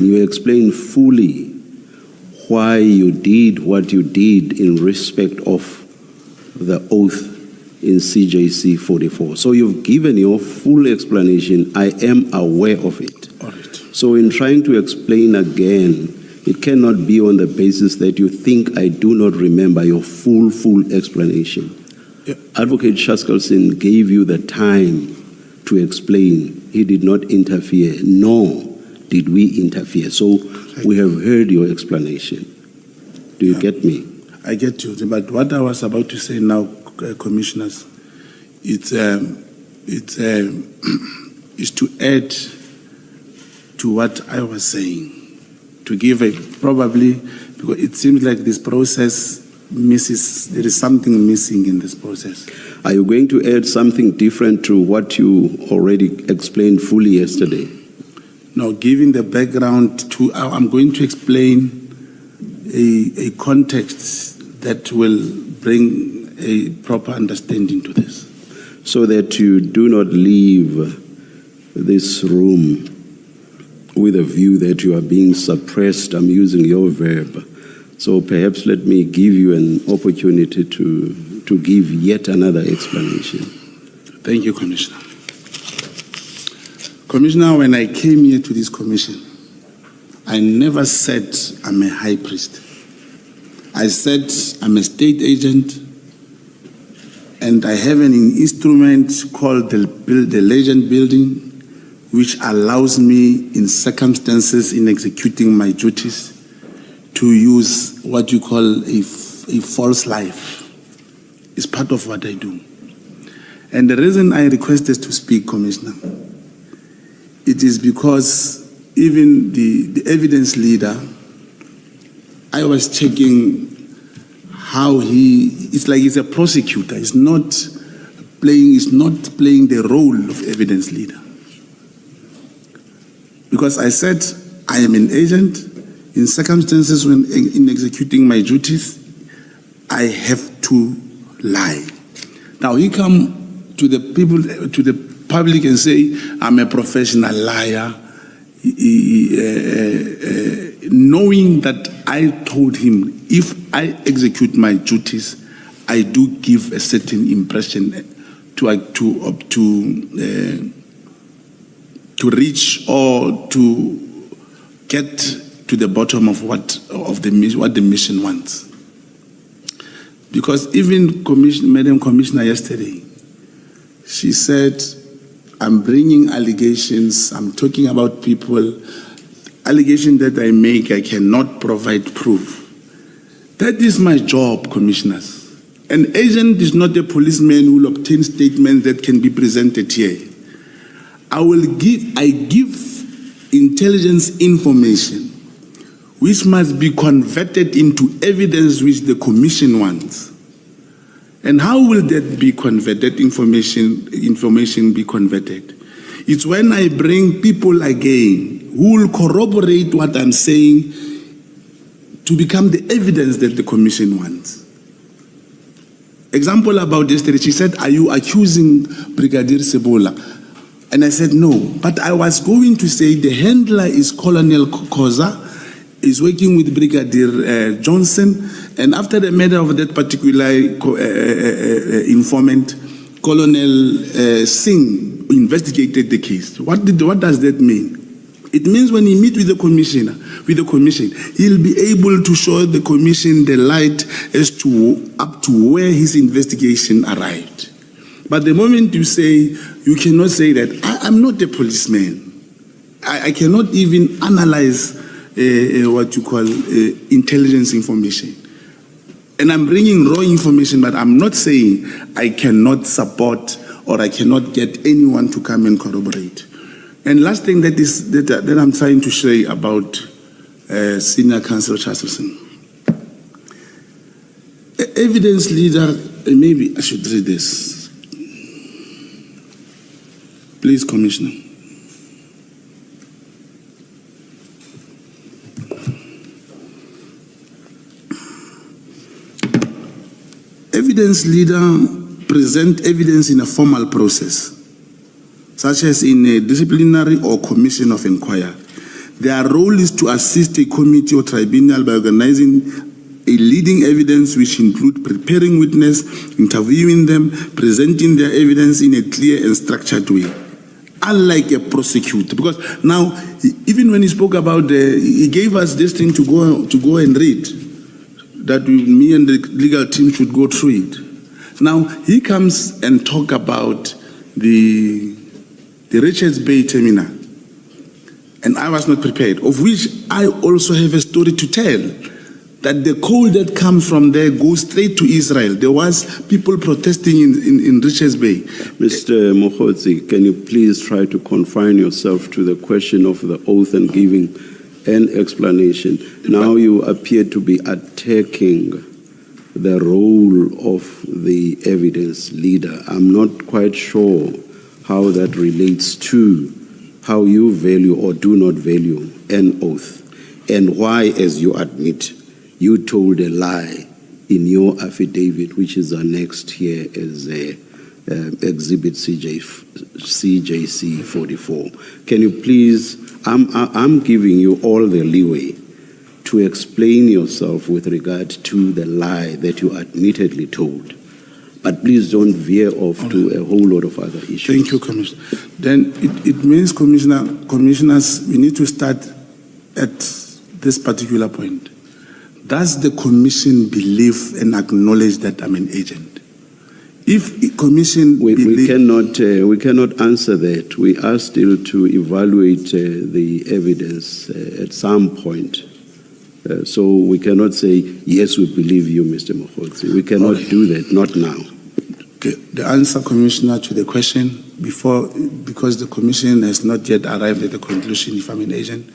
You explained fully why you did what you did in respect of the oath in CJC 44. So you've given your full explanation. I am aware of it. All right. So in trying to explain again, it cannot be on the basis that you think I do not remember your full explanation. Yeah. Advocate Shaskelson gave you the time to explain. He did not interfere, nor did we interfere. So we have heard your explanation. Do you get me? I get you. But what I was about to say now, commissioners, it's to add to what I was saying, to give a probably, because it seems like this process misses, there is something missing in this process. Are you going to add something different to what you already explained fully yesterday? No, giving the background to, I'm going to explain a context that will bring a proper understanding to this. So that you do not leave this room with a view that you are being suppressed. I'm using your verb. So perhaps let me give you an opportunity to give yet another explanation. Thank you, Commissioner. Commissioner, when I came here to this commission, I never said I'm a high priest. I said I'm a state agent, and I have an instrument called the Legend Building, which allows me, in circumstances in executing my duties, to use what you call a false life. It's part of what I do. And the reason I requested to speak, Commissioner, it is because even the evidence leader, I was checking how it's like he's a prosecutor. He's not playing the role of evidence leader. Because I said I am an agent. In circumstances when in executing my duties, I have to lie. Now he come to the people, to the public, and say I'm a professional liar, knowing that I told him if I execute my duties, I do give a certain impression to reach or to get to the bottom of what the mission wants. Because even Madam Commissioner yesterday, she said, I'm bringing allegations, I'm talking about people, allegations that I make, I cannot provide proof. That is my job, commissioners. An agent is not a policeman who will obtain statements that can be presented here. I give intelligence information which must be converted into evidence which the commission wants. And how will that be converted, information be converted? It's when I bring people again who will corroborate what I'm saying to become the evidence that the commission wants. Example about yesterday, she said, are you accusing Brigadier Sebola? And I said, no. But I was going to say the handler is Colonel Koza, is working with Brigadier Johnson, and after the murder of that particular informant, Colonel Singh investigated the case. What does that mean? It means when he meets with the commission, he'll be able to show the commission the light as to up to where his investigation arrived. But the moment you say, you cannot say that, I'm not a policeman. I cannot even analyze what you call intelligence information. And I'm bringing raw information, but I'm not saying I cannot support or I cannot get anyone to come and corroborate. And last thing that I'm trying to say about Senior Counsel Charleston. Evidence leader, maybe I should read this. Please, Commissioner. Evidence leader present evidence in a formal process, such as in a disciplinary or commission of inquiry. Their role is to assist a committee or tribunal by organizing a leading evidence, which include preparing witness, interviewing them, presenting their evidence in a clear and structured way. Unlike a prosecutor, because now, even when he spoke about he gave us this thing to go and read, that me and the legal team should go through it. Now he comes and talk about the Richards Bay terminal, and I was not prepared, of which I also have a story to tell, that the coal that comes from there goes straight to Israel. There was people protesting in Richards Bay. Mr. Mogotsi, can you please try to confine yourself to the question of the oath and giving an explanation? Now you appear to be attacking the role of the evidence leader. I'm not quite sure how that relates to how you value or do not value an oath, and why, as you admit, you told a lie in your affidavit, which is annexed here as Exhibit CJC 44. Can you please, I'm giving you all the leeway to explain yourself with regard to the lie that you admittedly told. But please don't veer off to a whole lot of other issues. Thank you, Commissioner. Then it means, Commissioners, we need to start at this particular point. Does the Commission believe and acknowledge that I'm an agent? If the Commission we cannot answer that. We are still to evaluate the evidence at some point. So we cannot say, yes, we believe you, Mr. Mogotsi. We cannot do that, not now. Okay. The answer, Commissioner, to the question, because the Commission has not yet arrived at the conclusion if I'm an agent.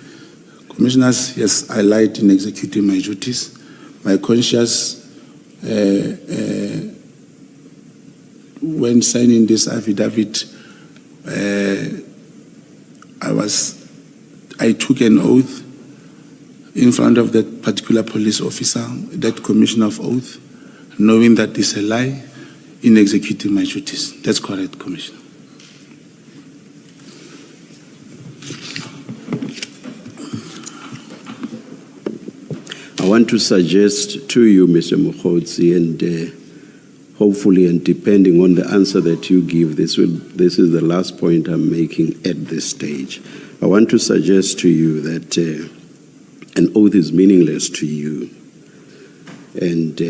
Commissioners, yes, I lied in executing my duties. My conscience, when signing this affidavit, I took an oath in front of that particular police officer, that commissioner of oath, knowing that it's a lie, in executing my duties. That's correct, Commissioner. I want to suggest to you, Mr. Mogotsi, and hopefully, and depending on the answer that you give, this is the last point I'm making at this stage. I want to suggest to you that an oath is meaningless to you, and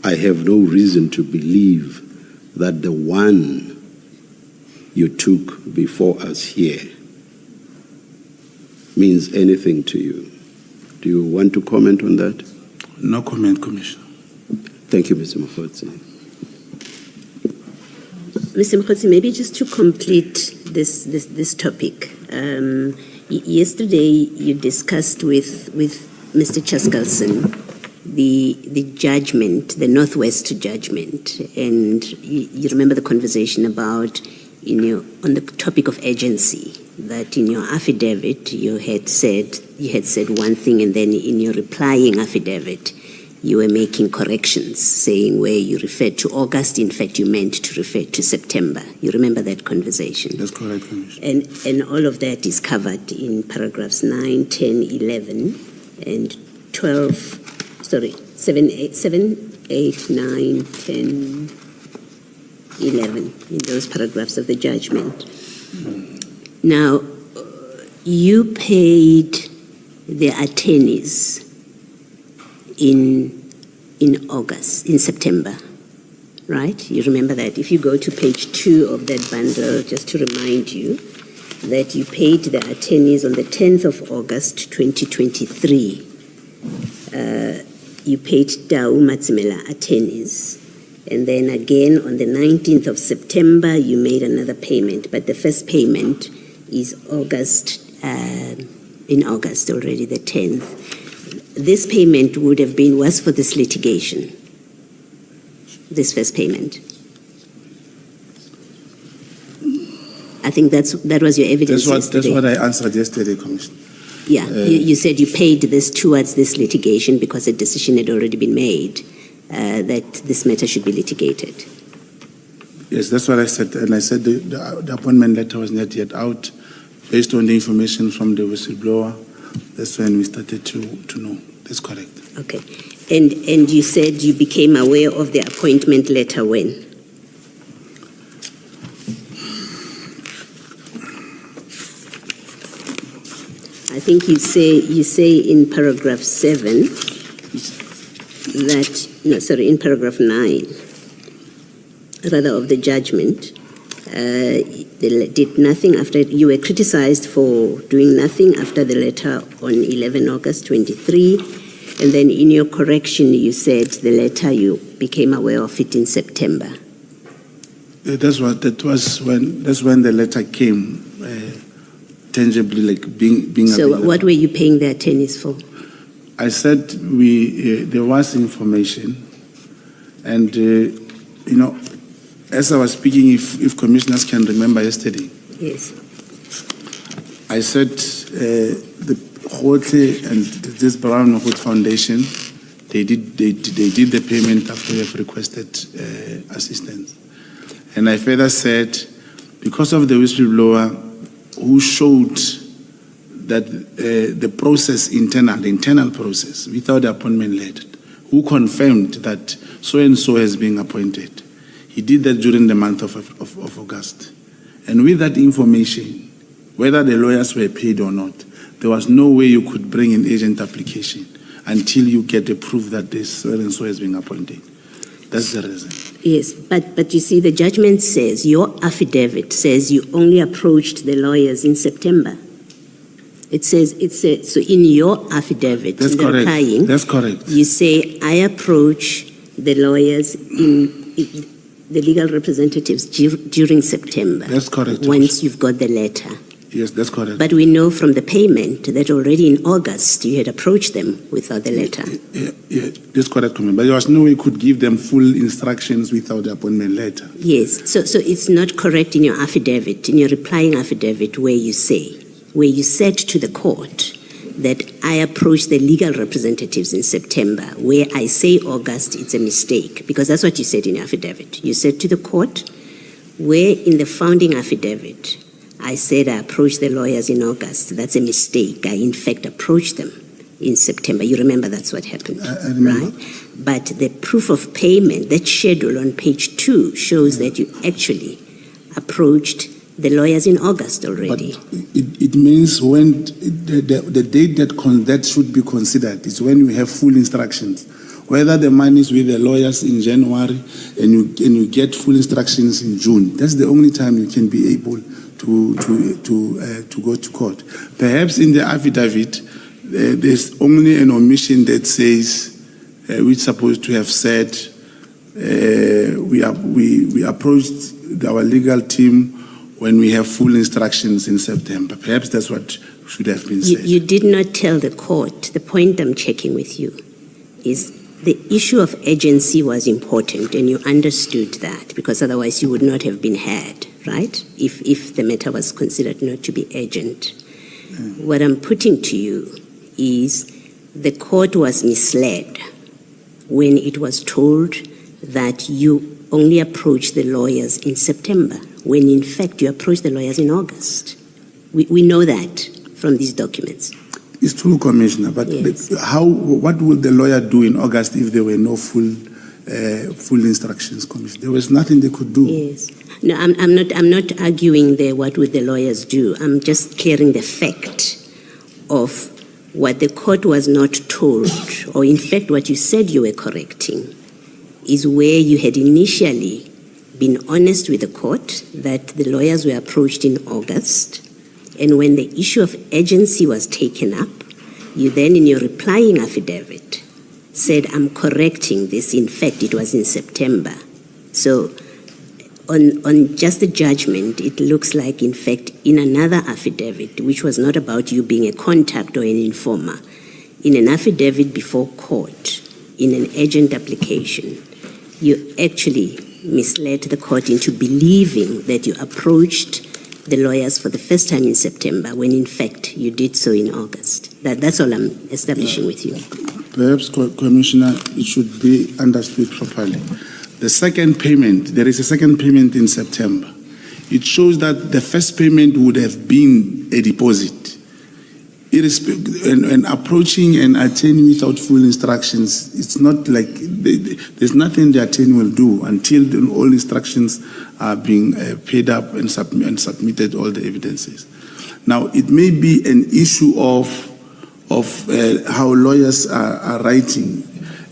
I have no reason to believe that the one you took before us here means anything to you. Do you want to comment on that? No comment, Commissioner. Thank you, Mr. Mogotsi. Mr. Mogotsi, maybe just to complete this topic. Yesterday, you discussed with Mr. Chaskalson the judgment, the Northwest judgment, and you remember the conversation about, on the topic of agency, that in your affidavit you had said one thing, and then in your replying affidavit you were making corrections, saying where you referred to August, in fact you meant to refer to September. You remember that conversation? That's correct, Commissioner. And all of that is covered in paragraphs 9, 10, 11, and 7, 8, 9, 10, 11, in those paragraphs of the judgment. Now, you paid the attorneys in September, right? You remember that. If you go to page 2 of that bundle, just to remind you that you paid the attorneys on the 10th of August, 2023. You paid Dau Matsimela attorneys. And then again on the 19th of September, you made another payment. But the first payment is in August already, the 10th. This payment was for this litigation, this first payment. I think that was your evidence yesterday. That's what I answered yesterday, Commissioner. Yeah, you said you paid this towards this litigation because a decision had already been made that this matter should be litigated. Yes, that's what I said. And I said the appointment letter was not yet out. Based on the information from the whistleblower, that's when we started to know. That's correct. Okay. And you said you became aware of the appointment letter when? I think you say in paragraph 7 that, no, sorry, in paragraph 9, rather, of the judgment, they did nothing after, you were criticized for doing nothing after the letter on 11 August 23, and then in your correction you said the letter, you became aware of it in September. That's when the letter came, tangibly, like being So available. what were you paying the attorneys for? I said there was information, and as I was speaking, if commissioners can remember yesterday, Yes. I said the Hote and this Brown Hood Foundation, they did the payment after they have requested assistance, and I further said because of the whistleblower who showed that the process the internal process without the appointment letter, who confirmed that so and so has been appointed. He did that during the month of August. And with that information, whether the lawyers were paid or not, there was no way you could bring an agent application until you get the proof that this so and so has been appointed. That's the reason. Yes, but you see, the judgment says, your affidavit says you only approached the lawyers in September. It says, so in your affidavit, That's correct. Replying, That's correct. You say, I approach the lawyers in the legal representatives during September. That's correct. Once you've got the letter. Yes, that's correct. But we know from the payment that already in August you had approached them without the letter. Yeah, that's correct. But there was no way you could give them full instructions without the appointment letter. Yes, so it's not correct in your affidavit, in your replying affidavit, where you said to the court that I approached the legal representatives in September. Where I say August, it's a mistake, because that's what you said in your affidavit. You said to the court, where in the founding affidavit, I said I approached the lawyers in August. That's a mistake. I, in fact, approached them in September. You remember that's what happened, I remember. right? But the proof of payment, that schedule on page 2, shows that you actually approached the lawyers in August already. But it means when the date that should be considered is when we have full instructions. Whether the money is with the lawyers in January and you get full instructions in June, that's the only time you can be able to go to court. Perhaps in the affidavit, there's only an omission that says we're supposed to have said we approached our legal team when we have full instructions in September. Perhaps that's what should have been said. You did not tell the court. The point I'm checking with you is the issue of agency was important, and you understood that, because otherwise you would not have been heard, right? If the matter was considered not to be urgent. What I'm putting to you is the court was misled when it was told that you only approached the lawyers in September, when in fact you approached the lawyers in August. We know that from these documents. It's true, Commissioner, but Yes. what would the lawyer do in August if there were no full instructions, Commissioner? There was nothing they could do. Yes. No, I'm not arguing there what would the lawyers do. I'm just clearing the fact of what the court was not told, or in fact what you said you were correcting, is where you had initially been honest with the court that the lawyers were approached in August, and when the issue of urgency was taken up, you then in your replying affidavit said, I'm correcting this, in fact it was in September. So on just the judgment, it looks like, in fact, in another affidavit, which was not about you being a contact or an informer, in an affidavit before court, in an urgent application, you actually misled the court into believing that you approached the lawyers for the first time in September, when in fact you did so in August. That's all I'm establishing with you. Perhaps, Commissioner, it should be understood properly. The second payment, there is a second payment in September. It shows that the first payment would have been a deposit. And approaching an attorney without full instructions, it's not like there's nothing the attorney will do until all instructions are being paid up and submitted all the evidences. Now, it may be an issue of how lawyers are writing,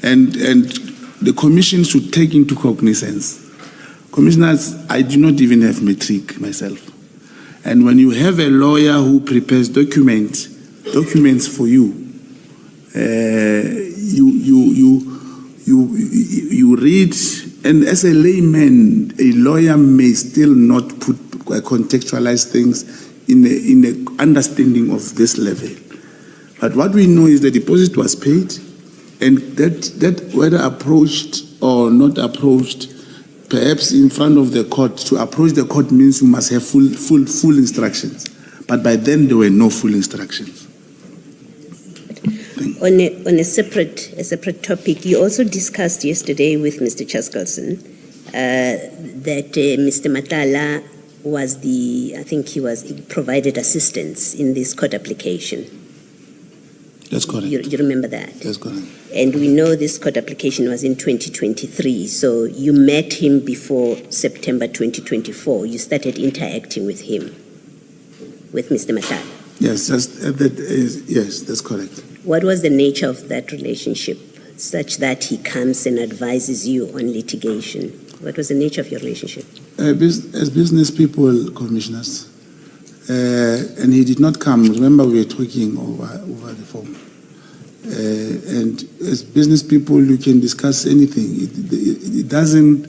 and the commission should take into cognizance. Commissioners, I do not even have matric myself. And when you have a lawyer who prepares documents for you, you read, and as a layman, a lawyer may still not contextualize things in a understanding of this level. But what we know is the deposit was paid, and that whether approached or not approached, perhaps in front of the court, to approach the court means you must have full instructions. But by then there were no full instructions. On a separate topic, you also discussed yesterday with Mr. Chaskalson that Mr. Matala he provided assistance in this court application. That's correct. You remember that? That's correct. And we know this court application was in 2023, so you met him before September 2024. You started interacting with him, with Mr. Matala. Yes, yes, that's correct. What was the nature of that relationship, such that he comes and advises you on litigation? What was the nature of your relationship? As business people, commissioners, and he did not come. Remember, we were talking over the phone. And as business people, you can discuss anything. It doesn't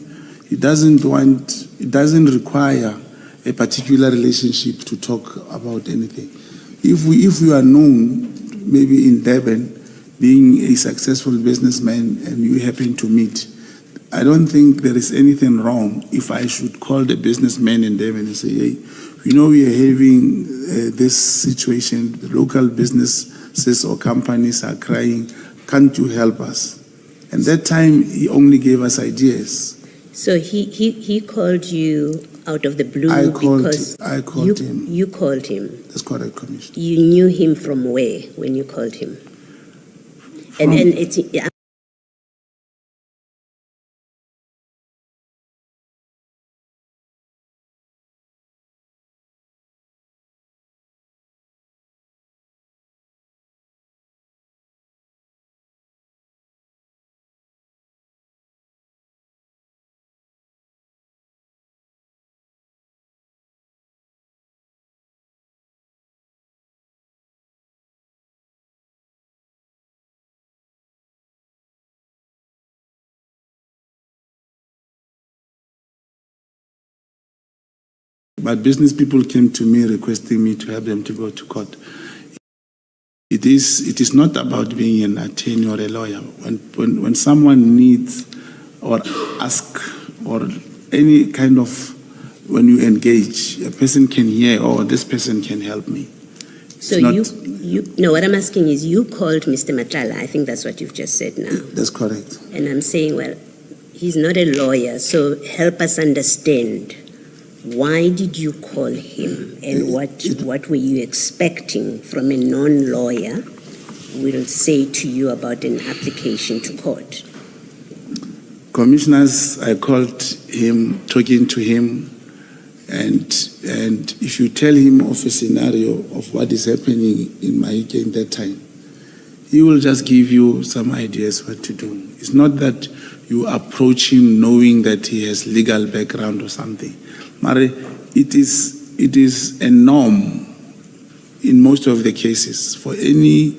require a particular relationship to talk about anything. If we are known, maybe in Durban, being a successful businessman, and you happen to meet, I don't think there is anything wrong if I should call the businessman in Durban and say, hey, we know we are having this situation, the local businesses or companies are crying, can't you help us? And that time, he only gave us ideas. So he called you out of the blue I called him. You called him. That's correct, Commissioner. You knew him from where when you called him? And it's... But business people came to me requesting me to help them to go to court. It is not about being an attorney or a lawyer. When someone needs or ask or any kind of, when you engage, a person can hear, oh, this person can help me. So no, what I'm asking is, you called Mr. Matala. I think that's what you've just said now. That's correct. And I'm saying, well, he's not a lawyer, so help us understand. Why did you call him, and what were you expecting from a non-lawyer who will say to you about an application to court? Commissioners, I called him, talking to him, and if you tell him of a scenario of what is happening in Mahike in that time, he will just give you some ideas what to do. It's not that you approach him knowing that he has legal background or something. Mari, it is a norm in most of the cases for any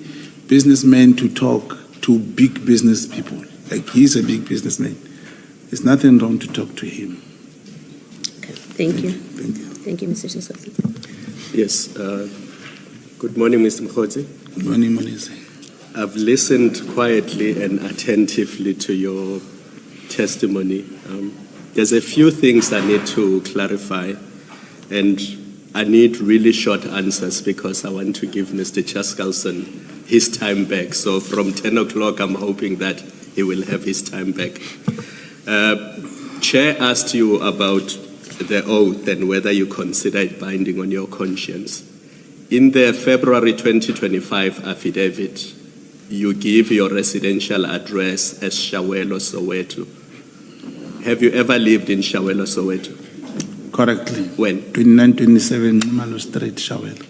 businessman to talk to big business people. Like, he's a big businessman. There's nothing wrong to talk to him. Okay. Thank you. Thank you. Thank you, Mr. Chaskalson. Yes. Good morning, Mr. Mogotsi. Good morning, Manise. I've listened quietly and attentively to your testimony. There's a few things I need to clarify, and I need really short answers because I want to give Mr. Chaskalson his time back. So from 10 o'clock, I'm hoping that he will have his time back. Chair asked you about the oath and whether you consider it binding on your conscience. In the February 2025 affidavit, you give your residential address as Shawelo, Soweto. Have you ever lived in Shawelo, Soweto? Correctly. When? 2927 Ngumalo Street, Shawela.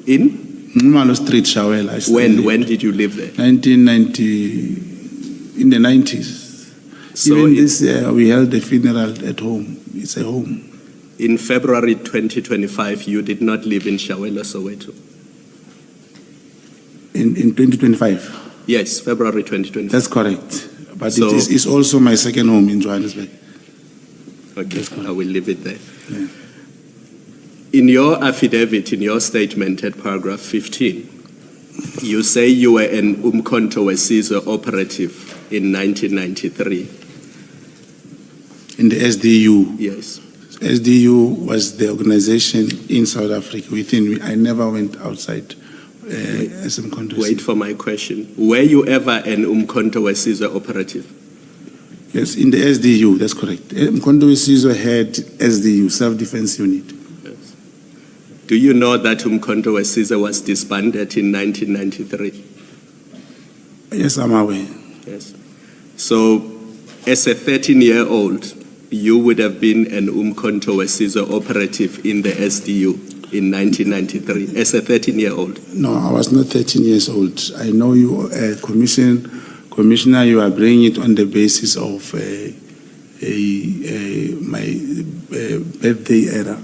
In? Ngumalo Street, Shawela. When did you live there? 1990, in the 90s. So Even this year, we held a funeral at home. It's a home. in February 2025, you did not live in Shawelo, Soweto? In 2025. Yes, February 2025. That's correct. But So- it's also my second home in Johannesburg. Okay, That's correct. I will leave it there. Yeah. In your affidavit, in your statement at paragraph 15, you say you were an Umkhonto weSizwe operative in 1993. In the SDU. Yes. SDU was the organization in South Africa. I never went outside some countries. Wait for my question. Were you ever an Umkhonto weSizwe operative? Yes, in the SDU, that's correct. Mkondo weSizwe had SDU, Self-Defense Unit. Yes. Do you know that Umkhonto weSizwe was disbanded in 1993? Yes, I'm aware. Yes. So, as a 13-year-old, you would have been an Umkhonto weSizwe operative in the SDU in 1993, as a 13-year-old. No, I was not 13 years old. I know you, Commissioner, you are bringing it on the basis of my birthday era.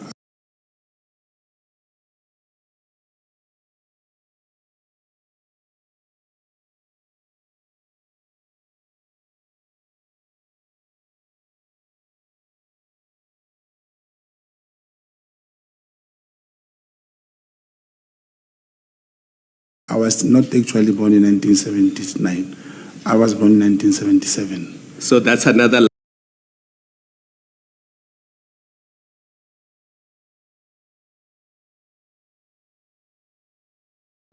I was not actually born in 1979. I was born in 1977. So that's another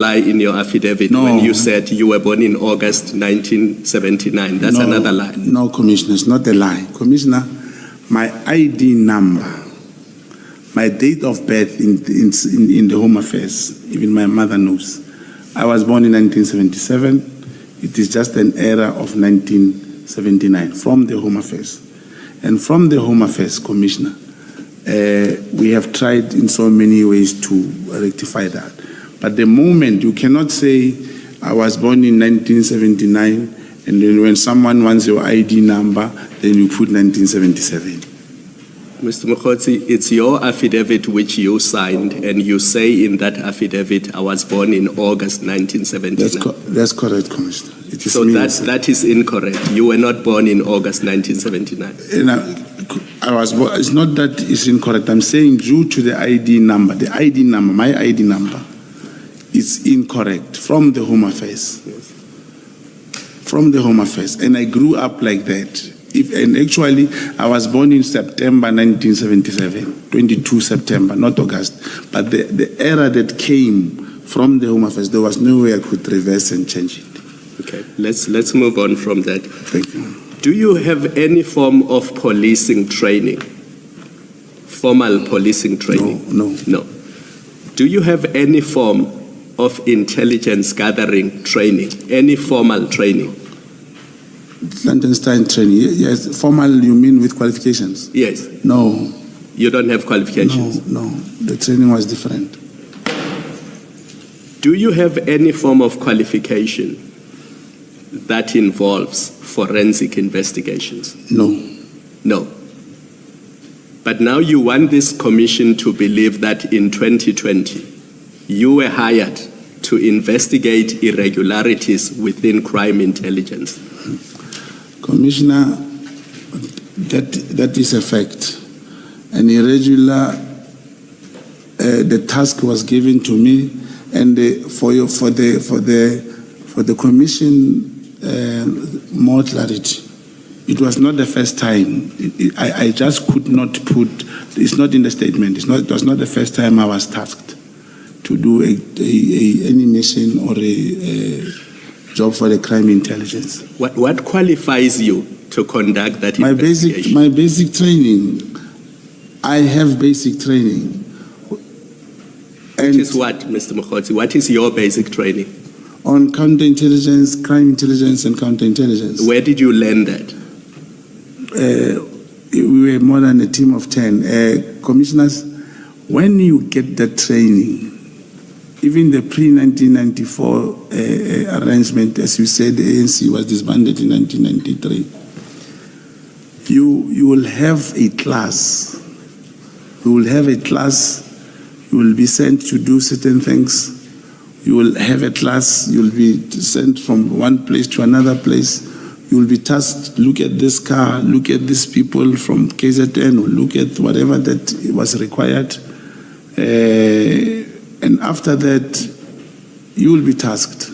lie in your affidavit No. when you said you were born in August 1979. That's No, another lie. No, Commissioner, it's not a lie. Commissioner, my ID number, my date of birth in the Home Affairs, even my mother knows. I was born in 1977. It is just an error of 1979 from the Home Affairs. And from the Home Affairs, Commissioner, we have tried in so many ways to rectify that. But the moment, you cannot say, I was born in 1979, and then when someone wants your ID number, then you put 1977. Mr. Mogotsi, it's your affidavit which you signed, and you say in that affidavit, I was born in August 1979. That's correct, Commissioner. It is So me, that is incorrect. You were not born in August 1979. And I was born, it's not that it's incorrect. I'm saying due to the ID number, my ID number, it's incorrect from the Home Affairs. Yes. From the Home Affairs. And I grew up like that. And actually, I was born in September 1977, 22 September, not August. But the error that came from the Home Affairs, there was no way I could reverse and change it. Okay, let's move on from that. Thank you. Do you have any form of policing training? Formal policing training? No. Do you have any form of intelligence gathering training? Any formal training? Clandestine training, yes. Formal, you mean with qualifications? Yes. No. You don't have qualifications? No. The training was different. Do you have any form of qualification that involves forensic investigations? No. But now you want this commission to believe that in 2020, you were hired to investigate irregularities within crime intelligence. Commissioner, that is a fact. An irregular, the task was given to me, and for the commission, more clarity. It was not the first time. I just could not put. It's not in the statement. It was not the first time I was tasked to do any mission or a job for the crime intelligence. What qualifies you to conduct that investigation? My basic training. I have basic training. Which is what, Mr. Mogotsi? What is your basic training? On counterintelligence, crime intelligence, and counterintelligence. Where did you learn that? We were more than a team of 10. Commissioners, when you get that training, even the pre-1994 arrangement, as you said, the ANC was disbanded in 1993, you will have a class. You will have a class, you will be sent to do certain things. You will have a class, you will be sent from one place to another place. You will be tasked, look at this car, look at these people from KZN, or look at whatever that was required. And after that, you will be tasked.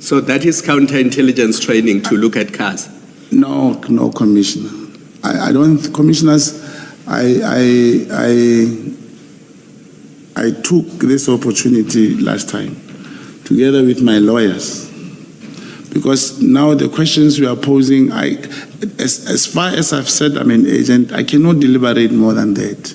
So that is counterintelligence training, to look at cars? No, Commissioner. I don't, Commissioners, I took this opportunity last time, together with my lawyers, because now the questions we are posing, as far as I've said I'm an agent, I cannot deliberate more than that.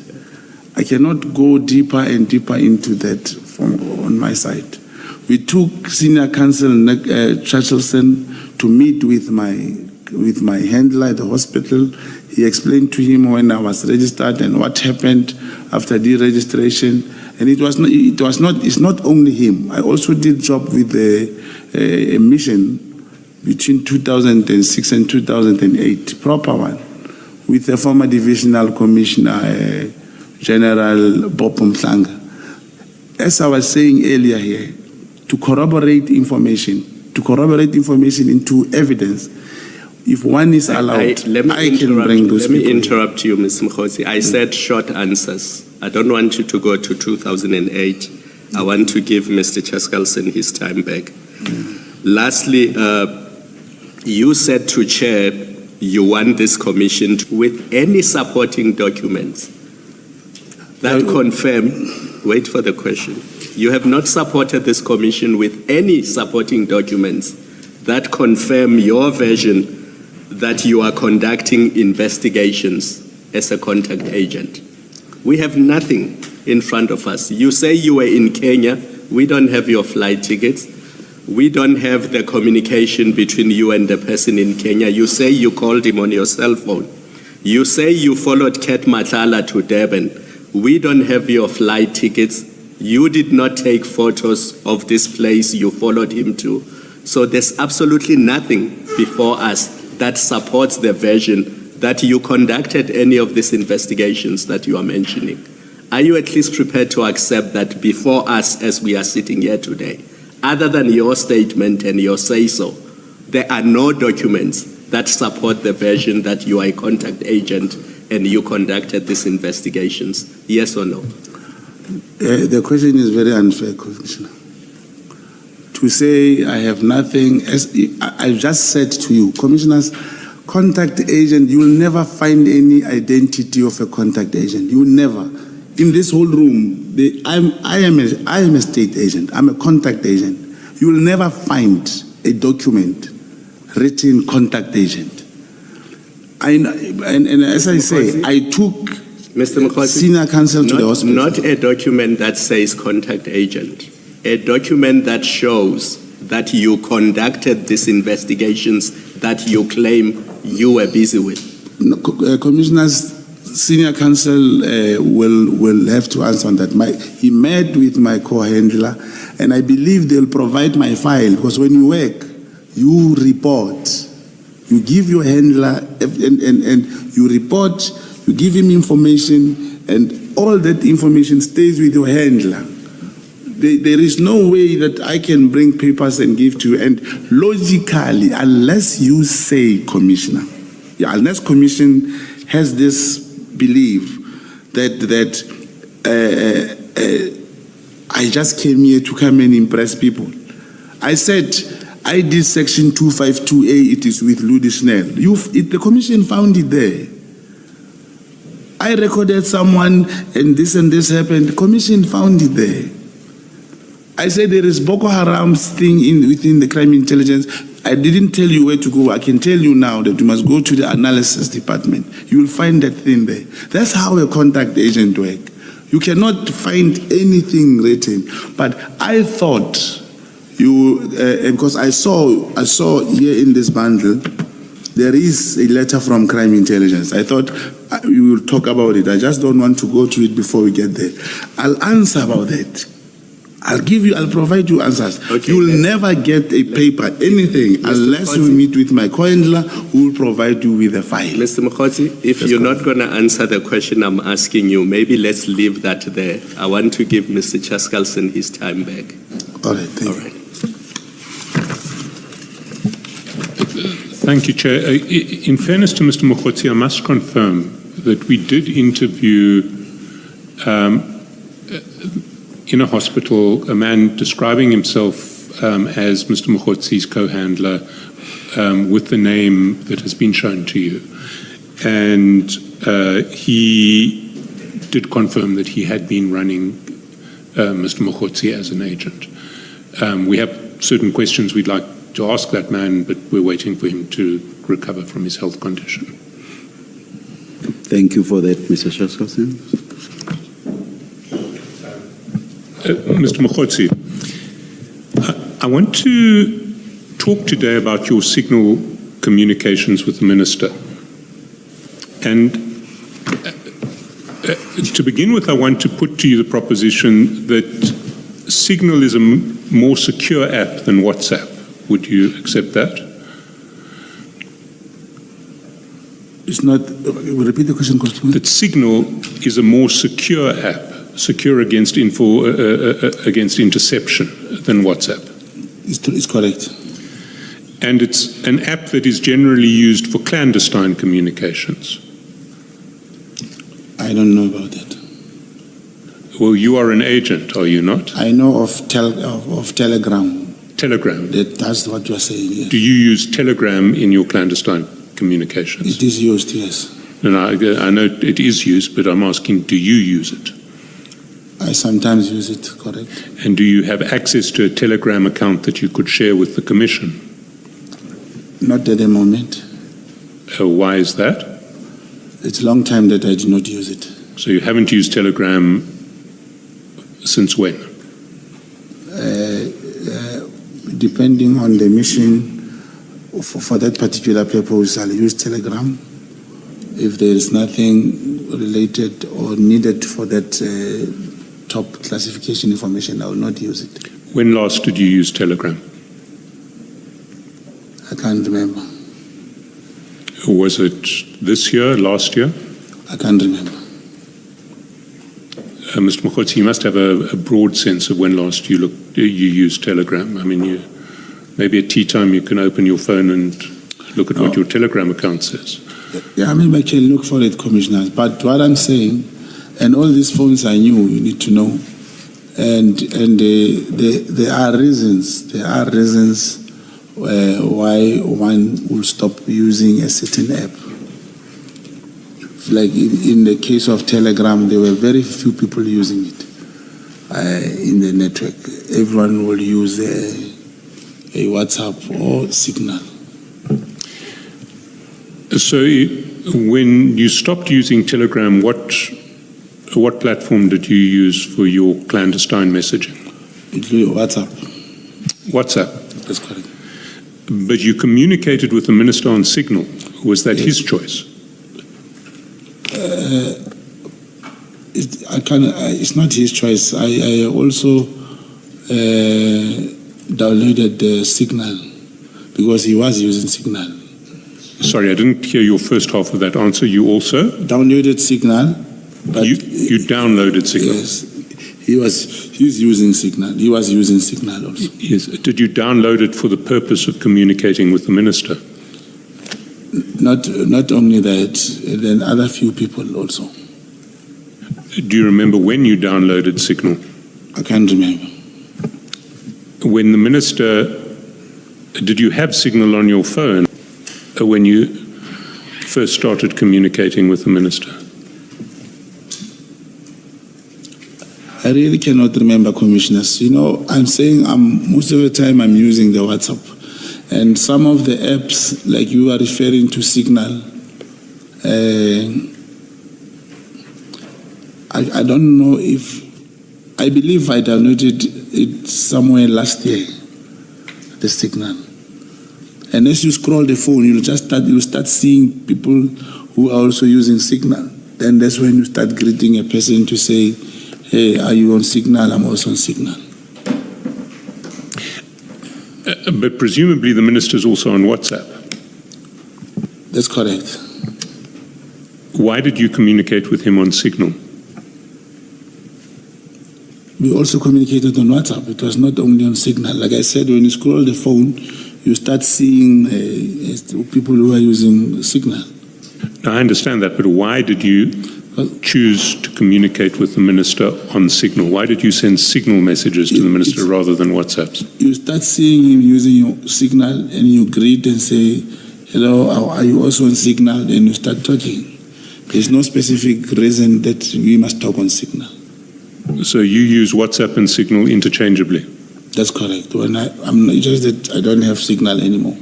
I cannot go deeper and deeper into that on my side. We took Senior Counsel Churchillson to meet with my handler at the hospital. He explained to him when I was registered and what happened after deregistration. And it's not only him. I also did job with a mission between 2006 and 2008, proper one, with the former Divisional Commissioner, General Bob Madlanga. As I was saying earlier here, to corroborate information into evidence. If one is allowed, I can bring those people. Let me interrupt you, Ms. Mogotsi. I said short answers. I don't want you to go to 2008. I want to give Mr. Chaskalson his time back. Lastly, you said to Chair, you want this commission with any supporting documents that confirm, wait for the question. You have not supported this commission with any supporting documents that confirm your version that you are conducting investigations as a contact agent. We have nothing in front of us. You say you were in Kenya. We don't have your flight tickets. We don't have the communication between you and the person in Kenya. You say you called him on your cell phone. You say you followed Ket Matala to Durban. We don't have your flight tickets. You did not take photos of this place you followed him to. So there's absolutely nothing before us that supports the version that you conducted any of these investigations that you are mentioning. Are you at least prepared to accept that before us as we are sitting here today, other than your statement and your say-so, there are no documents that support the version that you are a contact agent and you conducted these investigations? Yes or no? The question is very unfair, Commissioner. To say I have nothing, as I just said to you, Commissioners, contact agent, you will never find any identity of a contact agent. You will never. In this whole room, I am a state agent. I'm a contact agent. You will never find a document written contact agent. And as I say, I took Mr. Mogotsi, Senior Counsel to the hospital. Not a document that says contact agent. A document that shows that you conducted these investigations that you claim you were busy with. No, Commissioners, Senior Counsel will have to answer on that. He met with my co-handler, and I believe they'll provide my file, because when you work, you report. You give your handler, and you report, you give him information, and all that information stays with your handler. There is no way that I can bring papers and give to you. And logically, unless you say, Commissioner, unless Commission has this belief that I just came here to come and impress people. I said, I did section 252A, it is with Ludi Snell. The Commission found it there. I recorded someone and this happened. The Commission found it there. I said there is Boko Haram's thing within the crime intelligence. I didn't tell you where to go. I can tell you now that you must go to the analysis department. You will find that thing there. That's how a contact agent works. You cannot find anything written. But I thought because I saw here in this bundle, there is a letter from Crime Intelligence. I thought we will talk about it. I just don't want to go to it before we get there. I'll answer about that. I'll provide you answers. Okay, you will never get a paper, anything, unless you meet with my co-handler who will provide you with a file. Mr. Mogotsi, if you're not going to answer the question I'm asking you, maybe let's leave that there. I want to give Mr. Chaskalson his time back. All right, thank All you. right. Thank you, Chair. In fairness to Mr. Mogotsi, I must confirm that we did interview in a hospital a man describing himself as Mr. Mogotsi's co-handler with the name that has been shown to you. And he did confirm that he had been running Mr. Mogotsi as an agent. We have certain questions we'd like to ask that man, but we're waiting for him to recover from his health condition. Thank you for that, Mr. Chaskalson. Mr. Mogotsi, I want to talk today about your signal communications with the Minister. And to begin with, I want to put to you the proposition that Signal is a more secure app than WhatsApp. Would you accept that? It's not. Repeat the question, Constable. That Signal is a more secure app, secure against against interception than WhatsApp. It's correct. And it's an app that is generally used for clandestine communications. I don't know about that. Well, you are an agent, are you not? I know of Telegram. Telegram. That's what you are saying. Yes. Do you use Telegram in your clandestine communications? It is used, yes. And I know it is used, but I'm asking, do you use it? I sometimes use it, correct. And do you have access to a Telegram account that you could share with the Commission? Not at the moment. Why is that? It's a long time that I did not use it. So you haven't used Telegram since when? Depending on the mission, for that particular purpose, I'll use Telegram. If there is nothing related or needed for that top classification information, I will not use it. When last did you use Telegram? I can't remember. Was it this year, last year? I can't remember. Mr. Mogotsi, you must have a broad sense of when last you used Telegram. I mean, maybe at tea time you can open your phone and look at what your Telegram account says. Yeah, I mean, I can look for it, Commissioner. But what I'm saying, and all these phones I knew, you need to know, and there are reasons. There are reasons why one will stop using a certain app. Like in the case of Telegram, there were very few people using it in the network. Everyone will use a WhatsApp or Signal. So when you stopped using Telegram, what platform did you use for your clandestine messaging? WhatsApp. WhatsApp. That's correct. But you communicated with the Minister on Signal. Was that his choice? It's not his choice. I also downloaded the Signal because he was using Signal. Sorry, I didn't hear your first half of that answer. You also downloaded Signal. But you downloaded Signal. Yes, he's using Signal. He was using Signal also. Yes. Did you download it for the purpose of communicating with the Minister? Not only that, then other few people also. Do you remember when you downloaded Signal? I can't remember. When the Minister, did you have Signal on your phone when you first started communicating with the Minister? I really cannot remember, Commissioners. You know, I'm saying most of the time I'm using the WhatsApp. And some of the apps, like you are referring to Signal, I don't know if, I believe I downloaded it somewhere last year, the signal. And as you scroll the phone, you'll start seeing people who are also using Signal. Then that's when you start greeting a person to say, hey, are you on Signal? I'm also on Signal. But presumably the minister's also on WhatsApp. That's correct. Why did you communicate with him on Signal? We also communicated on WhatsApp. It was not only on Signal. Like I said, when you scroll the phone, you start seeing people who are using Signal. Now, I understand that, but why did you choose to communicate with the minister on Signal? Why did you send Signal messages to the minister rather than WhatsApps? You start seeing him using your Signal and you greet and say, hello, are you also on Signal? And you start talking. There's no specific reason that we must talk on Signal. So you use WhatsApp and Signal interchangeably? That's correct. When I'm just that I don't have Signal anymore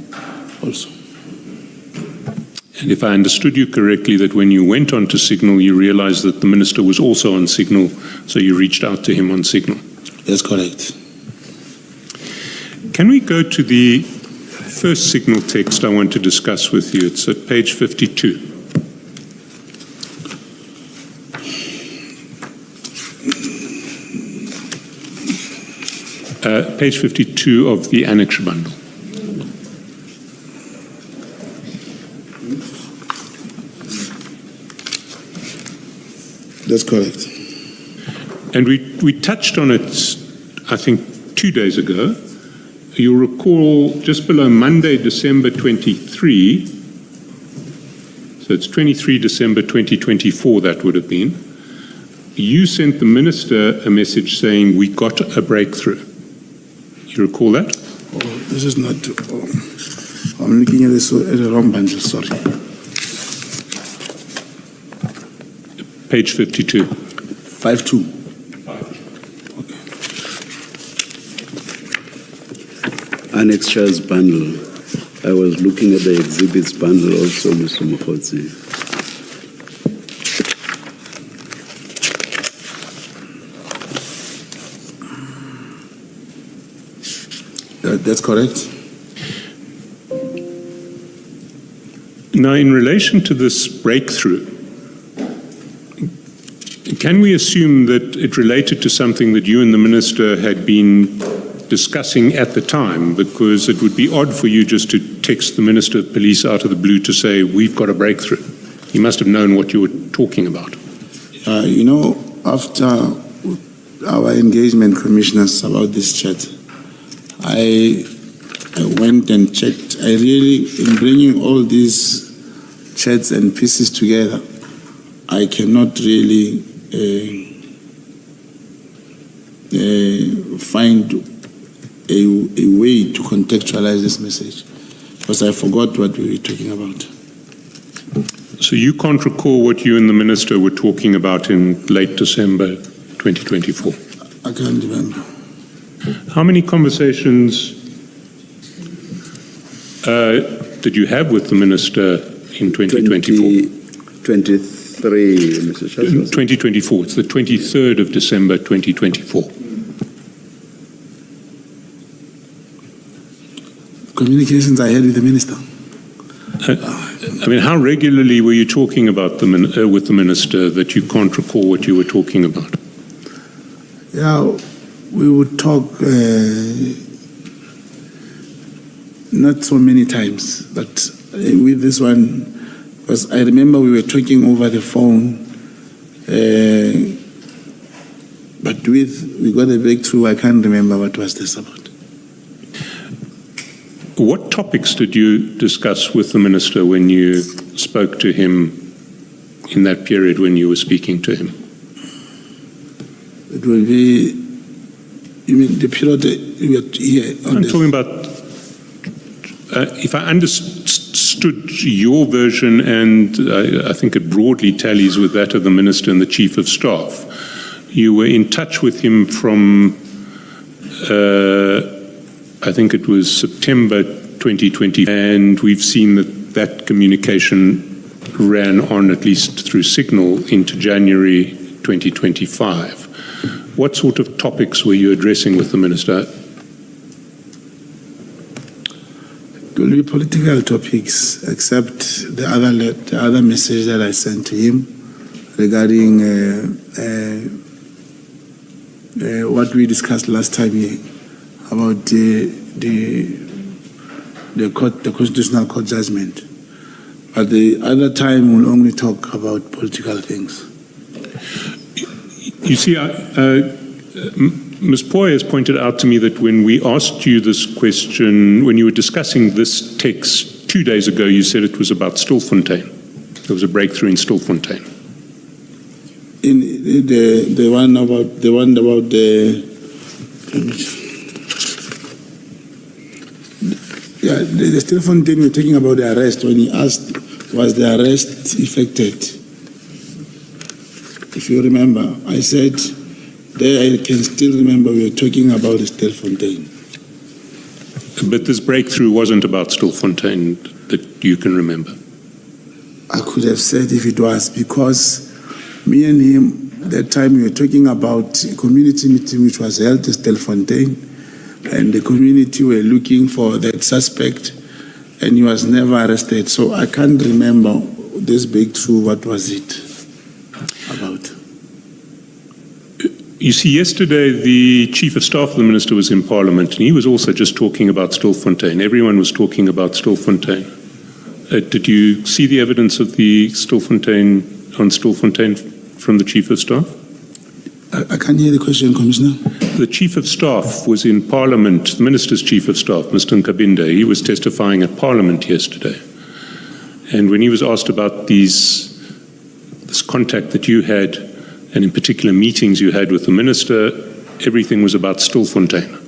also. And if I understood you correctly, that when you went on to Signal, you realized that the minister was also on Signal, so you reached out to him on Signal? That's correct. Can we go to the first Signal text I want to discuss with you? It's at page 52. Page 52 of the Annexure bundle. That's correct. And we touched on it, I think, 2 days ago. You'll recall just below Monday, December 23, so it's 23 December 2024 that would have been, you sent the minister a message saying, we got a breakthrough. You recall that? Oh, this is not. I'm looking at this at the wrong bundle. Sorry. Page 52. 5-2. Okay. Annexures bundle. I was looking at the exhibits bundle also, Mr. Mogotsi. That's correct. Now, in relation to this breakthrough, can we assume that it related to something that you and the minister had been discussing at the time? Because it would be odd for you just to text the Minister of Police out of the blue to say, we've got a breakthrough. You must have known what you were talking about. After our engagement commissioners about this chat, I went and checked. I really, in bringing all these chats and pieces together, I cannot really find a way to contextualize this message because I forgot what we were talking about. So you can't recall what you and the minister were talking about in late December 2024? I can't remember. How many conversations did you have with the minister in 2024? 23, Mr. Chancellor. 2024. It's the 23rd of December 2024. Communications I had with the minister. I mean, how regularly were you talking about with the minister that you can't recall what you were talking about? Yeah, we would talk not so many times, but with this one, because I remember we were talking over the phone, but we got a breakthrough. I can't remember what was this about. What topics did you discuss with the minister when you spoke to him in that period when you were speaking to him? It will be, you mean the period we are here? I'm talking about, if I understood your version, and I think it broadly tallies with that of the minister and the chief of staff, you were in touch with him from I think it was September 2020, and we've seen that communication ran on, at least through Signal, into January 2025. What sort of topics were you addressing with the Minister? It will be political topics, except the other message that I sent to him regarding what we discussed last time here about the constitutional court judgment. But the other time we'll only talk about political things. You see, Ms. Poy has pointed out to me that when we asked you this question, when you were discussing this text 2 days ago, you said it was about Stilfontein. There was a breakthrough in Stilfontein. In the one about the Stilfontein, we're talking about the arrest. When he asked, was the arrest effected? If you remember, I said, there I can still remember we were talking about Stilfontein. But this breakthrough wasn't about Stilfontein that you can remember. I could have said if it was, because me and him, that time we were talking about a community meeting which was held at Stilfontein, and the community were looking for that suspect, and he was never arrested. So I can't remember this breakthrough. What was it about? You see, yesterday the Chief of Staff of the Minister was in Parliament, and he was also just talking about Stilfontein. Everyone was talking about Stilfontein. Did you see the evidence of the Stilfontein from the Chief of Staff? I can't hear the question, Commissioner. The Chief of Staff was in Parliament, the Minister's Chief of Staff, Mr. Nkabinde. He was testifying at Parliament yesterday. And when he was asked about this contact that you had, and in particular meetings you had with the Minister, everything was about Stilfontein.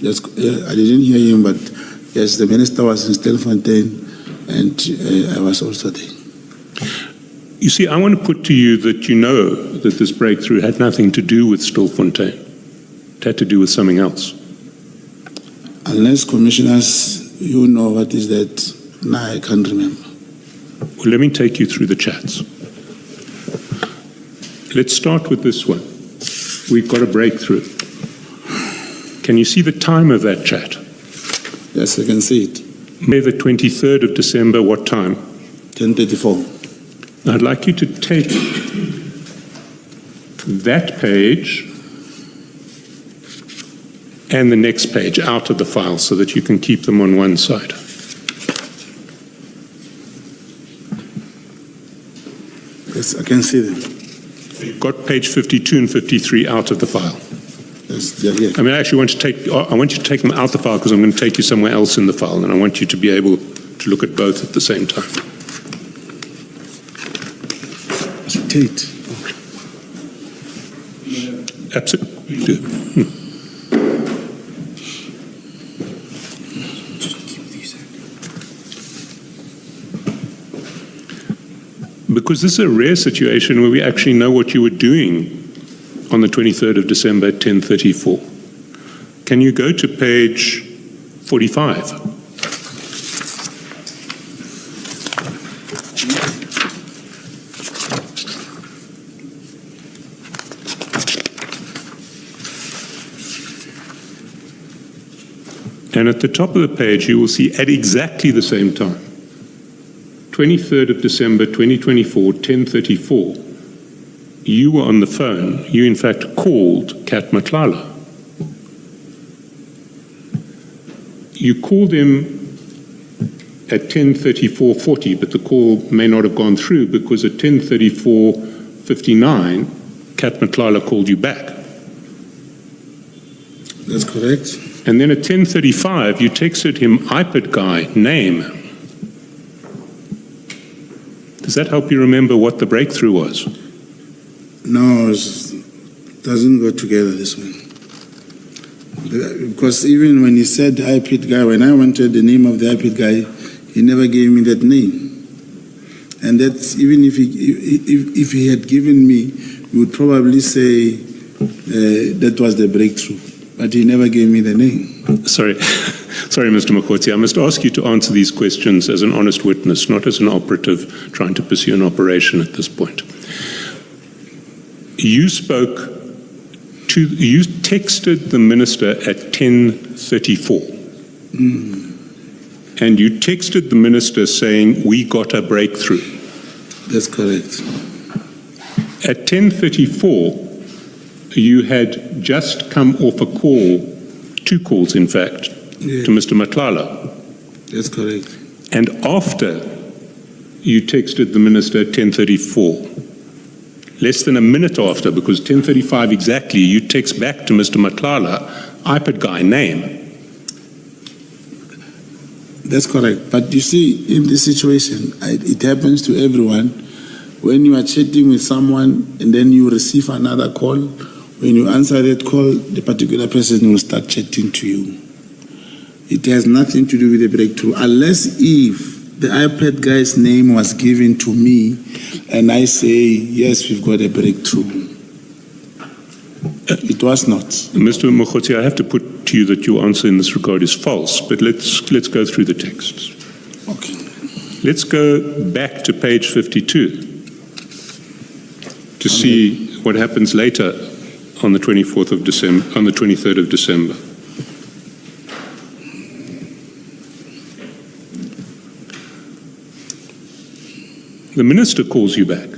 Yes, I didn't hear him, but yes, the Minister was in Stilfontein, and I was also there. You see, I want to put to you that you know that this breakthrough had nothing to do with Stilfontein. It had to do with something else. Unless, Commissioners, you know what is that, now I can't remember. Well, let me take you through the chats. Let's start with this one. We've got a breakthrough. Can you see the time of that chat? Yes, I can see it. May the 23rd of December, what time? 10:34. I'd like you to take that page and the next page out of the file so that you can keep them on one side. Yes, I can see them. You've got page 52 and 53 out of the file. Yes, they're here. I want you to take them out the file because I'm going to take you somewhere else in the file, and I want you to be able to look at both at the same time. Tate. Absolutely. Because this is a rare situation where we actually know what you were doing on the 23rd of December at 10:34. Can you go to page 45? And at the top of the page, you will see at exactly the same time, 23rd of December 2024, 10:34, you were on the phone. You, in fact, called Kat Matlala. You called him at 10:34:40, but the call may not have gone through because at 10:34:59, Kat Matlala called you back. That's correct. And then at 10:35, you texted him iPad guy, name. Does that help you remember what the breakthrough was? No, it doesn't go together this way. Because even when he said iPad guy, when I wanted the name of the iPad guy, he never gave me that name. And that's even if he had given me, we would probably say that was the breakthrough. But he never gave me the name. Sorry, Mr. Mogotsi, I must ask you to answer these questions as an honest witness, not as an operative trying to pursue an operation at this point. you texted the minister at 10:34. And you texted the minister saying, "We got a breakthrough." That's correct. At 10:34, you had just come off a call, 2 calls in fact, Yeah. to Mr. Madlanga. That's correct. And after you texted the minister at 10:34, less than a minute after, because 10:35 exactly, you text back to Mr. Madlanga, iPad guy name. That's correct. But you see, in this situation, it happens to everyone. When you are chatting with someone and then you receive another call, when you answer that call, the particular person will start chatting to you. It has nothing to do with the breakthrough, unless if the iPad guy's name was given to me and I say, yes, we've got a breakthrough. It was not. Mr. Mogotsi, I have to put to you that your answer in this regard is false, but let's go through the texts. Okay. Let's go back to page 52 to see what happens later on the 24th of December, on the 23rd of December. The minister calls you back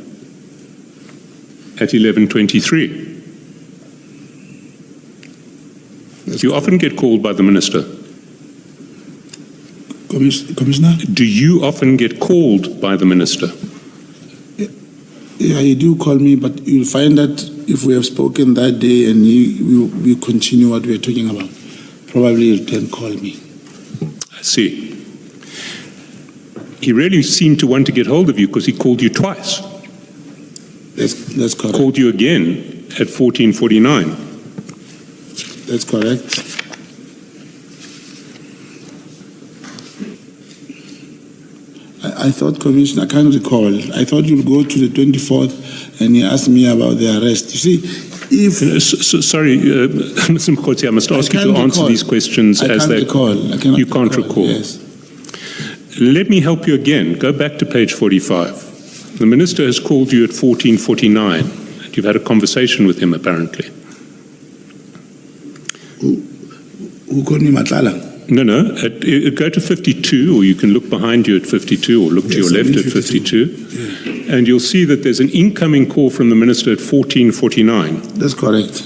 at 11:23. You often get called by the minister. Commissioner? Do you often get called by the minister? Yeah, you do call me, but you'll find that if we have spoken that day and we continue what we're talking about, probably you'll then call me. I see. He really seemed to want to get hold of you because he called you twice. That's correct. Called you again at 14:49. That's correct. I thought, Commissioner, I can't recall. I thought you'll go to the 24th and you asked me about the arrest. You see, if... Sorry, Mr. Mogotsi, I must ask you to answer these questions as they... You can't recall. Yes. Let me help you again. Go back to page 45. The minister has called you at 14:49. You've had a conversation with him, apparently. Who called me Madlanga? No. Go to 52, or you can look behind you at 52, or look to your left at 52. Yeah. And you'll see that there's an incoming call from the minister at 14:49. That's correct.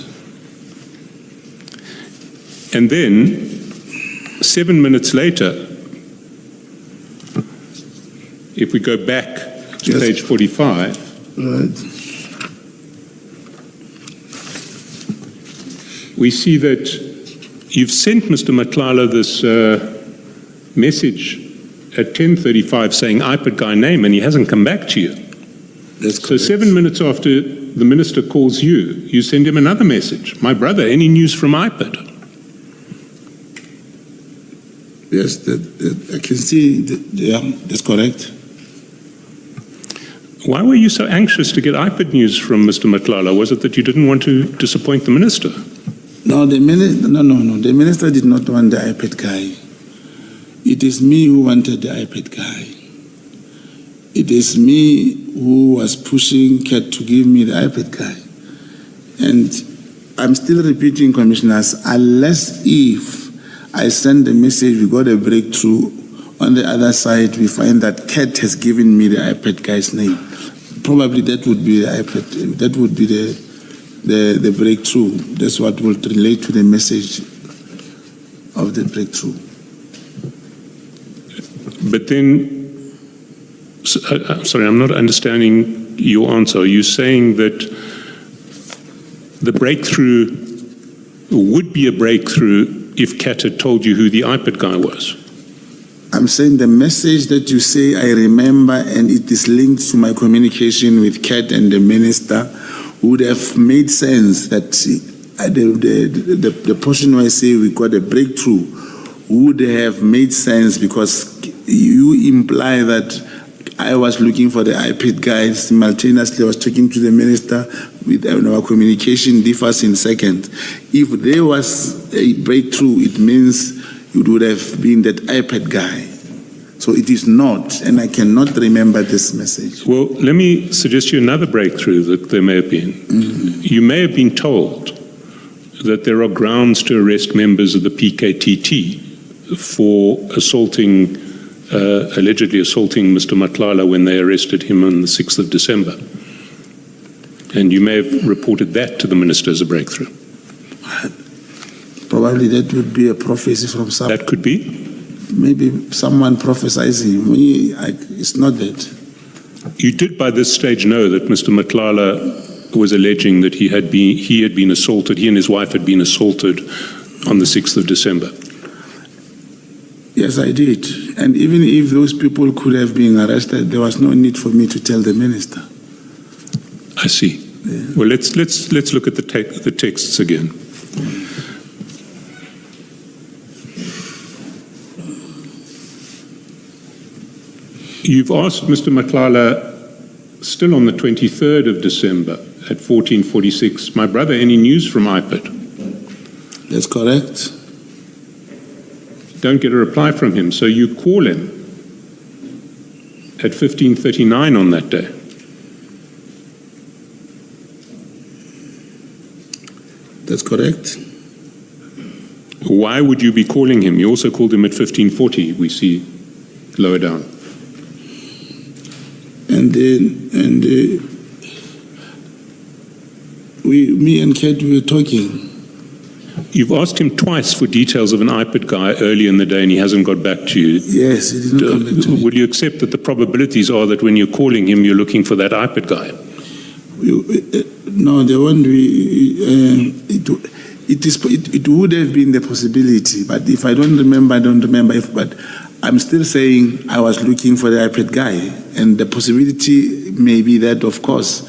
And then, 7 minutes later, if we go back to Yes. page 45, Right. we see that you've sent Mr. Madlanga this message at 10:35 saying iPad guy name, and he hasn't come back to you. That's So correct. 7 minutes after the minister calls you, you send him another message. My brother, any news from iPad? Yes, that I can see. Yeah, that's correct. Why were you so anxious to get iPad news from Mr. Madlanga? Was it that you didn't want to disappoint the minister? No, the minister did not want the iPad guy. It is me who wanted the iPad guy. It is me who was pushing Kat to give me the iPad guy. And I'm still repeating, commissioners, unless if I send the message, we got a breakthrough, on the other side, we find that Kat has given me the iPad guy's name. Probably that would be the iPad, that would be the breakthrough. That's what will relate to the message of the breakthrough. But then, sorry, I'm not understanding your answer. Are you saying that the breakthrough would be a breakthrough if Kat had told you who the iPad guy was? I'm saying the message that you say, I remember, and it is linked to my communication with Kat and the minister, would have made sense that the portion where I say we got a breakthrough would have made sense because you imply that I was looking for the iPad guy, simultaneously I was talking to the minister, with our communication differs in seconds. If there was a breakthrough, it means it would have been that iPad guy. So it is not, and I cannot remember this message. Well, let me suggest you another breakthrough that there may have been. You may have been told that there are grounds to arrest members of the PKTT for allegedly assaulting Mr. Matlala when they arrested him on the 6th of December. And you may have reported that to the minister as a breakthrough. Probably that would be a prophecy from some. That could be. Maybe someone prophesizing. It's not that. You did by this stage know that Mr. Matlala was alleging that he had been assaulted, he and his wife had been assaulted on the 6th of December. Yes, I did. And even if those people could have been arrested, there was no need for me to tell the minister. I see. Yeah. Well, let's look at the texts again. You've asked Mr. Matlala, still on the 23rd of December at 14:46, my brother, any news from IPID? That's correct. Don't get a reply from him, so you call him at 15:39 on that day. That's correct. Why would you be calling him? You also called him at 15:40, we see lower down. Me and Kate were talking. You've asked him twice for details of an IPID guy early in the day and he hasn't got back to you. Yes, he didn't come back to me. Will you accept that the probabilities are that when you're calling him, you're looking for that IPID guy? No, there won't be. It would have been the possibility, but if I don't remember, I don't remember. But I'm still saying I was looking for the iPad guy, and the possibility may be that, of course,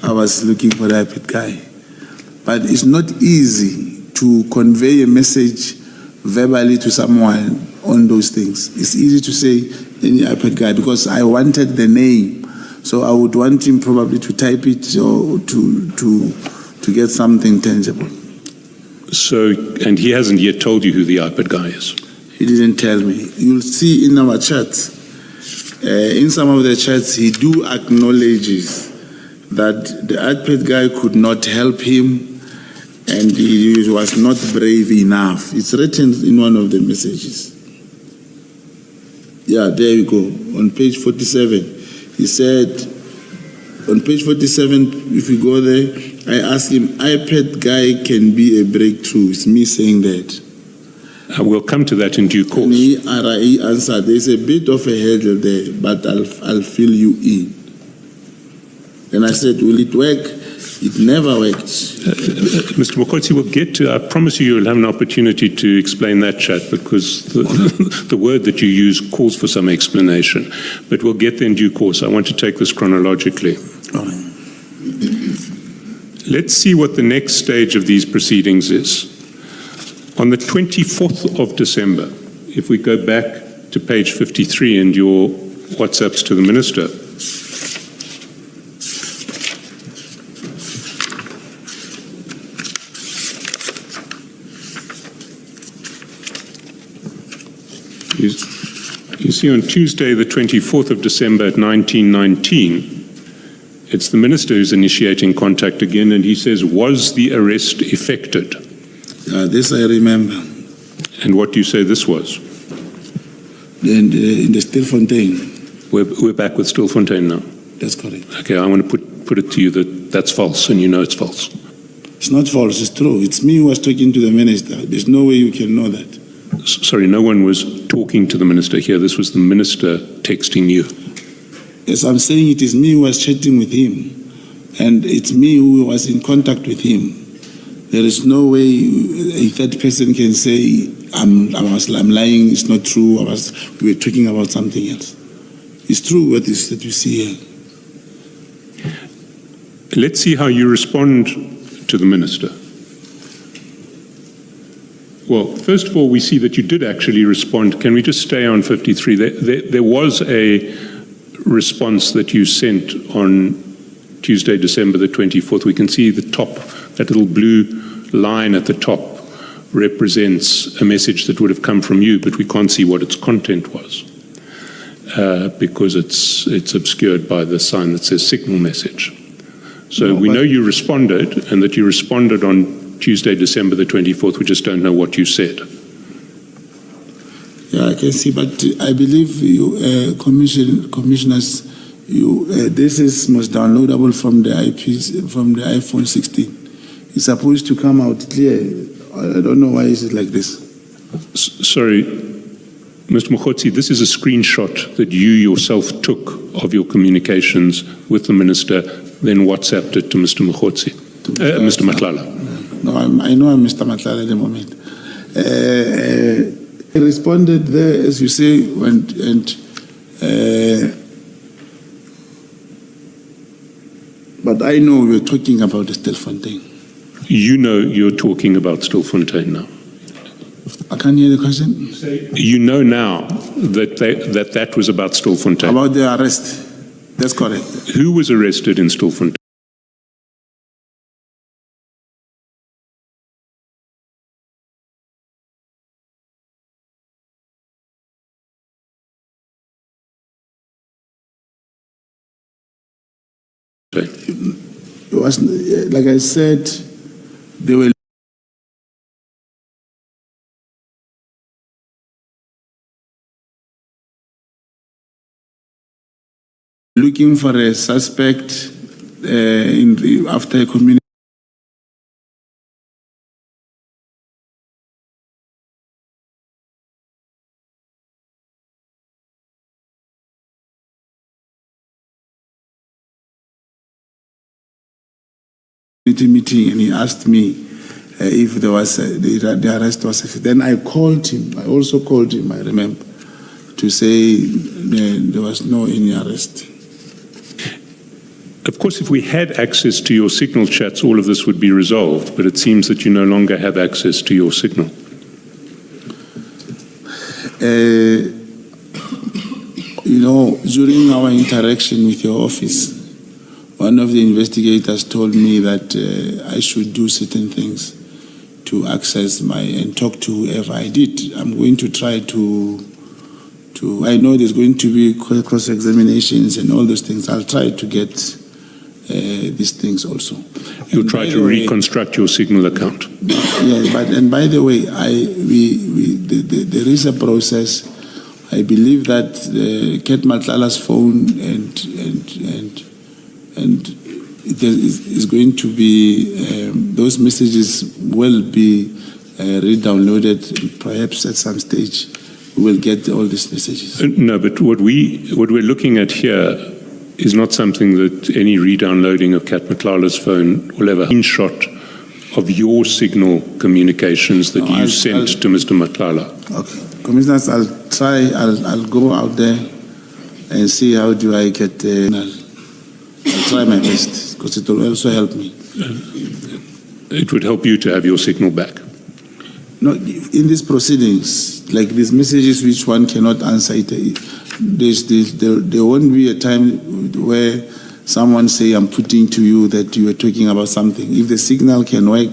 I was looking for the iPad guy. But it's not easy to convey a message verbally to someone on those things. It's easy to say any iPad guy because I wanted the name, so I would want him probably to type it or to get something tangible. So, and he hasn't yet told you who the iPad guy is? He didn't tell me. You'll see in our chats, in some of the chats, he do acknowledges that the iPad guy could not help him and he was not brave enough. It's written in one of the messages. Yeah, there you go. On page 47, he said, on page 47, if you go there, I asked him, iPad guy can be a breakthrough. It's me saying that. We'll come to that in due course. And he answered, there's a bit of a hurdle there, but I'll fill you in. And I said, will it work? It never worked. Mr. Mogotsi, we'll get to, I promise you'll have an opportunity to explain that chat because the word that you use calls for some explanation. But we'll get there in due course. I want to take this chronologically. All right. Let's see what the next stage of these proceedings is. On the 24th of December, if we go back to page 53 and your WhatsApps to the Minister, you see on Tuesday, the 24th of December at 1919, it's the Minister who's initiating contact again, and he says, was the arrest effected? This I remember. And what do you say this was? In the Stilfontein. We're back with Stilfontein now. That's correct. Okay, I want to put it to you that that's false, and you know it's false. It's not false, it's true. It's me who was talking to the Minister. There's no way you can know that. Sorry, no one was talking to the Minister here. This was the Minister texting you. Yes, I'm saying it is me who was chatting with him, and it's me who was in contact with him. There is no way a third person can say, I'm lying, it's not true, we were talking about something else. It's true what is that you see here. Let's see how you respond to the Minister. Well, first of all, we see that you did actually respond. Can we just stay on 53? There was a response that you sent on Tuesday, December the 24th. We can see the top, that little blue line at the top represents a message that would have come from you, but we can't see what its content was. because it's obscured by the sign that says signal message. So No, we but- know you responded, and that you responded on Tuesday, December the 24th. We just don't know what you said. Yeah, I can see, but I believe you, commissioners, this is most downloadable from the from the iPhone 16. It's supposed to come out clear. I don't know why is it like this. Sorry, Mr. Mogotsi, this is a screenshot that you yourself took of your communications with the minister, then WhatsApped it to Mr. Mogotsi, Mr. Madlanga. No, I know I'm Mr. Madlanga at the moment. I responded there, as you say, but I know we're talking about the Stilfontein. You know you're talking about Stilfontein now. I can't hear the question. You know now that that was about Stilfontein. About the arrest. That's correct. Who was arrested in Stilfontein? It was, like I said, they were looking for a suspect after a community. Meeting, and he asked me if there was the arrest was. Then I called him. I also called him. I remember to say there was no any arrest. Of course, if we had access to your signal chats, all of this would be resolved, but it seems that you no longer have access to your signal. You know, during our interaction with your office, one of the investigators told me that I should do certain things to access and talk to whoever I did. I'm going to try to I know there's going to be cross-examinations and all those things. I'll try to get these things also. You'll try to reconstruct your signal account. Yeah, and by the way, there is a process. I believe that Ket Matlalala's phone and it is going to be, those messages will be re-downloaded. Perhaps at some stage we will get all these messages. No, but what we're looking at here is not something that any re-downloading of Kat Matlala's phone will ever screenshot of your signal communications that you sent to Mr. Madlanga. Okay. Commissioners, I'll go out there and see how do I get I'll try my best, because it will also help me. It would help you to have your signal back. No, in these proceedings, like these messages which one cannot answer, there won't be a time where someone say, I'm putting to you that you are talking about something. If the signal can work,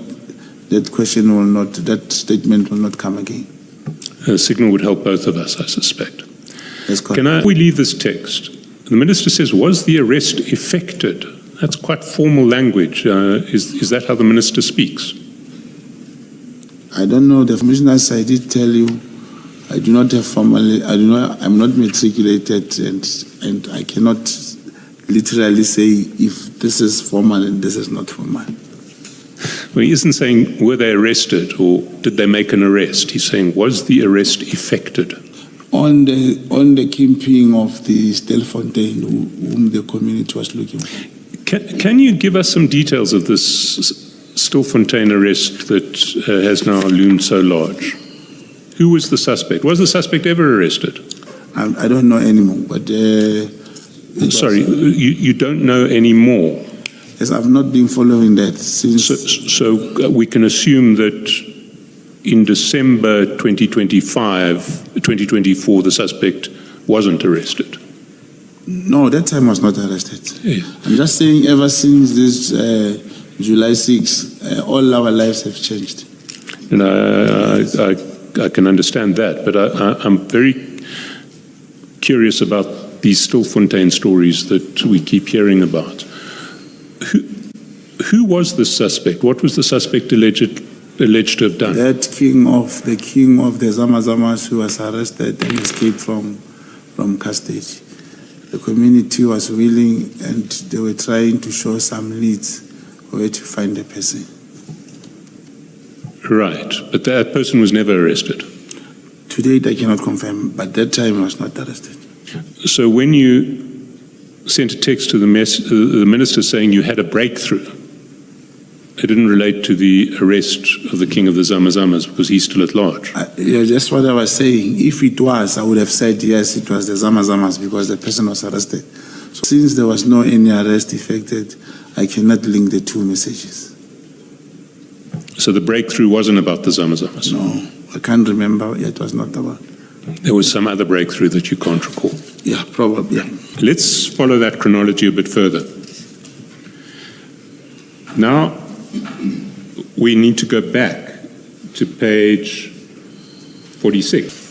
that statement will not come again. A signal would help both of us, I suspect. That's correct. We leave this text? The minister says, was the arrest effected? That's quite formal language. Is that how the minister speaks? I don't know. The commissioners, I did tell you, I do not have formally, I'm not matriculated, and I cannot literally say if this is formal and this is not formal. Well, he isn't saying were they arrested or did they make an arrest. He's saying was the arrest effected? On the keeping of the Stilfontein, whom the community was looking for. Can you give us some details of this Stilfontein arrest that has now loomed so large? Who was the suspect? Was the suspect ever arrested? I don't know anymore, but... Sorry, you don't know anymore? Yes, I've not been following that since... So we can assume that in December 2024, the suspect wasn't arrested? No, that time was not arrested. Yeah. I'm just saying ever since this July 6, all our lives have changed. And I can understand that, but I'm very curious about these Stilfontein stories that we keep hearing about. Who was the suspect? What was the suspect alleged to have done? That king of the Zamazamas who was arrested and escaped from custody. The community was willing and they were trying to show some leads where to find the person. Right, but that person was never arrested. To date, I cannot confirm, but that time he was not arrested. So when you sent a text to the minister saying you had a breakthrough, it didn't relate to the arrest of the king of the Zamazamas because he's still at large. Yeah, that's what I was saying. If it was, I would have said yes, it was the Zamazamas because the person was arrested. So since there was no any arrest effected, I cannot link the two messages. So the breakthrough wasn't about the Zamazamas? No, I can't remember. It was not about. There was some other breakthrough that you can't recall? Yeah, probably. Yeah. Let's follow that chronology a bit further. Now, we need to go back to page 46.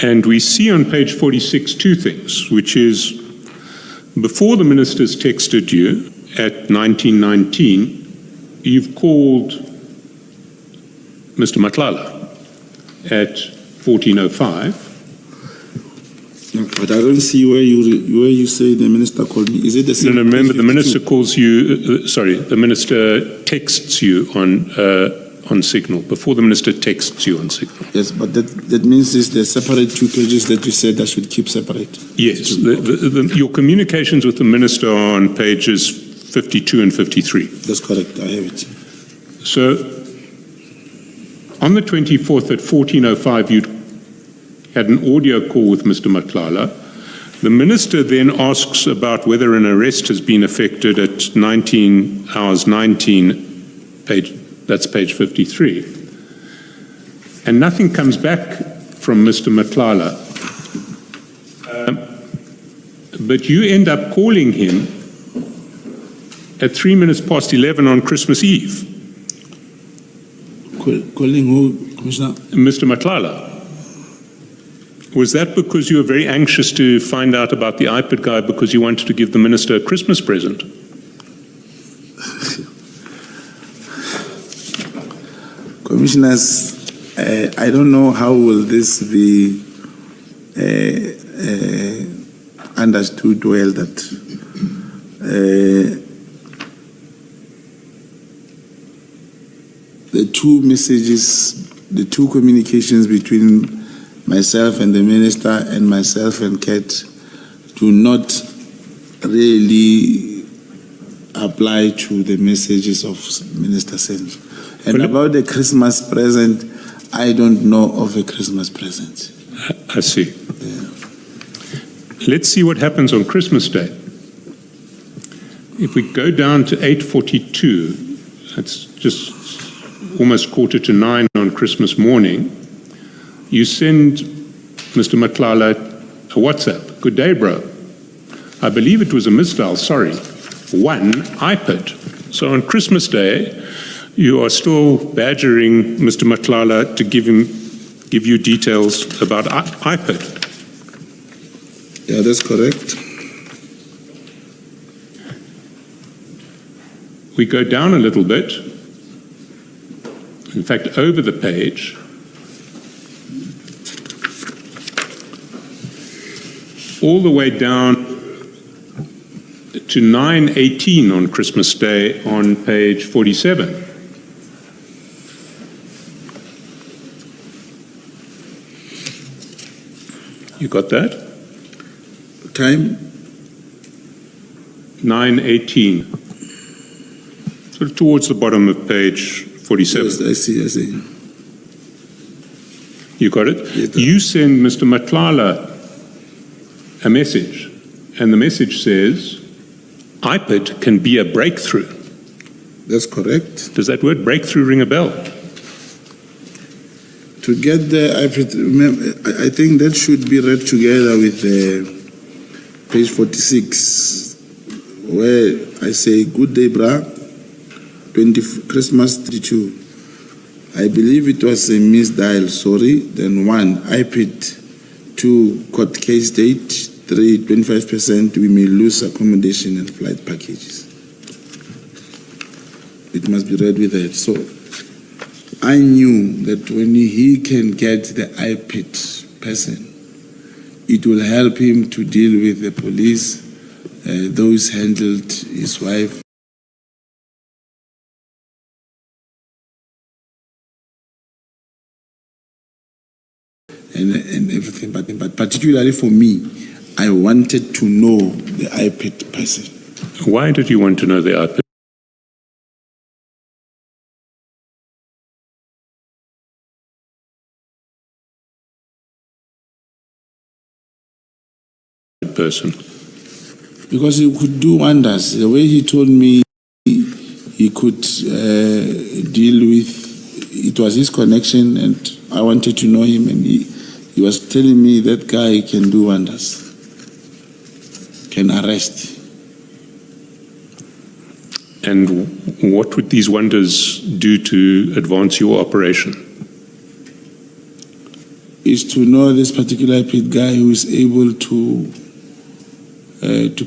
And we see on page 46 two things, which is before the ministers texted you at 1919, you've called Mr. Matlala at 1405. But I don't see where you say the minister called me. Is it the same? No, remember the minister calls you, the minister texts you on Signal, before the minister texts you on Signal. Yes, but that means it's the separate 2 pages that you said I should keep separate. Yes, your communications with the minister are on pages 52 and 53. That's correct, I have it. So, on the 24th at 1405, you had an audio call with Mr. Matlala. The minister then asks about whether an arrest has been effected at 19 hours 19, that's page 53. And nothing comes back from Mr. Matlala. But you end up calling him at 3 minutes past 11 on Christmas Eve. Calling who, Commissioner? Mr. Matlala. Was that because you were very anxious to find out about the iPad guy because you wanted to give the minister a Christmas present? Commissioners, I don't know how will this be understood well that the two messages, the two communications between myself and the minister and myself and Kat do not really apply to the messages of Minister Sen. And about the Christmas present, I don't know of a Christmas present. I see. Yeah. Let's see what happens on Christmas Day. If we go down to 8:42, that's just almost 8:45 on Christmas morning, you send Mr. Matlala a WhatsApp. Good day, bro. I believe it was a misdial, sorry. 1 iPad. So on Christmas Day, you are still badgering Mr. Matlala to give you details about iPad. Yeah, that's correct. We go down a little bit, in fact, over the page. All the way down to 9:18 on Christmas Day on page 47. You got that? Time? 9:18. Sort of towards the bottom of page 47. Yes, I see. You got it? Yes, you send Mr. Matlala a message, and the message says, iPad can be a breakthrough. That's correct. Does that word breakthrough ring a bell? To get the iPad, I think that should be read together with page 46, where I say, good day, brah, Christmas 32. I believe it was a misdial, sorry. Then 1, IPID, 2, court case date, 3, 25%, we may lose accommodation and flight packages. It must be read with that. So I knew that when he can get the IPID person, it will help him to deal with the police, those handled his wife. And everything, but particularly for me, I wanted to know the IPID person. Why did you want to know the IPID person? Because he could do wonders. The way he told me he could deal with, it was his connection, and I wanted to know him, and he was telling me that guy can do wonders, can arrest. And what would these wonders do to advance your operation? Is to know this particular pit guy who is able to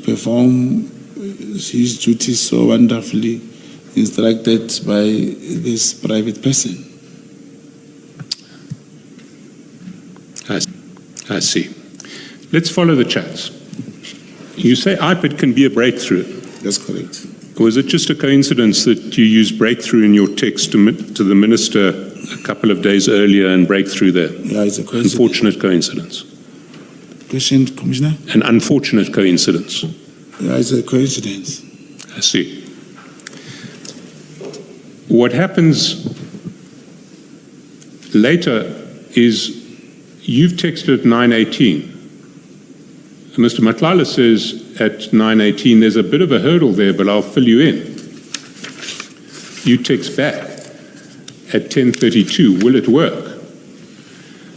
perform his duties so wonderfully, instructed by this private person. I see. Let's follow the chats. You say IPID can be a breakthrough. That's correct. Was it just a coincidence that you used breakthrough in your text to the minister a couple of days earlier and breakthrough there? Yeah, it's a coincidence. Unfortunate coincidence. Question, Commissioner? An unfortunate coincidence. Yeah, it's a coincidence. I see. What happens later is you've texted at 9:18. Mr. Madlanga says at 9:18, there's a bit of a hurdle there, but I'll fill you in. You text back at 10:32, will it work?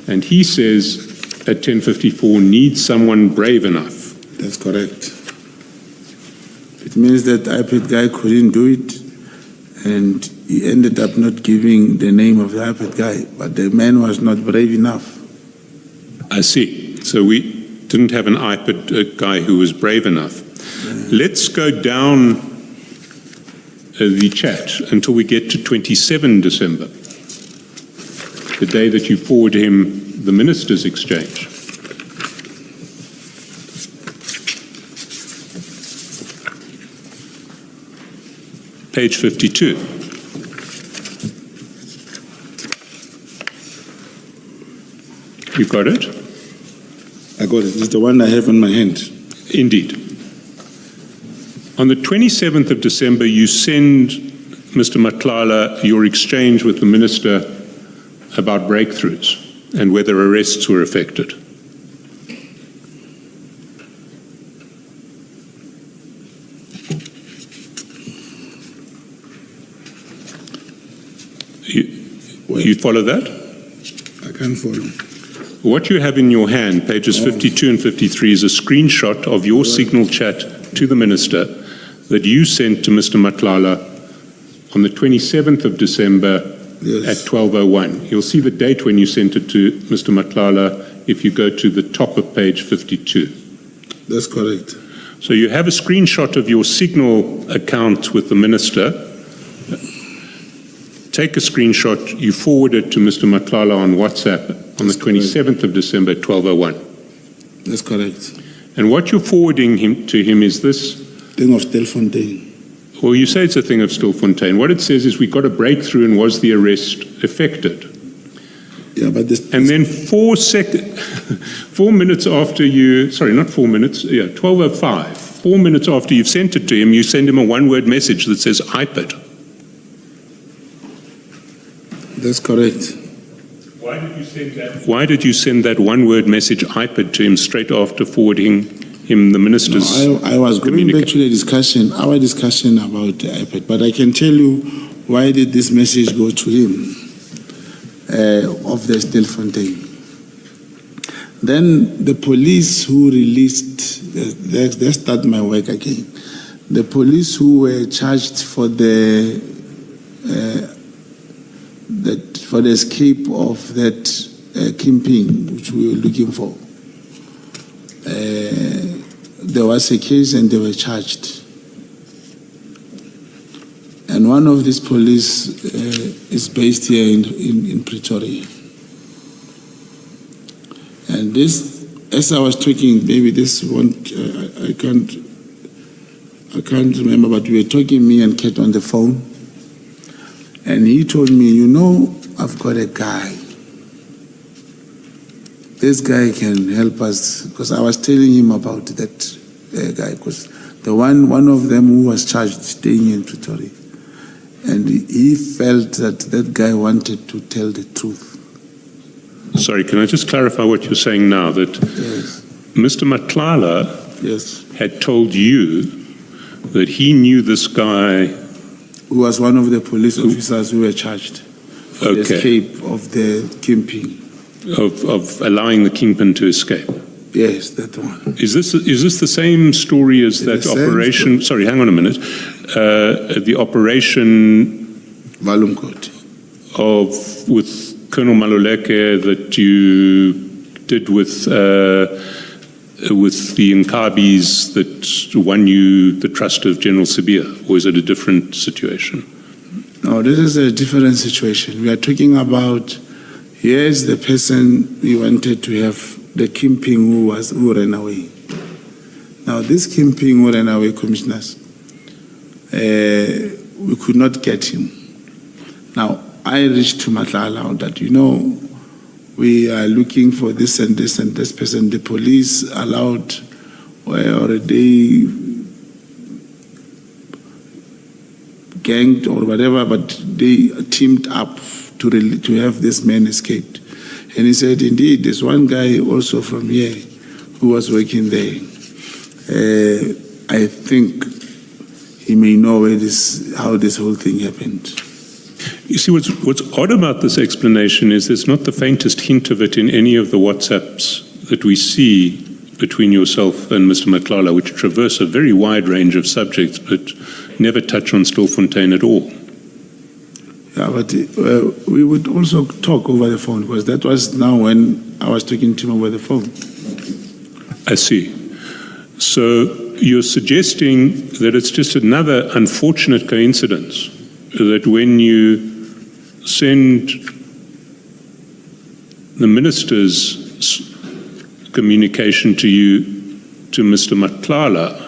And he says at 10:54, needs someone brave enough. That's correct. It means that IPID guy couldn't do it, and he ended up not giving the name of the IPID guy, but the man was not brave enough. I see. So we didn't have an IPID guy who was brave enough. Let's go down the chat until we get to 27 December, the day that you forward him the minister's exchange. Page 52. You got it? I got it. It's the one I have in my hand. Indeed. On the 27th of December, you send Mr. Madlanga your exchange with the minister about breakthroughs and whether arrests were effected. You follow that? I can't follow. What you have in your hand, pages 52 and 53, is a screenshot of your signal chat to the minister that you sent to Mr. Madlanga on the 27th of December at 12:01. You'll see the date when you sent it to Mr. Madlanga if you go to the top of page 52. That's correct. So you have a screenshot of your signal account with the minister. Take a screenshot, you forward it to Mr. Madlanga on WhatsApp on the 27th of December at 12:01. That's correct. And what you're forwarding to him is this. Thing of Stelfontein. Well, you say it's a thing of Stilfontein. What it says is we got a breakthrough and was the arrest effected? Yeah, but this. And then 4 minutes after you, sorry, not 4 minutes, 12:05. 4 minutes after you've sent it to him, you send him a one-word message that says IPID. That's correct. Why did you send that one-word message IPID to him straight after forwarding him the minister's? No, I was going back to the discussion, our discussion about the IPID, but I can tell you why did this message go to him of the Stelfontein. Then the police who released, they start my work again. the police who were charged for the escape of that kingpin, which we were looking for. There was a case and they were charged. And one of these police is based here in Pretoria. And this, as I was talking, maybe this won't, I can't remember, but we were talking, me and Kate, on the phone. And he told me, you know, I've got a guy. This guy can help us, because I was telling him about that guy, because the one of them who was charged staying in Pretoria. And he felt that that guy wanted to tell the truth. Sorry, can I just clarify what you're saying now? That Yes. Mr. Matlala Yes. had told you that he knew this guy. Who was one of the police officers who were charged for the Okay. escape of the kingpin. Of allowing the kingpin to escape. Yes, that one. Is this the same story as that The same operation? Sorry, hang on a minute. The operation Valum Court. with Colonel Maluleke that you did with the Nkabis that won you the trust of General Sibia, or is it a different situation? No, this is a different situation. We are talking about, here's the person we wanted to have, the kingpin who ran away. Now, this kingpin who ran away, commissioners, we could not get him. Now, I reached to Madlanga that, you know, we are looking for this and this and this person. The police allowed, or they ganged or whatever, but they teamed up to have this man escaped. And he said, indeed, there's one guy also from here who was working there. I think he may know how this whole thing happened. You see, what's odd about this explanation is there's not the faintest hint of it in any of the WhatsApps that we see between yourself and Mr. Matlala, which traverse a very wide range of subjects, but never touch on Stilfontein at all. Yeah, but we would also talk over the phone, because that was now when I was talking to him over the phone. I see. So you're suggesting that it's just another unfortunate coincidence that when you send the minister's communication to you, to Mr. Matlala,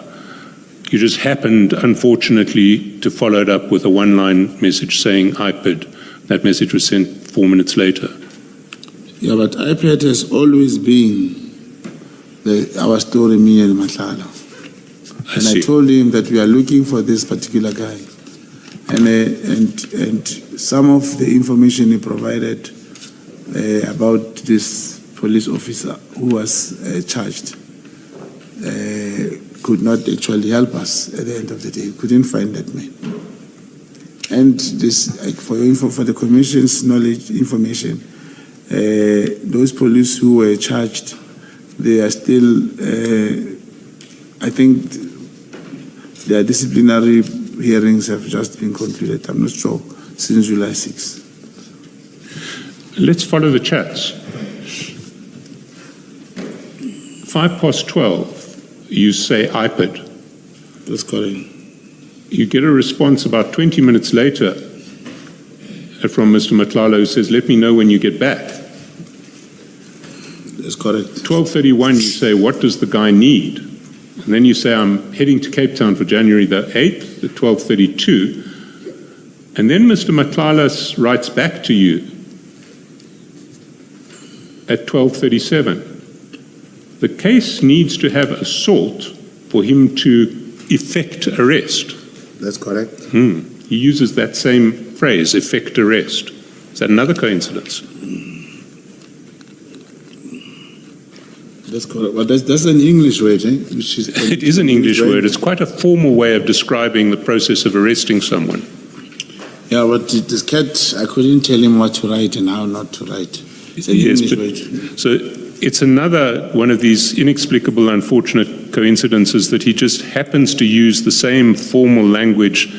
you just happened, unfortunately, to follow it up with a one-line message saying IPID. That message was sent 4 minutes later. Yeah, but IPID has always been our story, me and Matlala. And I told him that we are looking for this particular guy. And some of the information he provided about this police officer who was charged could not actually help us at the end of the day. We couldn't find that man. And this, for the commission's knowledge, information, those police who were charged, they are still, I think their disciplinary hearings have just been concluded. I'm not sure, since July 6. Let's follow the chats. 12:05, you say IPID. That's correct. You get a response about 20 minutes later from Mr. Matlala, who says, let me know when you get back. That's correct. 12:31, you say, what does the guy need? And then you say, I'm heading to Cape Town for January the 8th at 12:32. And then Mr. Matlala writes back to you at 12:37. The case needs to have assault for him to effect arrest. That's correct. He uses that same phrase, effect arrest. Is that another coincidence? That's correct. Well, that's an English word, eh? Which is It is an English word. It's quite a formal way of describing the process of arresting someone. Yeah, but this cat, I couldn't tell him what to write and how not to write. It's an Yes, English but- word. So it's another one of these inexplicable, unfortunate coincidence is that he just happens to use the same formal language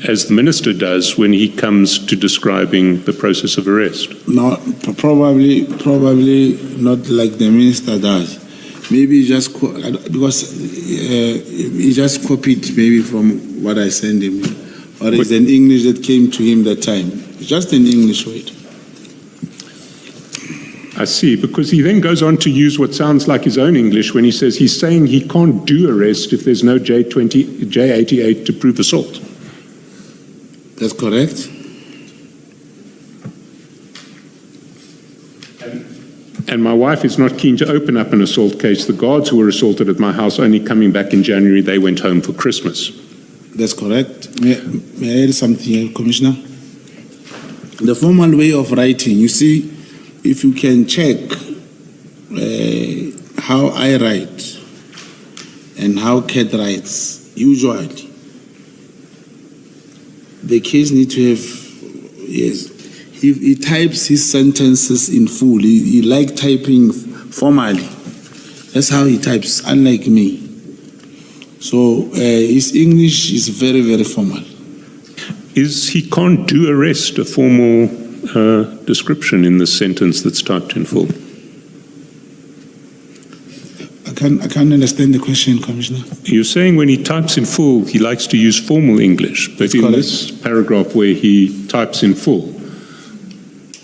as the minister does when he comes to describing the process of arrest. No, probably not like the minister does. Maybe he just because he just copied maybe from what I sent him, or it's an English that came to him that time. It's just an English word. I see, because he then goes on to use what sounds like his own English when he says he's saying he can't do arrest if there's no J88 to prove assault. That's correct. And my wife is not keen to open up an assault case. The guards who were assaulted at my house only coming back in January, they went home for Christmas. That's correct. May I add something, Commissioner? The formal way of writing, you see, if you can check how I write and how Kat writes, usually, the case needs to have, yes, he types his sentences in full. He like typing formally. That's how he types, unlike me. So his English is very, very formal. Is he can't do arrest a formal description in the sentence that's typed in full? I can't understand the question, Commissioner. You're saying when he types in full, he likes to use formal English, but in this paragraph where he types in full,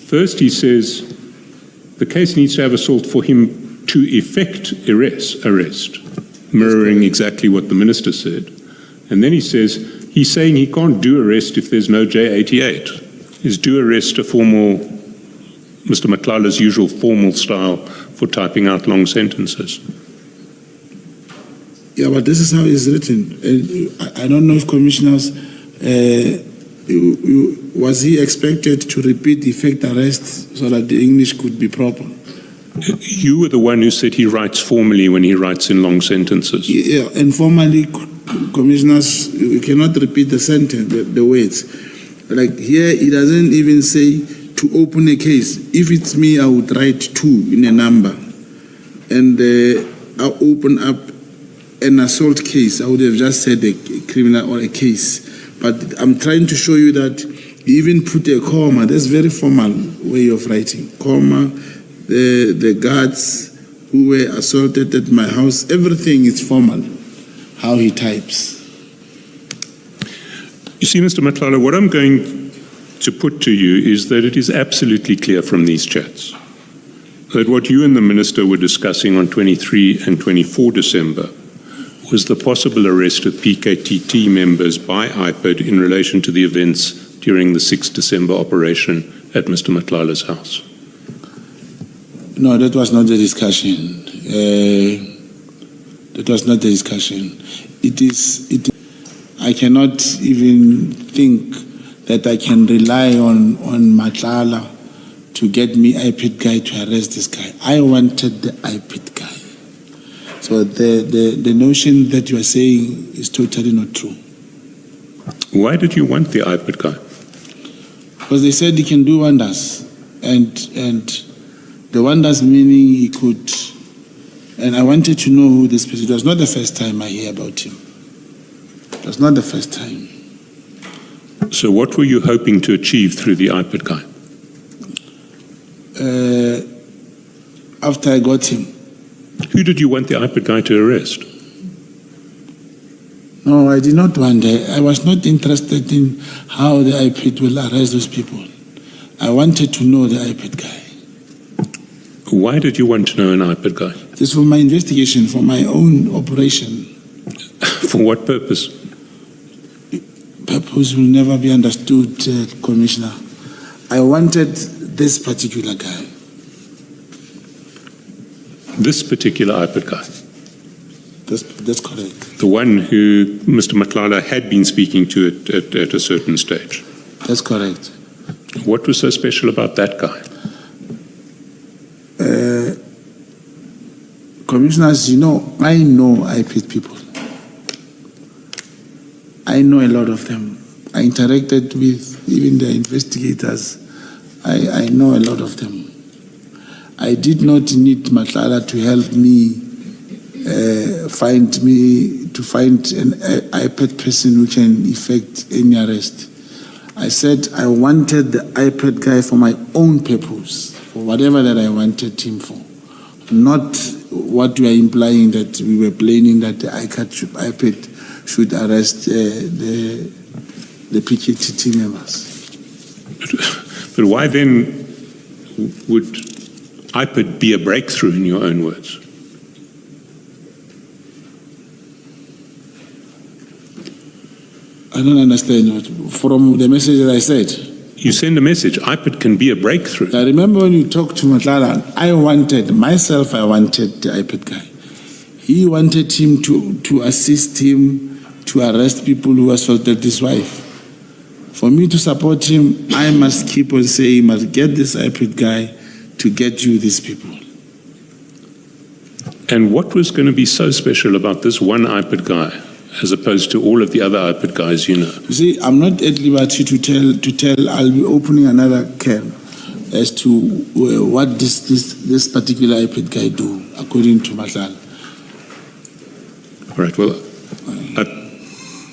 first he says the case needs to have assault for him to effect arrest, mirroring exactly what the minister said. And then he says he's saying he can't do arrest if there's no J88. Is do arrest a formal, Mr. Matlala's usual formal style for typing out long sentences? Yeah, but this is how it's written. I don't know if commissioners, was he expected to repeat effect arrest so that the English could be proper? You were the one who said he writes formally when he writes in long sentences. Yeah, and formally, commissioners, you cannot repeat the sentence, the words. Like here, he doesn't even say to open a case. If it's me, I would write 2 in a number. And I'll open up an assault case. I would have just said a criminal or a case. But I'm trying to show you that he even put a comma. That's very formal way of writing. Comma, the guards who were assaulted at my house, everything is formal, how he types. You see, Mr. Matlala, what I'm going to put to you is that it is absolutely clear from these chats that what you and the minister were discussing on 23 and 24 December was the possible arrest of PKTT members by IPID in relation to the events during the 6 December operation at Mr. Matlala's house. No, that was not the discussion. That was not the discussion. I cannot even think that I can rely on Matlala to get me IPID guy to arrest this guy. I wanted the IPID guy. So the notion that you are saying is totally not true. Why did you want the IPID guy? Because they said he can do wonders. And the wonders meaning he could. And I wanted to know who this person. It was not the first time I hear about him. It was not the first time. So what were you hoping to achieve through the IPID guy? After I got him. Who did you want the IPID guy to arrest? No, I did not want that. I was not interested in how the IPID will arrest those people. I wanted to know the IPID guy. Why did you want to know an IPID guy? This for my investigation, for my own operation. For what purpose? Purpose will never be understood, Commissioner. I wanted this particular guy. This particular IPID guy? That's correct. The one who Mr. Matlala had been speaking to at a certain stage? That's correct. What was so special about that guy? Commissioners, you know, I know IPID people. I know a lot of them. I interacted with even the investigators. I know a lot of them. I did not need Matlala to help me find an iPad person who can effect any arrest. I said I wanted the iPad guy for my own purpose, for whatever that I wanted him for. Not what you are implying that we were planning that the iPad should arrest the PKTT members. But why then would iPad be a breakthrough in your own words? I don't understand what, from the message that I said. You send a message, iPad can be a breakthrough. I remember when you talked to Madlanga, I wanted the iPad guy. He wanted him to assist him to arrest people who assaulted his wife. For me to support him, I must keep on saying, I must get this iPad guy to get you these people. And what was going to be so special about this one iPad guy, as opposed to all of the other iPad guys you know? You see, I'm not at liberty to tell. I'll be opening another can as to what this particular iPad guy do, according to Madlanga. All right, well, I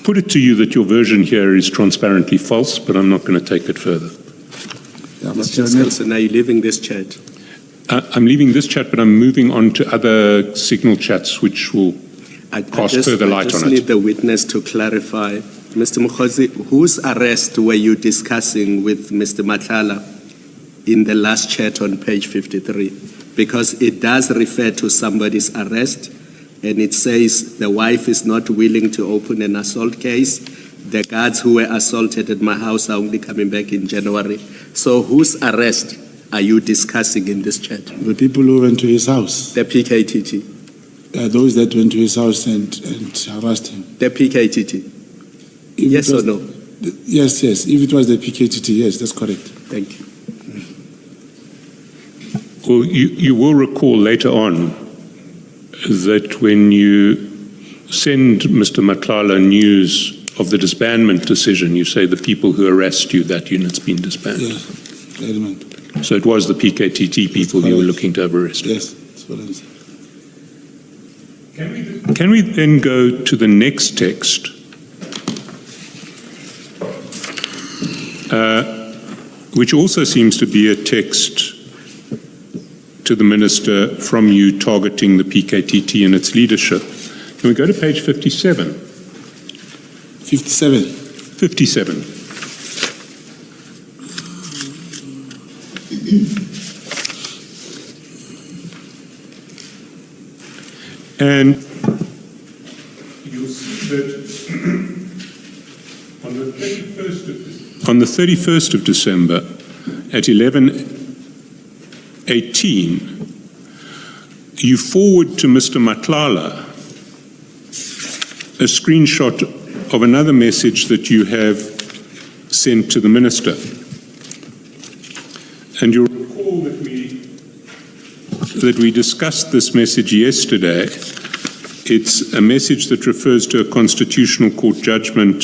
put it to you that your version here is transparently false, but I'm not going to take it further. Yeah, Mr. Skelson, are you leaving this chat? I'm leaving this chat, but I'm moving on to other signal chats, which will cast further light on it. I just need the witness to clarify. Mr. Mogotsi, whose arrest were you discussing with Mr. Madlanga in the last chat on page 53? Because it does refer to somebody's arrest, and it says the wife is not willing to open an assault case. The guards who were assaulted at my house are only coming back in January. So whose arrest are you discussing in this chat? The people who went to his house. The PKTT. Those that went to his house and harassed him. The PKTT. Yes or no? Yes. If it was the PKTT, yes, that's correct. Thank you. Well, you will recall later on that when you send Mr. Madlanga news of the disbandment decision, you say the people who arrest you, that unit's been disbanded. Yes, I remember. So it was the PKTT people you were looking to have arrested. Yes, that's what I'm saying. Can we then go to the next text, which also seems to be a text to the minister from you targeting the PKTT and its leadership? Can we go to page 57? 57. 57. And you'll see that on the 31st of December at 11:18, you forward to Mr. Madlanga a screenshot of another message that you have sent to the minister. And you'll recall that we discussed this message yesterday. It's a message that refers to a Constitutional Court judgment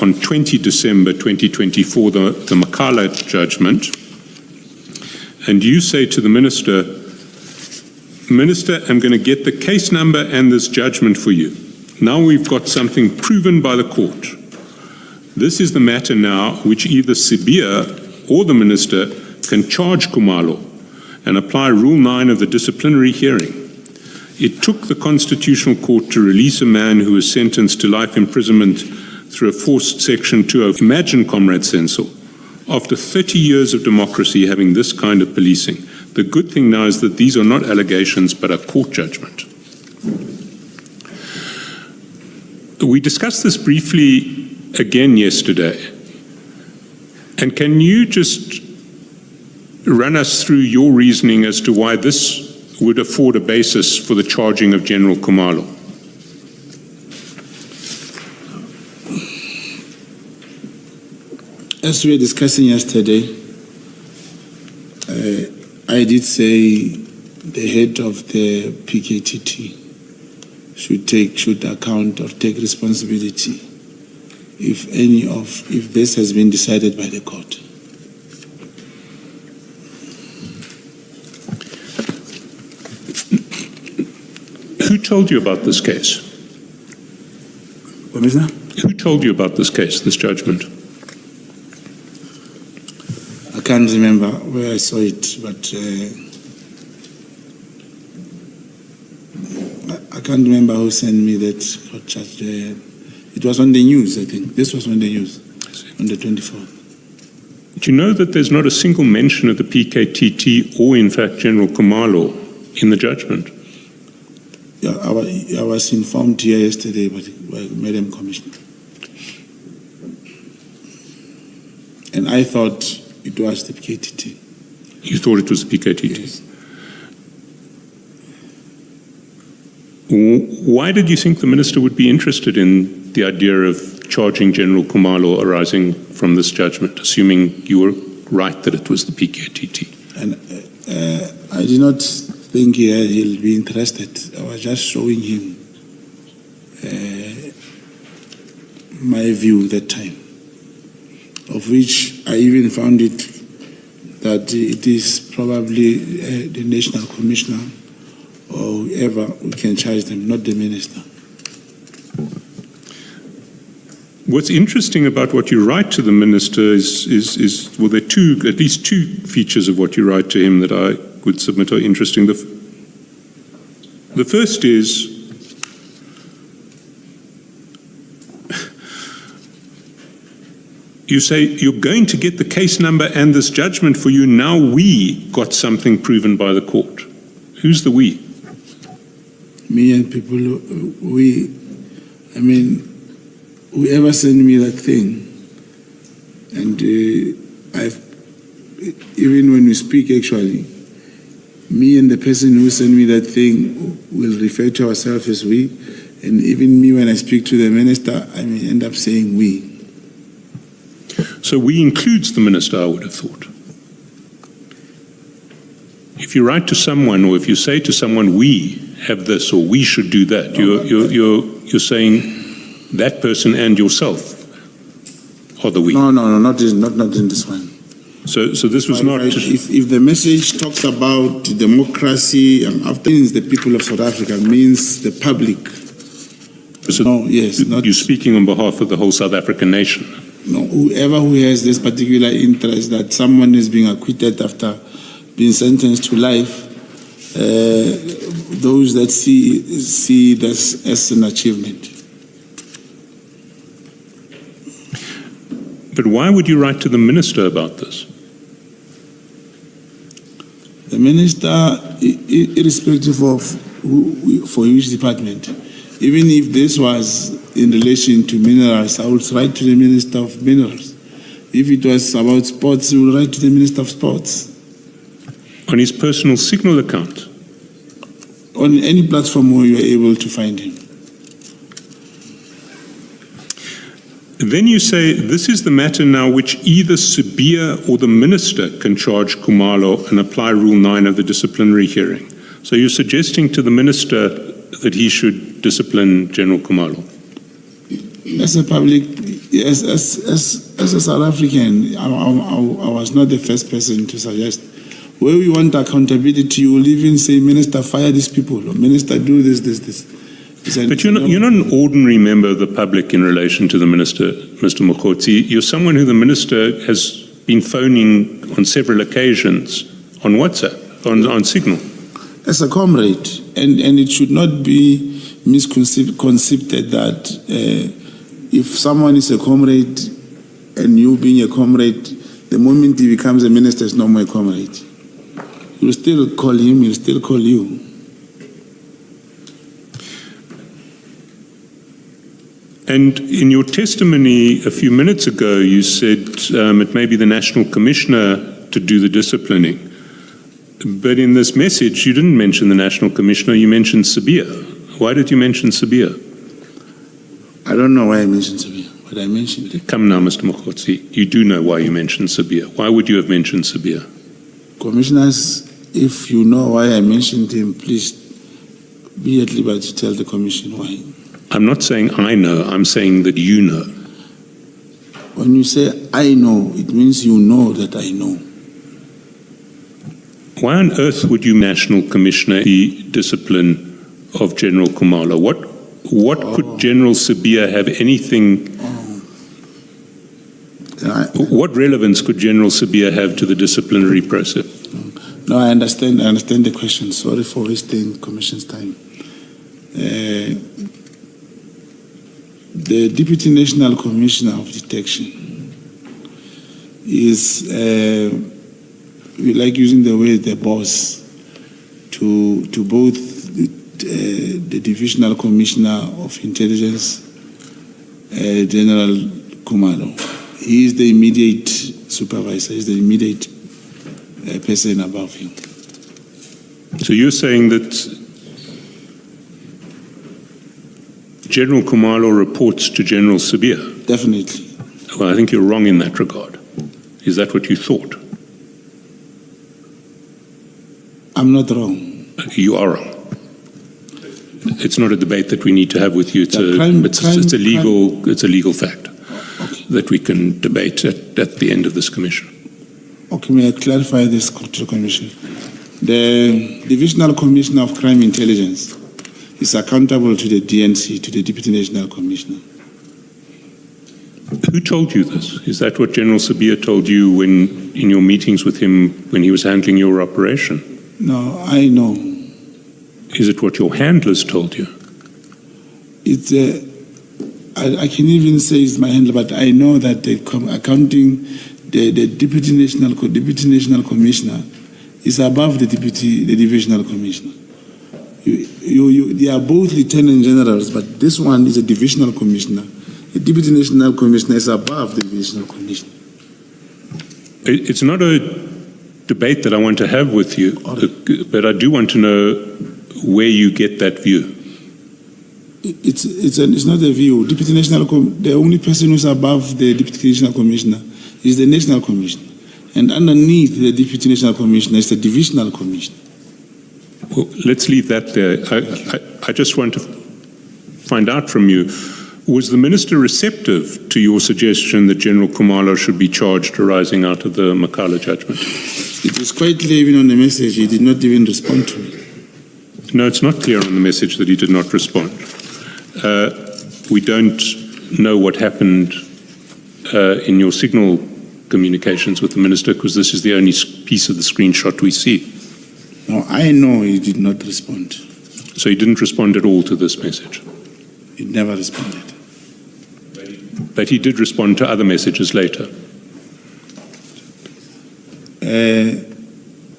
on 20 December 2024, the Makala judgment. And you say to the minister, Minister, I'm going to get the case number and this judgment for you. Now we've got something proven by the court. This is the matter now which either Sibia or the minister can charge Khumalo and apply Rule 9 of the disciplinary hearing. It took the Constitutional Court to release a man who was sentenced to life imprisonment through a forced Section 2. Imagine, Comrade Senso, after 30 years of democracy having this kind of policing. The good thing now is that these are not allegations but a court judgment. We discussed this briefly again yesterday. And can you just run us through your reasoning as to why this would afford a basis for the charging of General Khumalo? As we were discussing yesterday, I did say the head of the PKTT should account or take responsibility if this has been decided by the court. told you about this case? Commissioner? Who told you about this case, this judgment? I can't remember where I saw it, but I can't remember who sent me that court charge. It was on the news, I think. This was on the news on the 24th. Do you know that there's not a single mention of the PKTT or, in fact, General Khumalo in the judgment? Yeah, I was informed here yesterday by Madam Commissioner. And I thought it was the PKTT. You thought it was the PKTT? Yes. Why did you think the minister would be interested in the idea of charging General Khumalo arising from this judgment, assuming you were right that it was the PKTT? And I did not think he'll be interested. I was just showing him my view that time, of which I even found it that it is probably the National Commissioner or whoever who can charge them, not the minister. What's interesting about what you write to the minister is well, there are at least two features of what you write to him that I would submit are interesting. The first is you say you're going to get the case number and this judgment for you. Now we got something proven by the court. Who's the we? Me and people, whoever sent me that thing, and even when we speak, actually, me and the person who sent me that thing will refer to ourselves as we, and even me when I speak to the minister, I may end up saying we. So we includes the minister, I would have thought. If you write to someone, or if you say to someone, we have this, or we should do that, you're saying that person and yourself are the we. No, not in this one. So this was not. If the message talks about democracy and after means the people of South Africa, means the public. So no, yes, not. You're speaking on behalf of the whole South African nation. No, whoever who has this particular interest that someone is being acquitted after being sentenced to life, those that see this as an achievement. But why would you write to the minister about this? The minister, irrespective of for which department, even if this was in relation to minerals, I would write to the Minister of Minerals. If it was about sports, we will write to the Minister of Sports. On his personal Signal account? On any platform where you are able to find him. Then you say, this is the matter now which either Sibiya or the minister can charge Khumalo and apply Rule 9 of the disciplinary hearing. So you're suggesting to the minister that he should discipline General Khumalo? As a public, yes, as a South African, I was not the first person to suggest. Where we want accountability, you will even say, Minister, fire these people, or Minister, do this. But you're not an ordinary member of the public in relation to the minister, Mr. Mogotsi. You're someone who the minister has been phoning on several occasions on WhatsApp, on Signal. As a comrade, and it should not be misconceived that if someone is a comrade and you being a comrade, the moment he becomes a minister, is no more a comrade. You'll still call him, he'll still call you. And in your testimony a few minutes ago, you said it may be the National Commissioner to do the disciplining. But in this message, you didn't mention the National Commissioner, you mentioned Sibiya. Why did you mention Sibiya? I don't know why I mentioned Sibiya, but I mentioned it. Come now, Mr. Mogotsi, you do know why you mentioned Sibiya. Why would you have mentioned Sibiya? Commissioners, if you know why I mentioned him, please be at liberty to tell the Commission why. I'm not saying I know, I'm saying that you know. When you say I know, it means you know that I know. Why on earth would you, National Commissioner, discipline of General Kumalo? What could General Sabia have anything? What relevance could General Sabia have to the disciplinary process? No, I understand. I understand the question. Sorry for wasting Commission's time. The Deputy National Commissioner of Detection is, we like using the word the boss to both the Divisional Commissioner of Intelligence, General Kumalo. He is the immediate supervisor, he is the immediate person above him. So you're saying that General Kumalo reports to General Sabia? Definitely. Well, I think you're wrong in that regard. Is that what you thought? I'm not wrong. You are wrong. It's not a debate that we need to have with you. It's a legal fact that we can debate at the end of this commission. Okay, may I clarify this to the Commission? The Divisional Commissioner of Crime Intelligence is accountable to the DNC, to the Deputy National Commissioner. Who told you this? Is that what General Sabia told you in your meetings with him when he was handling your operation? No, I know. Is it what your handlers told you? It's I can even say it's my handler, but I know that the Deputy National Commissioner is above the Divisional Commissioner. They are both Lieutenant Generals, but this one is a Divisional Commissioner. The Deputy National Commissioner is above the Divisional Commissioner. It's not a debate that I want to have with you, but I do want to know where you get that view. It's not a view. The only person who's above the Deputy National Commissioner is the National Commissioner. And underneath the Deputy National Commissioner is the Divisional Commissioner. Well, let's leave that there. I just want to find out from you, was the Minister receptive to your suggestion that General Kumalo should be charged arising out of the Makala judgment? It is quite clear even on the message, he did not even respond to me. No, it's not clear on the message that he did not respond. We don't know what happened in your signal communications with the Minister, because this is the only piece of the screenshot we see. No, I know he did not respond. So he didn't respond at all to this message? He never responded. But he did respond to other messages later?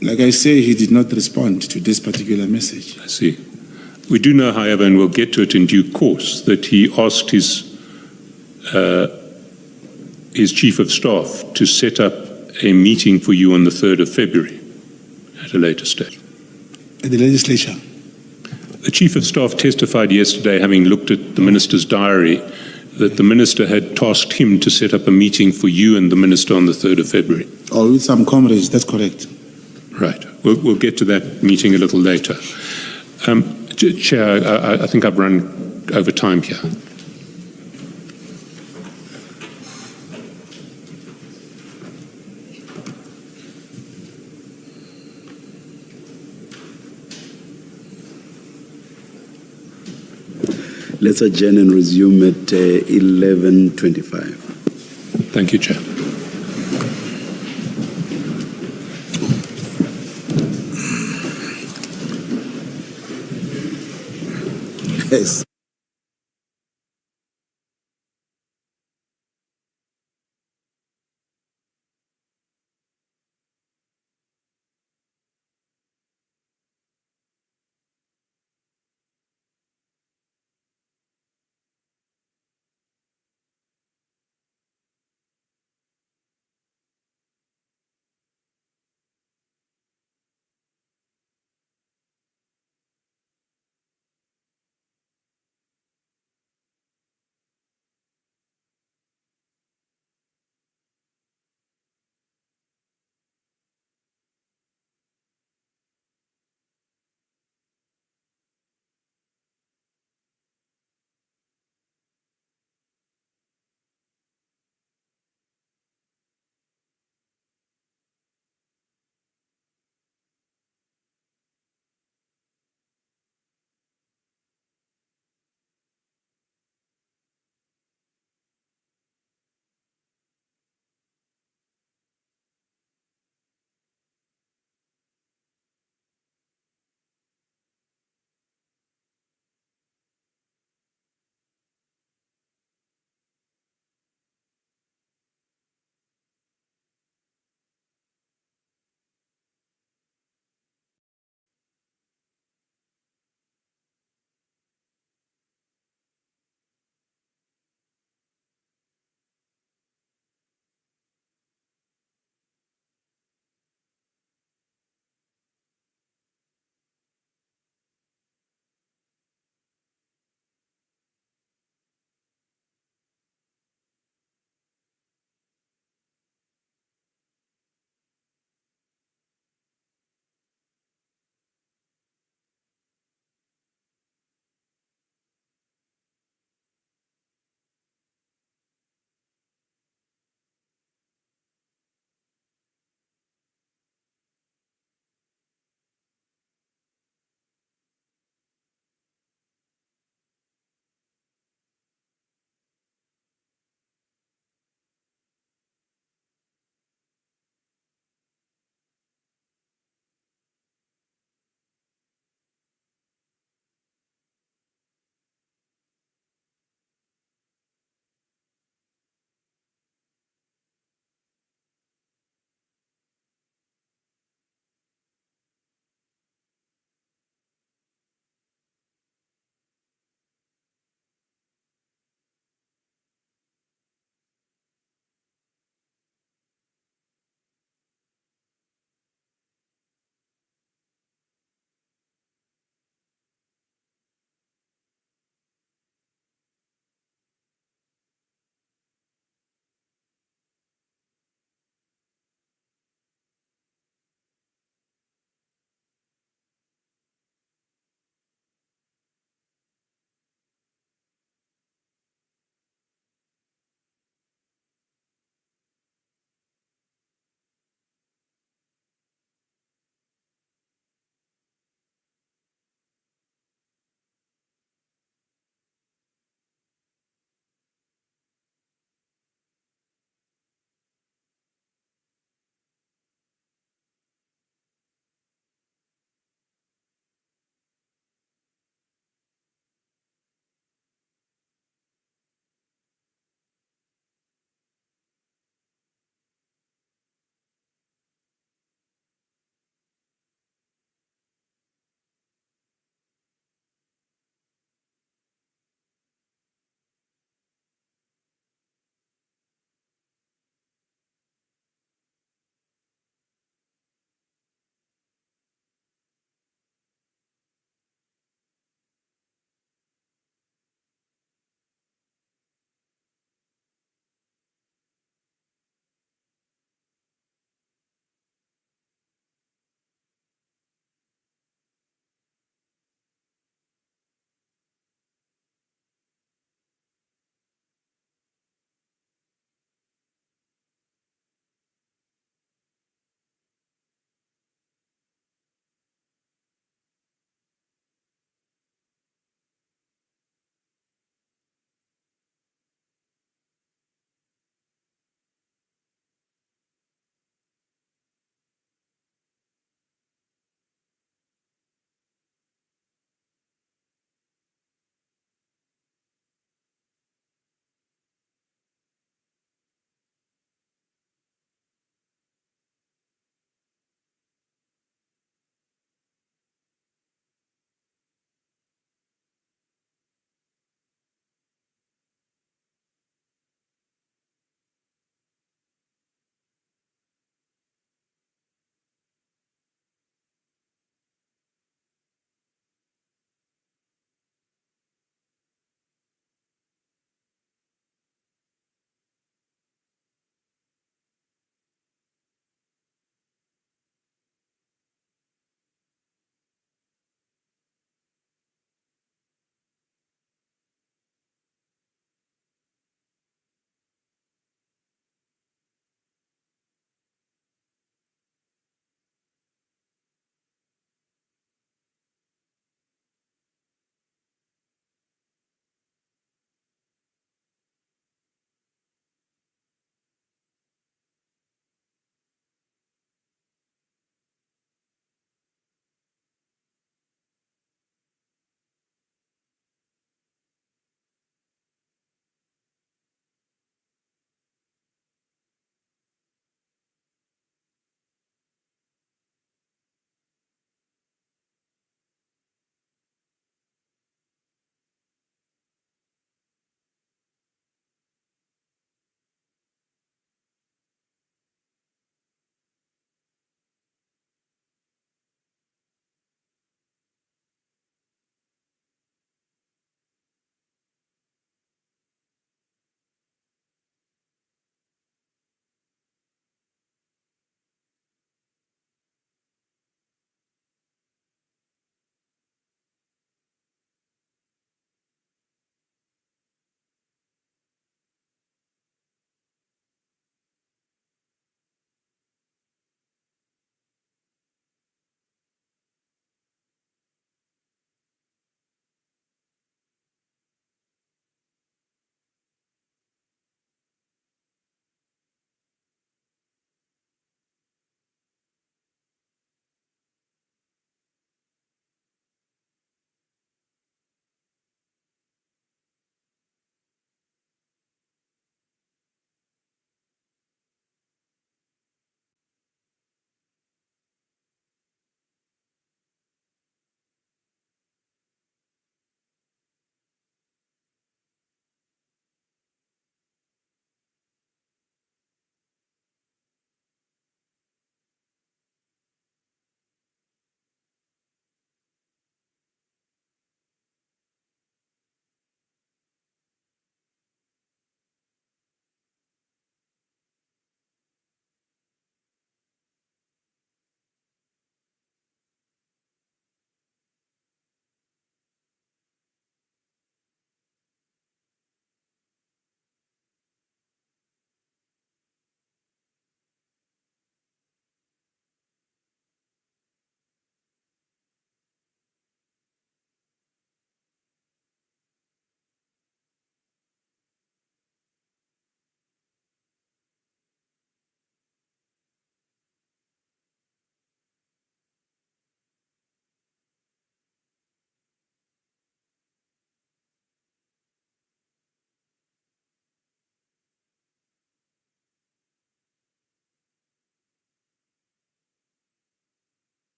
Like I say, he did not respond to this particular message. I see. We do know, however, and we'll get to it in due course, that he asked his chief of staff to set up a meeting for you on the 3rd of February at a later stage. At the legislature? The chief of staff testified yesterday, having looked at the minister's diary, that the minister had tasked him to set up a meeting for you and the minister on the 3rd of February. Oh, with some comrades, that's correct. Right. We'll get to that meeting a little later. Chair, I think I've run over time here. Let's adjourn and resume at 11:25. Thank you, Chair. Yes.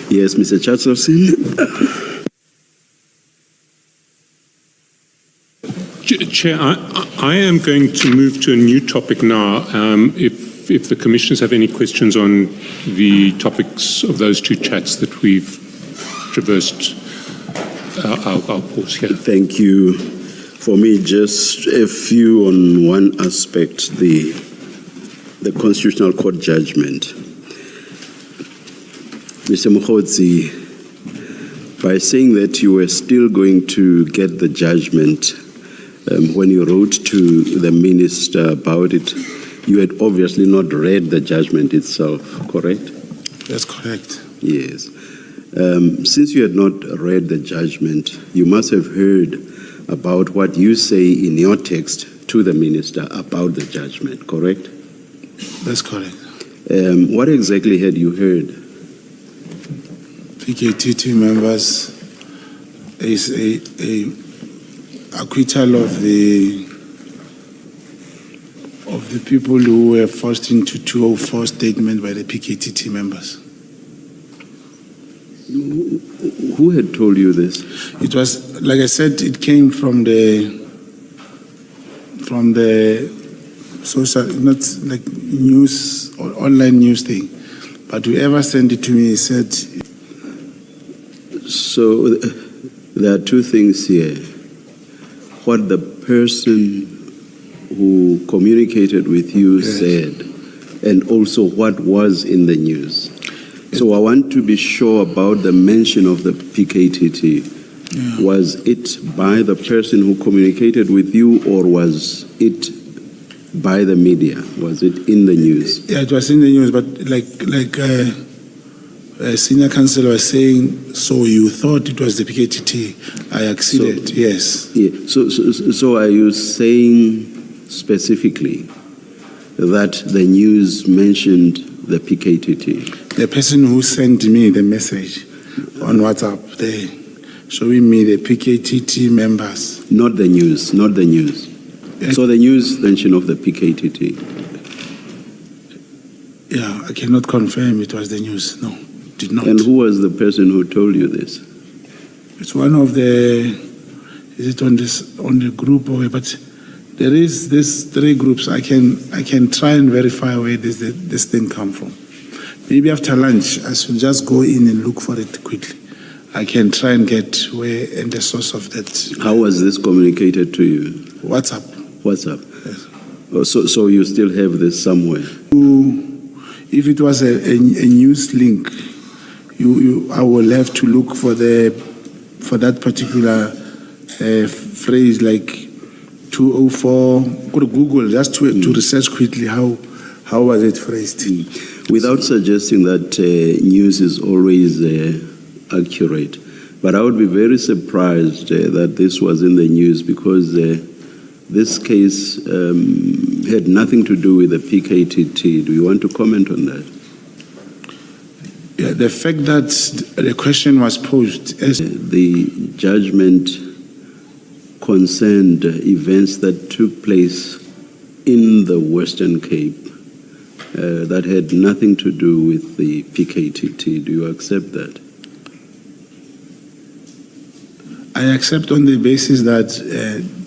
Yes, Mr. Chatsworth. Chair, I am going to move to a new topic now. If the commissioners have any questions on the topics of those two chats that we've traversed, I'll pause here. Thank you. For me, just a few on one aspect, the Constitutional Court judgment. Mr. Mogotsi, by saying that you were still going to get the judgment, when you wrote to the minister about it, you had obviously not read the judgment itself, correct? That's correct. Yes. Since you had not read the judgment, you must have heard about what you say in your text to the minister about the judgment, correct? That's correct. What exactly had you heard? PKTT members is a acquittal of the people who were forced into 204 statement by the PKTT members. Who had told you this? It was, like I said, it came from the social, not like news or online news thing, but whoever sent it to me said. So there are two things here. What the person who communicated with you said, and also what was in the news. So I want to be sure about the mention of the PKTT. Yeah. Was it by the person who communicated with you, or was it by the media? Was it in the news? Yeah, it was in the news, but like senior counsel was saying, so you thought it was the PKTT. I acceded, yes. Yeah. So are you saying specifically that the news mentioned the PKTT? The person who sent me the message on WhatsApp, they showing me the PKTT members. Not the news, not the news. So the news mention of the PKTT. Yeah, I cannot confirm it was the news. No, did not. And who was the person who told you this? It's one of the. Is it on the group or? But there is this 3 groups. I can try and verify where this thing come from. Maybe after lunch, I should just go in and look for it quickly. I can try and get where and the source of that. How was this communicated to you? WhatsApp. WhatsApp. Yes. Oh, so you still have this somewhere? If it was a news link, I will have to look for that particular phrase, like 204. Go to Google just to research quickly how was it phrased. Without suggesting that news is always accurate, but I would be very surprised that this was in the news, because this case had nothing to do with the PKTT. Do you want to comment on that? Yeah, the fact that the question was posed as the judgment concerned events that took place in the Western Cape that had nothing to do with the PKTT. Do you accept that? I accept on the basis that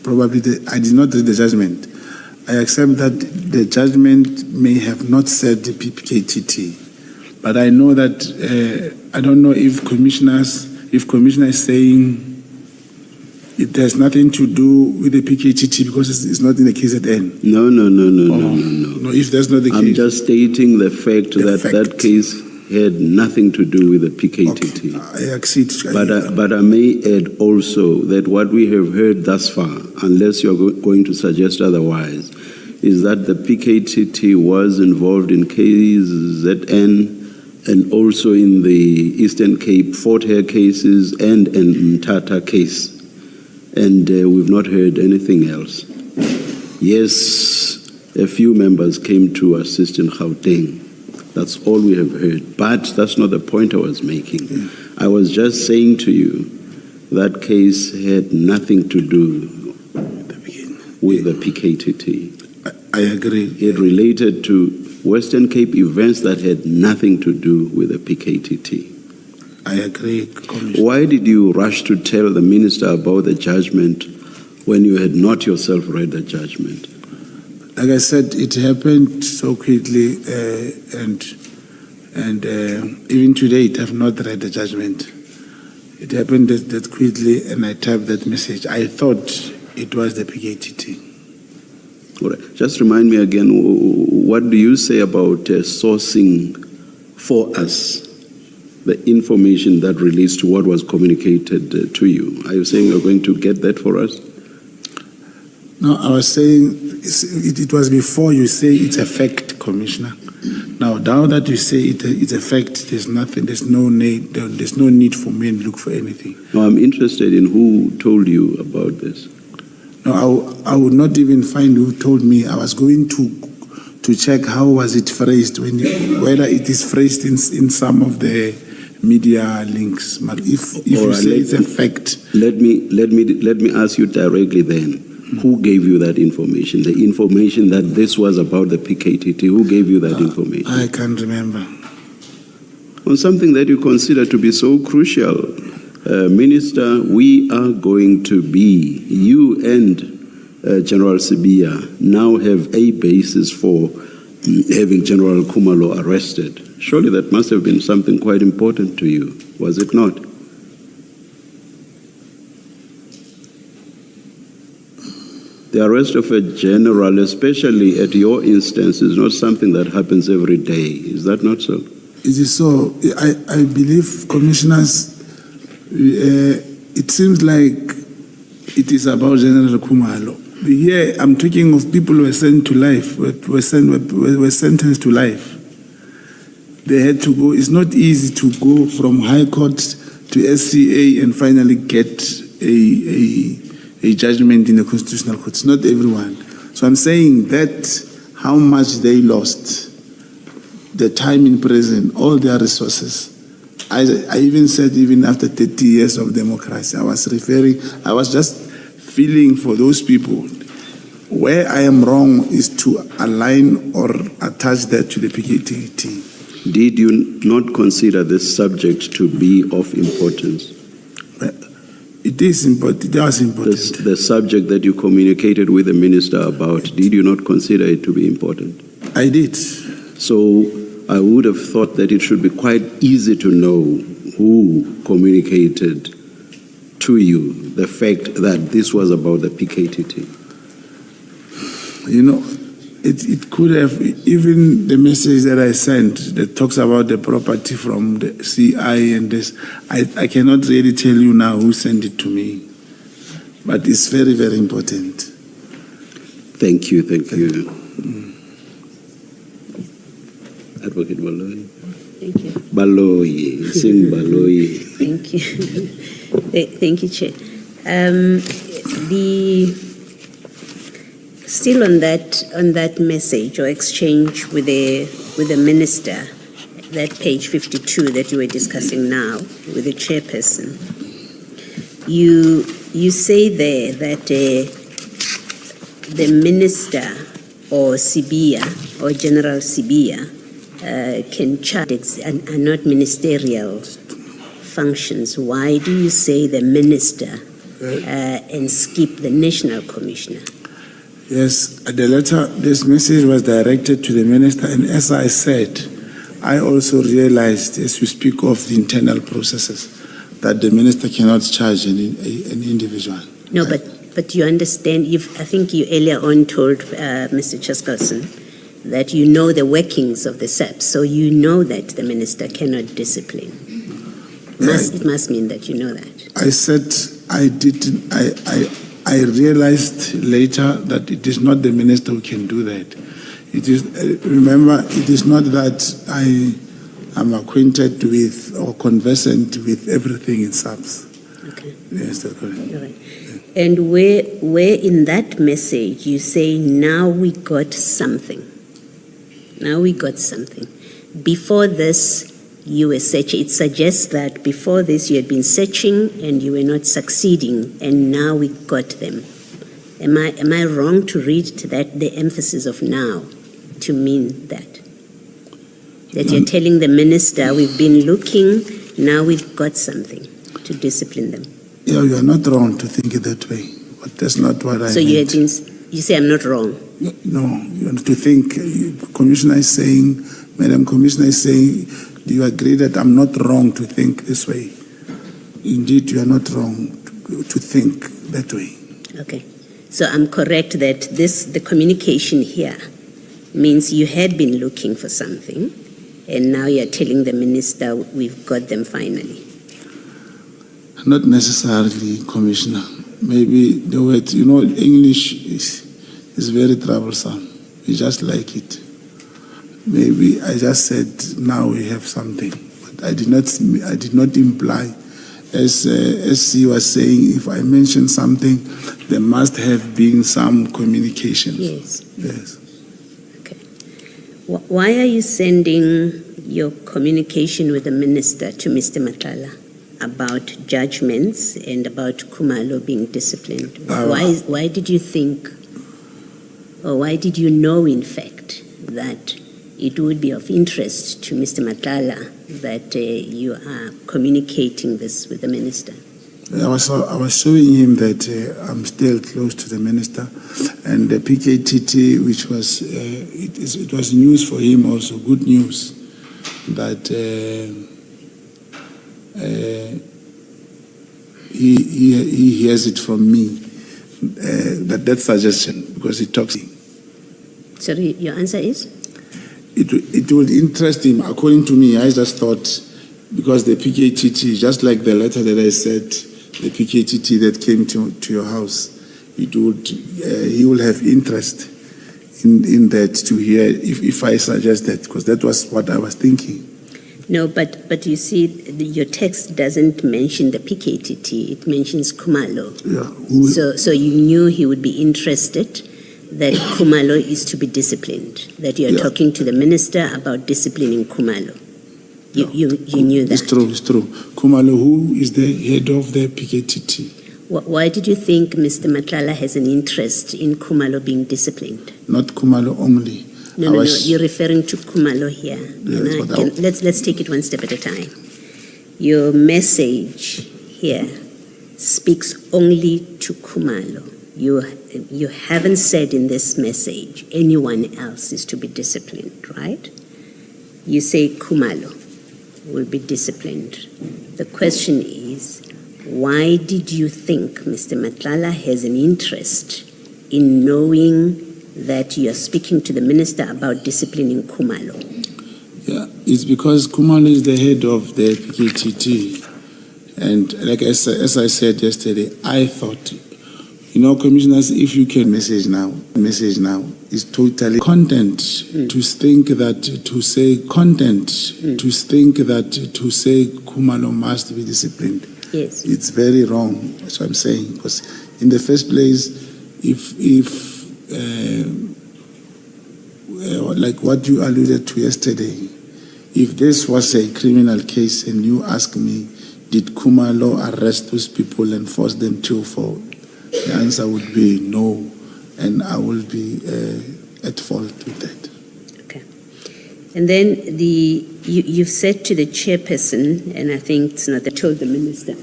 probably I did not read the judgment. I accept that the judgment may have not said the PKTT, but I know that I don't know if commissioner is saying it has nothing to do with the PKTT because it's not in the KZN. No. No, if that's not the case. I'm just stating the fact that case had nothing to do with the PKTT. Okay, I accede. But I may add also that what we have heard thus far, unless you're going to suggest otherwise, is that the PKTT was involved in KZN and also in the Eastern Cape Fort Hare cases and in Mthatha case. And we've not heard anything else. Yes, a few members came to assist in Gauteng. That's all we have heard. But that's not the point I was making. Yeah. I was just saying to you that case had nothing to do with the PKTT. I agree. It related to Western Cape events that had nothing to do with the PKTT. I agree, Commissioner. Why did you rush to tell the minister about the judgment when you had not yourself read the judgment? Like I said, it happened so quickly, and even today, I have not read the judgment. It happened that quickly, and I typed that message. I thought it was the PKTT. All right. Just remind me again, what do you say about sourcing for us the information that relates to what was communicated to you? Are you saying you're going to get that for us? No, I was saying it was before you say it's a fact, Commissioner. Now that you say it's a fact, there's no need for me to look for anything. No, I'm interested in who told you about this. No, I would not even find who told me. I was going to check how was it phrased, whether it is phrased in some of the media links. But if you say it's a fact, let me ask you directly then. Who gave you that information? The information that this was about the PKTT. Who gave you that information? I can't remember. On something that you consider to be so crucial, Minister, we are going to be, you and General Sibia now have a basis for having General Kumalo arrested. Surely that must have been something quite important to you, was it not? The arrest of a general, especially at your instance, is not something that happens every day. Is that not so? It is so. I believe, Commissioners, it seems like it is about General Kumalo. Here, I'm talking of people who were sent to life, were sentenced to life. They had to go. It's not easy to go from High Court to SCA and finally get a judgment in the Constitutional Court. It's not everyone. So I'm saying that how much they lost, the time in prison, all their resources. I even said, even after 30 years of democracy, I was just feeling for those people. Where I am wrong is to align or attach that to the PKTT. Did you not consider this subject to be of importance? It is important. It was important. The subject that you communicated with the minister about, did you not consider it to be important? I did. So I would have thought that it should be quite easy to know who communicated to you the fact that this was about the PKTT. You know, it could have, even the message that I sent that talks about the property from the CI and this, I cannot really tell you now who sent it to me, but it's very, very important. Thank you. Advocate Baloyi. Thank you. Baloyi, sing Baloyi. Thank you. Thank you, Chair. Still on that message or exchange with the minister, that page 52 that you were discussing now with the chairperson, you say there that the minister or Sibia or General Sibia can charge are not ministerial functions. Why do you say the minister and skip the national commissioner? Yes, the letter, this message was directed to the minister, and as I said, I also realized, as we speak of the internal processes, that the minister cannot charge an individual. No, but you understand, I think you earlier on told Mr. Chaskalson that you know the workings of the SAP, so you know that the minister cannot discipline. It must mean that you know that. I said I didn't. I realized later that it is not the minister who can do that. It is. Remember, it is not that I am acquainted with or conversant with everything in SAPS. Okay. Yes, that's correct. All right. Yeah. And where in that message you say, now we got something. Now we got something. Before this, you were searching. It suggests that before this you had been searching and you were not succeeding, and now we got them. Am I wrong to read to that the emphasis of now to mean that? That you're telling the minister, we've been looking now we've got something to discipline them. Yeah, you are not wrong to think it that way, but that's not what I So meant. you say I'm not wrong. No, you have to think, Commissioner is saying, Madam Commissioner is saying, do you agree that I'm not wrong to think this way? Indeed, you are not wrong to think that way. Okay. So I'm correct that the communication here means you had been looking for something, and now you're telling the minister we've got them finally. Not necessarily, Commissioner. Maybe the word, English is very troublesome. We just like it. Maybe I just said now we have something, but I did not imply. As you were saying, if I mention something, there must have been some communication. Yes. Yes. Okay. Why are you sending your communication with the minister to Mr. Matala about judgments and about Khumalo being disciplined? Why did you think, or why did you know, in fact, that it would be of interest to Mr. Matala that you are communicating this with the minister? I was showing him that I'm still close to the minister, and the PKTT, which was it was news for him also, good news, that he hears it from me. That suggestion, because he talks. Sorry, your answer is? It would interest him. According to me, I just thought, because the PKTT, just like the letter that I said, the PKTT that came to your house, he will have interest in that to hear if I suggest that, because that was what I was thinking. No, but you see, your text doesn't mention the PKTT, it mentions Khumalo. Yeah. So you knew he would be interested that Khumalo is to be disciplined, that you're talking to the minister about disciplining Khumalo. You knew that. It's true. Khumalo, who is the head of the PKTT? Why did you think Mr. Matlala has an interest in Khumalo being disciplined? Not Khumalo only. No, you're referring to Khumalo here. Yes, let's take it one step at a time. Your message here speaks only to Khumalo. You haven't said in this message anyone else is to be disciplined, right? You say Khumalo will be disciplined. The question is, why did you think Mr. Matlala has an interest in knowing that you're speaking to the minister about disciplining Khumalo? Yeah, it's because Khumalo is the head of the PKTT. And like as I said yesterday, I thought, commissioners, if you can message now is totally content to think that to say Khumalo must be disciplined. Yes. It's very wrong. That's what I'm saying. Because in the first place, if like what you alluded to yesterday, if this was a criminal case and you ask me, did Khumalo arrest those people and force them to fall? The answer would be no, and I will be at fault with that. Okay. And then you've said to the chairperson, and I think it's not that, told the minister.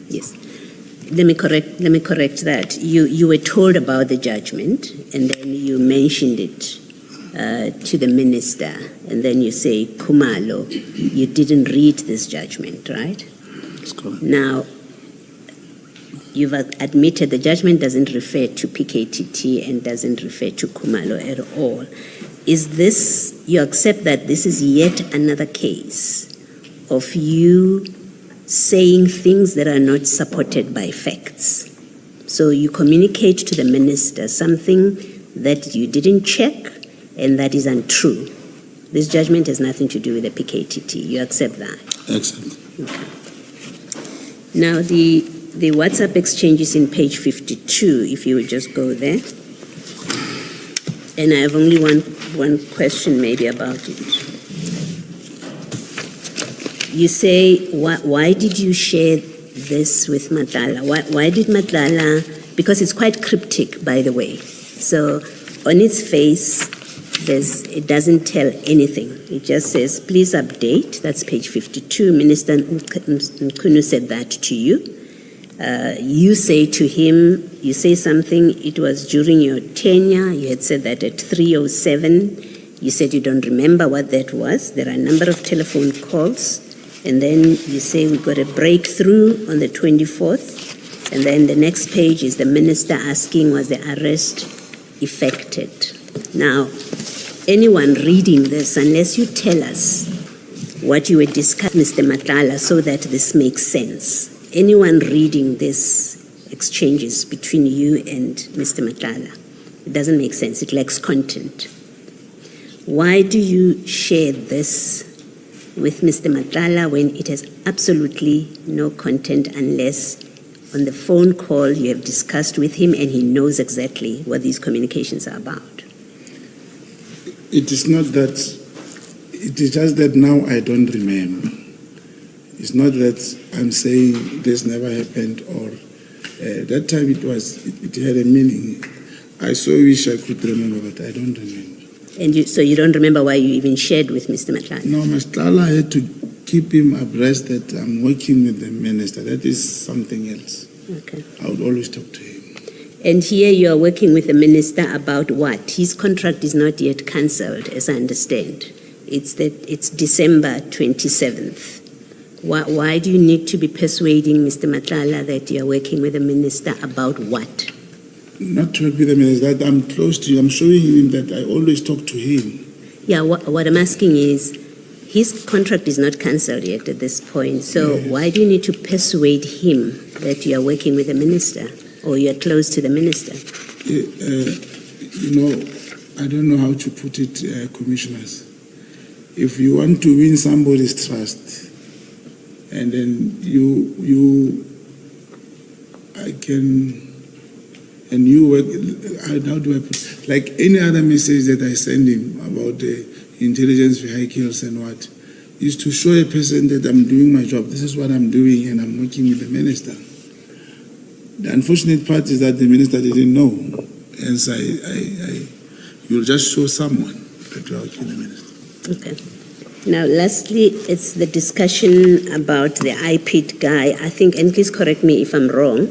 Yes. Let me correct that. You were told about the judgment, and then you mentioned it to the minister, and then you say, Khumalo, you didn't read this judgment, right? That's correct. Now, you've admitted the judgment doesn't refer to PKTT and doesn't refer to Khumalo at all. Is this, you accept that this is yet another case of you saying things that are not supported by facts? So you communicate to the minister something that you didn't check and that is untrue. This judgment has nothing to do with the PKTT. You accept that? Accept. Okay. Now, the WhatsApp exchange is in page 52, if you would just go there. And I have only one question maybe about it. You say, why did you share this with Matlala? Why did Matlala, because it's quite cryptic, by the way. So on its face, it doesn't tell anything. It just says, please update. That's page 52. Minister Mkhunu said that to you. You say to him, you say something, it was during your tenure. You had said that at 3:07. You said you don't remember what that was. There are a number of telephone calls. And then you say we got a breakthrough on the 24th. And then the next page is the minister asking, was the arrest effected? Now, anyone reading this, unless you tell us what you were discussing, Mr. Madlanga, so that this makes sense, anyone reading this exchanges between you and Mr. Madlanga, it doesn't make sense. It lacks content. Why do you share this with Mr. Madlanga when it has absolutely no content, unless on the phone call you have discussed with him and he knows exactly what these communications are about? It is not that, it is just that now I don't remember. It's not that I'm saying this never happened, or that time it had a meaning. I so wish I could remember, but I don't remember. And so you don't remember why you even shared with Mr. Madlanga? No, Mr. I had to keep him abreast that I'm working with the minister. That is something else. Okay. I would always talk to him. And here you are working with the minister about what? His contract is not yet cancelled, as I understand. It's December 27th. Why do you need to be persuading Mr. Madlanga that you are working with the minister about what? Not to work with the minister, that I'm close to him. I'm showing him that I always talk to him. Yeah, what I'm asking is, his contract is not cancelled yet at this point. So Yes. why do you need to persuade him that you are working with the minister or you are close to the minister? I don't know how to put it, commissioners. If you want to win somebody's trust, and then and you work, how do I put it? Like any other message that I send him about the intelligence vehicles and what, is to show a person that I'm doing my job. This is what I'm doing, and I'm working with the minister. The unfortunate part is that the minister didn't know. Hence, you'll just show someone that you're working with the minister. Okay. Now, lastly, it's the discussion about the IPID guy. I think, and please correct me if I'm wrong,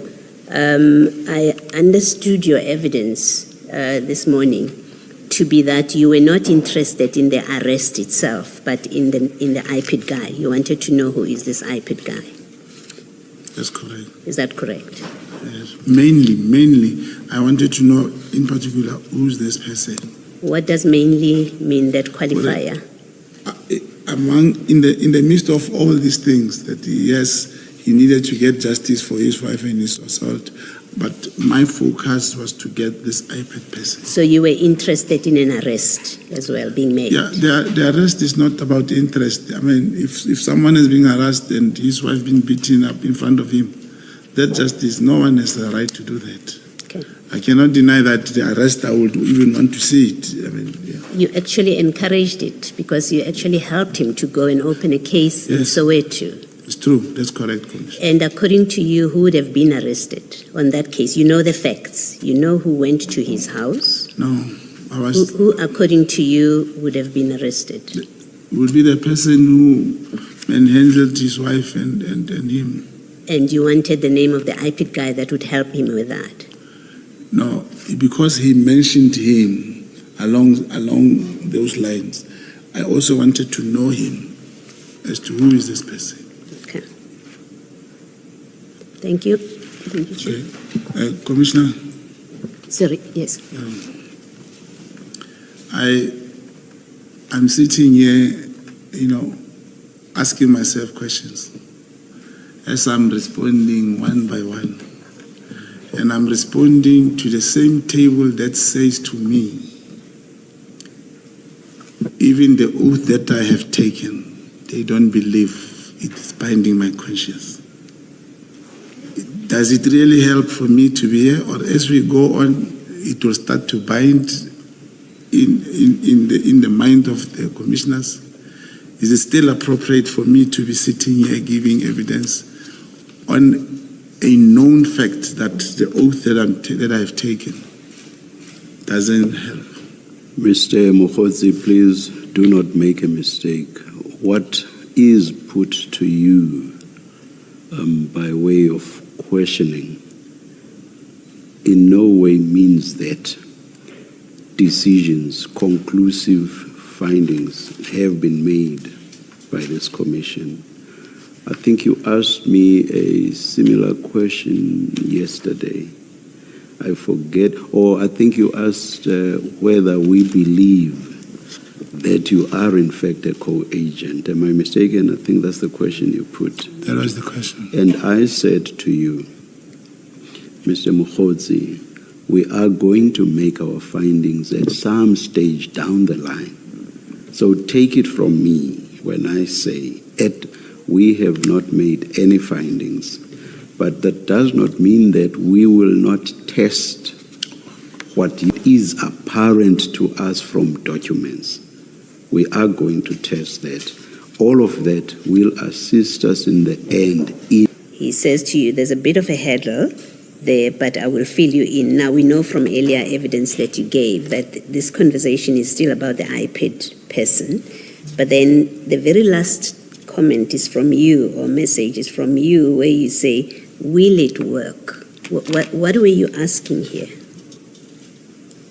I understood your evidence this morning to be that you were not interested in the arrest itself, but in the IPID guy. You wanted to know who is this IPID guy. That's correct. Is that correct? Yes. Mainly, I wanted to know in particular who's this person. What does mainly mean, that qualifier? In the midst of all these things, that yes, he needed to get justice for his wife and his assault, but my focus was to get this IPID person. So you were interested in an arrest as well being made? Yeah, the arrest is not about interest. I mean, if someone is being arrested and his wife being beaten up in front of him, that justice, no one has the right to do that. Okay. I cannot deny that the arrest, I would even want to see it. I mean, yeah. You actually encouraged it because you actually helped him to go and open a case in Yes. Soweto. It's true. That's correct, Commissioner. And according to you, who would have been arrested on that case? You know the facts. You know who went to his house. No, I was. Who according to you, would have been arrested? Would be the person who manhandled his wife and him. And you wanted the name of the IPID guy that would help him with that? No, because he mentioned him along those lines, I also wanted to know him as to who is this person. Okay. Thank you. Thank you, Chair. Okay. Commissioner, Sorry, yes. I'm sitting here, asking myself questions as I'm responding one by one. And I'm responding to the same table that says to me, even the oath that I have taken, they don't believe it is binding my conscience. Does it really help for me to be here? Or as we go on, it will start to bind in the mind of the commissioners? Is it still appropriate for me to be sitting here giving evidence on a known fact that the oath that I have taken doesn't help? Mr. Mogotsi, please do not make a mistake. What is put to you by way of questioning in no way means that decisions, conclusive findings have been made by this commission. I think you asked me a similar question yesterday. I forget, or I think you asked whether we believe that you are in fact a co-agent. Am I mistaken? I think that's the question you put. That was the question. And I said to you, Mr. Mogotsi, we are going to make our findings at some stage down the line. So take it from me when I say we have not made any findings, but that does not mean that we will not test what is apparent to us from documents. We are going to test that. All of that will assist us in the end. He says to you, there's a bit of a hurdle there, but I will fill you in. Now, we know from earlier evidence that you gave that this conversation is still about the iPad person, but then the very last comment is from you, or message is from you, where you say, will it work? What were you asking here?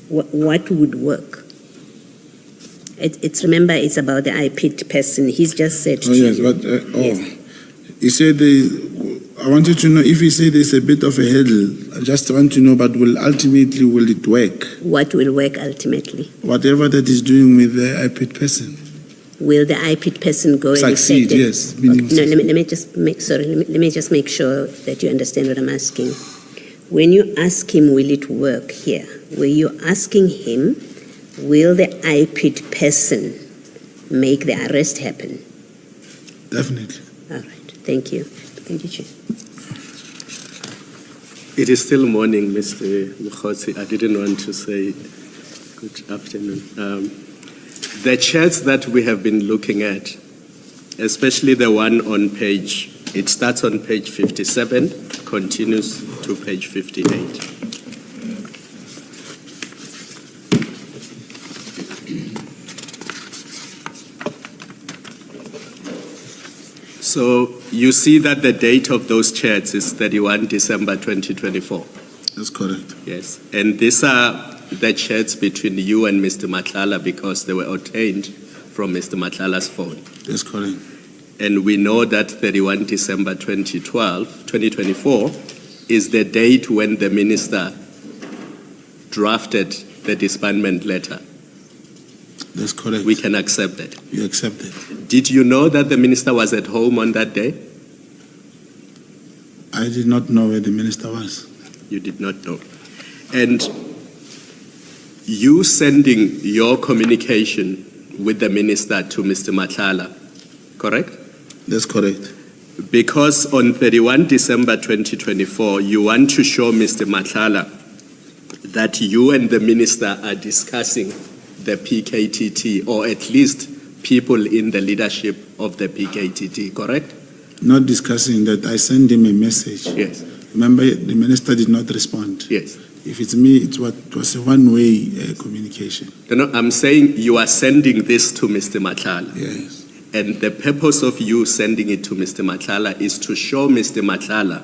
What would work? Remember, it's about the iPad person. He's just said to yes, you. but Yes. he said I wanted to know if he said there's a bit of a hurdle. I just want to know, but will it work? What will work ultimately? Whatever that is doing with the iPad person. Will the iPad person go Succeed, and yes. No, let me just make sure that you understand what I'm asking. When you ask him, will it work here? Were you asking him, will the iPad person make the arrest happen? Definitely. All right. Thank you. Thank you, Chair. It is still morning, Mr. Mogotsi. I didn't want to say good afternoon. The charts that we have been looking at, especially the one on it starts on page 57, continues to page 58. So you see that the date of those charts is 31 December 2024. That's correct. Yes, and these are the chats between you and Mr. Madlanga because they were obtained from Mr. Madlanga's phone. That's correct. And we know that 31 December 2024 is the date when the minister drafted the disbandment letter. That's correct. We can accept that. We accept it. Did you know that the minister was at home on that day? I did not know where the minister was. You did not know. And you sending your communication with the minister to Mr. Madlanga, correct? That's correct. Because on 31 December 2024, you want to show Mr. Madlanga that you and the minister are discussing the PKTT, or at least people in the leadership of the PKTT, correct? Not discussing that. I sent him a message. Yes. Remember, the minister did not respond. Yes. If it's me, it was a one-way communication. No, I'm saying you are sending this to Mr. Madlanga. Yes. And the purpose of you sending it to Mr. Madlanga is to show Mr. Madlanga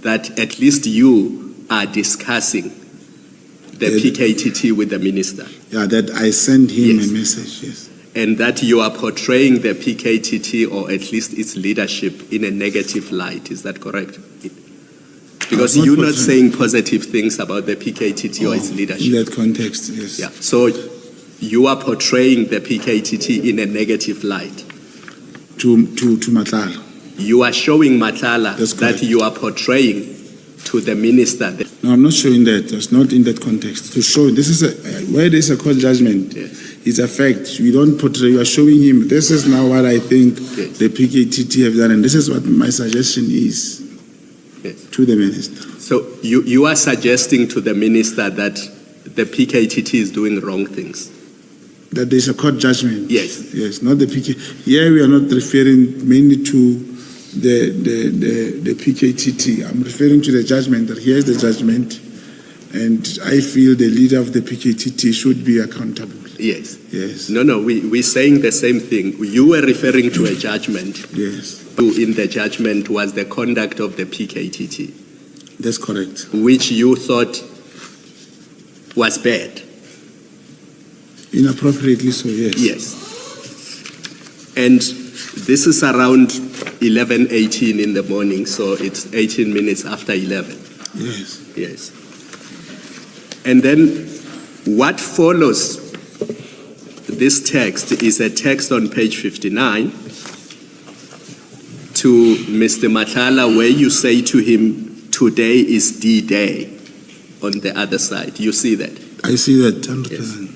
that at least you are discussing the PKTT with the minister. Yeah, that I sent him Yes. a message, yes. And that you are portraying the PKTT, or at least its leadership, in a negative light. Is that correct? Because you're not saying positive things about the PKTT or its leadership. In that context, yes. Yeah. So you are portraying the PKTT in a negative light. To Madlanga. You are showing Madlanga That's correct. that you are portraying to the minister. No, I'm not showing that. It's not in that context. To show, this is where there's a court judgment. Yes. It's a fact. You don't portray, you are showing him, this is now what I think Yes. the PKTT have done, and this is what my suggestion is Yes. to the minister. So you are suggesting to the minister that the PKTT is doing wrong things. That there's a court judgment. Yes. Yes, not the PK. Here we are not referring mainly to the PKTT. I'm referring to the judgment, that here's the judgment, And I feel the leader of the PKTT should be accountable. Yes. Yes. No, we're saying the same thing. You were referring to a judgment. Yes, In the judgment was the conduct of the PKTT, that's correct. which you thought was bad. Inappropriately so, yes. Yes. And this is around 11:18 in the morning, so it's 18 minutes after 11. Yes. Yes. And then what follows this text is a text on page 59 to Mr. Madlanga, where you say to him, "Today is D-Day," on the other side. You see that? I see that 100%.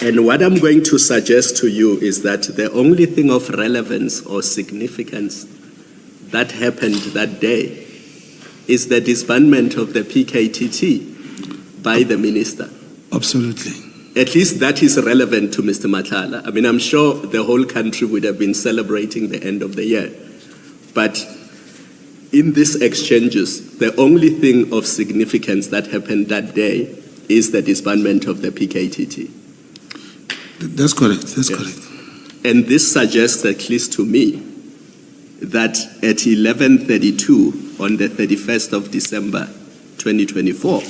And what I'm going to suggest to you is that the only thing of relevance or significance that happened that day is the disbandment of the PKTT by the minister. Absolutely. At least that is relevant to Mr. Madlanga. I mean, I'm sure the whole country would have been celebrating the end of the year. But in these exchanges, the only thing of significance that happened that day is the disbandment of the PKTT. That's correct. That's Yes. correct. And this suggests, at least to me, that at 11:32 on the 31st of December 2024,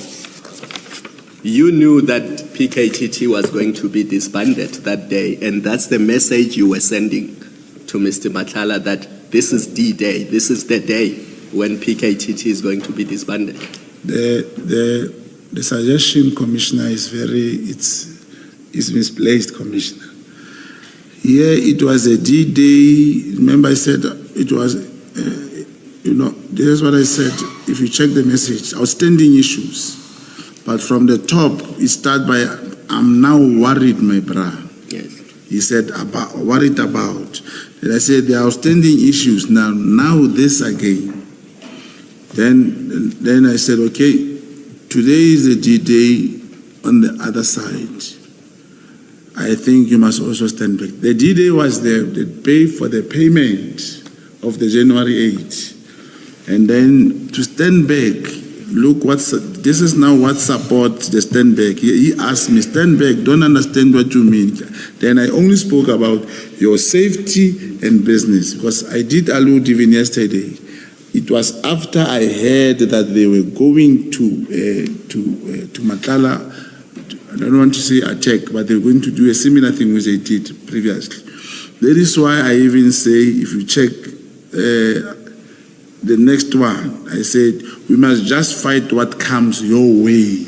you knew that PKTT was going to be disbanded that day, and that's the message you were sending to Mr. Madlanga, that this is D-Day, this is the day when PKTT is going to be disbanded. The suggestion, Commissioner, is misplaced, Commissioner. Here it was a D-Day. Remember I said it was, this is what I said. If you check the message, outstanding issues. But from the top, it started by, "I'm now worried, my brother." Yes. He said, worried about. And I said, "The outstanding issues, now this again." Then I said, "Okay, today is the D-Day on the other side. I think you must also stand back." The D-Day was the pay for the payment of the January 8. And then to stand back, look, this is now what supports the stand back. He asked me, "Stand back, don't understand what you mean." Then I only spoke about your safety and business, because I did allude even yesterday. It was after I heard that they were going to Madlanga. I don't want to say attack, but they're going to do a similar thing which they did previously. That is why I even say, if you check the next one, I said, we must just fight what comes your way.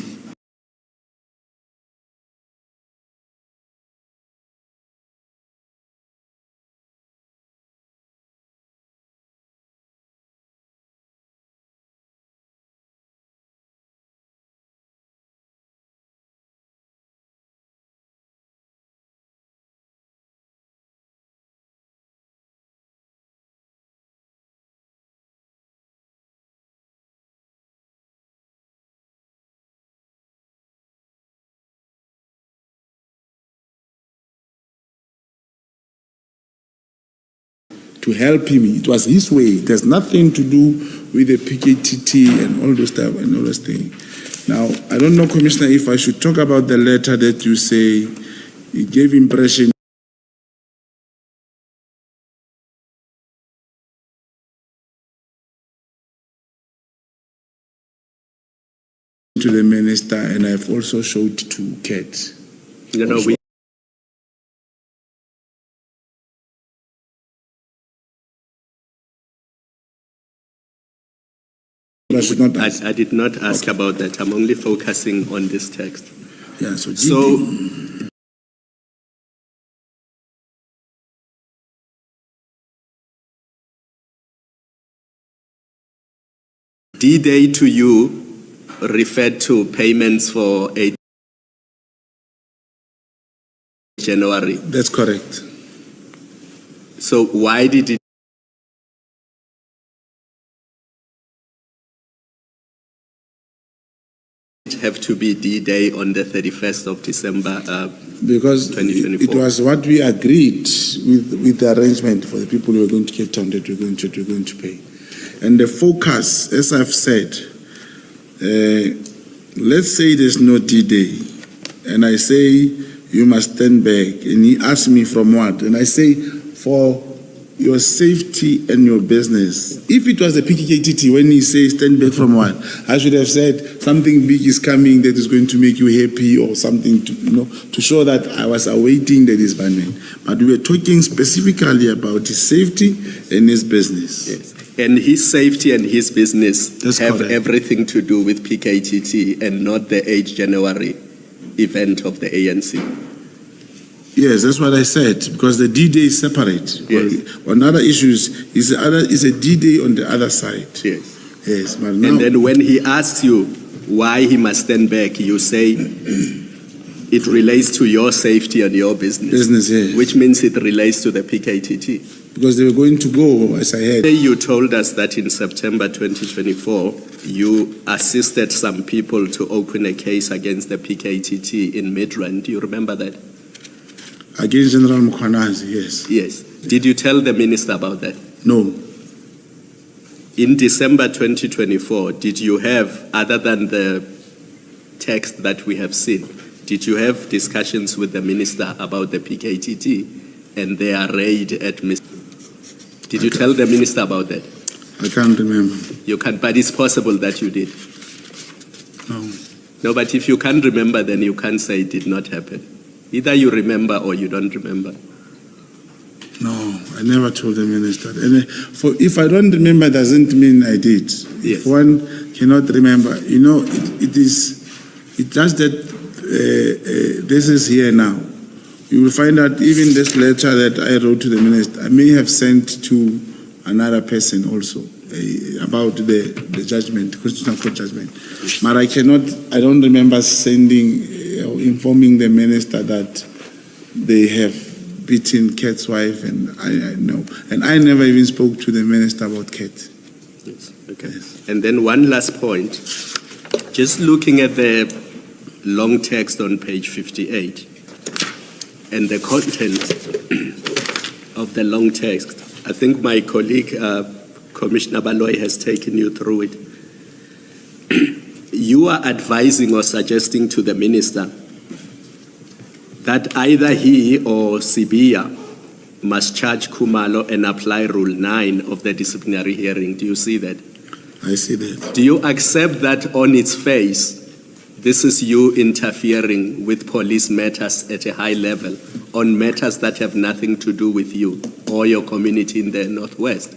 To help him, it was his way. It has nothing to do with the PKTT and all those stuff and all those things. Now, I don't know, Commissioner, if I should talk about the letter that you say it gave impression to the minister, and I've also showed to Kate. We I should not ask. I did not ask about that. I'm only focusing on this text. Yeah, so D-Day to you referred to payments for 8 January. That's correct. So why did it have to be D-Day on the 31st of December? Because 2024. it was what we agreed with the arrangement for the people who were going to Cape Town that we're going to pay. And the focus, as I've said, let's say there's no D-Day, and I say you must stand back, and he asks me from what, and I say for your safety and your business. If it was the PKTT, when he says stand back from what, I should have said something big is coming that is going to make you happy, or something to show that I was awaiting the disbandment. But we were talking specifically about his safety and his business. Yes. And his safety and his business That's have correct. everything to do with PKTT and not the 8th January event of the ANC. Yes, that's what I said, because the D-Day is separate. Yes. On other issues, is a D-Day on the other side. Yes. Yes, but now, And then when he asks you why he must stand back, you say it relates to your safety and your business, yes. which means it relates to the PKTT. Because they were going to go, as I heard. You told us that in September 2024, you assisted some people to open a case against the PKTT in Midrand. Do you remember that? Against General Mkhwanazi, yes. Yes. Did you tell the minister about that? No. In December 2024, did you have, other than the text that we have seen, did you have discussions with the minister about the PKTT and their raid at Mr. Did you tell the minister about that? I can't remember. You can't, but it's possible that you did. No. No, but if you can't remember, then you can't say it did not happen. Either you remember or you don't remember. No, I never told the minister. And if I don't remember, doesn't mean I did. Yes. If one cannot remember, it just that this is here now. You will find out even this letter that I wrote to the minister, I may have sent to another person also about the judgment, constitutional court judgment. But I don't remember sending or informing the minister that they have beaten Kat's wife, and I know. And I never even spoke to the minister about Kat. Yes. Okay. Yes. And then one last point. Just looking at the long text on page 58 and the content of the long text, I think my colleague, Commissioner Baloy, has taken you through it. You are advising or suggesting to the minister that either he or Sibiya must charge Khumalo and apply Rule 9 of the disciplinary hearing. Do you see that? I see that. Do you accept that on its face, this is you interfering with police matters at a high level, on matters that have nothing to do with you or your community in the Northwest?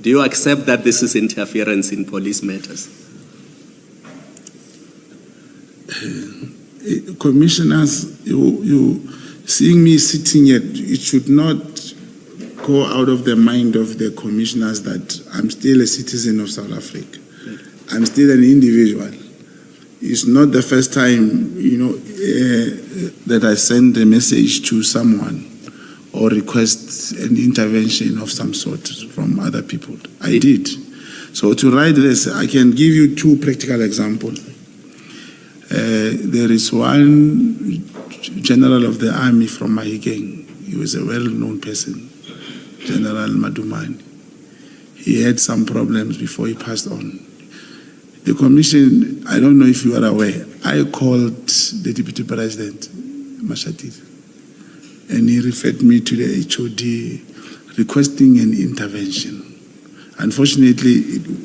Do you accept that this is interference in police matters? Commissioners, you seeing me sitting here, it should not go out of the mind of the commissioners that I'm still a citizen of South Africa. I'm still an individual. It's not the first time, that I send a message to someone or request an intervention of some sort from other people. I did. So to write this, I can give you two practical examples. There is one general of the army from Mahikeng. He was a well-known person, General Madumani. He had some problems before he passed on. The commission, I don't know if you are aware, I called the deputy president, Mashatile, and he referred me to the HOD requesting an intervention. Unfortunately,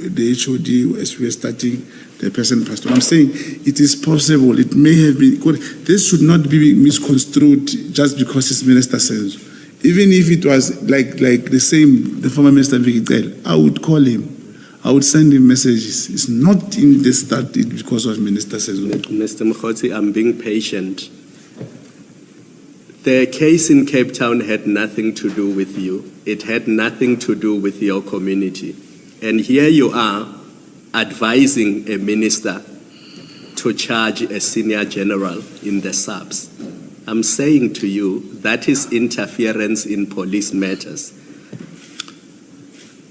the HOD, as we were starting, the person passed on. I'm saying it is possible, it may have been, this should not be misconstrued just because it's Minister says. Even if it was like the former Minister Vikitela, I would call him. I would send him messages. It's not in the start because of Minister says. Mr. Mogotsi, I'm being patient. The case in Cape Town had nothing to do with you. It had nothing to do with your community. And here you are advising a minister to charge a senior general in the subs. I'm saying to you, that is interference in police matters.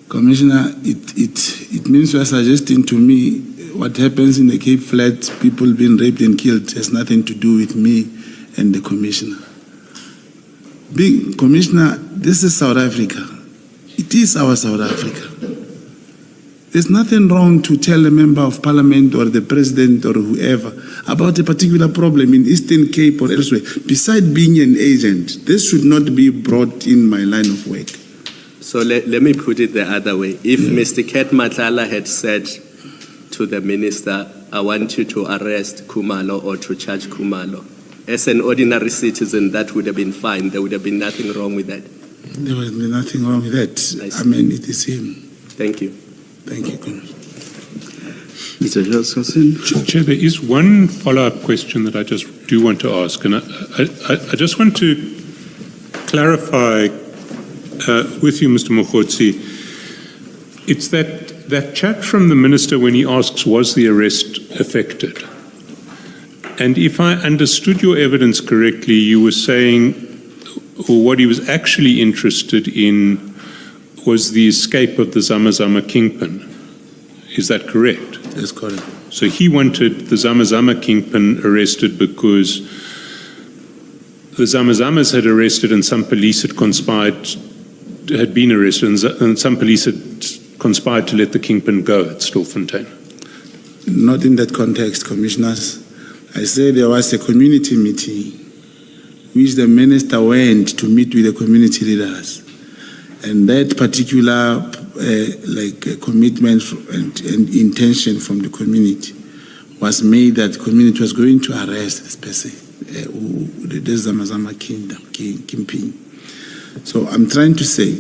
Commissioner, it means you are suggesting to me what happens in the Cape Flats, people being raped and killed, has nothing to do with me and the commissioner. Commissioner, this is South Africa. It is our South Africa. There's nothing wrong to tell a member of parliament or the president or whoever about a particular problem in Eastern Cape or elsewhere. Besides being an agent, this should not be brought in my line of work. So let me put it the other way. If Mr. Ket Madlanga had said to the minister, I want you to arrest Khumalo or to charge Khumalo, as an ordinary citizen, that would have been fine. There would have been nothing wrong with that. There was nothing wrong with that. I mean, it is him. Thank you. Thank you, Commissioner. Mr. Jasperson? Chair, there is one follow-up question that I just do want to ask, and I just want to clarify with you, Mr. Mogotsi. It's that chat from the minister when he asks, was the arrest effected? And if I understood your evidence correctly, you were saying, or what he was actually interested in was the escape of the Zamazama kingpin. Is that correct? That's correct. So he wanted the Zamazama kingpin arrested because the Zamazamas had arrested and some police had been arrested, and some police had conspired to let the kingpin go at Stilfontein. Not in that context, Commissioners. I said there was a community meeting which the minister went to meet with the community leaders. And that particular commitment and intention from the community was made that the community was going to arrest this person, the Zamazama kingpin. So I'm trying to say,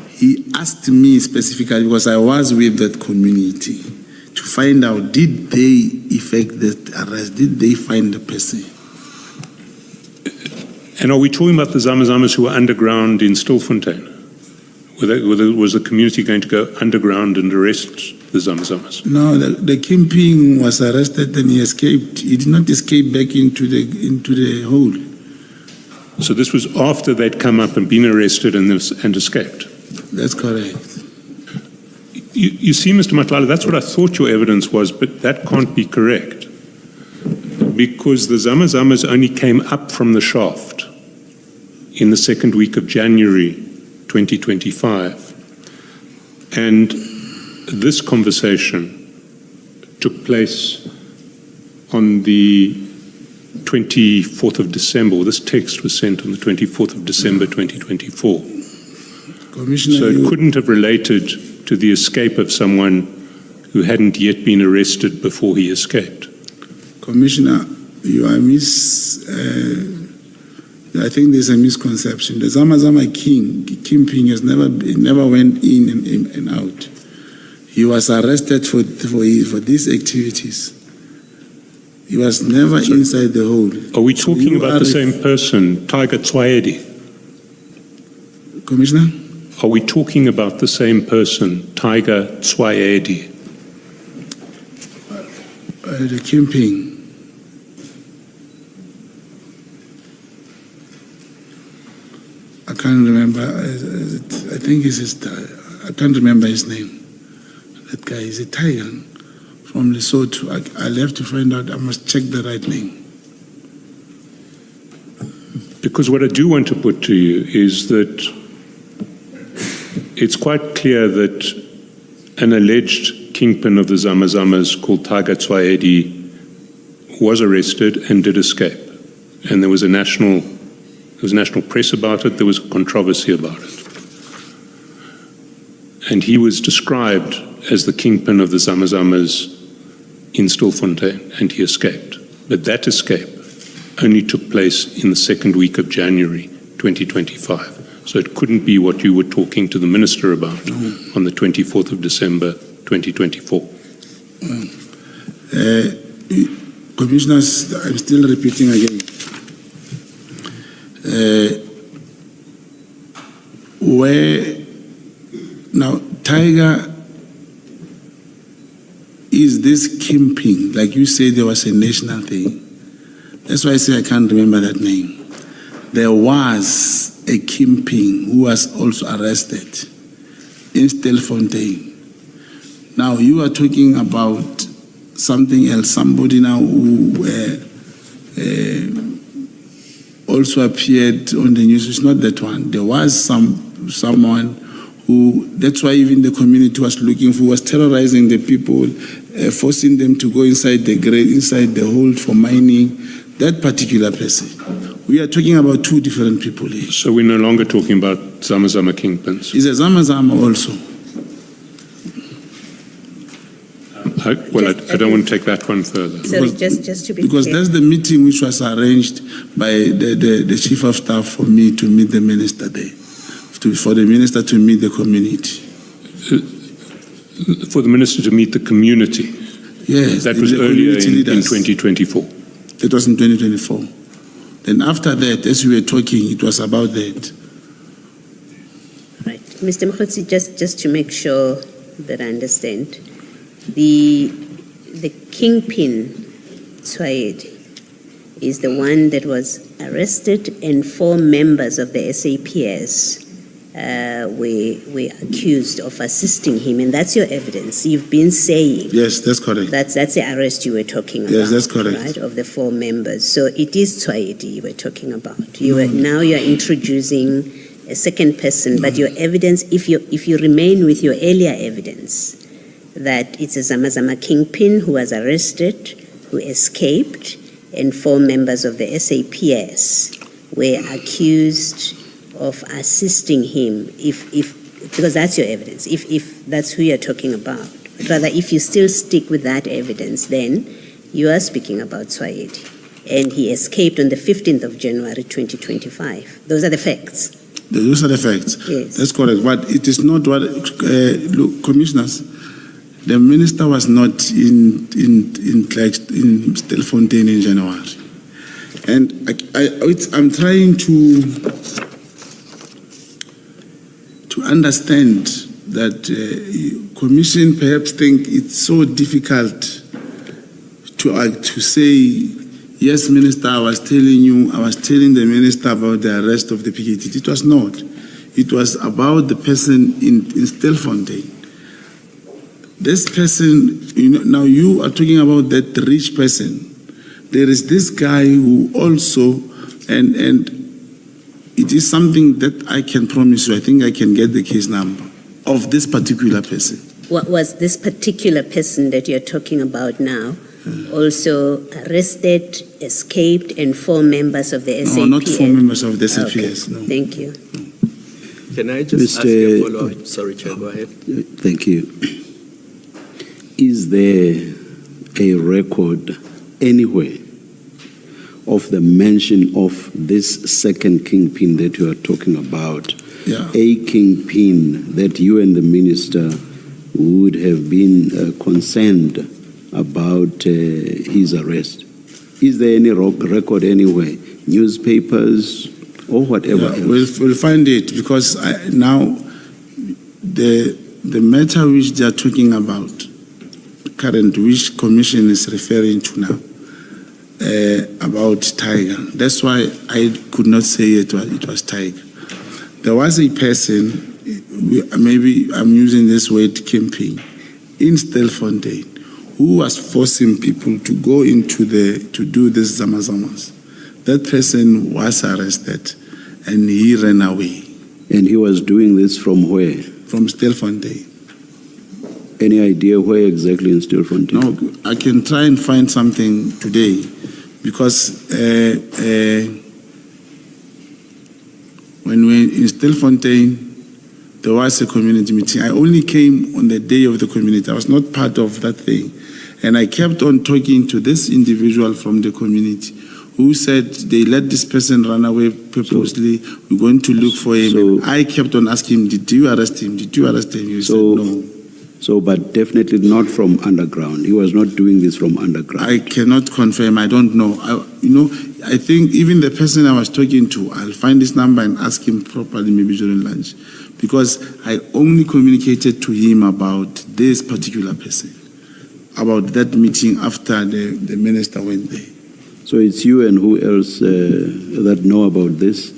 he asked me specifically, because I was with that community, to find out, did they effect that arrest? Did they find the person? And are we talking about the Zamazamas who were underground in Stilfontein? Was the community going to go underground and arrest the Zamazamas? No, the kingpin was arrested and he escaped. He did not escape back into the hole. So this was after they'd come up and been arrested and escaped? That's correct. You see, Mr. Matlala, that's what I thought your evidence was, but that can't be correct. Because the Zamazamas only came up from the shaft in the second week of January 2025. And this conversation took place on the 24th of December. This text was sent on the 24th of December 2024. Commissioner, So it couldn't have related to the escape of someone who hadn't yet been arrested before he escaped. Commissioner, you are I think there's a misconception. The Zamazama kingpin has never went in and out. He was arrested for these activities. He was never inside the hole. Are we talking about the same person, Tiger Tswaedi? Commissioner? Are we talking about the same person, Tiger Tswaedi? The kingpin. I can't remember. I think it's I can't remember his name. That guy is a tiger from Lesotho. I'll have to find out. I must check the right name. Because what I do want to put to you is that it's quite clear that an alleged kingpin of the Zamazamas called Tiger Tswaedi was arrested and did escape. And there was national press about it, there was controversy about it. And he was described as the kingpin of the Zamazamas in Stilfontein, and he escaped. But that escape only took place in the second week of January 2025. So it couldn't be what you were talking to the minister about on the 24th of December 2024. Commissioners, I'm still repeating again. Now, Tiger is this kingpin, like you say, there was a national thing. That's why I say I can't remember that name. There was a kingpin who was also arrested in Stilfontein. Now, you are talking about something else, somebody now who also appeared on the news. It's not that one. There was someone That's why even the community was looking for, was terrorizing the people, forcing them to go inside the grave, inside the hole for mining. That particular person. We are talking about two different people here. So we're no longer talking about Zama Zama kingpins. He's a Zama Zama also. I don't want to take that one further. Sorry, just to be Because clear. that's the meeting which was arranged by the chief of staff for me to meet the minister there, for the minister to meet the community. For the minister to meet the community. Yes. That was the earlier community in leaders. 2024. It was in 2024. Then after that, as we were talking, it was about that. Right. Mr. Mogotsi, just to make sure that I understand, the kingpin, Tswaedi, is the one that was arrested and 4 members of the SAPS were accused of assisting him, and that's your evidence. You've been saying Yes, that's correct. that's the arrest you were talking about. Yes, that's correct. Right, of the 4 members. So it is Tswaedi you were talking about. Now you are introducing a second person, but your evidence, if you remain with your earlier evidence, that it's a Zama Zama kingpin who was arrested, who escaped, and 4 members of the SAPS were accused of assisting him, because that's your evidence, if that's who you're talking about. Rather, if you still stick with that evidence, then you are speaking about Tswaedi. And he escaped on the 15th of January 2025. Those are the facts. Those are the facts. Yes. That's correct. But it is not what, look, commissioners, the minister was not in Stilfontein in January. And I'm trying to understand that commission perhaps think it's so difficult to say, yes, minister, I was telling the minister about the arrest of the PKT. It was not. It was about the person in Stilfontein. This person, now you are talking about that rich person. There is this guy who also, and it is something that I can promise you. I think I can get the case number of this particular person. What was this particular person that you're talking about now? Also arrested, escaped, and 4 members of the SAPS? No, not 4 members of the SAPS, Okay. no. Thank you. Can I just ask you a follow-up? Sorry, Chair, go ahead. Thank you. Is there a record anywhere of the mention of this second kingpin that you are talking about? Yeah. A kingpin that you and the minister would have been concerned about his arrest? Is there any record anywhere, newspapers or whatever else? We'll find it, because now the matter which they are talking about, current, which commission is referring to now, about Tiger. That's why I could not say it was Tiger. There was a person, maybe I'm using this word, kingpin, in Stilfontein, who was forcing people to go to do this Zamazamas. That person was arrested and he ran away. And he was doing this from where? From Stilfontein. Any idea where exactly in Stilfontein? No, I can try and find something today, because when we in Stilfontein, there was a community meeting. I only came on the day of the community. I was not part of that thing. And I kept on talking to this individual from the community who said they let this person run away purposely. We're going to look for him. And I kept on asking him, did you arrest him? Did you arrest him? He said no. So, but definitely not from underground. He was not doing this from underground. I cannot confirm. I don't know. I think even the person I was talking to, I'll find his number and ask him properly, maybe during lunch, because I only communicated to him about this particular person, about that meeting after the minister went there. So it's you and who else that know about this?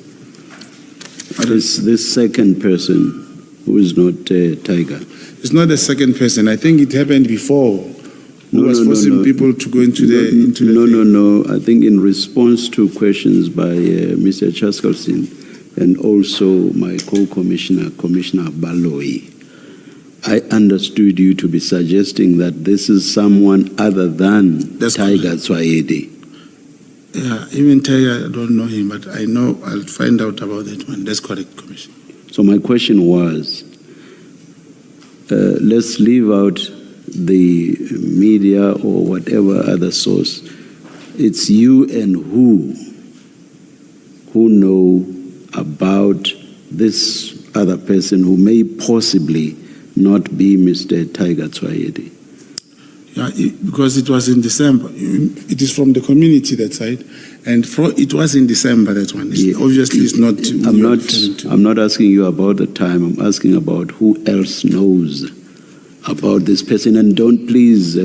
This second person who is not Tiger. It's not the second person. I think it happened before. Who was forcing people to go into the No. I think in response to questions by Mr. Chaskalsin, and also my co-commissioner, Commissioner Baloyi. I understood you to be suggesting that this is someone other than That's Tiger Tswayede. Yeah, even Tiger, I don't know him, but I know I'll find out about that one. That's correct, Commissioner. So my question was, let's leave out the media or whatever other source. It's you and who know about this other person who may possibly not be Mr. Tiger Tswayede. Yeah, because it was in December. It is from the community, that side. And it was in December, that one. Obviously, it's not... I'm not asking you about the time. I'm asking about who else knows about this person. And don't please,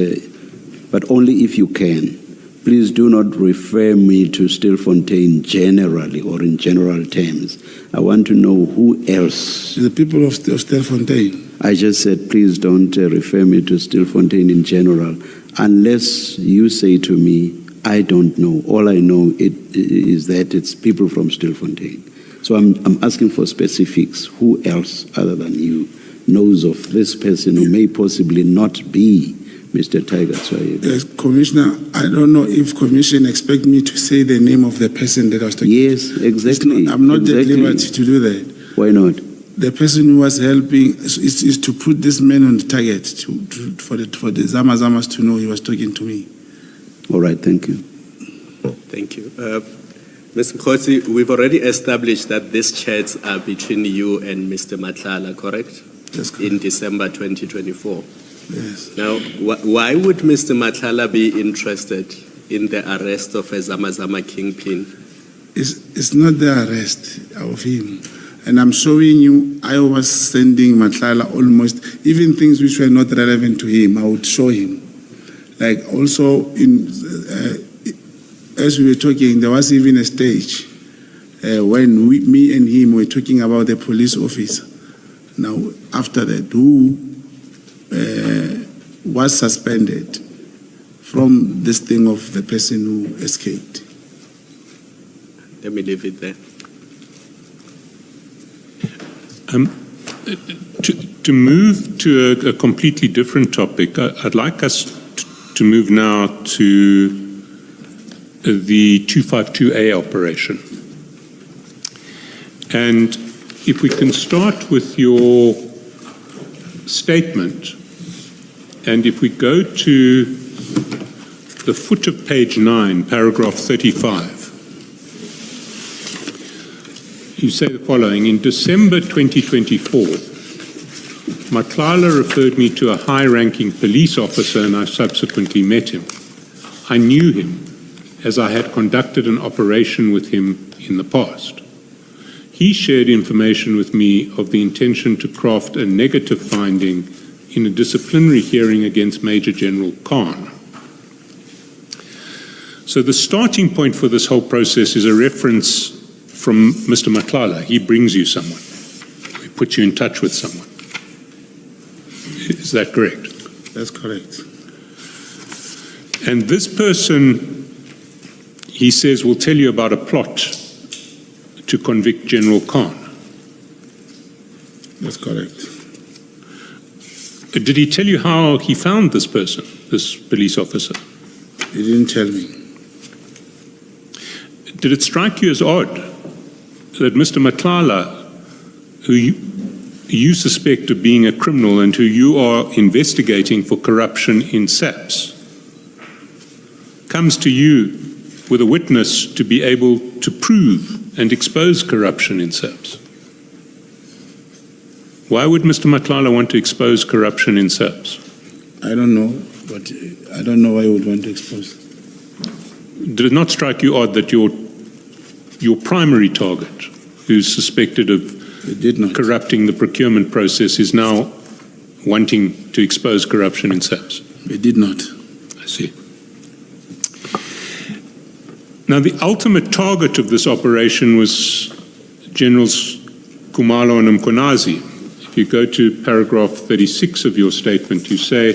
but only if you can, please do not refer me to Stilfontein generally or in general terms. I want to know who else. The people of Stilfontein. I just said, please don't refer me to Stilfontein in general, unless you say to me, I don't know. All I know is that it's people from Stilfontein. So I'm asking for specifics. Who else other than you knows of this person who may possibly not be Mr. Tiger Tswayede? Yes, Commissioner, I don't know if Commission expect me to say the name of the person that I was talking to. Yes, exactly. I'm not exactly. at liberty to do that. Why not? The person who was helping is to put this man on the target for the Zama-Zamas to know he was talking to me. All right, thank you. Thank you. Mr. Mogotsi, we've already established that these chats are between you and Mr. Madlanga, correct? That's correct. In December 2024. Yes. Now, why would Mr. Madlanga be interested in the arrest of a Zama-Zama kingpin? It's not the arrest of him. And I'm showing you, I was sending Madlanga almost, even things which were not relevant to him, I would show him. Like also, as we were talking, there was even a stage when me and him were talking about the police officer. Now, after that, who was suspended from this thing of the person who escaped. Let me leave it there. To move to a completely different topic, I'd like us to move now to the 252A operation. And if we can start with your statement, and if we go to the foot of page 9, paragraph 35, you say the following: in December 2024, Madlanga referred me to a high-ranking police officer and I subsequently met him. I knew him as I had conducted an operation with him in the past. He shared information with me of the intention to craft a negative finding in a disciplinary hearing against Major General Khan. So the starting point for this whole process is a reference from Mr. Madlanga. He brings you someone. He puts you in touch with someone. Is that correct? That's correct. And this person, he says, will tell you about a plot to convict General Khan. That's correct. Did he tell you how he found this person, this police officer? He didn't tell me. Did it strike you as odd that Mr. Madlanga, who you suspect of being a criminal and who you are investigating for corruption in SAPS, comes to you with a witness to be able to prove and expose corruption in SAPS? Why would Mr. Madlanga want to expose corruption in SAPS? I don't know, but I don't know why you would want to expose. Did it not strike you odd that your primary target, who's suspected of corrupting the procurement process, is now wanting to expose corruption in SAPS? It did not. I see. Now, the ultimate target of this operation was Generals Khumalo and Mkonazi. If you go to paragraph 36 of your statement, you say,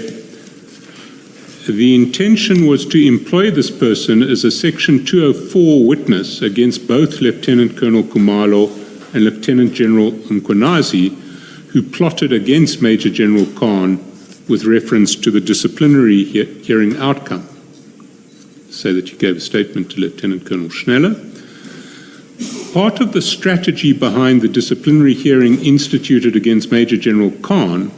the intention was to employ this person as a Section 204 witness against both Lieutenant Colonel Khumalo and Lieutenant General Mkhwanazi, who plotted against Major General Khan with reference to the disciplinary hearing outcome. Say that you gave a statement to Lieutenant Colonel Schneller. Part of the strategy behind the disciplinary hearing instituted against Major General Khan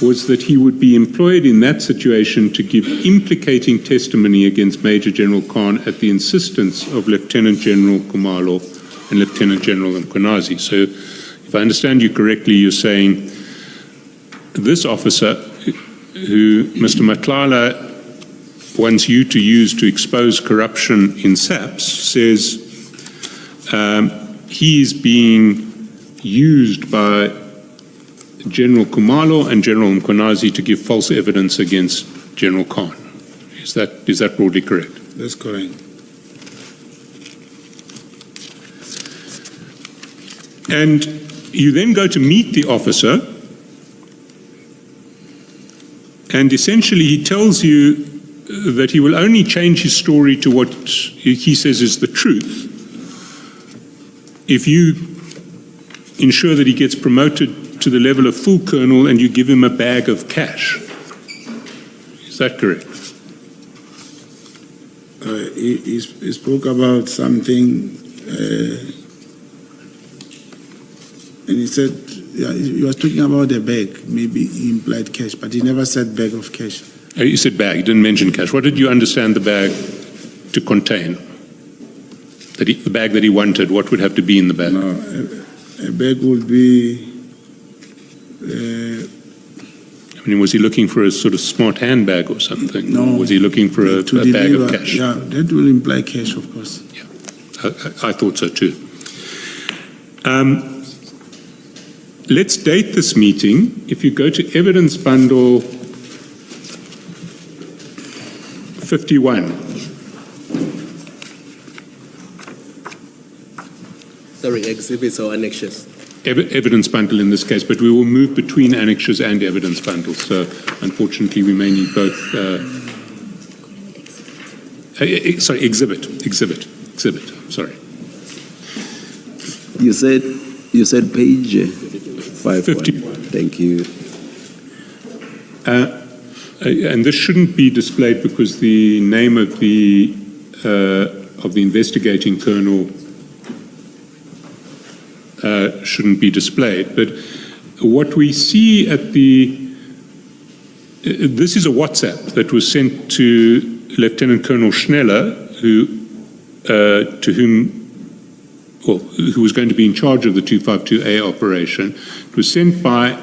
was that he would be employed in that situation to give implicating testimony against Major General Khan at the insistence of Lieutenant General Khumalo and Lieutenant General Mkhwanazi. So, if I understand you correctly, you're saying this officer, who Mr. Matlala wants you to use to expose corruption in SAPS, says he is being used by General Khumalo and General Mkhwanazi to give false evidence against General Khan. Is that broadly correct? That's correct. And you then go to meet the officer, and essentially he tells you that he will only change his story to what he says is the truth if you ensure that he gets promoted to the level of full colonel and you give him a bag of cash. Is that correct? He spoke about something, and he said, yeah, he was talking about a bag. Maybe he implied cash, but he never said bag of cash. You said bag, you didn't mention cash. What did you understand the bag to contain? The bag that he wanted, what would have to be in the bag? No, a bag would be... I mean, was he looking for a sort of smart handbag or something? No. Or was he looking for a bag of cash? Yeah, that will imply cash, of course. Yeah, I thought so too. Let's date this meeting. If you go to evidence bundle 51. Sorry, exhibits or annexes? Evidence bundle in this case, but we will move between annexures and evidence bundles. So unfortunately, we may need both. Sorry, exhibit. Sorry. You said page 51. Thank you. And this shouldn't be displayed because the name of the investigating colonel shouldn't be displayed. But what we see at this is a WhatsApp that was sent to Lieutenant Colonel Schneller, who was going to be in charge of the 252A operation. It was sent by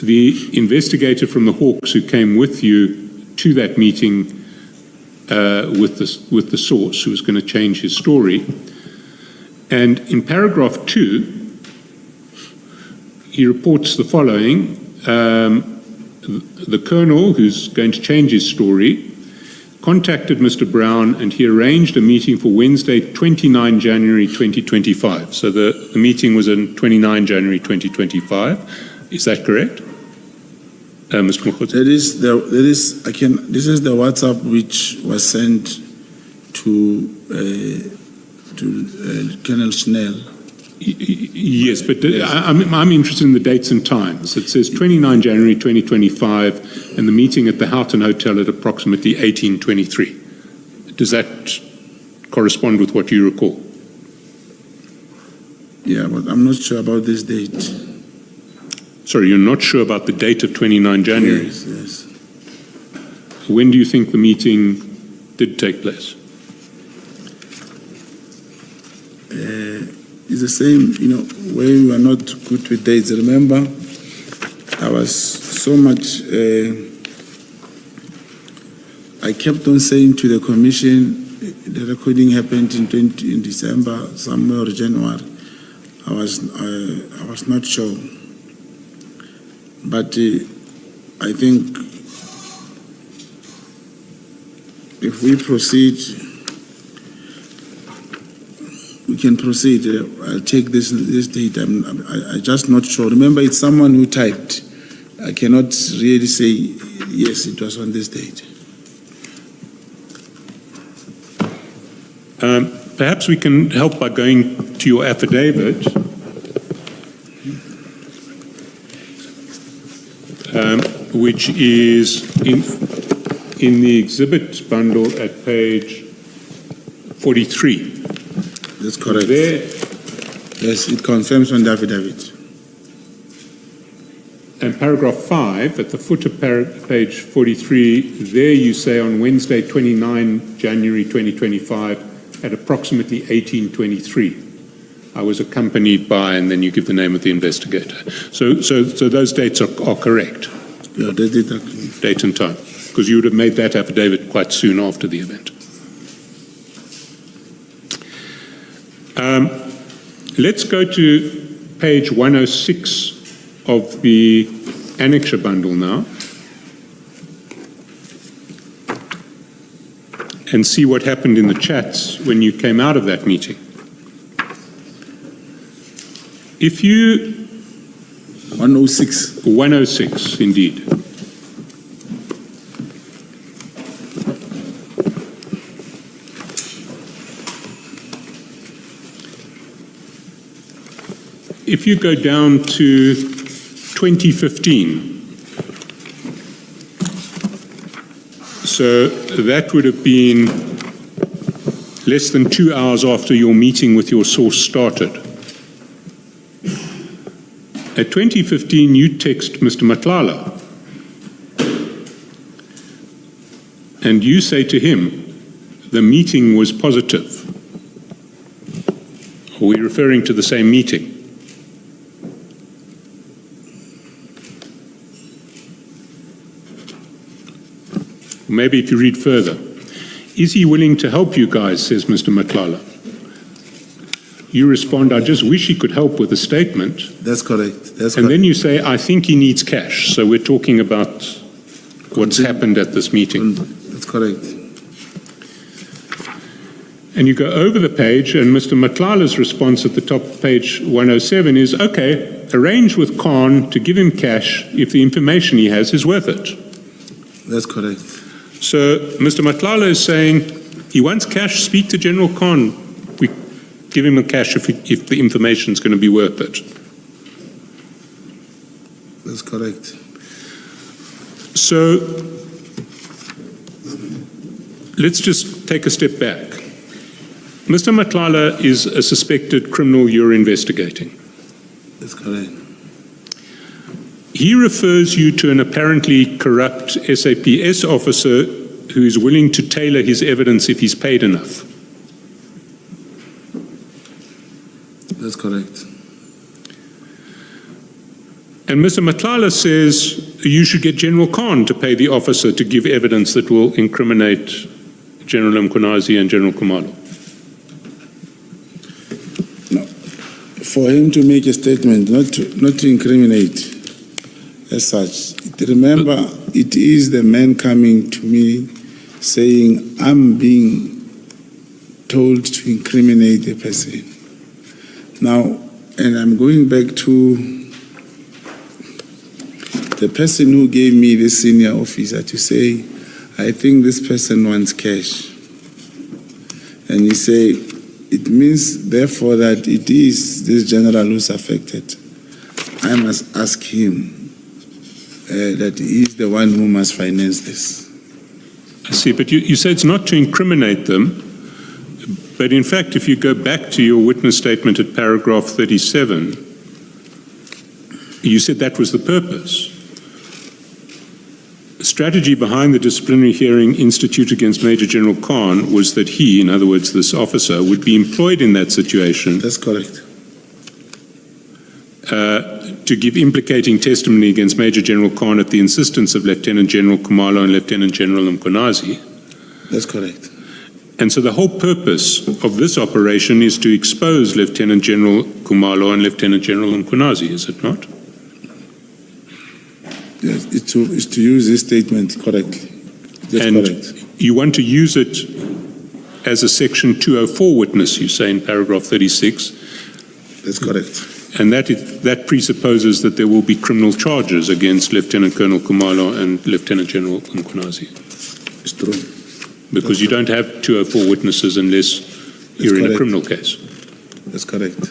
the investigator from the Hawks who came with you to that meeting with the source, who was going to change his story. And in paragraph 2, he reports the following. The colonel, who's going to change his story, contacted Mr. Brown and he arranged a meeting for Wednesday, 29 January 2025. So the meeting was on 29 January 2025. Is that correct? Mr. Mogotsi? This is the WhatsApp which was sent to Colonel Schnell. Yes, but I'm interested in the dates and times. It says 29 January 2025 and the meeting at the Houghton Hotel at approximately 18:23. Does that correspond with what you recall? Yeah, but I'm not sure about this date. Sorry, you're not sure about the date of 29 January? Yes. When do you think the meeting did take place? It's the same, where we were not good with dates. Remember, I was so much, I kept on saying to the commission, the recording happened in December, somewhere or January. I was not sure. But I think if we proceed, we can proceed. I'll take this date. I'm just not sure. Remember, it's someone who typed. I cannot really say, yes, it was on this date. Perhaps we can help by going to your affidavit. Which is in the exhibit bundle at page 43. That's correct. There, Yes, it confirms on the affidavit. and paragraph 5, at the footer page 43, there you say on Wednesday, 29 January 2025, at approximately 18:23. I was accompanied by, and then you give the name of the investigator. So those dates are correct, Yeah, they did that. date and time, because you would have made that affidavit quite soon after the event. Let's go to page 106 of the annexure bundle now and see what happened in the chats when you came out of that meeting. If you 106. 106, indeed. If you go down to 2015, so that would have been less than 2 hours after your meeting with your source started. At 2015, you text Mr. Madlanga, and you say to him, the meeting was positive. Are we referring to the same meeting? Maybe if you read further. Is he willing to help you guys, says Mr. Madlanga. You respond, I just wish he could help with a statement. That's correct. That's And correct. then you say, I think he needs cash. So we're talking about what's happened at this meeting. That's correct. And you go over the page, and Mr. Madlanga's response at the top of page 107 is, okay, arrange with Khan to give him cash if the information he has is worth it. That's correct. So Mr. Madlanga is saying, he wants cash, speak to General Khan. We give him the cash if the information is going to be worth it. That's correct. So let's just take a step back. Mr. Madlanga is a suspected criminal you're investigating. That's correct. He refers you to an apparently corrupt SAPS officer who is willing to tailor his evidence if he's paid enough. That's correct. And Mr. Madlanga says you should get General Khan to pay the officer to give evidence that will incriminate General Mkhwanazi and General Khumalo. No. For him to make a statement, not to incriminate as such. Remember, it is the man coming to me saying, I'm being told to incriminate the person. Now, and I'm going back to the person who gave me the senior officer to say, I think this person wants cash. And he said, it means therefore that it is this general who's affected. I must ask him that he is the one who must finance this. I see, but you say it's not to incriminate them, but in fact, if you go back to your witness statement at paragraph 37, you said that was the purpose. The strategy behind the disciplinary hearing instituted against Major General Khan was that he, in other words, this officer, would be employed in that situation. That's correct. To give implicating testimony against Major General Khan at the insistence of Lieutenant General Khumalo and Lieutenant General Mkhwanazi. That's correct. And so the whole purpose of this operation is to expose Lieutenant General Khumalo and Lieutenant General Mkhwanazi, is it not? Yes, it's to use this statement correctly. That's And correct. you want to use it as a Section 204 witness, you say in paragraph 36. That's correct. And that presupposes that there will be criminal charges against Lieutenant Colonel Khumalo and Lieutenant General Mkhwanazi. It's true. Because you don't have 204 witnesses unless You're in a correct. criminal case. That's correct.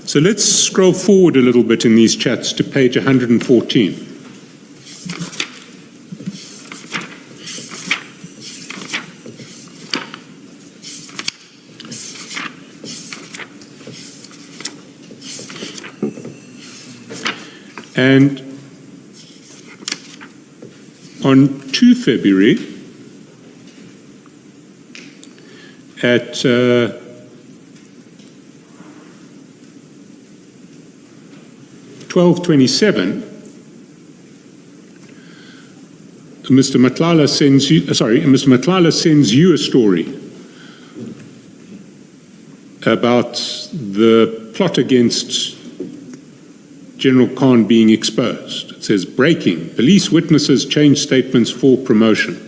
So let's scroll forward a little bit in these chats to page 114. And on 2 February at 12:27, Mr. Matlala sends you a story about the plot against General Khan being exposed. It says, breaking, police witnesses change statements for promotion.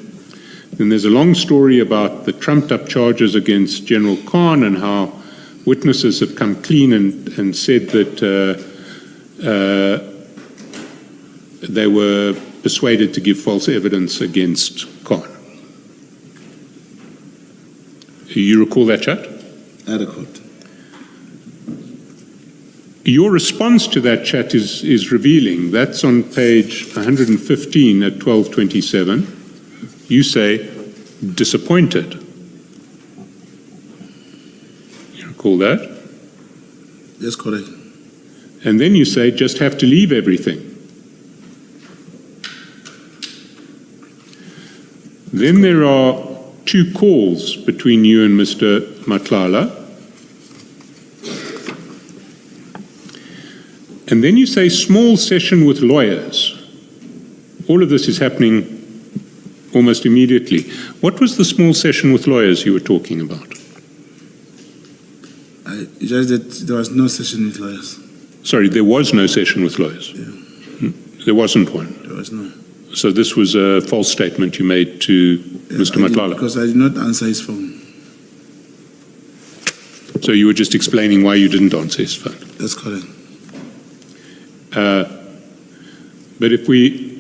Then there's a long story about the trumped-up charges against General Khan and how witnesses have come clean and said that they were persuaded to give false evidence against Khan. You recall that chat? I record. Your response to that chat is revealing. That's on page 115 at 12:27. You say, disappointed. You recall that? That's correct. And then you say, just have to leave everything. Then there are 2 calls between you and Mr. Matlala. And then you say, small session with lawyers. All of this is happening almost immediately. What was the small session with lawyers you were talking about? Just that there was no session with lawyers. Sorry, there was no session with lawyers. Yeah. There wasn't one. There was no. So this was a false statement you made to Mr. Matlala. Because I did not answer his phone. So you were just explaining why you didn't answer his phone. That's correct. But if we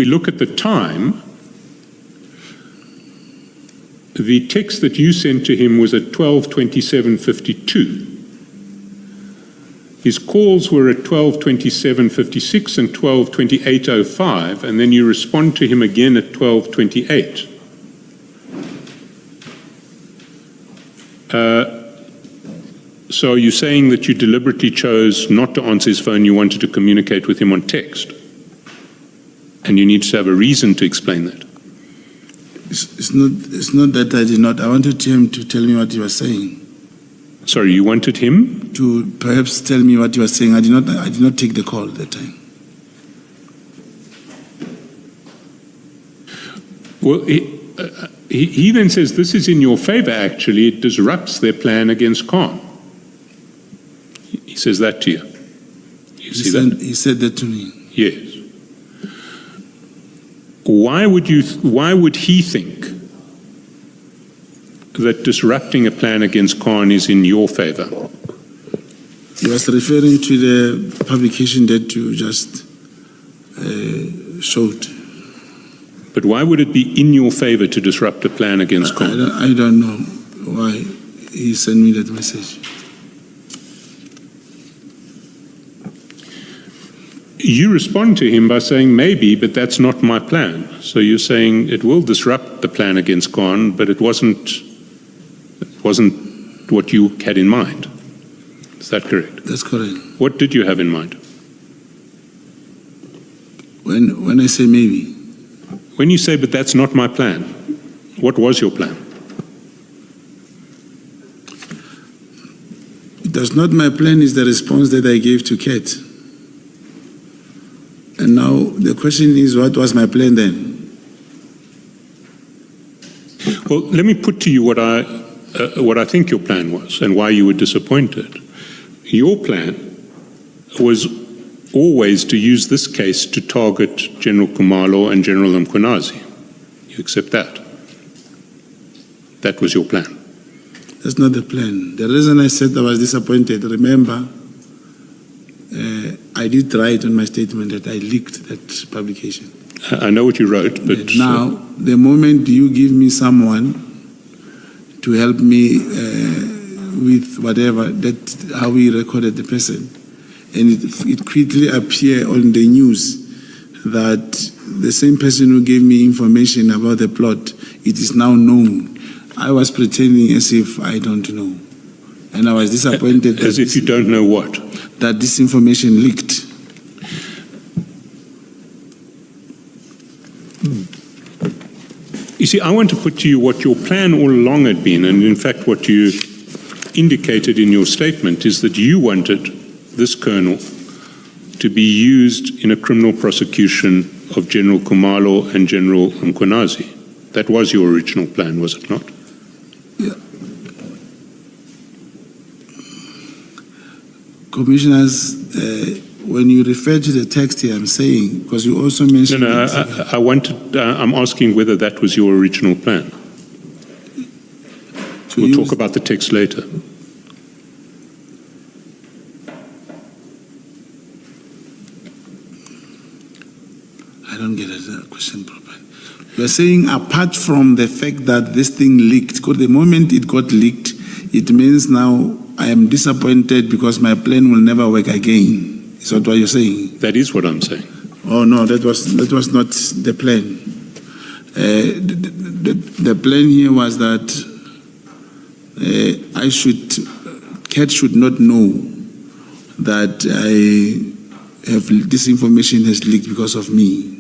look at the time, the text that you sent to him was at 12:27:52. His calls were at 12:27:56 and 12:28:05, and then you respond to him again at 12:28. So are you saying that you deliberately chose not to answer his phone, you wanted to communicate with him on text? And you need to have a reason to explain that. It's not that I did not. I wanted him to tell me what he was saying. Sorry, you wanted him? To perhaps tell me what he was saying. I did not take the call at that time. Well, he then says this is in your favor, actually. It disrupts their plan against Khan. He says that to you. You see that? He said that to me. Yes. Why would he think that disrupting a plan against Khan is in your favor? He was referring to the publication that you just showed. But why would it be in your favor to disrupt a plan against Khan? I don't know why he sent me that message. You respond to him by saying, maybe, but that's not my plan. So you're saying it will disrupt the plan against Khan, but it wasn't what you had in mind. Is that correct? That's correct. What did you have in mind? When I say maybe. When you say, but that's not my plan, what was your plan? That's not my plan is the response that I gave to Kate. And now the question is, what was my plan then? Well, let me put to you what I think your plan was and why you were disappointed. Your plan was always to use this case to target General Khumalo and General Mkhwanazi. You accept that? That was your plan. That's not the plan. The reason I said I was disappointed, remember, I did write on my statement that I leaked that publication. I know what you wrote, but Now, the moment you give me someone to help me with whatever, that how we recorded the person, and it quickly appeared on the news that the same person who gave me information about the plot, it is now known. I was pretending as if I don't know. And I was disappointed. as if you don't know what. That this information leaked. You see, I want to put to you what your plan all along had been, and in fact what you indicated in your statement is that you wanted this colonel to be used in a criminal prosecution of General Khumalo and General Mkhwanazi. That was your original plan, was it not? Yeah. Commissioners, when you refer to the text here, I'm saying, because you also mentioned... No, I'm asking whether that was your original plan. We'll talk about the text later. I don't get the question properly. You're saying apart from the fact that this thing leaked, because the moment it got leaked, it means now I am disappointed because my plan will never work again. Is that what you're saying? That is what I'm saying. Oh no, that was not the plan. The plan here was that Cat should not know that this information has leaked because of me.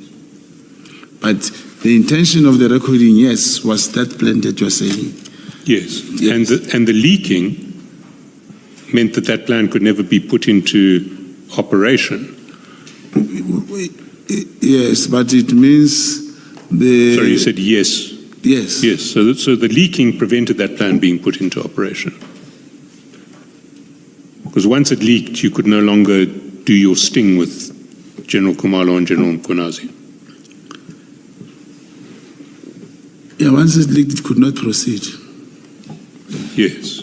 But the intention of the recording, yes, was that plan that you're saying. Yes, Yes. And the leaking meant that plan could never be put into operation. Yes, but it means the... Sorry, you said yes. Yes. Yes, so the leaking prevented that plan being put into operation. Because once it leaked, you could no longer do your sting with General Khumalo and General Mkhwanazi. Yeah, once it leaked, it could not proceed. Yes.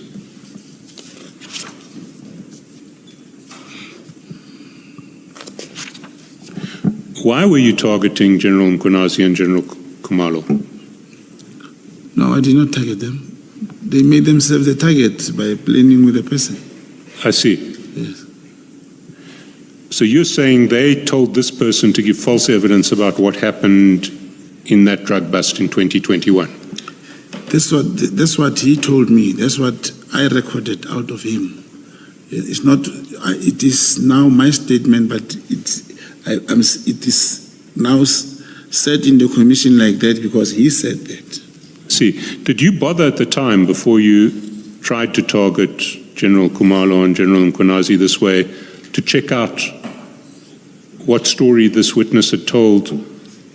Why were you targeting General Mkhwanazi and General Khumalo? No, I did not target them. They made themselves the target by planning with the person. I see. Yes. So you're saying they told this person to give false evidence about what happened in that drug bust in 2021? That's what he told me. That's what I recorded out of him. It's not. It is now my statement, but it is now said in the commission like that because he said that. See, did you bother at the time before you tried to target General Khumalo and General Mkhwanazi this way to check out what story this witness had told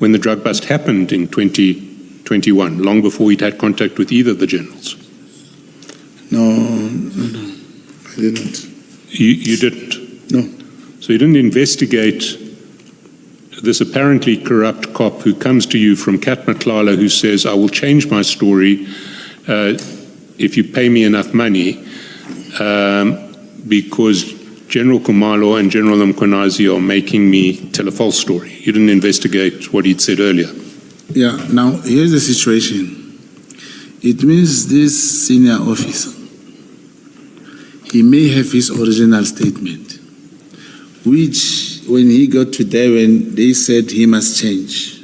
when the drug bust happened in 2021, long before he'd had contact with either of the generals? No, I didn't. You didn't? No. So you didn't investigate this apparently corrupt cop who comes to you from Katmatlala who says, I will change my story if you pay me enough money because General Khumalo and General Mkhwanazi are making me tell a false story. You didn't investigate what he'd said earlier. Yeah, now here's the situation. It means this senior officer, he may have his original statement, which when he got to Durban, they said he must change.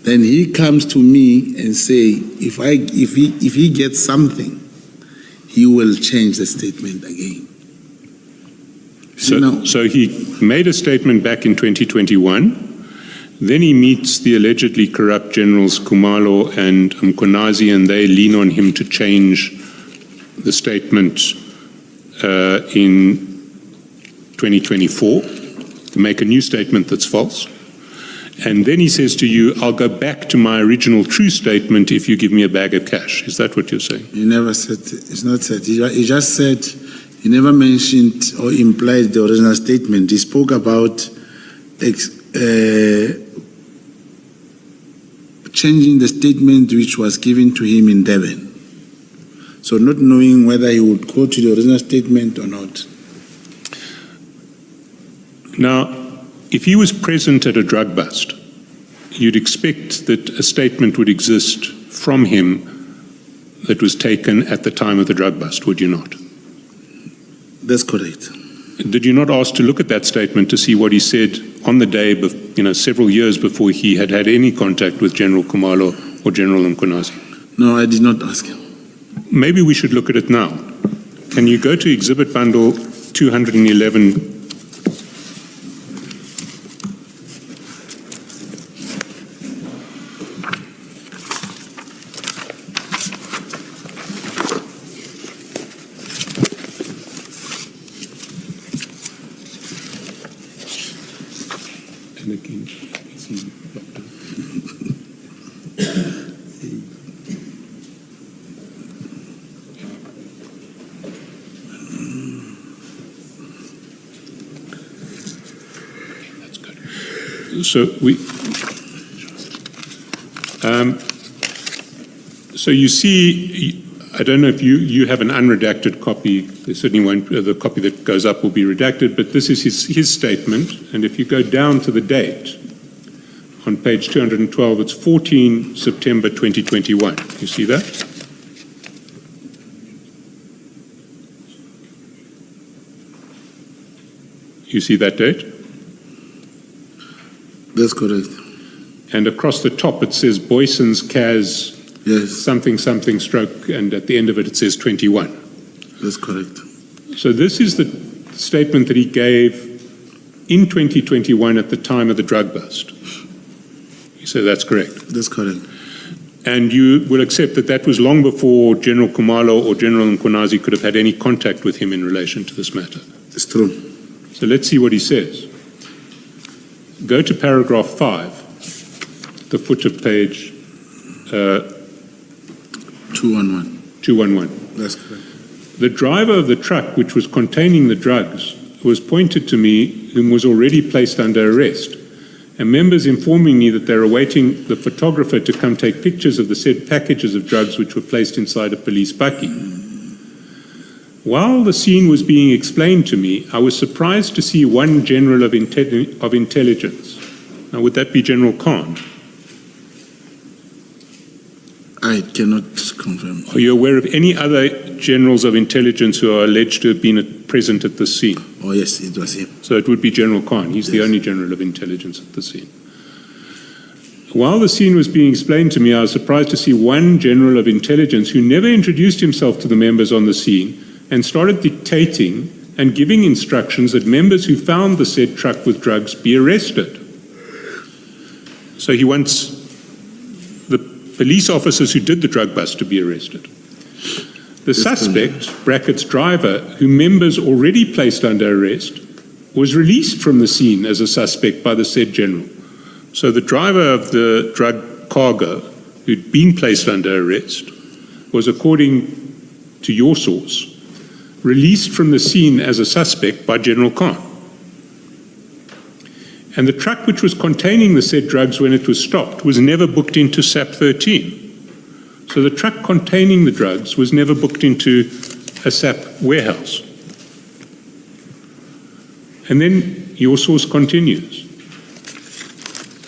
Then he comes to me and say, if he gets something, he will change the statement again. So he made a statement back in 2021. Then he meets the allegedly corrupt generals Khumalo and Mkhwanazi, and they lean on him to change the statement in 2024, to make a new statement that's false. And then he says to you, I'll go back to my original true statement if you give me a bag of cash. Is that what you're saying? He never said, it's not said. He just said, he never mentioned or implied the original statement. He spoke about changing the statement which was given to him in Durban. So not knowing whether he would go to the original statement or not. Now, if he was present at a drug bust you'd expect that a statement would exist from him that was taken at the time of the drug bust, would you not? That's correct. Did you not ask to look at that statement to see what he said on the day, several years before he had had any contact with General Khumalo or General Mkhwanazi? No, I did not ask him. Maybe we should look at it now. Can you go to Exhibit Bundle 211? So you see, I don't know if you have an unredacted copy. There certainly won't. The copy that goes up will be redacted. But this is his statement. And if you go down to the date on page 212, it's 14 September 2021. You see that? You see that date? That's correct. And across the top it says Boyson's CAS Yes, something stroke, and at the end of it says 21. that's correct. So this is the statement that he gave in 2021 at the time of the drug bust. You say that's correct. That's correct. And you will accept that that was long before General Khumalo or General Mkhwanazi could have had any contact with him in relation to this matter. It's true. So let's see what he says. Go to paragraph 5, the foot of page 211. 211. That's correct. The driver of the truck which was containing the drugs was pointed to me, whom was already placed under arrest, and members informing me that they're awaiting the photographer to come take pictures of the said packages of drugs which were placed inside a police bakkie. While the scene was being explained to me, I was surprised to see one general of intelligence. Now, would that be General Khan? I cannot confirm. Are you aware of any other generals of intelligence who are alleged to have been present at the scene? Oh, yes, it was him. So it would be General Khan. He's the Yes. only general of intelligence at the scene. While the scene was being explained to me, I was surprised to see one general of intelligence who never introduced himself to the members on the scene and started dictating and giving instructions that members who found the said truck with drugs be arrested. So he wants the police officers who did the drug bust to be arrested. The suspect, brackets driver, who members already placed under arrest, was released from the scene as a suspect by the said general. So the driver of the drug cargo, who'd been placed under arrest, was, according to your source, released from the scene as a suspect by General Khan. And the truck which was containing the said drugs when it was stopped was never booked into SAP 13. So the truck containing the drugs was never booked into a SAP warehouse. And then your source continues.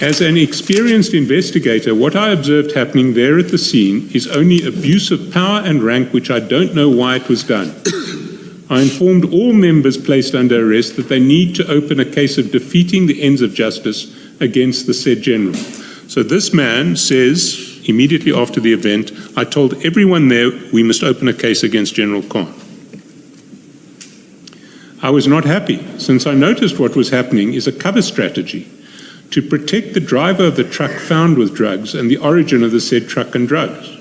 As an experienced investigator, what I observed happening there at the scene is only abuse of power and rank, which I don't know why it was done. I informed all members placed under arrest that they need to open a case of defeating the ends of justice against the said general. So this man says, immediately after the event, I told everyone there we must open a case against General Khan. I was not happy, since I noticed what was happening is a cover strategy to protect the driver of the truck found with drugs and the origin of the said truck and drugs.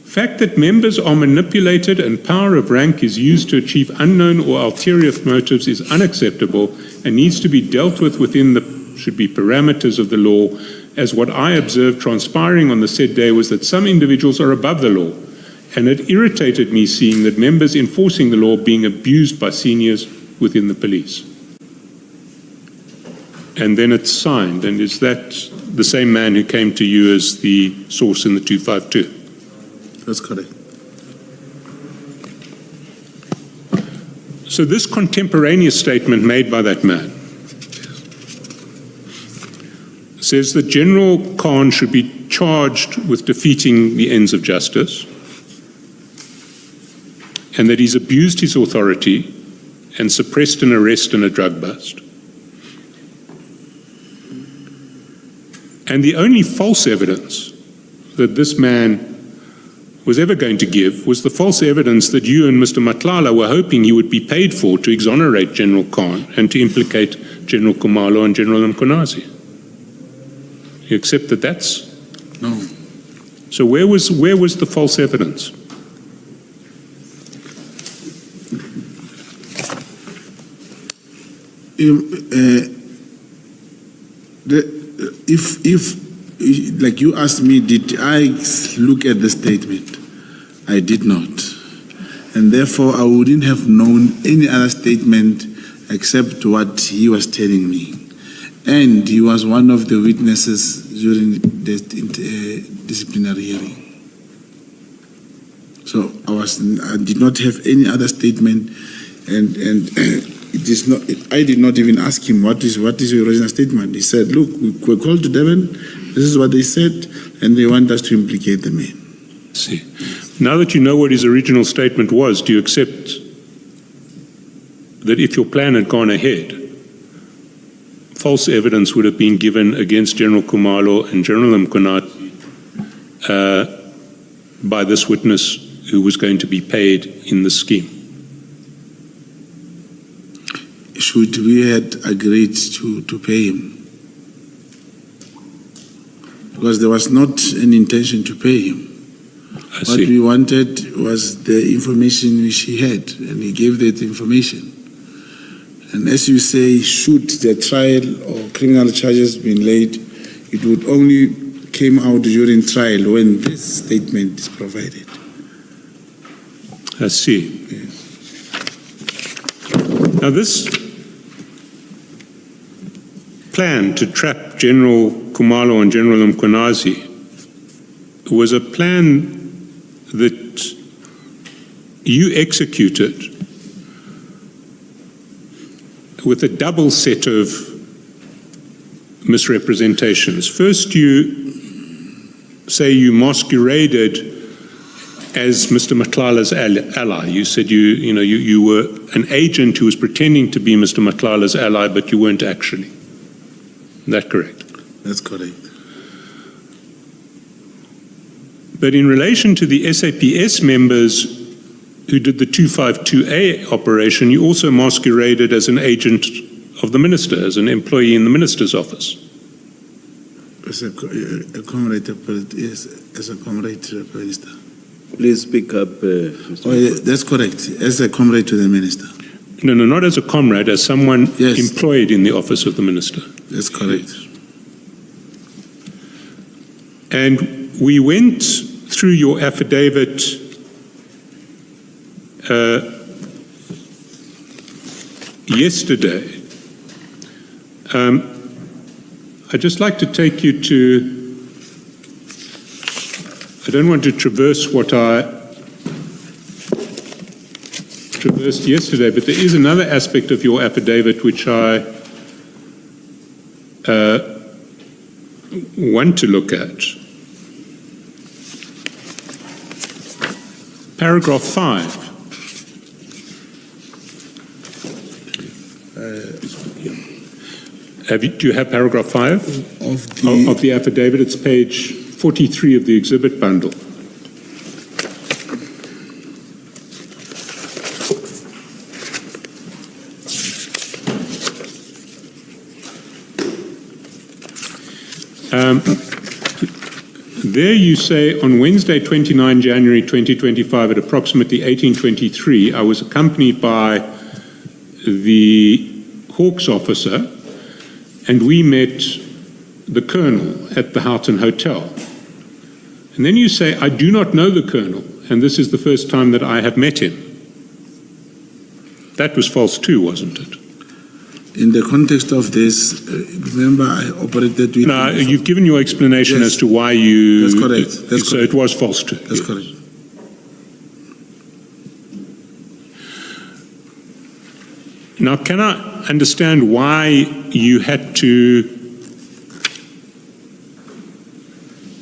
Fact that members are manipulated and power of rank is used to achieve unknown or ulterior motives is unacceptable and needs to be dealt with within the parameters of the law, as what I observed transpiring on the said day was that some individuals are above the law, and it irritated me seeing that members enforcing the law being abused by seniors within the police. And then it's signed, and is that the same man who came to you as the source in the 252? That's correct. So this contemporaneous statement made by that man says that General Khan should be charged with defeating the ends of justice, and that he's abused his authority and suppressed an arrest and a drug bust. And the only false evidence that this man was ever going to give was the false evidence that you and Mr. Madlanga were hoping he would be paid for to exonerate General Khan and to implicate General Khumalo and General Mkonazi. You accept that that's... No. So where was the false evidence? If, like you asked me, did I look at the statement? I did not. And therefore, I wouldn't have known any other statement except what he was telling me. And he was one of the witnesses during the disciplinary hearing. So I did not have any other statement, and it is not. I did not even ask him what is your original statement. He said, "Look, we were called to Durban. This is what they said, and they want us to implicate the man." See, now that you know what his original statement was, do you accept that if your plan had gone ahead, false evidence would have been given against General Khumalo and General Mkonazi by this witness who was going to be paid in the scheme? Should we had agreed to pay him? Because there was not an intention to pay him. What we wanted was the information which he had, and he gave that information. And as you say, should the trial or criminal charges been laid, it would only came out during trial when this statement is provided. I see. Yes. Now this plan to trap General Khumalo and General Mkonazi was a plan that you executed with a double set of misrepresentations. First, you say you masqueraded as Mr. Matlalala's ally. You said you were an agent who was pretending to be Mr. Matlalala's ally, but you weren't actually. Is that correct? That's correct. But in relation to the SAPS members who did the 252A operation, you also masqueraded as an agent of the minister, as an employee in the minister's office. As a comrade, yes, as a comrade to the minister. Please speak up, Mr. Oh, yeah, that's correct. As a comrade to the minister. No, not as a comrade, as someone employed in the office of the minister. That's correct. And we went through your affidavit yesterday. I'd just like to take you to, I don't want to traverse what I traversed yesterday, but there is another aspect of your affidavit which I want to look at. Paragraph 5. Do you have paragraph 5 of the affidavit? It's page 43 of the exhibit bundle. There you say, on Wednesday, 29 January 2025, at approximately 18:23, I was accompanied by the Hawks officer, and we met the colonel at the Houghton Hotel. And then you say, I do not know the colonel, and this is the first time that I have met him. That was false too, wasn't it? In the context of this, remember I operated with... No, you've given your explanation as to why you... That's correct. That's so correct. It was false too. That's correct. Now, can I understand why you had to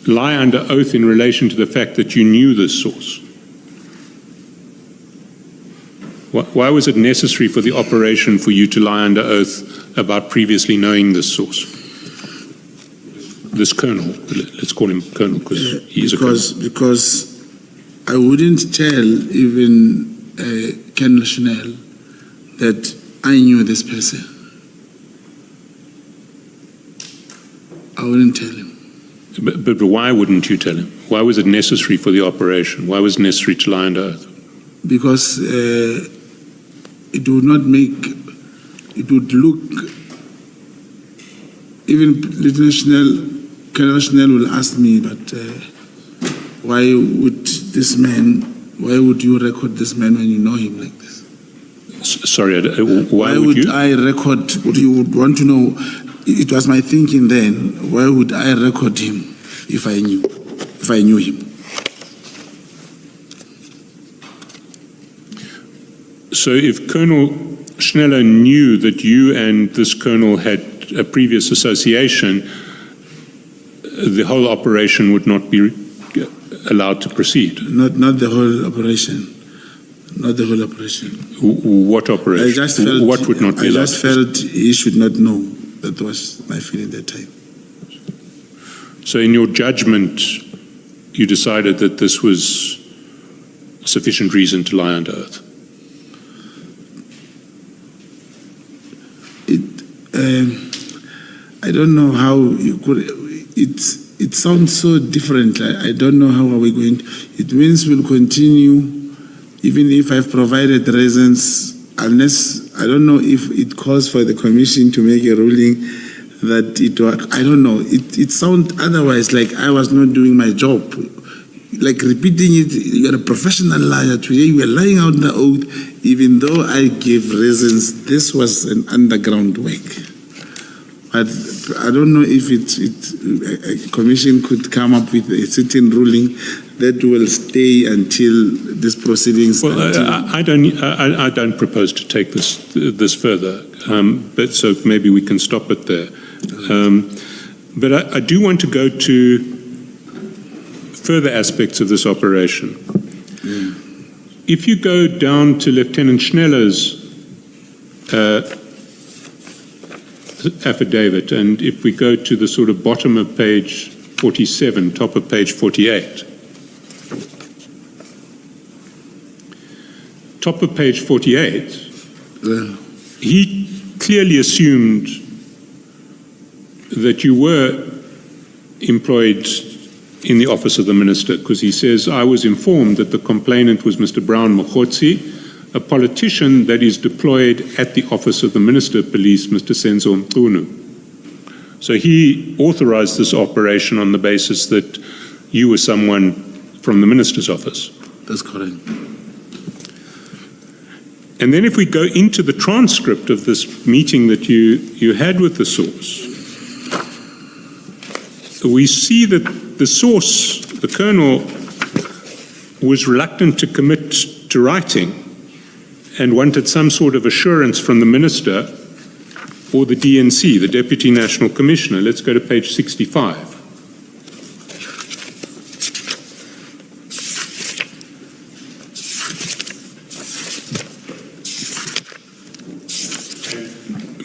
lie under oath in relation to the fact that you knew this source? Why was it necessary for the operation for you to lie under oath about previously knowing this source? This colonel, let's call him colonel because he's a colonel. Because I wouldn't tell even Colonel Chanel that I knew this person. I wouldn't tell him. But why wouldn't you tell him? Why was it necessary for the operation? Why was it necessary to lie under oath? Because it would not make, it would look, even Colonel Chanel will ask me, but why would this man, why would you record this man when you know him like this? Sorry, why would you? I record, what you would want to know, it was my thinking then, why would I record him if I knew him? So if Colonel Schneller knew that you and this colonel had a previous association, the whole operation would not be allowed to proceed? Not the whole operation. Not the whole operation. What operation? I just felt, what would not be allowed? I just felt he should not know. That was my feeling that time. So in your judgment, you decided that this was sufficient reason to lie under oath? I don't know how you could. It sounds so different. I don't know how are we going. It means we'll continue, even if I've provided reasons, unless I don't know if it calls for the commission to make a ruling that it was. I don't know. It sounds otherwise like I was not doing my job. Like repeating it, you're a professional liar. Today you were lying out the oath, even though I gave reasons. This was an underground work. But I don't know if a commission could come up with a certain ruling that will stay until this proceedings. Well, I don't propose to take this further. But so maybe we can stop it there. But I do want to go to further aspects of this operation. Yeah. If you go down to Lieutenant Schneller's affidavit, and if we go to the sort of bottom of page 47, top of page 48. Top of page 48, he clearly assumed that you were employed in the office of the minister, because he says, I was informed that the complainant was Mr. Brown Mogotsi, a politician that is deployed at the office of the Minister of Police, Mr. Senzo Mqunu. So he authorized this operation on the basis that you were someone from the minister's office. That's correct. And then if we go into the transcript of this meeting that you had with the source, we see that the source, the colonel, was reluctant to commit to writing and wanted some sort of assurance from the minister or the DNC, the Deputy National Commissioner. Let's go to page 65.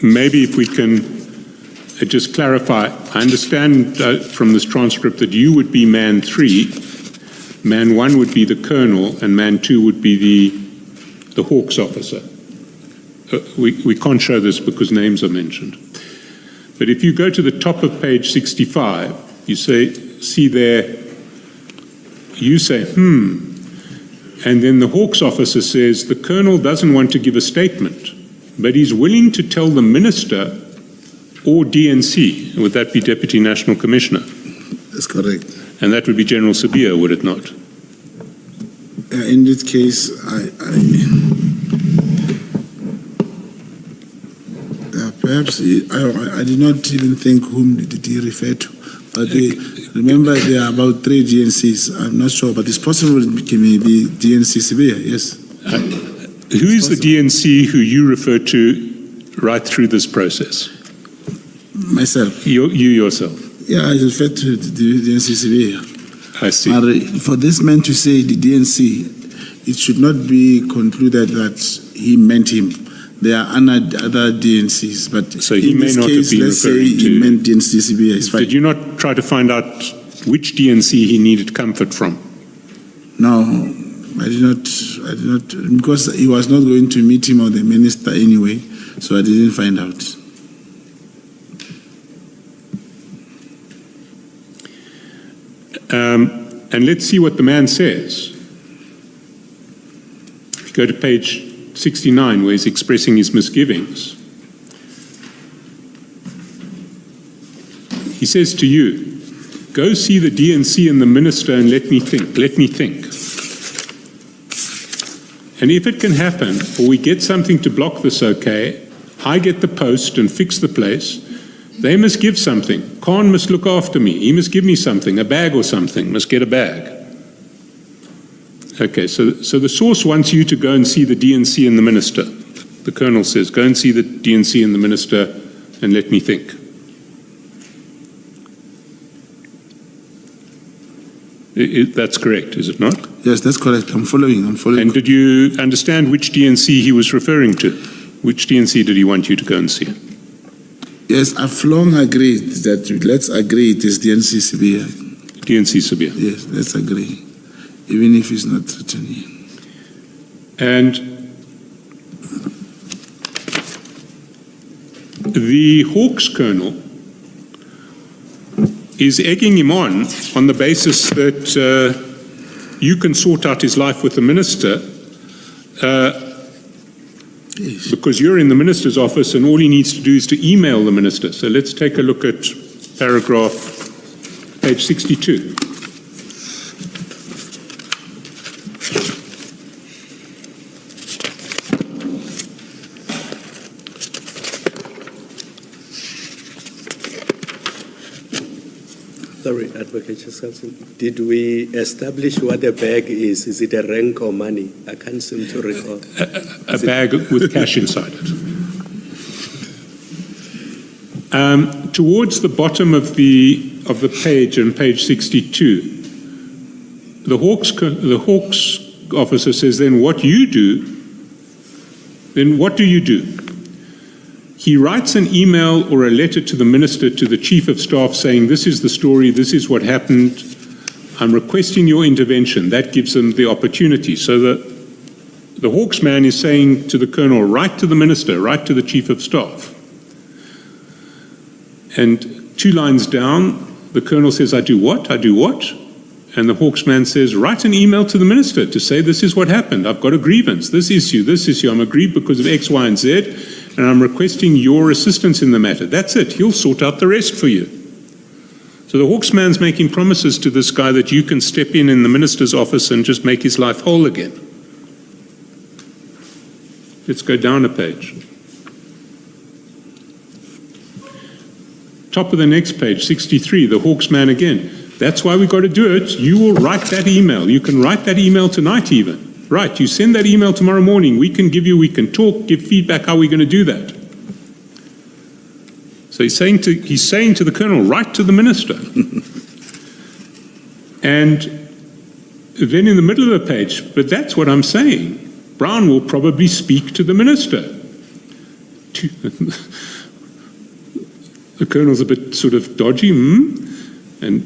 Maybe if we can just clarify, I understand from this transcript that you would be man 3, man 1 would be the colonel, and man 2 would be the Hawks officer. We can't show this because names are mentioned. But if you go to the top of page 65, you see there, you say, and then the Hawks officer says the colonel doesn't want to give a statement, but he's willing to tell the minister or DNC. Would that be Deputy National Commissioner? That's correct. And that would be General Sabia, would it not? In this case, perhaps I did not even think whom did he refer to. But remember, there are about 3 DNCs. I'm not sure, but it's possible it may be DNC Sabia, yes. Who is the DNC who you refer to right through this process? Myself. You yourself? Yeah, I referred to the NCCB. I see. For this man to say the DNC, it should not be concluded that he meant him. There are other DNCs, but So he in may this not have case, been let's say referring he to- meant the NCCB. It's fine. Did you not try to find out which DNC he needed comfort from? No, I did not, because he was not going to meet him or the minister anyway, so I didn't find out. And let's see what the man says. If you go to page 69, where he's expressing his misgivings, he says to you, go see the DNC and the minister and let me think. And if it can happen, or we get something to block this okay, I get the post and fix the place, they must give something. Khan must look after me. He must give me something, a bag or something, must get a bag. Okay, so the source wants you to go and see the DNC and the minister. The colonel says, go and see the DNC and the minister and let me think. That's correct, is it not? Yes, that's correct. I'm following. And did you understand which DNC he was referring to? Which DNC did he want you to go and see? Yes, I've long agreed that let's agree it is the NCCB. DNC Sabia. Yes, let's agree, even if it's not written here. And the Hawks colonel is egging him on the basis that you can sort out his life with the minister because you're in the minister's office and all he needs to do is to email the minister. So let's take a look at paragraph, page 62. Sorry, Advocate Chaskalson. Did we establish what a bag is? Is it a rank or money? I can't seem to recall. A bag with cash inside it. Towards the bottom of the page, on page 62, the Hawks officer says, then what do you do? He writes an email or a letter to the minister, to the chief of staff, saying, this is the story, this is what happened, I'm requesting your intervention. That gives them the opportunity. So the Hawks man is saying to the colonel, write to the minister, write to the chief of staff. And 2 lines down, the colonel says, I do what? And the Hawks man says, write an email to the minister to say this is what happened. I've got a grievance, this issue. I'm aggrieved because of X, Y, and Z. And I'm requesting your assistance in the matter. That's it. He'll sort out the rest for you. So the Hawks man's making promises to this guy that you can step in the minister's office and just make his life whole again. Let's go down a page. Top of the next page, 63, the Hawks man again. That's why we got to do it. You will write that email. You can write that email tonight even. Right, you send that email tomorrow morning. We can talk, give feedback how we're going to do that. So he's saying to the colonel, write to the minister. And then in the middle of the page, but that's what I'm saying. Brown will probably speak to the minister. The colonel's a bit sort of dodgy, and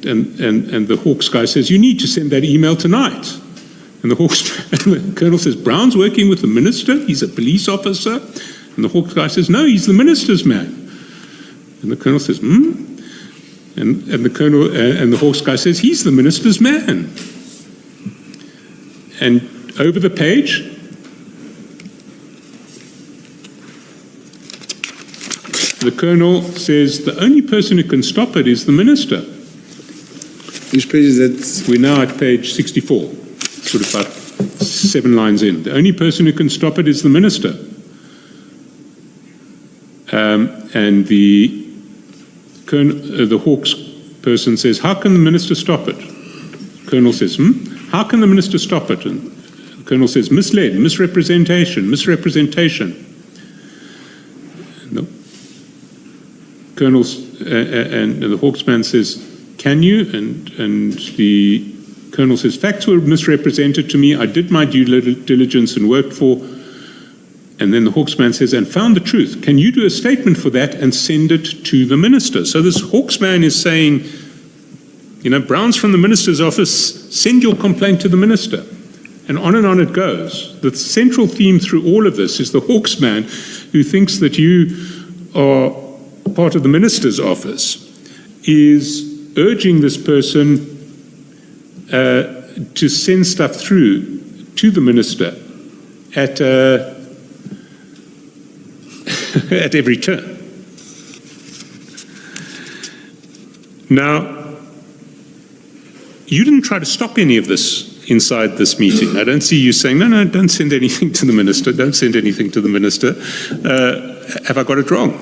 the Hawks guy says, you need to send that email tonight. And the colonel says, Brown's working with the minister, he's a police officer. And the Hawks guy says, no, he's the minister's man. And the colonel says, And the Hawks guy says, he's the minister's man. And over the page, the colonel says, the only person who can stop it is the minister. Which page is that? We're now at page 64. Sort of about 7 lines in. The only person who can stop it is the minister. And the Hawks person says, how can the minister stop it? The colonel says, how can the minister stop it? And the colonel says, misled, misrepresentation. And the and the Hawksman says, can you? And the Colonel says, facts were misrepresented to me. I did my due diligence and worked for. And then the Hawksman says, and found the truth. Can you do a statement for that and send it to the minister? So this Hawksman is saying, Brown's from the minister's office, send your complaint to the minister. And on it goes. The central theme through all of this is the Hawksman who thinks that you are part of the minister's office is urging this person to send stuff through to the minister at at every turn. Now, you didn't try to stop any of this inside this meeting. I don't see you saying, no, don't send anything to the minister, don't send anything to the minister. Have I got it wrong?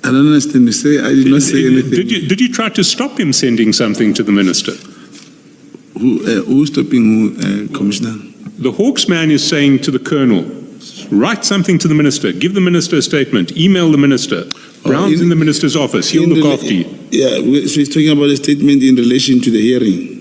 I don't understand. You say I did not say anything. Did you try to stop him sending something to the minister? Who's stopping who, Commissioner? The Hawksman is saying to the Colonel, write something to the minister, give the minister a statement, email the minister. Brown's in the minister's office, he'll look after you. Yeah, so he's talking about a statement in relation to the hearing.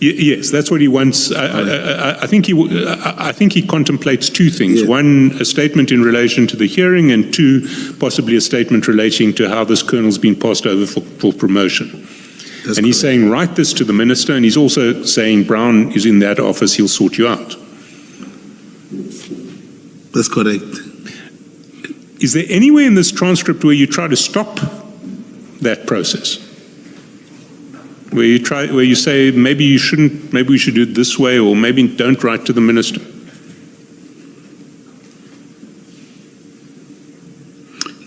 Yes, that's what he wants. I think he contemplates two things. Yeah. One, a statement in relation to the hearing, and two, possibly a statement relating to how this colonel's been passed over for promotion. That's and he's correct. saying, write this to the minister, and he's also saying, Brown is in that office, he'll sort you out. That's correct. Is there anywhere in this transcript where you try to stop that process? Where you say, maybe we should do it this way, or maybe don't write to the minister?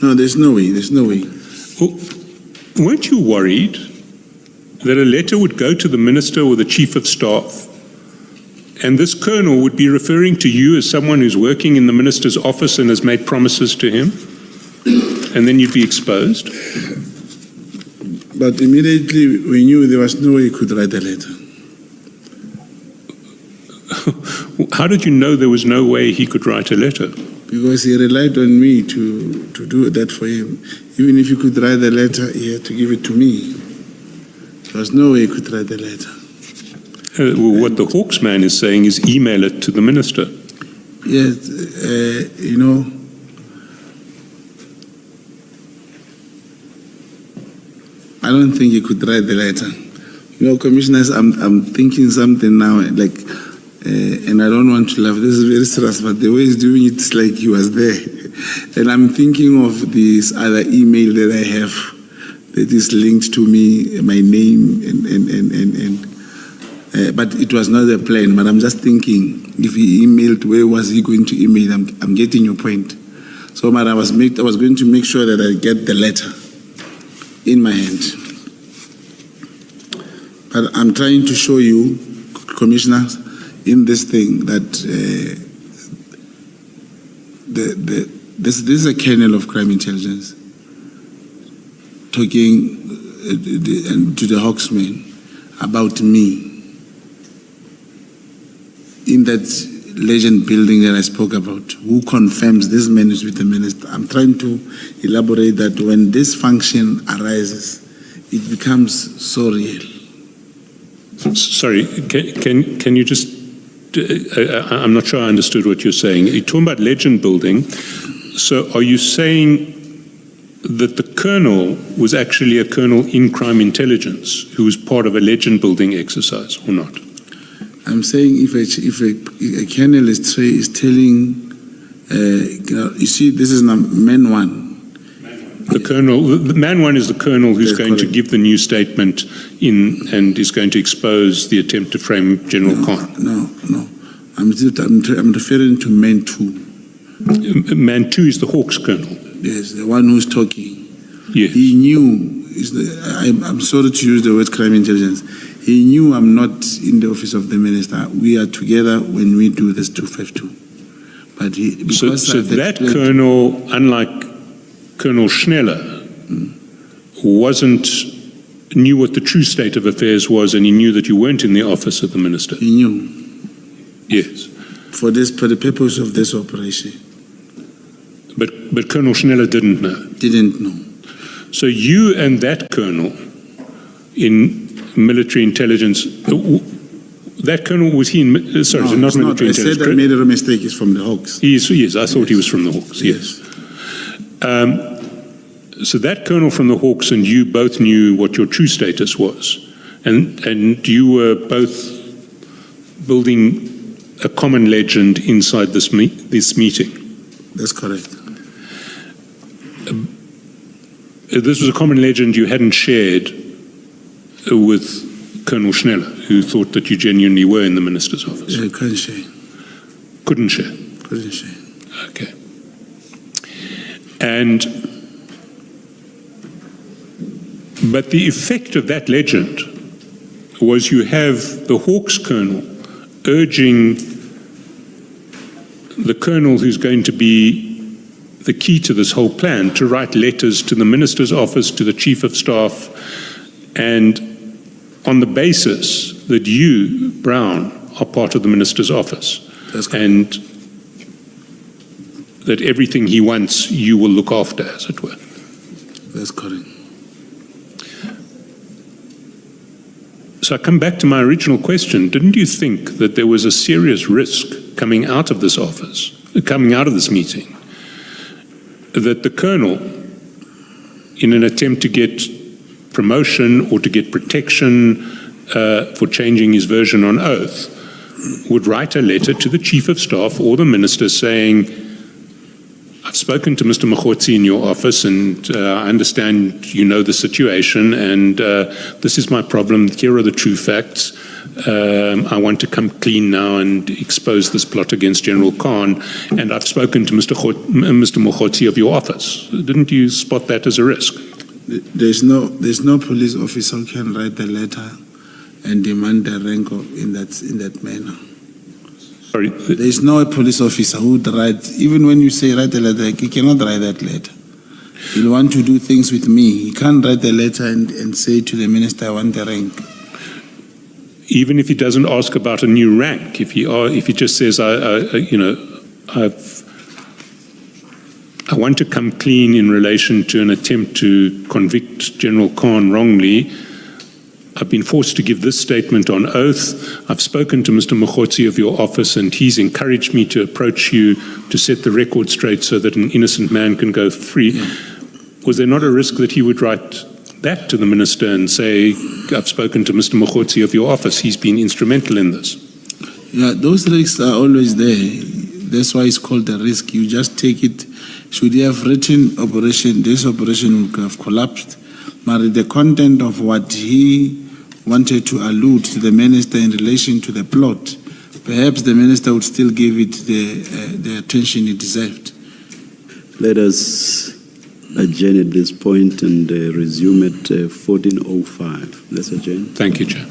No, there's no way. Well, weren't you worried that a letter would go to the minister or the chief of staff, and this colonel would be referring to you as someone who's working in the minister's office and has made promises to him, and then you'd be exposed? But immediately we knew there was no way he could write a letter. How did you know there was no way he could write a letter? Because he relied on me to do that for him. Even if he could write a letter, he had to give it to me. There was no way he could write a letter. Well, what the Hawksman is saying is email it to the minister. Yes, I don't think he could write the letter. Commissioners, I'm thinking something now, and I don't want to laugh. This is very serious, but the way he's doing it, it's like he was there. And I'm thinking of this other email that I have that is linked to me, my name, but it was not a plan. But I'm just thinking, if he emailed, where was he going to email? I'm getting your point. So, but I was going to make sure that I get the letter in my hand. But I'm trying to show you, commissioners, in this thing that this is a kernel of crime intelligence talking to the Hawksman about me in that legend building that I spoke about. Who confirms this man is with the minister? I'm trying to elaborate that when this function arises, it becomes so real. Sorry, can you just, I'm not sure I understood what you're saying. You're talking about legend building. So are you saying that the colonel was actually a colonel in crime intelligence who was part of a legend building exercise or not? I'm saying if a colonel is telling, you see, this is man one. The man one is the colonel who's That's going correct. to give the new statement in and is going to expose the attempt to frame General Khan. No. I'm referring to man two. Man two is the Hawks colonel. Yes, the one who's talking. Yes. He knew. I'm sorry to use the word crime intelligence. He knew I'm not in the office of the minister. We are together when we do this 252. But So that colonel, unlike Colonel Schneller, knew what the true state of affairs was, and he knew that you weren't in the office of the minister. he knew. Yes. for the purpose of this operation. But Colonel Schneller didn't know. Didn't know. So you and that colonel in military intelligence, that colonel, was he in, sorry, No, not it's military I said intelligence? I made a mistake. It's from the Hawks. Yes, I thought he was from the Hawks, yes. So that colonel from the Hawks and you both knew what your true status was. And you were both building a common legend inside this meeting. That's correct. This was a common legend you hadn't shared with Colonel Schneller, who thought that you genuinely were in the minister's office. I can't share. Couldn't share. Couldn't share. Okay. But the effect of that legend was you have the Hawks colonel urging the colonel who's going to be the key to this whole plan to write letters to the minister's office, to the chief of staff, and on the basis that you, Brown, are part of the minister's office. That's correct. And that everything he wants, you will look after, as it were. That's correct. So I come back to my original question. Didn't you think that there was a serious risk coming out of this office, coming out of this meeting, that the colonel, in an attempt to get promotion or to get protection for changing his version on oath, would write a letter to the chief of staff or the minister saying, I've spoken to Mr. Mogotsi in your office, and I understand you know the situation, and this is my problem. Here are the true facts. I want to come clean now and expose this plot against General Khan, and I've spoken to Mr. Mogotsi of your office. Didn't you spot that as a risk? There's no police officer who can write a letter and demand a rank in that manner. Sorry. There's no police officer who would write, even when you say write a letter, he cannot write that letter. He'll want to do things with me. He can't write a letter and say to the minister, I want a rank. Even if he doesn't ask about a new rank, if he just says, I want to come clean in relation to an attempt to convict General Khan wrongly, I've been forced to give this statement on oath. I've spoken to Mr. Mogotsi of your office, and he's encouraged me to approach you to set the record straight so that an innocent man can go free. Yeah. Was there not a risk that he would write that to the minister and say, I've spoken to Mr. Mogotsi of your office, he's been instrumental in this? Yeah, those risks are always there. That's why it's called a risk. You just take it. Should he have written operation, this operation would have collapsed. But the content of what he wanted to allude to the minister in relation to the plot, perhaps the minister would still give it the attention it deserved. Let us adjourn at this point and resume at 14:05. Let's adjourn. Thank you, Chair.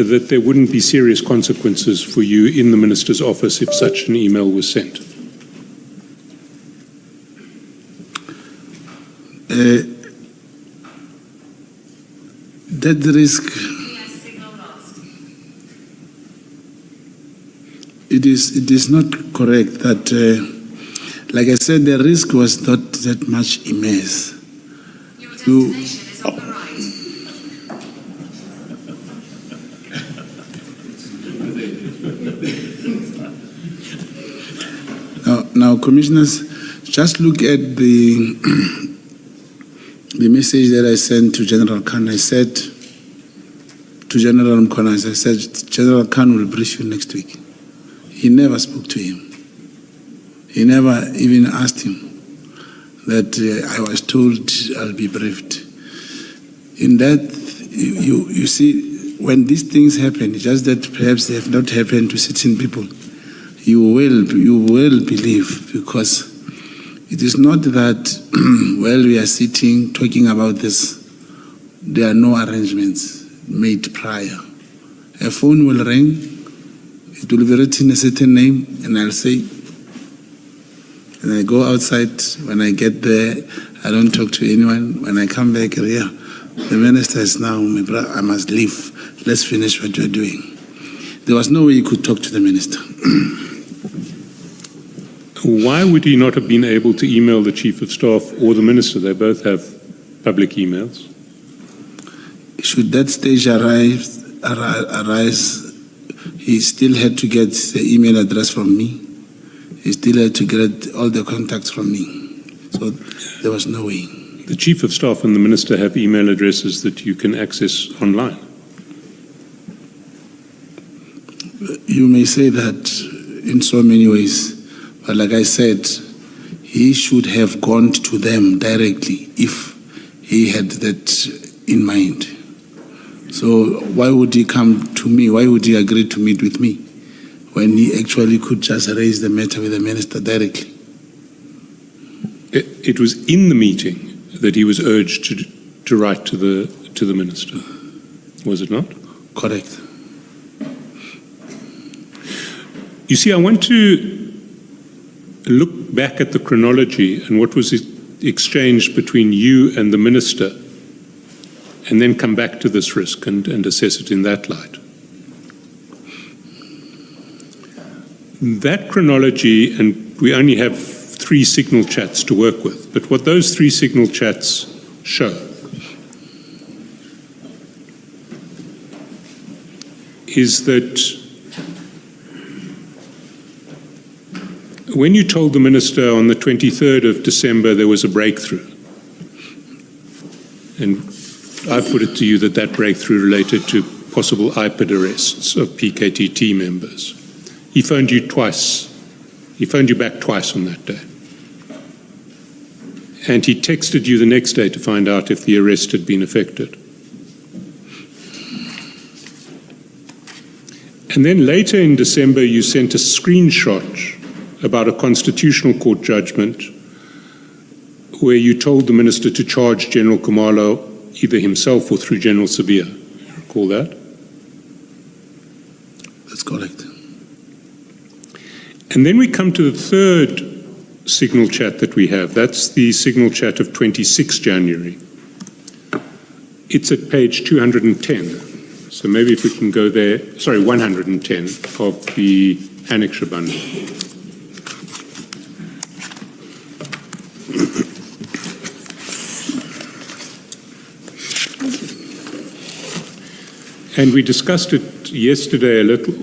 that there wouldn't be serious consequences for you in the minister's office if such an email was sent? That risk, it is not correct that, like I said, the risk was not that much immense. Your destination is on the right. Now, commissioners, just look at the the message that I sent to General Khan. I said to General Mkhwana, I said, General Khan will brief you next week. He never spoke to him. He never even asked him that I was told I'll be briefed. In that, you see, when these things happen, just that perhaps they have not happened to certain people, you will believe, because it is not that while we are sitting talking about this, there are no arrangements made prior. A phone will ring, it will be written a certain name, and I'll say, and I go outside. When I get there, I don't talk to anyone. When I come back here, the minister is now, I must leave. Let's finish what we're doing. There was no way you could talk to the minister. Why would he not have been able to email the Chief of Staff or the Minister? They both have public emails. Should that stage arise, he still had to get the email address from me. He still had to get all the contacts from me. So there was no way. The Chief of Staff and the Minister have email addresses that you can access online. You may say that in so many ways. But like I said, he should have gone to them directly if he had that in mind. So why would he come to me? Why would he agree to meet with me when he actually could just raise the matter with the minister directly? It was in the meeting that he was urged to write to the minister, was it not? Correct. You see, I want to look back at the chronology and what was exchanged between you and the minister, and then come back to this risk and assess it in that light. That chronology, and we only have 3 signal chats to work with, but what those 3 signal chats show is that when you told the minister on the 23rd of December there was a breakthrough, and I put it to you that that breakthrough related to possible IPID arrests of PKTT members, he phoned you twice. He phoned you back twice on that day. And he texted you the next day to find out if the arrest had been effected. And then later in December, you sent a screenshot about a constitutional court judgment where you told the minister to charge General Khumalo either himself or through General Sabia. You recall that? That's correct. And then we come to the third signal chat that we have. That's the signal chat of 26 January. It's at page 210. So maybe if we can go there, 110 of the annexure bundle. And we discussed it yesterday a little,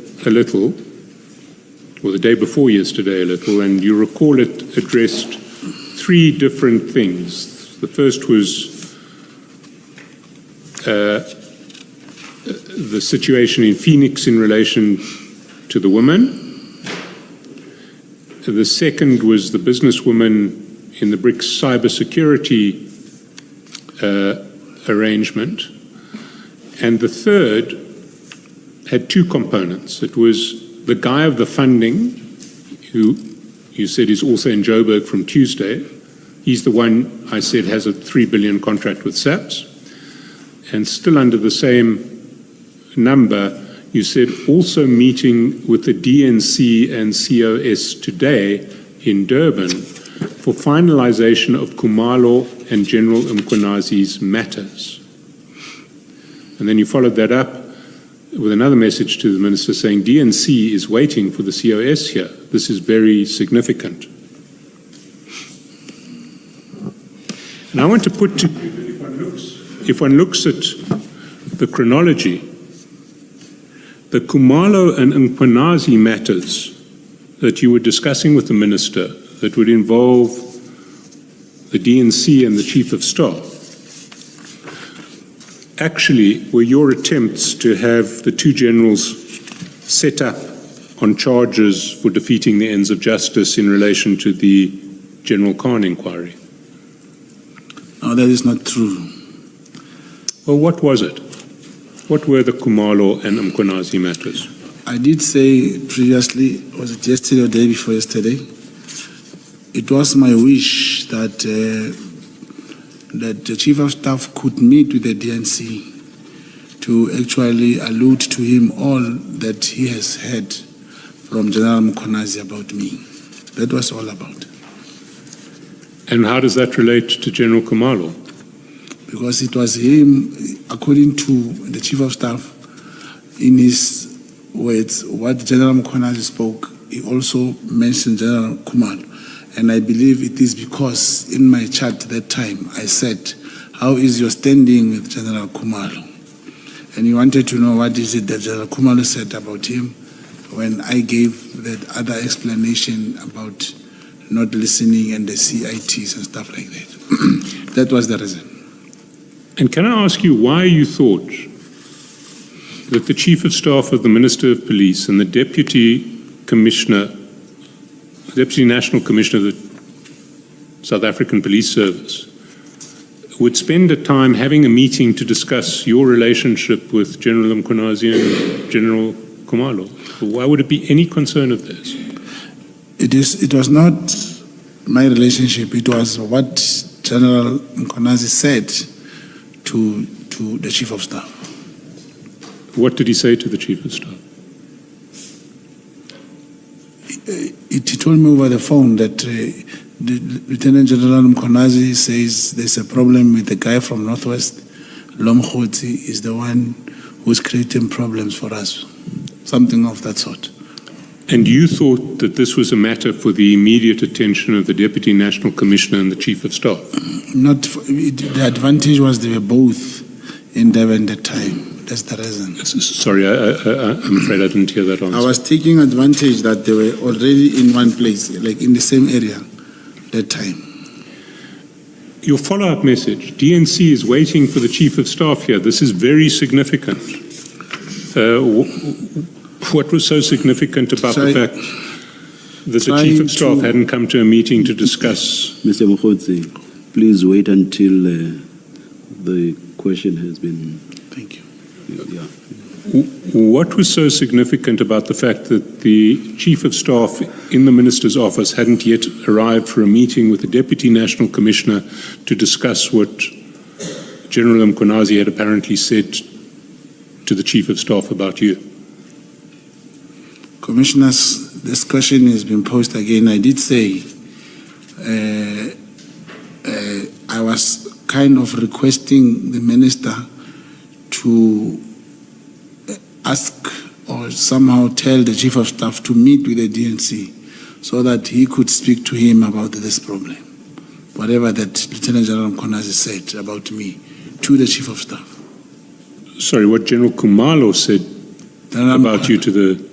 or the day before yesterday a little, and you recall it addressed 3 different things. The first was the situation in Phoenix in relation to the women. The second was the businesswoman in the BRICS cybersecurity arrangement. And the third had 2 components. It was the guy of the funding, who you said is also in Joburg from Tuesday. He's the one I said has a 3 billion contract with SAPS. And still under the same number, You said also meeting with the DNC and COS today in Durban for finalization of Khumalo and General Mkhonazi's matters. And then you followed that up with another message to the minister saying DNC is waiting for the COS here. This is very significant. And I want to put to you that if one looks at the chronology, the Khumalo and Mkhonazi matters that you were discussing with the minister that would involve the DNC and the Chief of Staff actually were your attempts to have the two generals set up on charges for defeating the ends of justice in relation to the General Khan inquiry. No, that is not true. Well, what was it? What were the Khumalo and Mkhonazi matters? I did say previously, was it yesterday or the day before yesterday? It was my wish that that the Chief of Staff could meet with the DNC to actually allude to him all that he has heard from General Mkhonazi about me. That was all about. And how does that relate to General Khumalo? Because it was him, according to the Chief of Staff, in his words, what General Mkhonazi spoke, he also mentioned General Khumalo. And I believe it is because in my chat that time I said, how is your standing with General Khumalo? And he wanted to know what is it that General Khumalo said about him when I gave that other explanation about not listening and the CITs and stuff like that. That was the reason. And can I ask you why you thought that the Chief of Staff of the Minister of Police and the Deputy National Commissioner of the South African Police Service would spend a time having a meeting to discuss your relationship with General Mkhonazi and General Khumalo? Why would it be any concern of theirs? It was not my relationship. It was what General Mkhonazi said to the Chief of Staff. What did he say to the Chief of Staff? He told me over the phone that the Lieutenant General Mkhonazi says there's a problem with the guy from Northwest. Mogotsi is the one who's creating problems for us. Something of that sort. And you thought that this was a matter for the immediate attention of the Deputy National Commissioner and the Chief of Staff? The advantage was they were both in Durban at the time. That's the reason. Sorry, I'm afraid I didn't hear that answer. I was taking advantage that they were already in one place, like in the same area that time. Your follow-up message, DNC is waiting for the Chief of Staff here. This is very significant. What was so significant about the fact that the Chief of Staff hadn't come to a meeting to discuss? Mr. Mogotsi, please wait until the question has been... Thank you. Yeah. What was so significant about the fact that the Chief of Staff in the Minister's office hadn't yet arrived for a meeting with the Deputy National Commissioner to discuss what General Mkhonazi had apparently said to the Chief of Staff about you? Commissioners, this question has been posed again. I did say I was kind of requesting the Minister to ask or somehow tell the Chief of Staff to meet with the DNC so that he could speak to him about this problem. Whatever that Lieutenant General Mkhonazi said about me to the Chief of Staff. Sorry, what General Khumalo said about you to the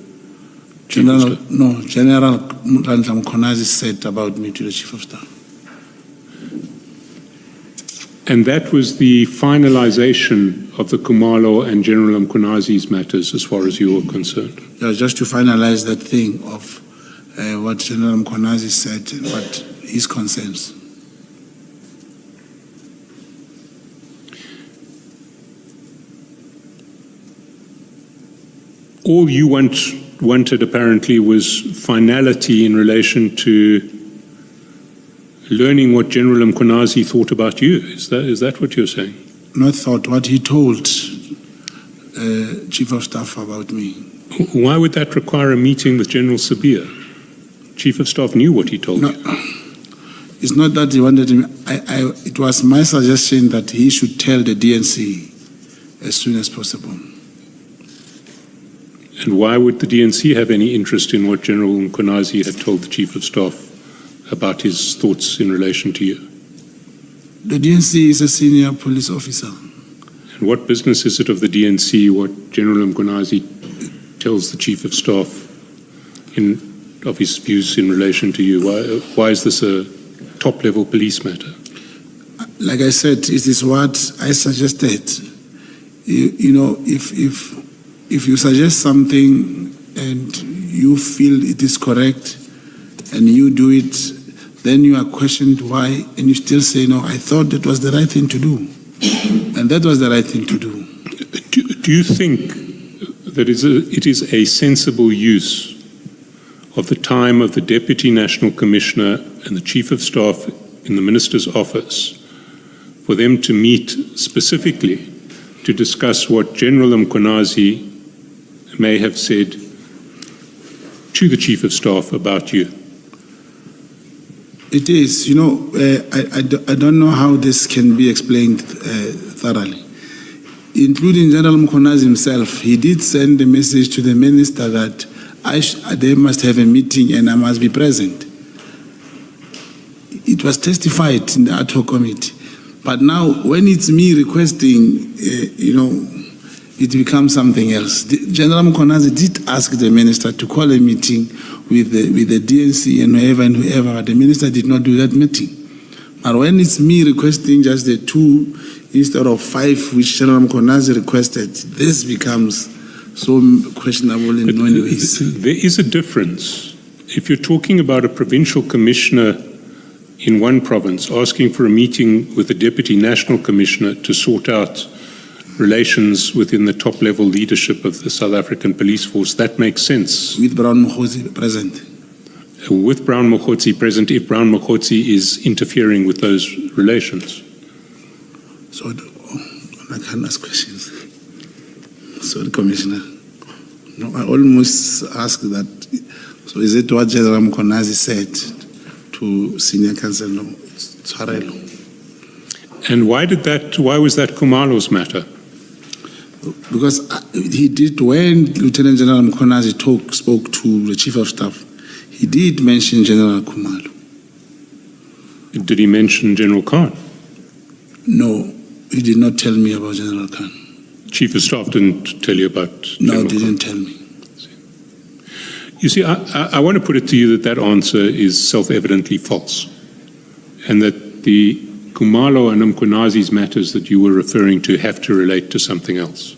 Chief of Staff? No, General Mkhonazi said about me to the Chief of Staff. And that was the finalization of the Khumalo and General Mkhonazi's matters as far as you were concerned? Yeah, just to finalize that thing of what General Mkhonazi said and what his concerns. All you wanted apparently was finality in relation to learning what General Mkhonazi thought about you. Is that what you're saying? Not thought, what he told Chief of Staff about me. Why would that require a meeting with General Sabia? Chief of Staff knew what he told No, you. it's not that he wanted me. It was my suggestion that he should tell the DNC as soon as possible. And why would the DNC have any interest in what General Mkonazi had told the Chief of Staff about his thoughts in relation to you? The DNC is a senior police officer. And what business is it of the DNC what General Mkonazi tells the Chief of Staff of his views in relation to you? Why is this a top-level police matter? Like I said, it is what I suggested. You know, if you suggest something and you feel it is correct and you do it, then you are questioned why, and you still say, no, I thought that was the right thing to do. And that was the right thing to do. Do you think that it is a sensible use of the time of the Deputy National Commissioner and the Chief of Staff in the Minister's office for them to meet specifically to discuss what General Mkonazi may have said to the Chief of Staff about you? It is, you know, I don't know how this can be explained thoroughly. Including General Mkonazi himself, he did send a message to the minister that they must have a meeting and I must be present. It was testified in the ad hoc committee. But now, when it's me requesting, you know, it becomes something else. General Mkonazi did ask the minister to call a meeting with the DNC and whoever, but the minister did not do that meeting. But when it's me requesting just the 2 instead of 5, which General Mkonazi requested, this becomes so questionable in many ways. There is a difference. If you're talking about a provincial commissioner in one province asking for a meeting with the Deputy National Commissioner to sort out relations within the top-level leadership of the South African Police Force, that makes sense. With Brown Mogotsi present. With Brown Mogotsi present, if Brown Mogotsi is interfering with those relations. So I can't ask questions. Sorry, Commissioner. No, I almost asked that. So is it what General Mkonazi said to Senior Counsel Tswarelo? And why was that Kumalo's matter? Because he did, when Lieutenant General Mkonazi spoke to the Chief of Staff, he did mention General Kumalo. Did he mention General Khan? No, he did not tell me about General Khan. Chief of Staff didn't tell you about No, General didn't Khan? tell me. You see, I want to put it to you that answer is self-evidently false, and that the Kumalo and Mkonazi's matters that you were referring to have to relate to something else.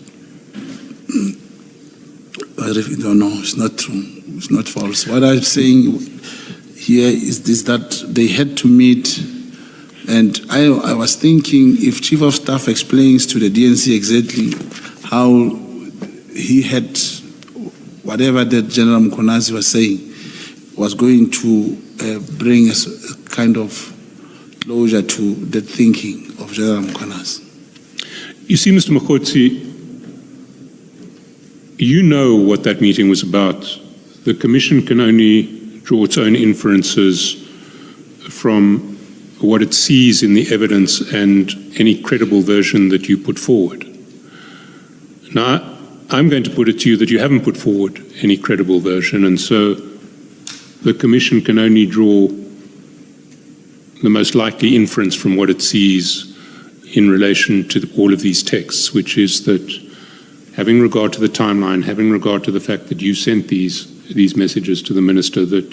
No, it's not true. It's not false. What I'm saying here is this, that they had to meet, and I was thinking if Chief of Staff explains to the DNC exactly how he had whatever that General Mkonazi was saying was going to bring a kind of closure to the thinking of General Mkonazi. You see, Mr. Mogotsi, you know what that meeting was about. The Commission can only draw its own inferences from what it sees in the evidence and any credible version that you put forward. Now, I'm going to put it to you that you haven't put forward any credible version, and so the Commission can only draw the most likely inference from what it sees in relation to all of these texts, which is that having regard to the timeline, having regard to the fact that you sent these messages to the Minister, that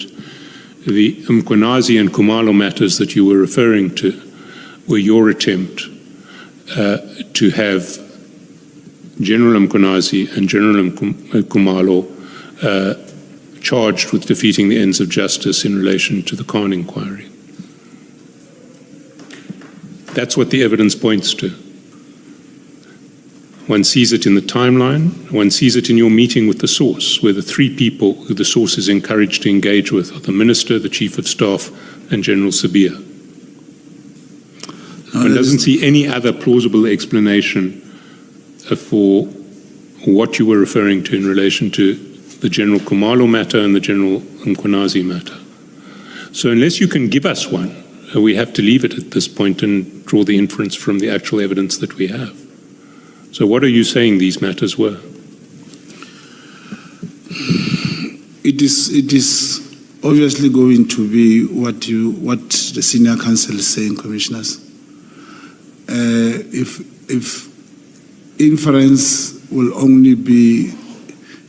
the Mkonazi and Kumalo matters that you were referring to were your attempt to have General Mkonazi and General Kumalo charged with defeating the ends of justice in relation to the Khan inquiry. That's what the evidence points to. One sees it in the timeline, one sees it in your meeting with the source, where the 3 people who the source is encouraged to engage with are the Minister, the Chief of Staff, and General Sabia. One doesn't see any other plausible explanation for what you were referring to in relation to the General Kumalo matter and the General Mkhwanazi matter. So unless you can give us one, we have to leave it at this point and draw the inference from the actual evidence that we have. So what are you saying these matters were? It is obviously going to be what the senior counsel is saying, commissioners. If inference will only be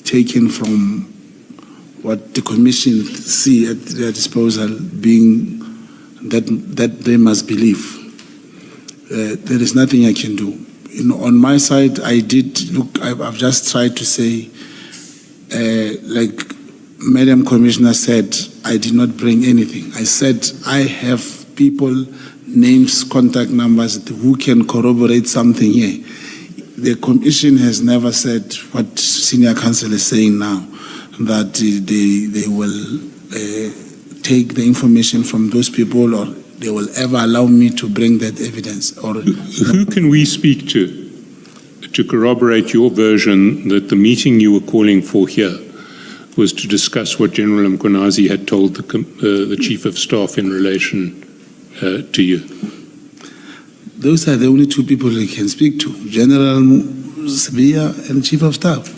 taken from what the commission see at their disposal, being that they must believe, there is nothing I can do. On my side, I did look. I've just tried to say, like Madam Commissioner said, I did not bring anything. I said I have people, names, contact numbers who can corroborate something here. The commission has never said what senior counsel is saying now, that they will take the information from those people, or they will ever allow me to bring that evidence. Or who can we speak to corroborate your version that the meeting you were calling for here was to discuss what General Mkhwanazi had told the Chief of Staff in relation to you? Those are the only two people we can speak to, General Sibiya and Chief of Staff.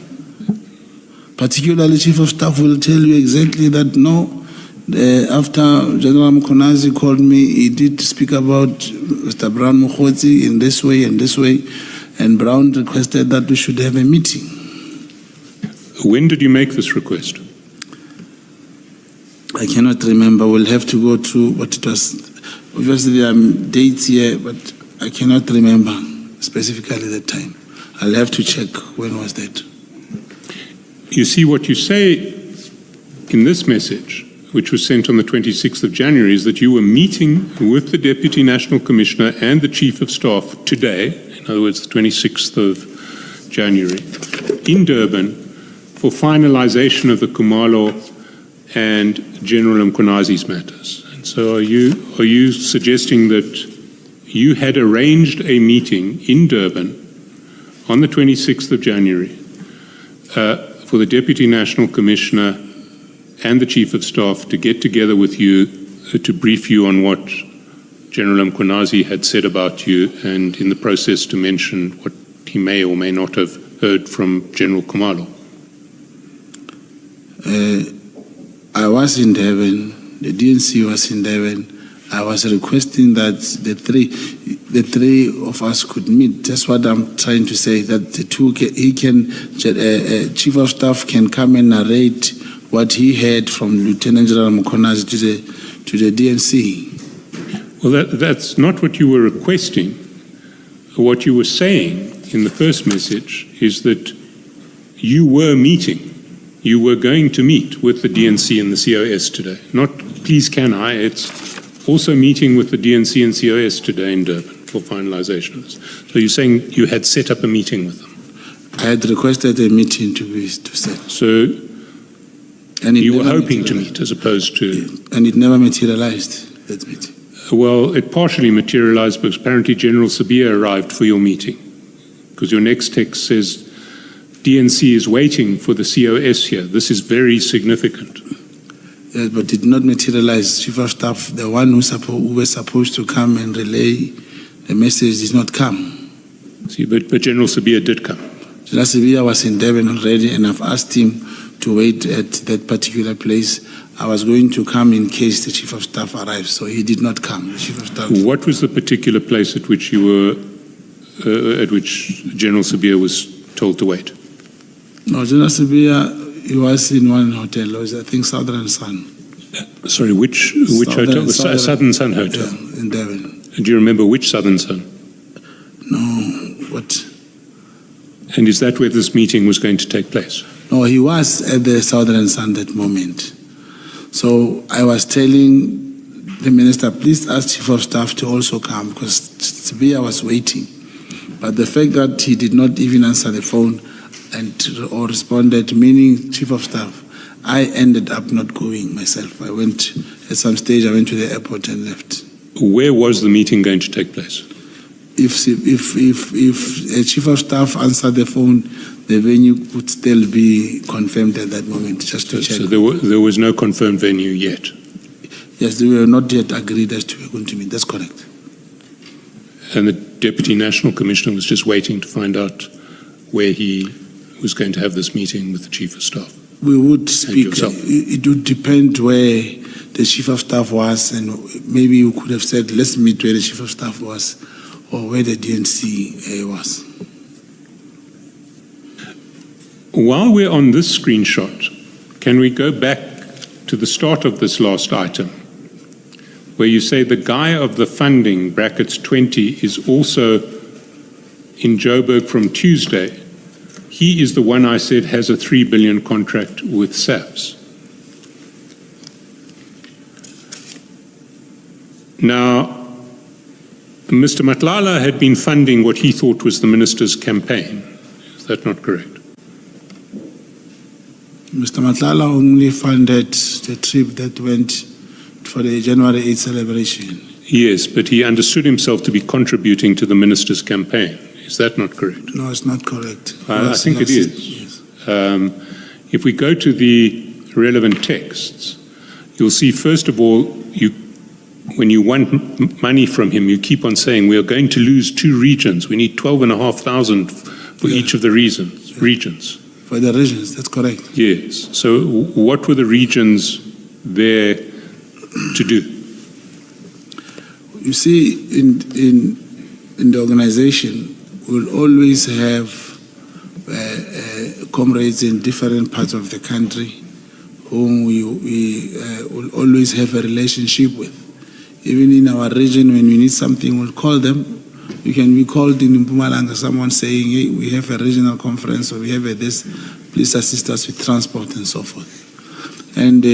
Particularly, Chief of Staff will tell you exactly that no, after General Mkhwanazi called me, he did speak about Mr. Brown Mogotsi in this way and this way, and Brown requested that we should have a meeting. When did you make this request? I cannot remember. We'll have to go through what it was. Obviously, there are dates here, but I cannot remember specifically the time. I'll have to check when was that. You see, what you say in this message, which was sent on the 26th of January, is that you were meeting with the Deputy National Commissioner and the Chief of Staff today, in other words, the 26th of January, in Durban, for finalization of the Kumalo and General Mkhwanazi's matters. And so are you suggesting that you had arranged a meeting in Durban on the 26th of January for the Deputy National Commissioner and the Chief of Staff to get together with you to brief you on what General Mkhwanazi had said about you, and in the process to mention what he may or may not have heard from General Kumalo? I was in Durban, the DNC was in Durban. I was requesting that the three of us could meet. That's what I'm trying to say, that the two, Chief of Staff can come and narrate what he heard from Lieutenant General Mkhwanazi to the DNC. Well, that's not what you were requesting. What you were saying in the first message is that you were meeting. You were going to meet with the DNC and the COS today. Not please can I, it's also meeting with the DNC and COS today in Durban for finalization of this. So you're saying you had set up a meeting with them? I had requested a meeting to set. So you were hoping to meet as opposed to... And it never materialized, that meeting. Well, it partially materialized because apparently General Sibiya arrived for your meeting, because your next text says DNC is waiting for the COS here. This is very significant. Yes, but did not materialize. Chief of Staff, the one who was supposed to come and relay the message, did not come. See, but General Sibiya did come. General Sibiya was in Durban already, and I've asked him to wait at that particular place. I was going to come in case the Chief of Staff arrives, so he did not come. The Chief of Staff. What was the particular place at which you were, at which General Sibiya was told to wait? No, General Sibiya, he was in one hotel. It was, I think, Southern Sun. Sorry, which hotel? The Southern Sun Hotel. Yeah, in Durban. Do you remember which Southern Sun? No, what? And is that where this meeting was going to take place? No, he was at the Southern Sun that moment. So I was telling the minister, please ask Chief of Staff to also come, because Sibiya was waiting. But the fact that he did not even answer the phone or responded, meaning Chief of Staff, I ended up not going myself. At some stage, I went to the airport and left. Where was the meeting going to take place? if a chief of staff answered the phone, the venue would still be confirmed at that moment, just to check. So there was no confirmed venue yet? Yes, they were not yet agreed as to we're going to meet. That's correct. And the Deputy National Commissioner was just waiting to find out where he was going to have this meeting with the Chief of Staff? We would speak. yourself. It would depend where the chief of staff was, and maybe you could have said, let's meet where the chief of staff was, or where the DNC was. While we're on this screenshot, can we go back to the start of this last item, where you say the guy of the funding, brackets 20, is also in Joburg from Tuesday. He is the one I said has a 3 billion contract with SAPS. Now, Mr. Madlanga had been funding what he thought was the minister's campaign. Is that not correct? Mr. Madlanga only funded the trip that went for the January 8th celebration. Yes, but he understood himself to be contributing to the minister's campaign. Is that not correct? No, it's not correct. I think it is. Yes. If we go to the relevant texts, you'll see, first of all, when you want money from him, you keep on saying, we are going to lose 2 regions. We need 12,500 for each of the regions. For the regions, that's correct. Yes. So what were the regions there to do? You see, in the organization, we'll always have comrades in different parts of the country whom we will always have a relationship with. Even in our region, when we need something, we'll call them. We can be called in Mpumalanga, someone saying, hey, we have a regional conference, or we have this, please assist us with transport and so forth. And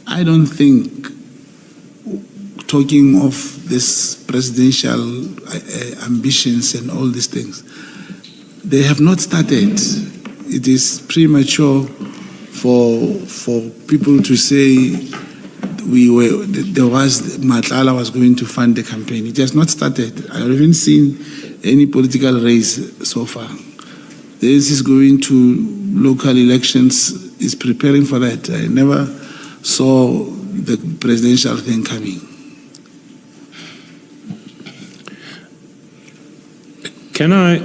I don't think, talking of this presidential ambitions and all these things, they have not started. It is premature for people to say Madlanga was going to fund the campaign. It has not started. I haven't seen any political race so far. This is going to local elections, is preparing for that. I never saw the presidential thing coming. Can I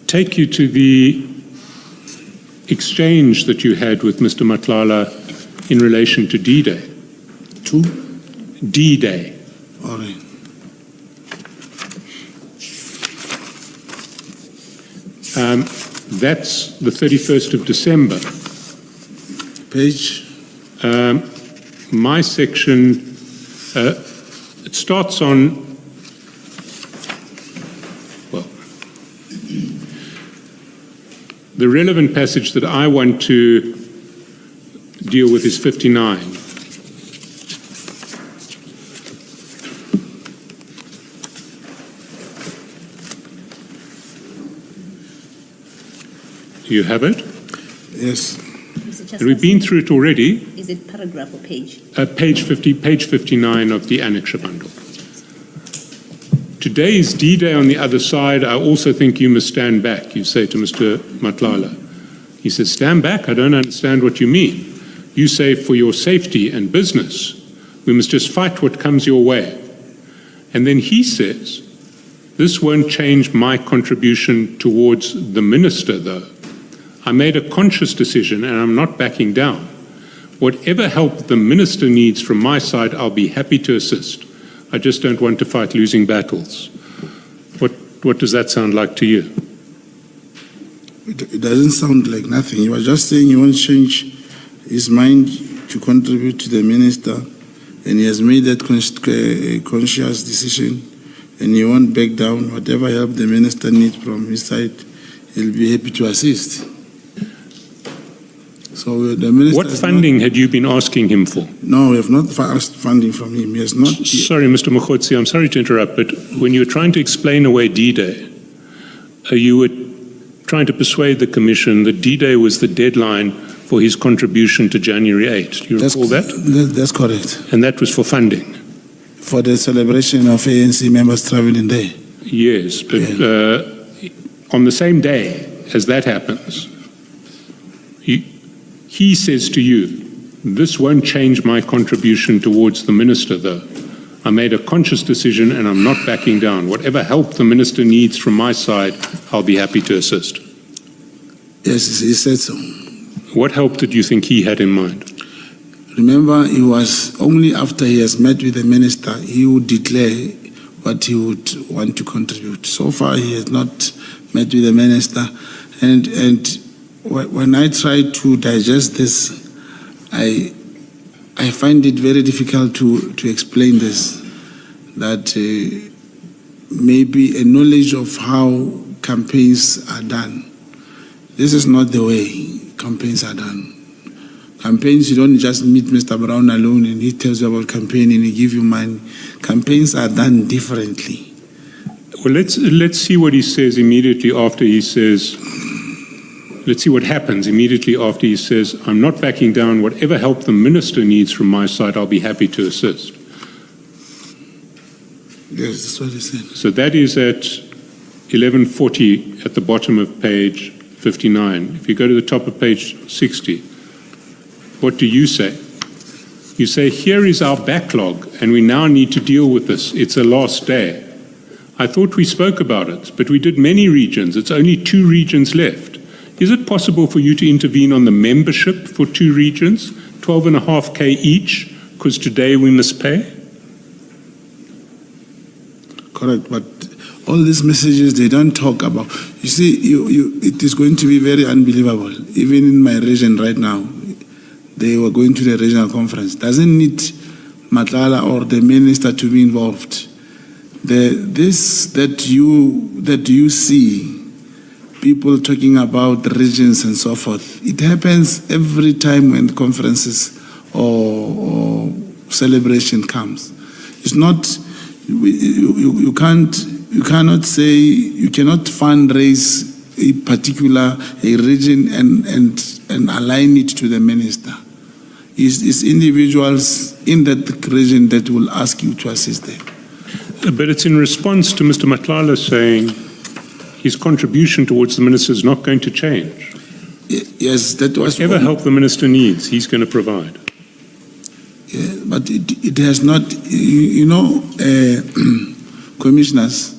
take you to the exchange that you had with Mr. Madlanga in relation to D-Day? To? D-Day. All right. That's the 31st of December. Page? My section, it starts on, well, the relevant passage that I want to deal with is 59. You have it? Yes. And we've been through it already. Is it paragraph or page? Page 59 of the Annexure Bundle. Today is D-Day on the other side. I also think you must stand back, you say to Mr. Madlanga. He says, stand back? I don't understand what you mean. You say, for your safety and business, we must just fight what comes your way. And then he says, this won't change my contribution towards the minister, though. I made a conscious decision and I'm not backing down. Whatever help the minister needs from my side, I'll be happy to assist. I just don't want to fight losing battles. What does that sound like to you? It doesn't sound like nothing. He was just saying he won't change his mind to contribute to the minister, and he has made that conscious decision, and he won't back down. Whatever help the minister needs from his side, he'll be happy to assist. So the minister. What funding had you been asking him for? No, we have not asked funding from him. He has not. Sorry, Mr. Mogotsi, I'm sorry to interrupt, but when you were trying to explain away D-Day, you were trying to persuade the Commission that D-Day was the deadline for his contribution to January 8th. Do you recall that? That's correct. And that was for funding. for the celebration of ANC members traveling there. Yes, but on the same day as that happens, he says to you, this won't change my contribution towards the minister, though. I made a conscious decision and I'm not backing down. Whatever help the minister needs from my side, I'll be happy to assist. Yes, he said so. What help did you think he had in mind? Remember, it was only after he has met with the minister, he would declare what he would want to contribute. So far, he has not met with the minister. And when I try to digest this, I find it very difficult to explain this, that maybe a knowledge of how campaigns are done. This is not the way campaigns are done. Campaigns, you don't just meet Mr. Brown alone and he tells you about campaigning and he gives you money. Campaigns are done differently. Well, let's see what he says immediately after he says, let's see what happens immediately after he says, I'm not backing down. Whatever help the minister needs from my side, I'll be happy to assist. Yes, that's what he said. So that is at 11:40 at the bottom of page 59. If you go to the top of page 60, what do you say? You say, here is our backlog, and we now need to deal with this. It's a last day. I thought we spoke about it, but we did many regions. It's only 2 regions left. Is it possible for you to intervene on the membership for 2 regions, 12.5K each, because today we must pay? Correct, but all these messages, they don't talk about. You see, it is going to be very unbelievable. Even in my region right now, they were going to the regional conference. Doesn't need Madlanga or the minister to be involved. This that you see, people talking about regions and so forth, it happens every time when conferences or celebration comes. It's not, you cannot say, you cannot fundraise a particular region and align it to the minister. It's individuals in that region that will ask you to assist them. But it's in response to Mr. Madlanga saying his contribution towards the minister is not going to change. Yes, that was whatever help the minister needs, he's going to provide. Yeah, but it has not, commissioners,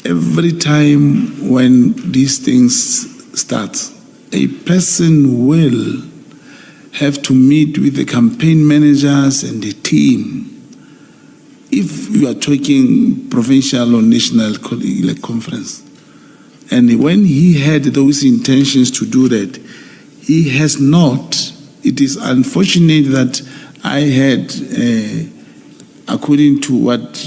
every time when these things start, a person will have to meet with the campaign managers and the team. If you are talking provincial or national conference, and when he had those intentions to do that, he has not. It is unfortunate that I had, according to what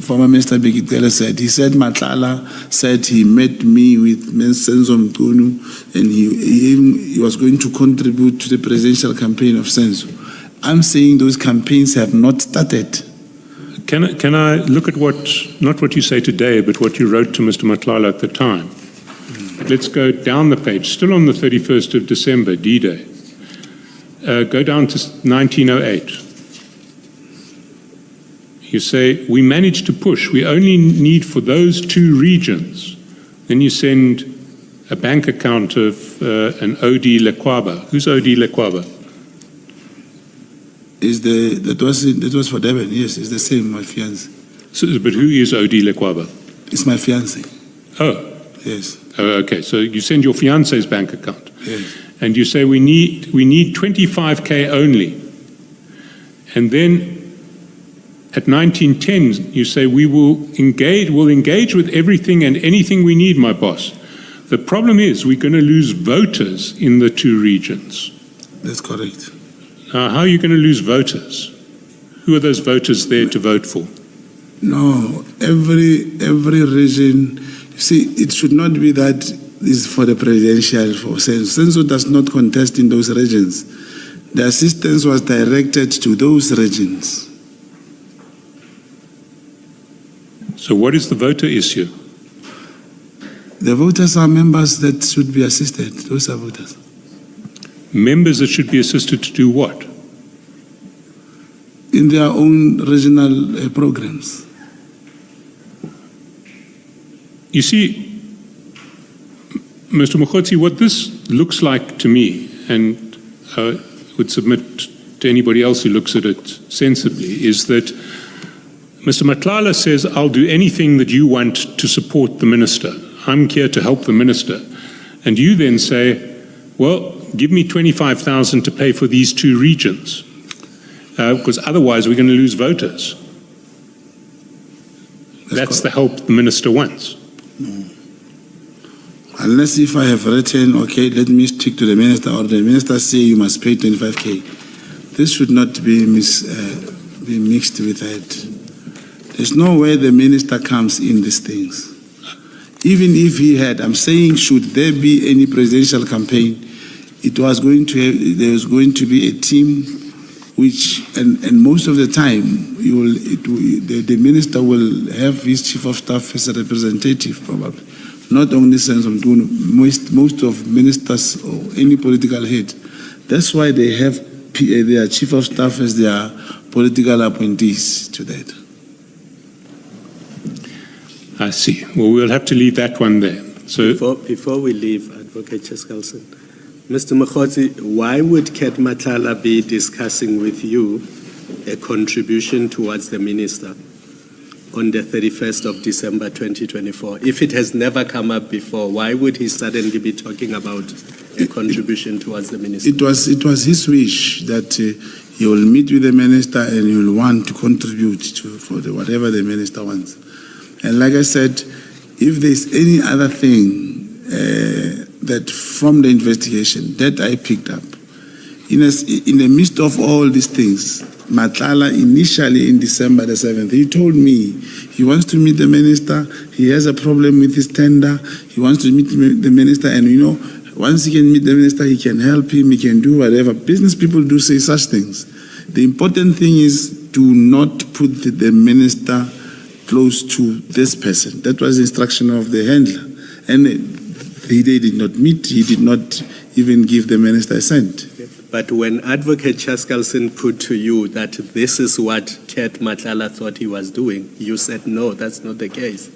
former Minister Begitela said, he said Madlanga said he met me with Senzo Mkunu and he was going to contribute to the presidential campaign of Senzo. I'm saying those campaigns have not started. Can I look at not what you say today, but what you wrote to Mr. Madlanga at the time? Let's go down the page, still on the 31st of December, D-Day. Go down to 1908. You say, we managed to push. We only need for those 2 regions. Then you send a bank account of an OD Lekwaba. Who's OD Lekwaba? That was for Devon, yes, it's the same, my fiancé. So, but who is OD Lekwaba? It's my fiancé. Oh. Yes. Oh, okay, so you send your fiancé's bank account. Yes. And you say we need 25K only. And then at 1910, you say we'll engage with everything and anything we need, my boss. The problem is we're going to lose voters in the 2 regions. That's correct. How are you going to lose voters? Who are those voters there to vote for? No, every region, you see, it should not be that this is for the presidential for Senzo. Senzo does not contest in those regions. The assistance was directed to those regions. So what is the voter issue? The voters are members that should be assisted. Those are voters. Members that should be assisted to do what? in their own regional programs. You see, Mr. Mogotsi, what this looks like to me, and I would submit to anybody else who looks at it sensibly, is that Mr. Matlala says, I'll do anything that you want to support the minister. I'm here to help the minister. And you then say, well, give me 25,000 to pay for these 2 regions, because otherwise we're going to lose voters. That's the help the minister wants. Unless if I have written, okay, let me stick to the minister, or the minister say you must pay 25K. This should not be mixed with that. There's no way the minister comes in these things. Even if he had, I'm saying, should there be any presidential campaign, there was going to be a team which, and most of the time, the minister will have his chief of staff as a representative, probably. Not only sense of doing most of ministers or any political head. That's why they have their chief of staff as their political appointees to that. I see. Well, we'll have to leave that one there. So Before we leave, Advocate Chaskalson, Mr. Mogotsi, why would Ket Matlala be discussing with you a contribution towards the minister on the 31st of December 2024? If it has never come up before, why would he suddenly be talking about a contribution towards the minister? It was his wish that he will meet with the minister and he will want to contribute for whatever the minister wants. And like I said, if there's any other thing that from the investigation that I picked up, in the midst of all these things, Matlala initially in December the 7th, he told me he wants to meet the minister, he has a problem with his tender, he wants to meet the minister, and once he can meet the minister, he can help him, he can do whatever. Business people do say such things. The important thing is to not put the minister close to this person. That was the instruction of the handler. And they did not meet, he did not even give the minister a cent. But when Advocate Chaskalson put to you that this is what Ket Matlala thought he was doing, you said, no, that's not the case.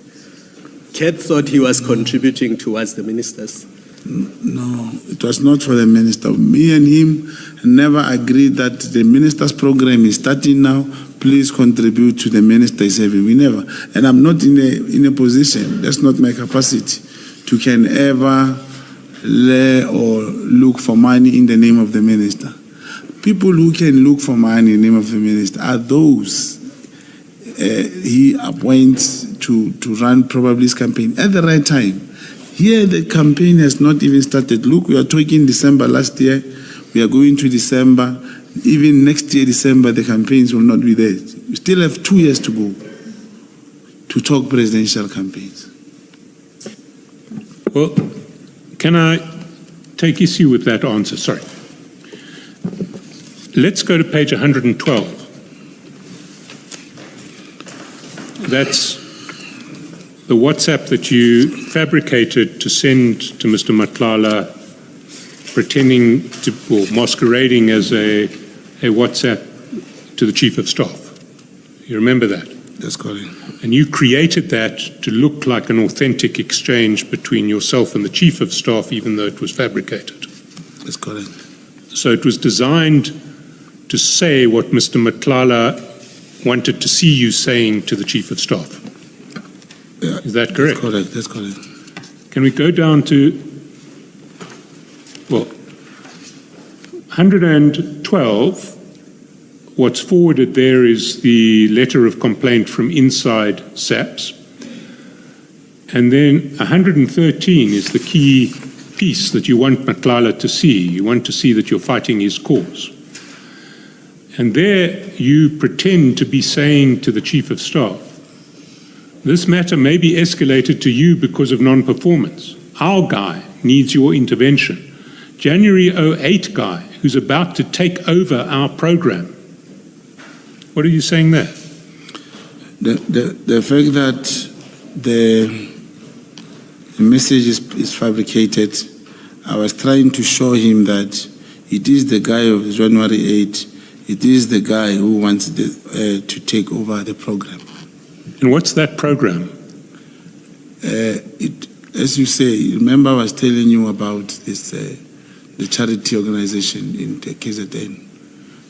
Ket thought he was contributing towards the ministers. No, it was not for the minister. Me and him never agreed that the minister's program is starting now. Please contribute to the minister's saving. We never. And I'm not in a position, that's not my capacity, to can ever lay or look for money in the name of the minister. People who can look for money in the name of the minister are those he appoints to run probably his campaign at the right time. Here the campaign has not even started. Look, we are talking December last year. We are going to December. Even next year, December, the campaigns will not be there. We still have 2 years to go to talk presidential campaigns. Well, can I take issue with that answer? Sorry. Let's go to page 112. That's the WhatsApp that you fabricated to send to Mr. Matlala, pretending to, or masquerading as a WhatsApp to the Chief of Staff. You remember that? That's correct. And you created that to look like an authentic exchange between yourself and the Chief of Staff, even though it was fabricated. That's correct. So it was designed to say what Mr. Matlala wanted to see you saying to the Chief of Staff. Yeah, Is that correct? That's correct. Can we go down to, 112, what's forwarded there is the letter of complaint from inside SAPS. And then 113 is the key piece that you want Matlala to see. You want to see that you're fighting his cause. And there you pretend to be saying to the Chief of Staff, this matter may be escalated to you because of non-performance. Our guy needs your intervention. January 08 guy who's about to take over our program. What are you saying there? The fact that the message is fabricated, I was trying to show him that it is the guy of January 8. it is the guy who wants to take over the program. And what's that program? As you say, remember I was telling you about this, the charity organization in the KZN.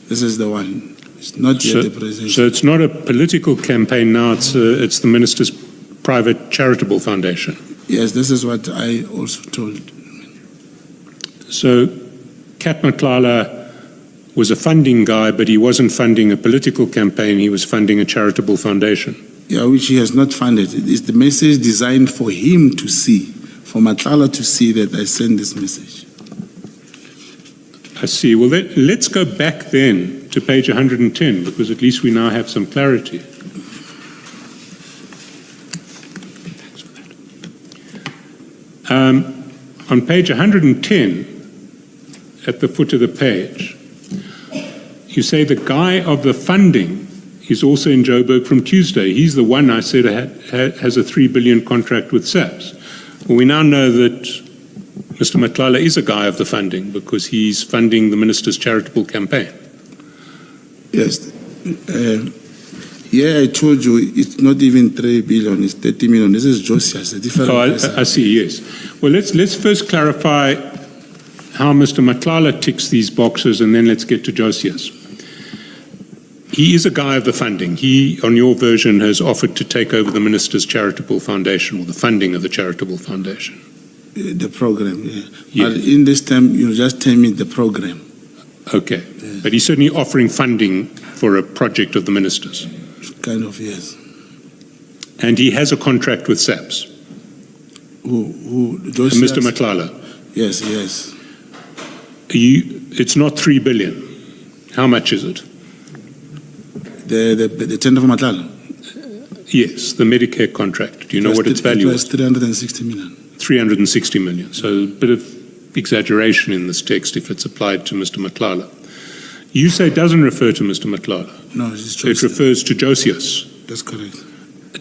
This is the one. It's not yet the president. So it's not a political campaign now, it's the minister's private charitable foundation. Yes, this is what I also told. So Kat Matlala was a funding guy, but he wasn't funding a political campaign, he was funding a charitable foundation. Yeah, which he has not funded. It is the message designed for him to see, for Matlala to see that I send this message. I see. Well, let's go back then to page 110, because at least we now have some clarity. Thanks for that. On page 110, at the foot of the page, you say the guy of the funding is also in Joburg from Tuesday. He's the one I said has a 3 billion contract with SAPS. Well, we now know that Mr. Matlala is a guy of the funding because he's funding the minister's charitable campaign. Yes. I told you it's not even 3 billion, it's 30 million. This is Josias, a different person. I see, yes. Well, let's first clarify how Mr. Matlala ticks these boxes, and then let's get to Josias. He is a guy of the funding. He, on your version, has offered to take over the minister's charitable foundation, or the funding of the charitable foundation. The program, yeah. Yes. But in this time, you just tell me the program. Okay. Yes. But he's certainly offering funding for a project of the minister's. Kind of, yes. And he has a contract with SAPS. Who Josias? Mr. Matlala. Yes, yes. It's not 3 billion. How much is it? The tender for Matlala? Yes, the Medicare contract. Do you know what its value is? is? It was 360 million. 360 million. So a bit of exaggeration in this text if it's applied to Mr. Matlala. You say it doesn't refer to Mr. Matlala. No, it's Josias. It refers to Josias. That's correct.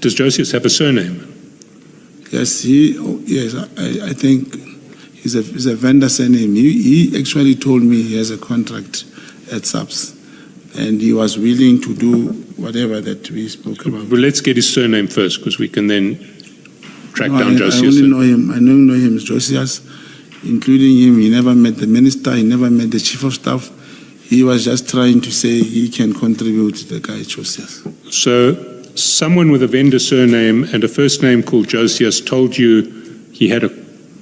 Does Josias have a surname? Yes, I think he's a vendor surname. He actually told me he has a contract at SAPS, and he was willing to do whatever that we spoke about. Well, let's get his surname first, because we can then track down Josias. I only know him. I only know him as Josias. Including him, he never met the minister, he never met the chief of staff. He was just trying to say he can contribute to the guy Josias. So someone with a vendor surname and a first name called Josias told you he had a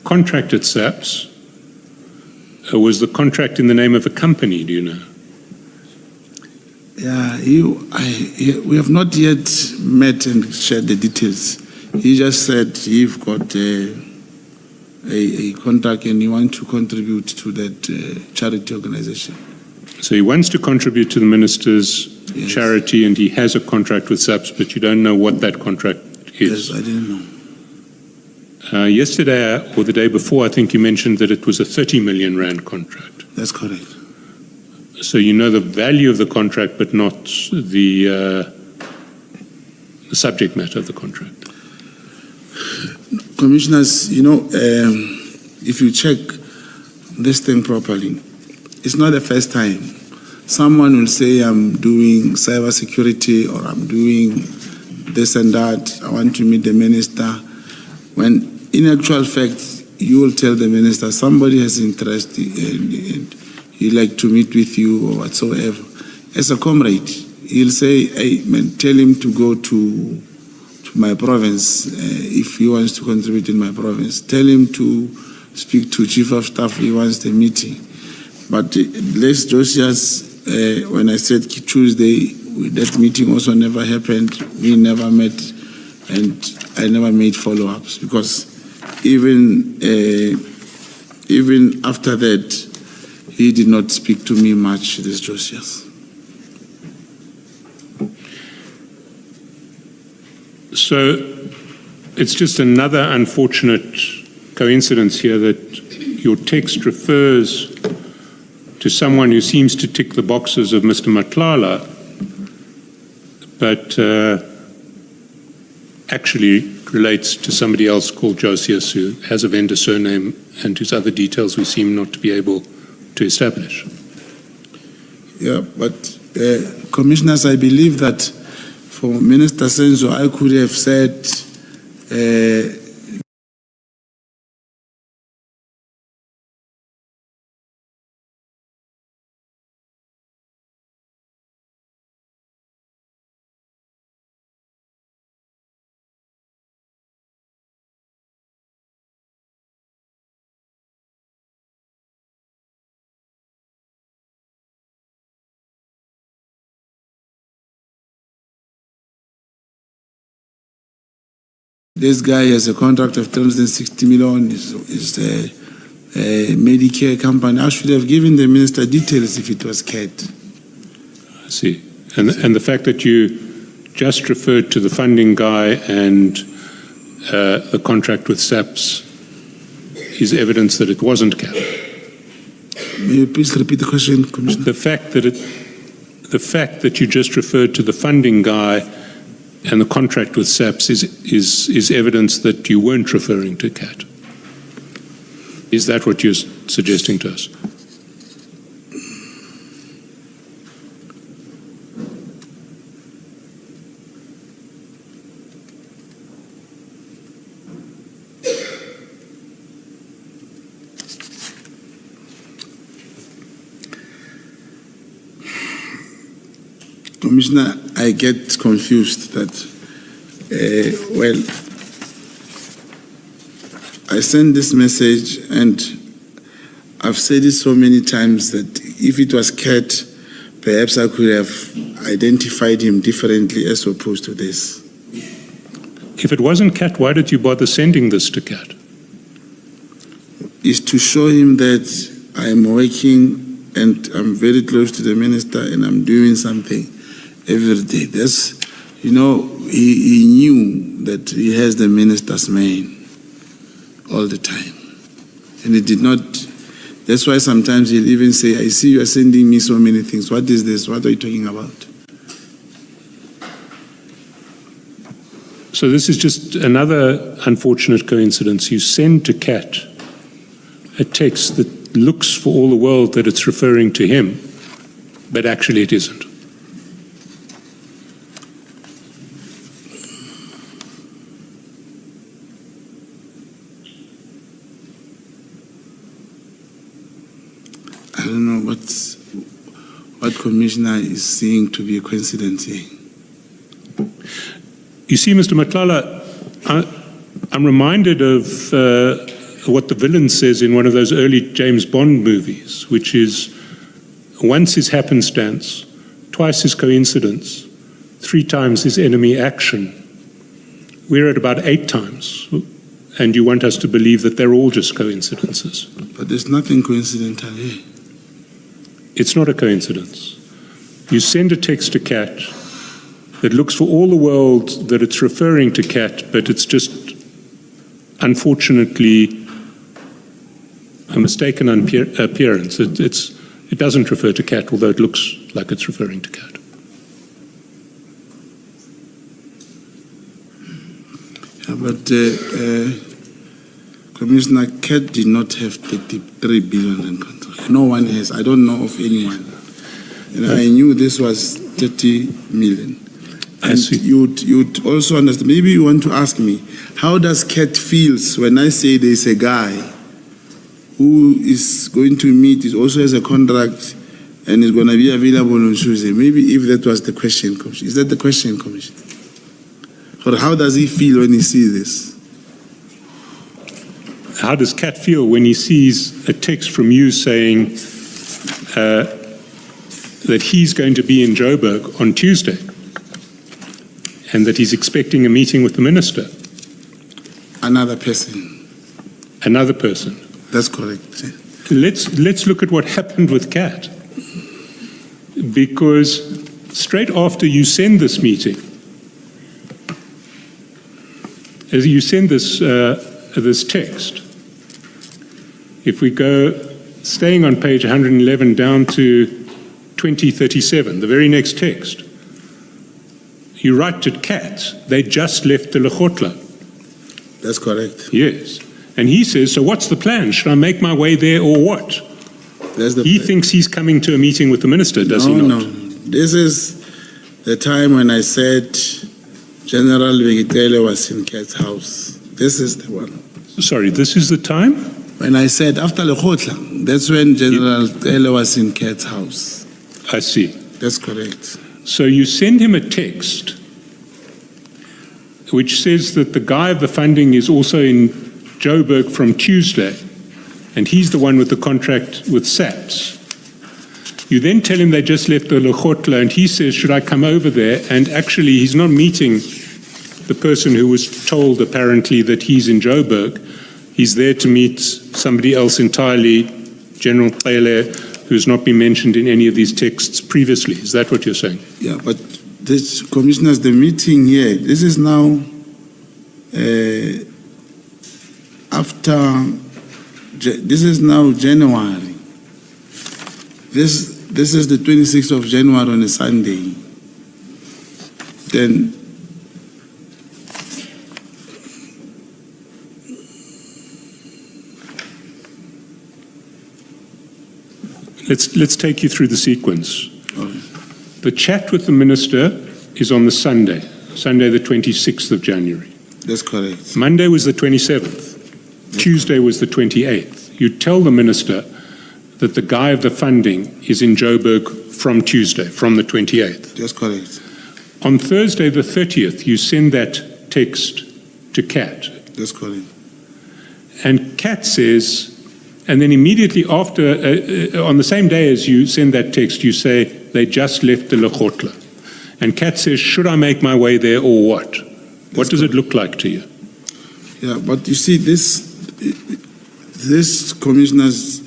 contract at SAPS. Was the contract in the name of a company, do you know? Yeah, we have not yet met and shared the details. He just said he's got a contract and he wants to contribute to that charity organization. So he wants to contribute to the minister's charity, and he has a contract with SAPS, but you don't know what that contract is. Yes, I didn't know. Yesterday or the day before, I think you mentioned that it was a 30 million rand contract. That's correct. So you know the value of the contract, but not the subject matter of the contract. Commissioners, if you check this thing properly, it's not the first time. Someone will say, I'm doing cyber security, or I'm doing this and that. I want to meet the minister. When in actual fact, you will tell the minister, somebody has interest and he'd like to meet with you or whatsoever. As a comrade, he'll say, hey, man, tell him to go to my province if he wants to contribute in my province. Tell him to speak to chief of staff, he wants the meeting. But Les Josias, when I said Tuesday, that meeting also never happened. We never met, and I never made follow-ups, because even after that, he did not speak to me much, this Josias. So it's just another unfortunate coincidence here that your text refers to someone who seems to tick the boxes of Mr. Matlala, but actually relates to somebody else called Josias, who has a vendor surname and whose other details we seem not to be able to establish. Yeah, but Commissioners, I believe that for Minister Senzo, I could have said this guy has a contract of 360 million, is a Medicare company. I should have given the minister details if it was CAT. I see. And the fact that you just referred to the funding guy and the contract with SAPS is evidence that it wasn't CAT. May you please repeat the question, Commissioner? The fact that you just referred to the funding guy and the contract with SAPS is evidence that you weren't referring to CAT. Is that what you're suggesting to us? Commissioner, I get confused that, well, I send this message and I've said it so many times that if it was CAT, perhaps I could have identified him differently as opposed to this. If it wasn't CAT, why did you bother sending this to CAT? Is to show him that I am working and I'm very close to the minister and I'm doing something every day. That's, you know, he knew that he has the minister's man all the time. And he did not, that's why sometimes he'll even say, I see you are sending me so many things. What is this? What are you talking about? So this is just another unfortunate coincidence. You send to CAT a text that looks for all the world that it's referring to him, but actually it isn't. I don't know what Commissioner is seeing to be a coincidence here. You see, Mr. Matlala, I'm reminded of what the villain says in one of those early James Bond movies, which is, once is happenstance, twice is coincidence, 3 times is enemy action. We're at about 8 times, and you want us to believe that they're all just coincidences. But there's nothing coincidental here. It's not a coincidence. You send a text to CAT that looks for all the world that it's referring to CAT, but it's just, unfortunately, a mistaken appearance. It doesn't refer to CAT, although it looks like it's referring to CAT. Yeah, but Commissioner, CAT did not have 33 billion in control. No one has. I don't know of anyone. And I knew this was 30 million. And you'd also understand, maybe you want to ask me, how does CAT feels when I say there's a guy who is going to meet, is also has a contract and is going to be available on Tuesday? Maybe if that was the question, Commissioner. Is that the question, Commissioner? Or how does he feel when he sees this? How does CAT feel when he sees a text from you saying that he's going to be in Joburg on Tuesday and that he's expecting a meeting with the minister? Another person. Another person. That's correct. Let's look at what happened with CAT. Because straight after you send this meeting, as you send this text, if we go, staying on page 111 down to 2037, the very next text, you write to CAT, they just left the Lekgotla. That's correct. Yes. And he says, so what's the plan? Should I make my way there or what? That's the He thinks he's coming to a meeting with the minister, does he not? No, This is the time when I said General Begitele was in Kat's house. This is the one. Sorry, this is the time? When I said after Lekgotla, that's when General Begitele was in Kat's house. I see. That's correct. So you send him a text which says that the guy of the funding is also in Joburg from Tuesday, and he's the one with the contract with SAPS. You then tell him they just left the Lekgotla, and he says, should I come over there? And actually, he's not meeting the person who was told apparently that he's in Joburg. He's there to meet somebody else entirely, General Pele, who's not been mentioned in any of these texts previously. Is that what you're saying? Yeah, but this, commissioners, the meeting here, this is now this is now January. This is the 26th of January on a Sunday. Then Let's take you through the sequence. Okay. The chat with the minister is on the Sunday the 26th of January. That's correct. Monday was the 27th. Tuesday was the 28th. You tell the minister that the guy of the funding is in Joburg from Tuesday, from the 28th. That's correct. On Thursday the 30th, you send that text to Kat. That's correct. And Kat says, and then immediately after, on the same day as you send that text, you say, they just left the Lekgotla. And Kat says, should I make my way there or what? What does it look like to you? Yeah, but you see, this commissioners,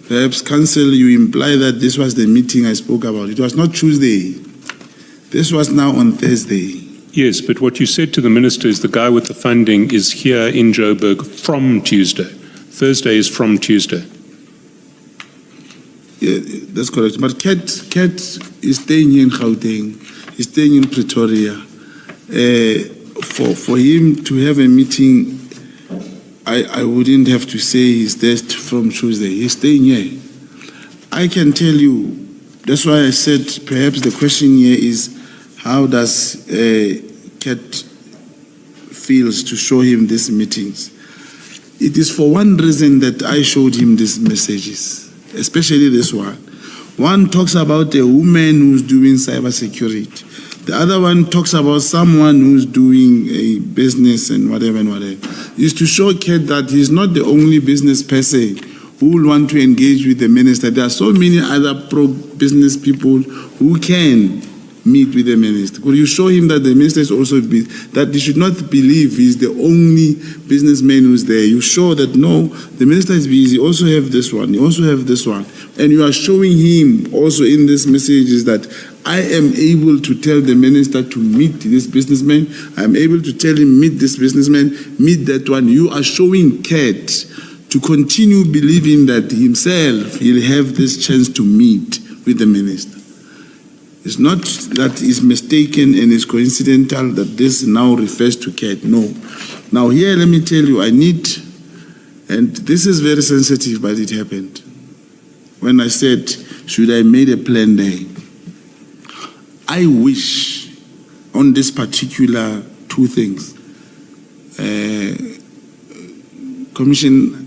perhaps council, you imply that this was the meeting I spoke about. It was not Tuesday. This was now on Thursday. Yes, but what you said to the minister is the guy with the funding is here in Joburg from Tuesday. Thursday is from Tuesday. Yeah, that's correct. But Kat is staying here in Gauteng. He's staying in Pretoria. For him to have a meeting, I wouldn't have to say he's there from Tuesday. He's staying here. I can tell you, that's why I said perhaps the question here is, how does Kat feels to show him these meetings? It is for one reason that I showed him these messages, especially this one. One talks about a woman who's doing cybersecurity. The other one talks about someone who's doing a business and whatever and whatever. Is to show Kat that he's not the only business person who will want to engage with the minister. There are so many other pro-business people who can meet with the minister. Could you show him that the minister is also that he should not believe he's the only businessman who's there? You show that no, the minister is busy. You also have this one. You also have this one, and you are showing him also in this message is that I am able to tell the minister to meet this businessman. I am able to tell him meet this businessman, meet that one. You are showing Kat to continue believing that himself he'll have this chance to meet with the minister. It's not that it's mistaken and it's coincidental that this now refers to Kat. No. Now here, let me tell you, and this is very sensitive, but it happened. When I said, should I made a plan there? I wish on this particular two things. Commission,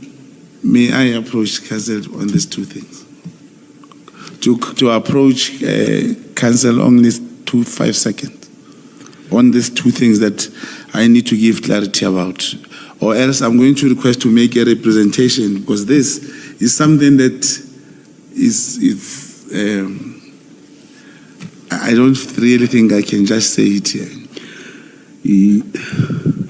may I approach Council on these two things? To approach Council only 5 seconds on these two things that I need to give clarity about, or else I'm going to request to make a representation, because this is something that I don't really think I can just say it here.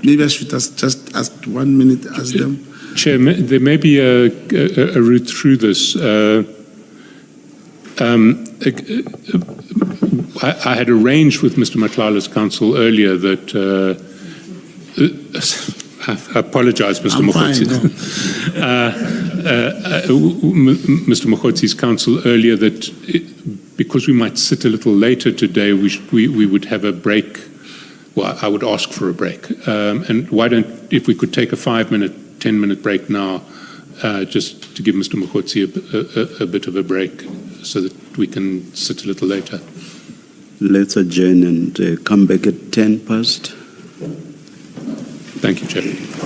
Maybe I should just ask 1 minute, ask them. Chair, there may be a route through this. I had arranged with Mr. Matlala's counsel earlier that I apologize, Mr. Mogotsi. Mr. Mogotsi's counsel earlier that because we might sit a little later today, we would have a break. Well, I would ask for a break. And why don't, if we could take a 5-minute, 10-minute break now, just to give Mr. Mogotsi a bit of a break so that we can sit a little later. let's adjourn and come back at 10 past. Thank you, Chair.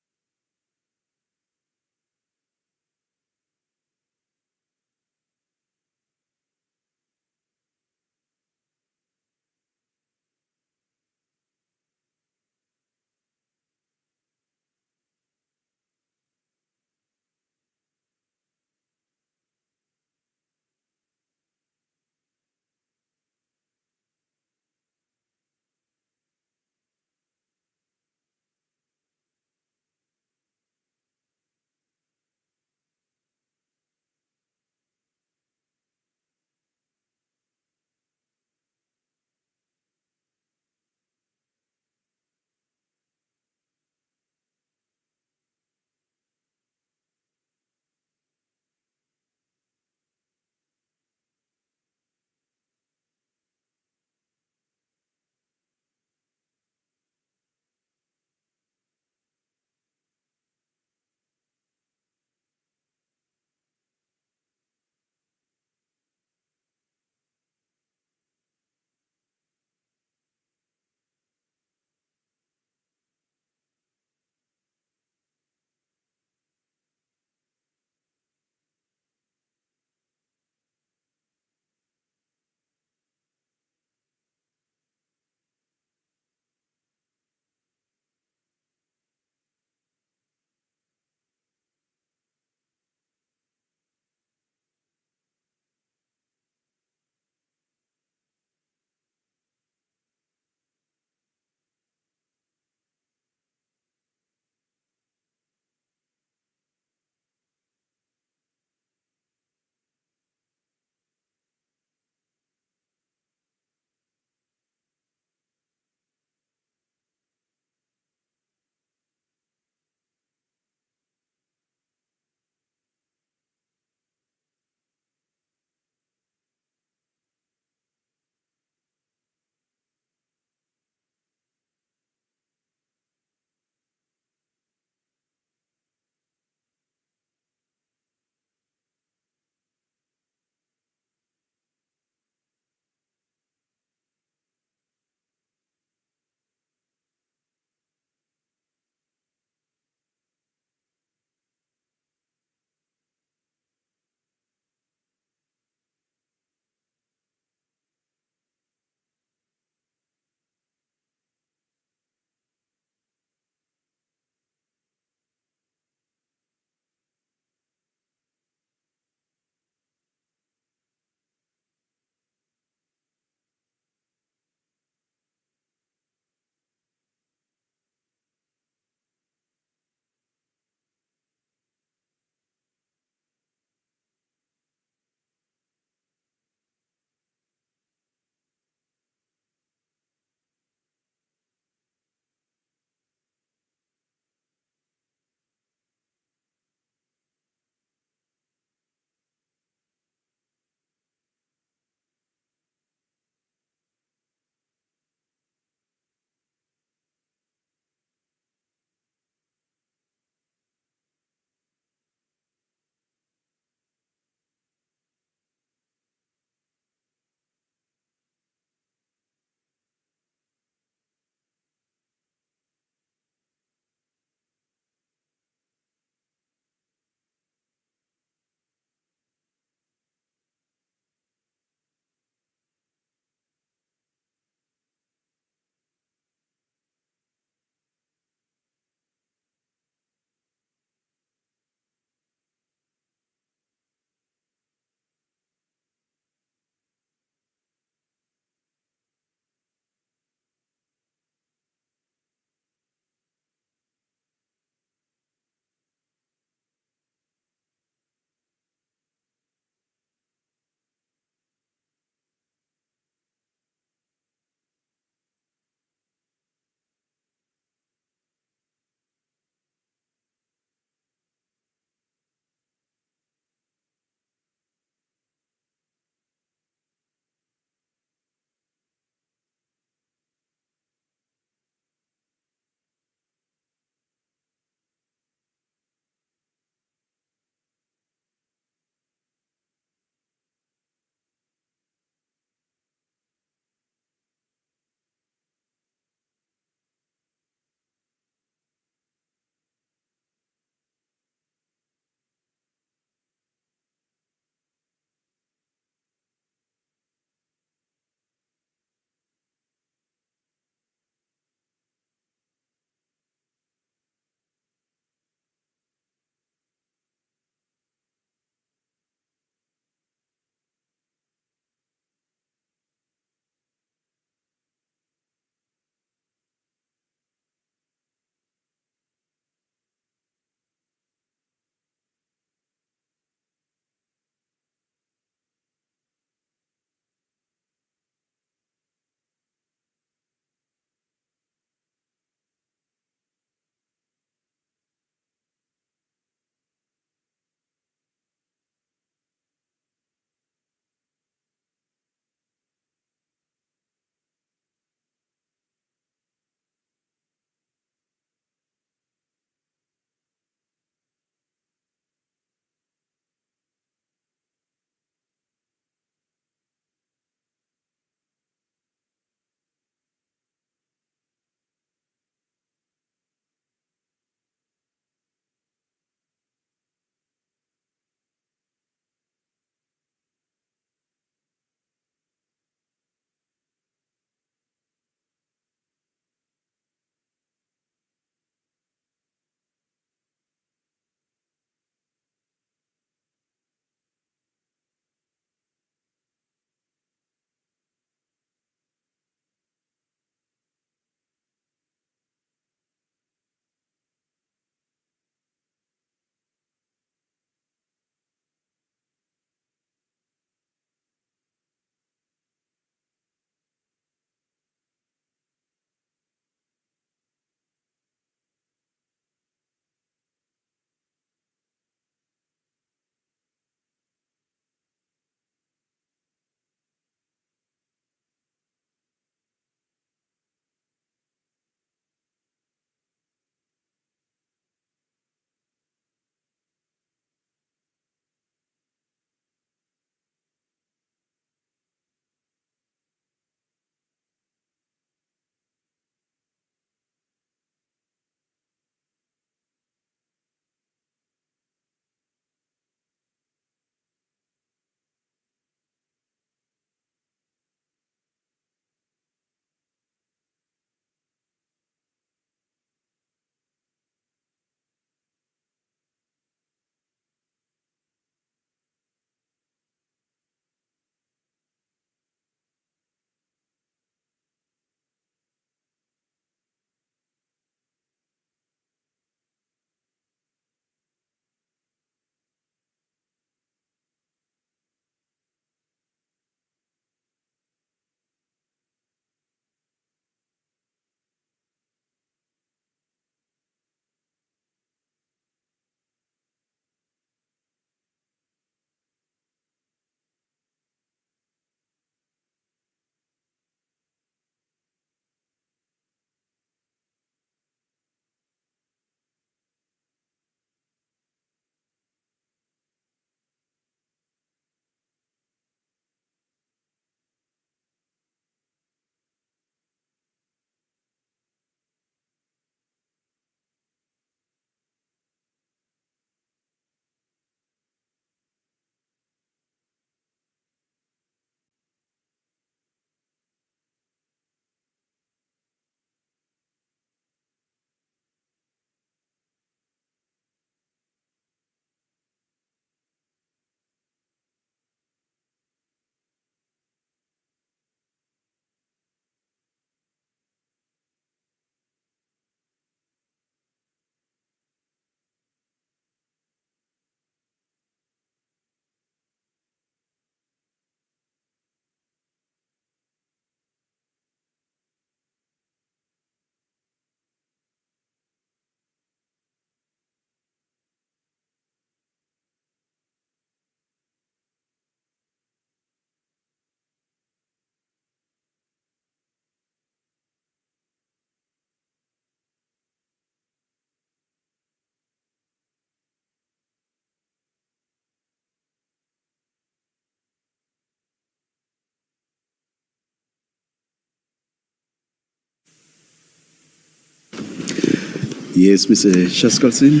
Yes, Mr. Chaskalson.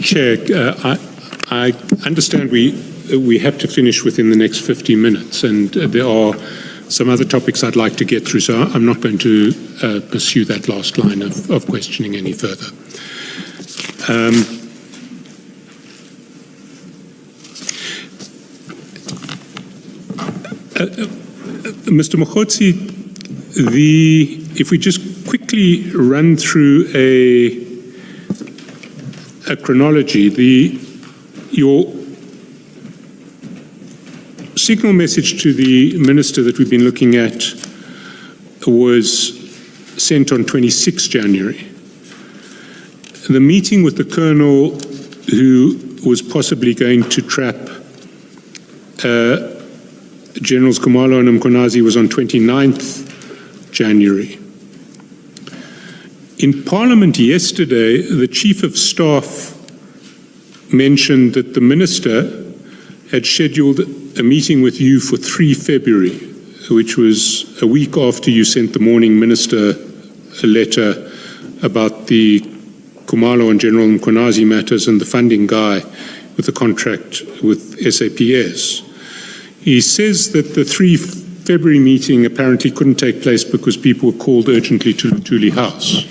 Chair, I understand we have to finish within the next 50 minutes, and there are some other topics I'd like to get through, so I'm not going to pursue that last line of questioning any further. Mr. Mogotsi, if we just quickly run through a chronology, your signal message to the minister that we've been looking at was sent on 26 January. The meeting with the colonel who was possibly going to trap Generals Khumalo and Mkonazi was on 29th January. In Parliament yesterday, the Chief of Staff mentioned that the Minister had scheduled a meeting with you for 3 February, which was a week after you sent the Morning Minister a letter about the Khumalo and General Mkonazi matters and the funding guy with the contract with SAPS. He says that the 3 February meeting apparently couldn't take place because people were called urgently to Lutuli House.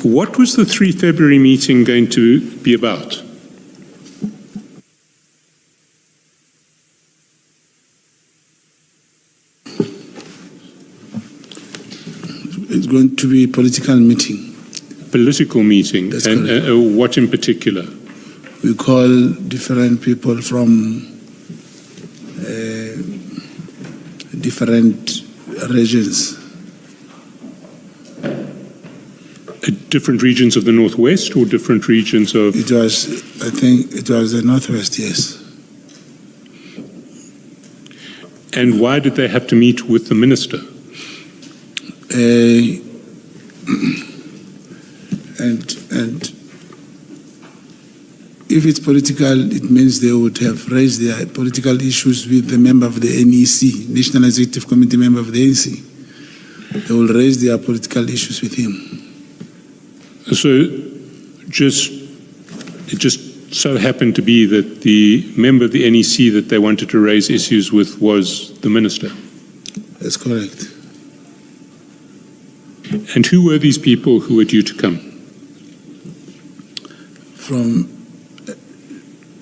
What was the 3 February meeting going to be about? It's going to be a political meeting. Political meeting? That's and correct. What in particular? We call different people from different regions. Different regions of the Northwest or different regions of... It was, I think, it was the Northwest, yes. And why did they have to meet with the minister? And if it's political, it means they would have raised their political issues with the member of the NEC, National Executive Committee member of the ANC. They will raise their political issues with him. So it just so happened to be that the member of the NEC that they wanted to raise issues with was the minister? That's correct. And who were these people who were due to come?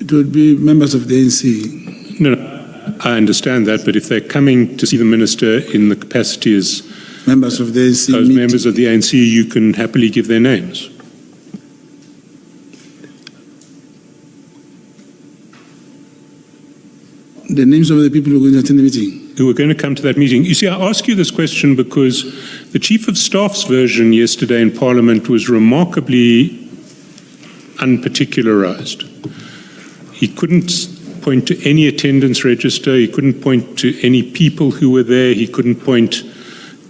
It would be members of the ANC. No, I understand that, but if they're coming to see the minister in the capacity as Members of the ANC. those members of the ANC, you can happily give their names. The names of the people who are going to attend the meeting. Who are going to come to that meeting. You see, I ask you this question because the Chief of Staff's version yesterday in Parliament was remarkably unparticularized. He couldn't point to any attendance register. He couldn't point to any people who were there. He couldn't point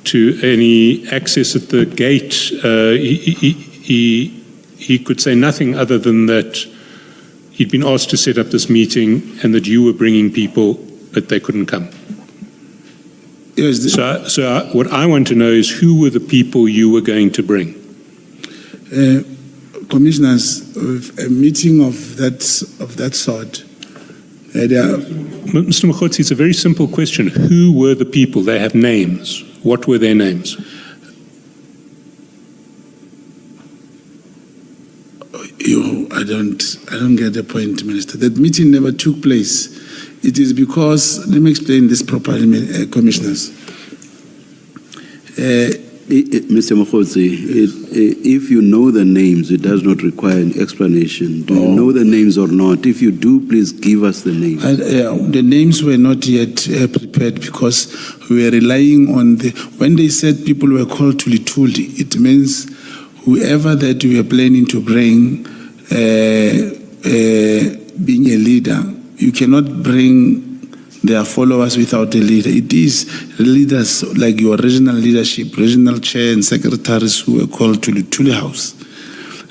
to any access at the gate. He could say nothing other than that he'd been asked to set up this meeting and that you were bringing people, but they couldn't come. Yes. So what I want to know is who were the people you were going to bring? Commissioners, a meeting of that sort. Mr. Mogotsi, it's a very simple question. Who were the people? They have names. What were their names? I don't get the point, Minister. That meeting never took place. It is because, let me explain this properly, Commissioners. Mr. Mogotsi, if you know the names, it does not require an explanation. Do you know the names or not? If you do, please give us the names. The names were not yet prepared because we were relying on when they said people were called to Lituli, it means whoever that we were planning to bring being a leader, you cannot bring their followers without a leader. It is leaders like your regional leadership, regional chair and secretaries who were called to the Lituli House.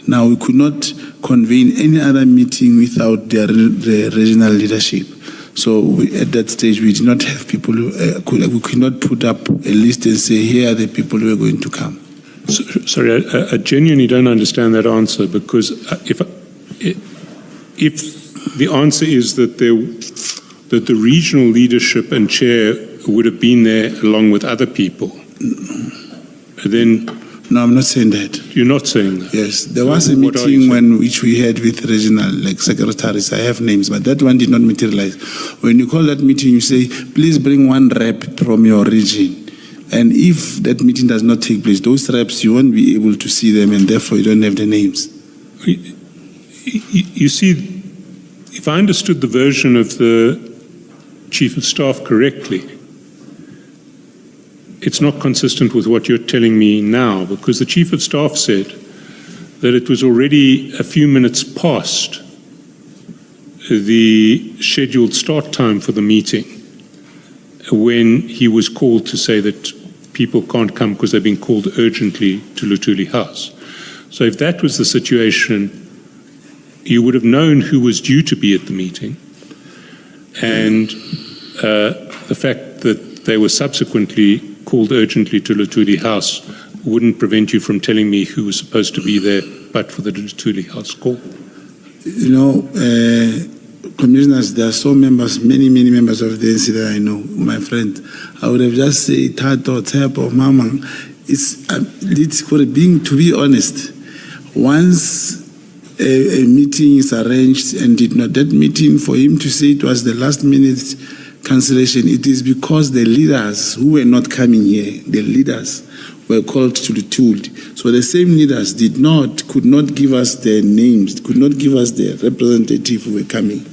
Now, we could not convene any other meeting without the regional leadership. So at that stage, we did not have people we could not put up a list and say, here are the people who are going to come. Sorry, I genuinely don't understand that answer, because if the answer is that the regional leadership and chair would have been there along with other people, then No, I'm not saying that. you're not saying that. Yes, there was a What are you meeting which we had with regional secretaries. I have names, but that one did not materialize. When you call that meeting, you say, please bring one rep from your region. And if that meeting does not take place, those reps, you won't be able to see them, and therefore you don't have the names. You see, if I understood the version of the Chief of Staff correctly, it's not consistent with what you're telling me now, because the Chief of Staff said that it was already a few minutes past the scheduled start time for the meeting when he was called to say that people can't come because they've been called urgently to Luthuli House. So if that was the situation, you would have known who was due to be at the meeting, and the fact that they were subsequently called urgently to Luthuli House wouldn't prevent you from telling me who was supposed to be there but for the Luthuli House call. You know, commissioners, there are so members, many members of the NC that I know, my friend. I would have just said, Tato, Tepo, Mama. It's being, to be honest, once a meeting is arranged and that meeting, for him to say it was the last minute cancellation, it is because the leaders who were not coming here, the leaders were called to the tool. So the same leaders could not give us their names, could not give us their representative who were coming.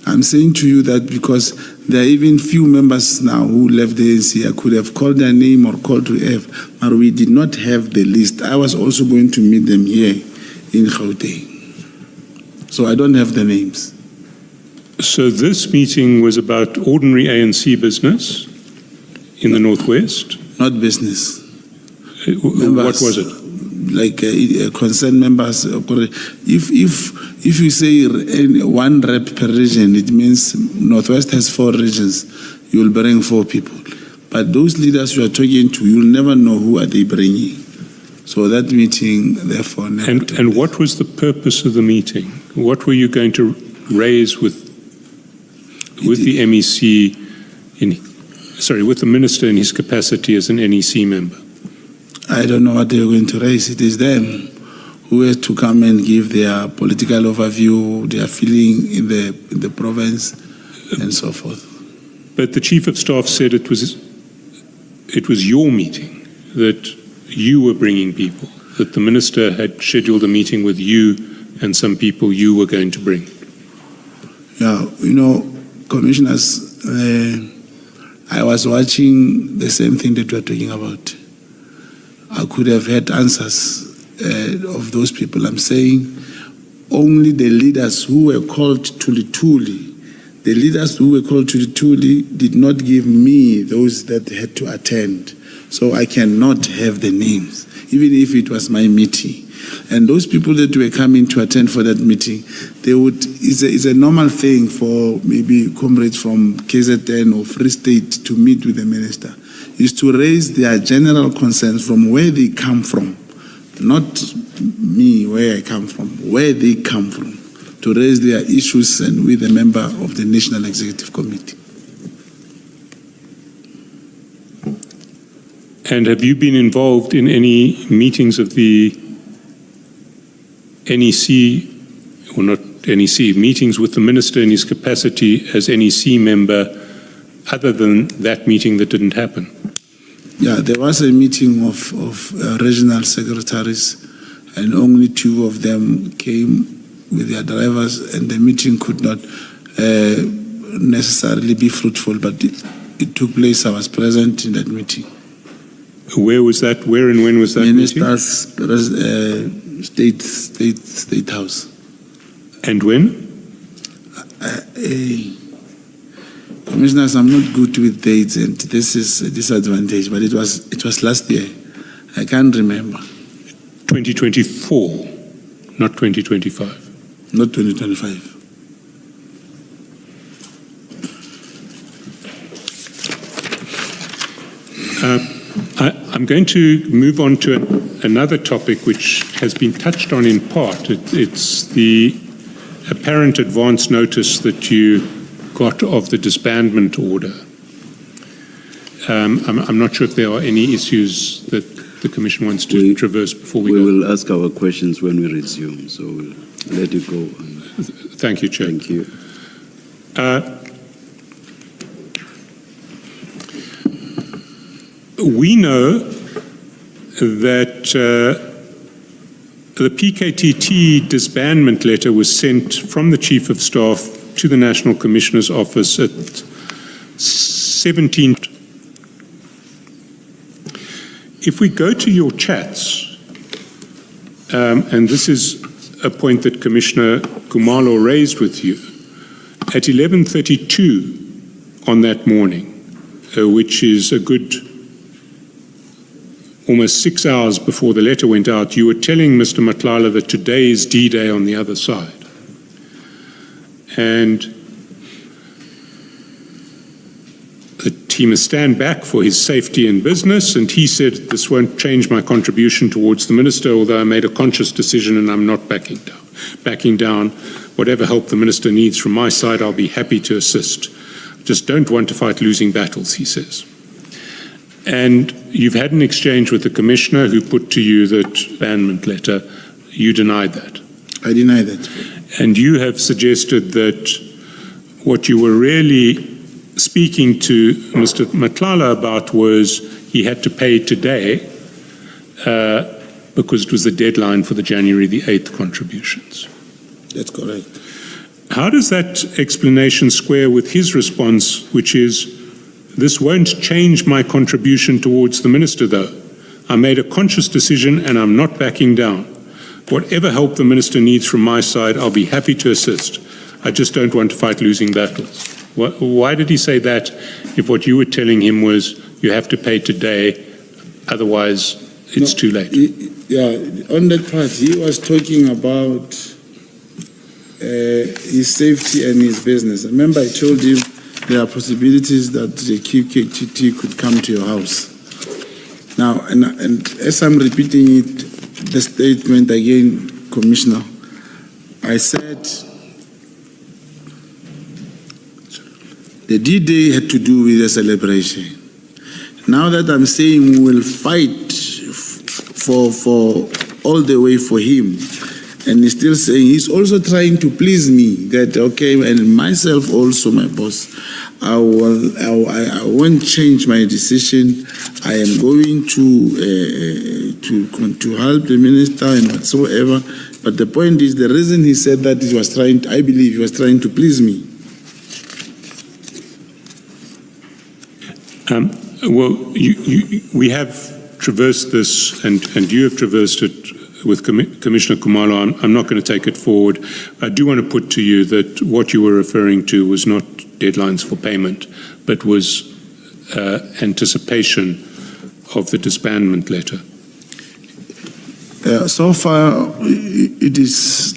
I'm saying to you that because there are even few members now who left the ANC, I could have called their name or called to F, but we did not have the list. I was also going to meet them here in Gauteng. So I don't have the names. So this meeting was about ordinary ANC business in the Northwest? Not business. What was it? Like concerned members. If you say one rep per region, it means Northwest has 4 regions. You will bring 4 people. But those leaders you are talking to, you'll never know who are they bringing. So that meeting, therefore, never took And place. what was the purpose of the meeting? What were you going to raise with the MEC, with the minister in his capacity as an NEC member? I don't know what they're going to raise. It is them who have to come and give their political overview, their feeling in the province, and so forth. But the Chief of Staff said it was your meeting, that you were bringing people, that the minister had scheduled a meeting with you and some people you were going to bring. Yeah, you know, commissioners, I was watching the same thing that we're talking about. I could have had answers of those people. I'm saying only the leaders who were called to Luthuli, did not give me those that had to attend. So I cannot have the names, even if it was my meeting. And those people that were coming to attend for that meeting, it's a normal thing for maybe comrades from KZN or Free State to meet with the minister, is to raise their general concerns from where they come from, not me, where I come from, where they come from, to raise their issues and with a member of the National Executive Committee. And have you been involved in any meetings of the NEC, or not NEC, meetings with the minister in his capacity as NEC member, other than that meeting that didn't happen? Yeah, there was a meeting of regional secretaries, and only 2 of them came with their drivers, and the meeting could not necessarily be fruitful, but it took place. I was present in that meeting. Where was that? Where and when was that Minister's State House. And when? Commissioners, I'm not good with dates, and this is a disadvantage, but it was last year. I can't remember. 2024, not 2025. Not 2025. I'm going to move on to another topic which has been touched on in part. It's the apparent advance notice that you got of the disbandment order. I'm not sure if there are any issues that the Commission wants to traverse before we go. We will ask our questions when we resume, so we'll let it go. Thank you, Chair. Thank you. We know that the PKTT disbandment letter was sent from the Chief of Staff to the National Commissioner's Office at 17. If we go to your chats, and this is a point that Commissioner Khumalo raised with you, at 11:32 on that morning, which is a good almost 6 hours before the letter went out, you were telling Mr. Madlanga that today is D-Day on the other side. And that he must stand back for his safety in business, and he said, this won't change my contribution towards the minister, although I made a conscious decision and I'm not backing down. Whatever help the minister needs from my side, I'll be happy to assist. Just don't want to fight losing battles, he says. And you've had an exchange with the Commissioner who put to you that disbandment letter. You denied that. I deny that. And you have suggested that what you were really speaking to Mr. Madlanga about was he had to pay today because it was the deadline for the January the 8th contributions. That's correct. How does that explanation square with his response, which is, this won't change my contribution towards the minister, though. I made a conscious decision and I'm not backing down. Whatever help the minister needs from my side, I'll be happy to assist. I just don't want to fight losing battles. Why did he say that if what you were telling him was you have to pay today, otherwise it's too late? On that part, he was talking about his safety and his business. Remember, I told you there are possibilities that the QKTT could come to your house. Now, and as I'm repeating it, the statement again, Commissioner, I said the D-Day had to do with the celebration. Now that I'm saying we will fight for all the way for him, and he's still saying he's also trying to please me that, okay, and myself also, my boss, I won't change my decision. I am going to help the minister and whatsoever. But the point is, the reason he said that he was trying, I believe he was trying to please me. We have traversed this, and you have traversed it with Commissioner Khumalo. I'm not going to take it forward. I do want to put to you that what you were referring to was not deadlines for payment, but was anticipation of the disbandment letter. So far, it is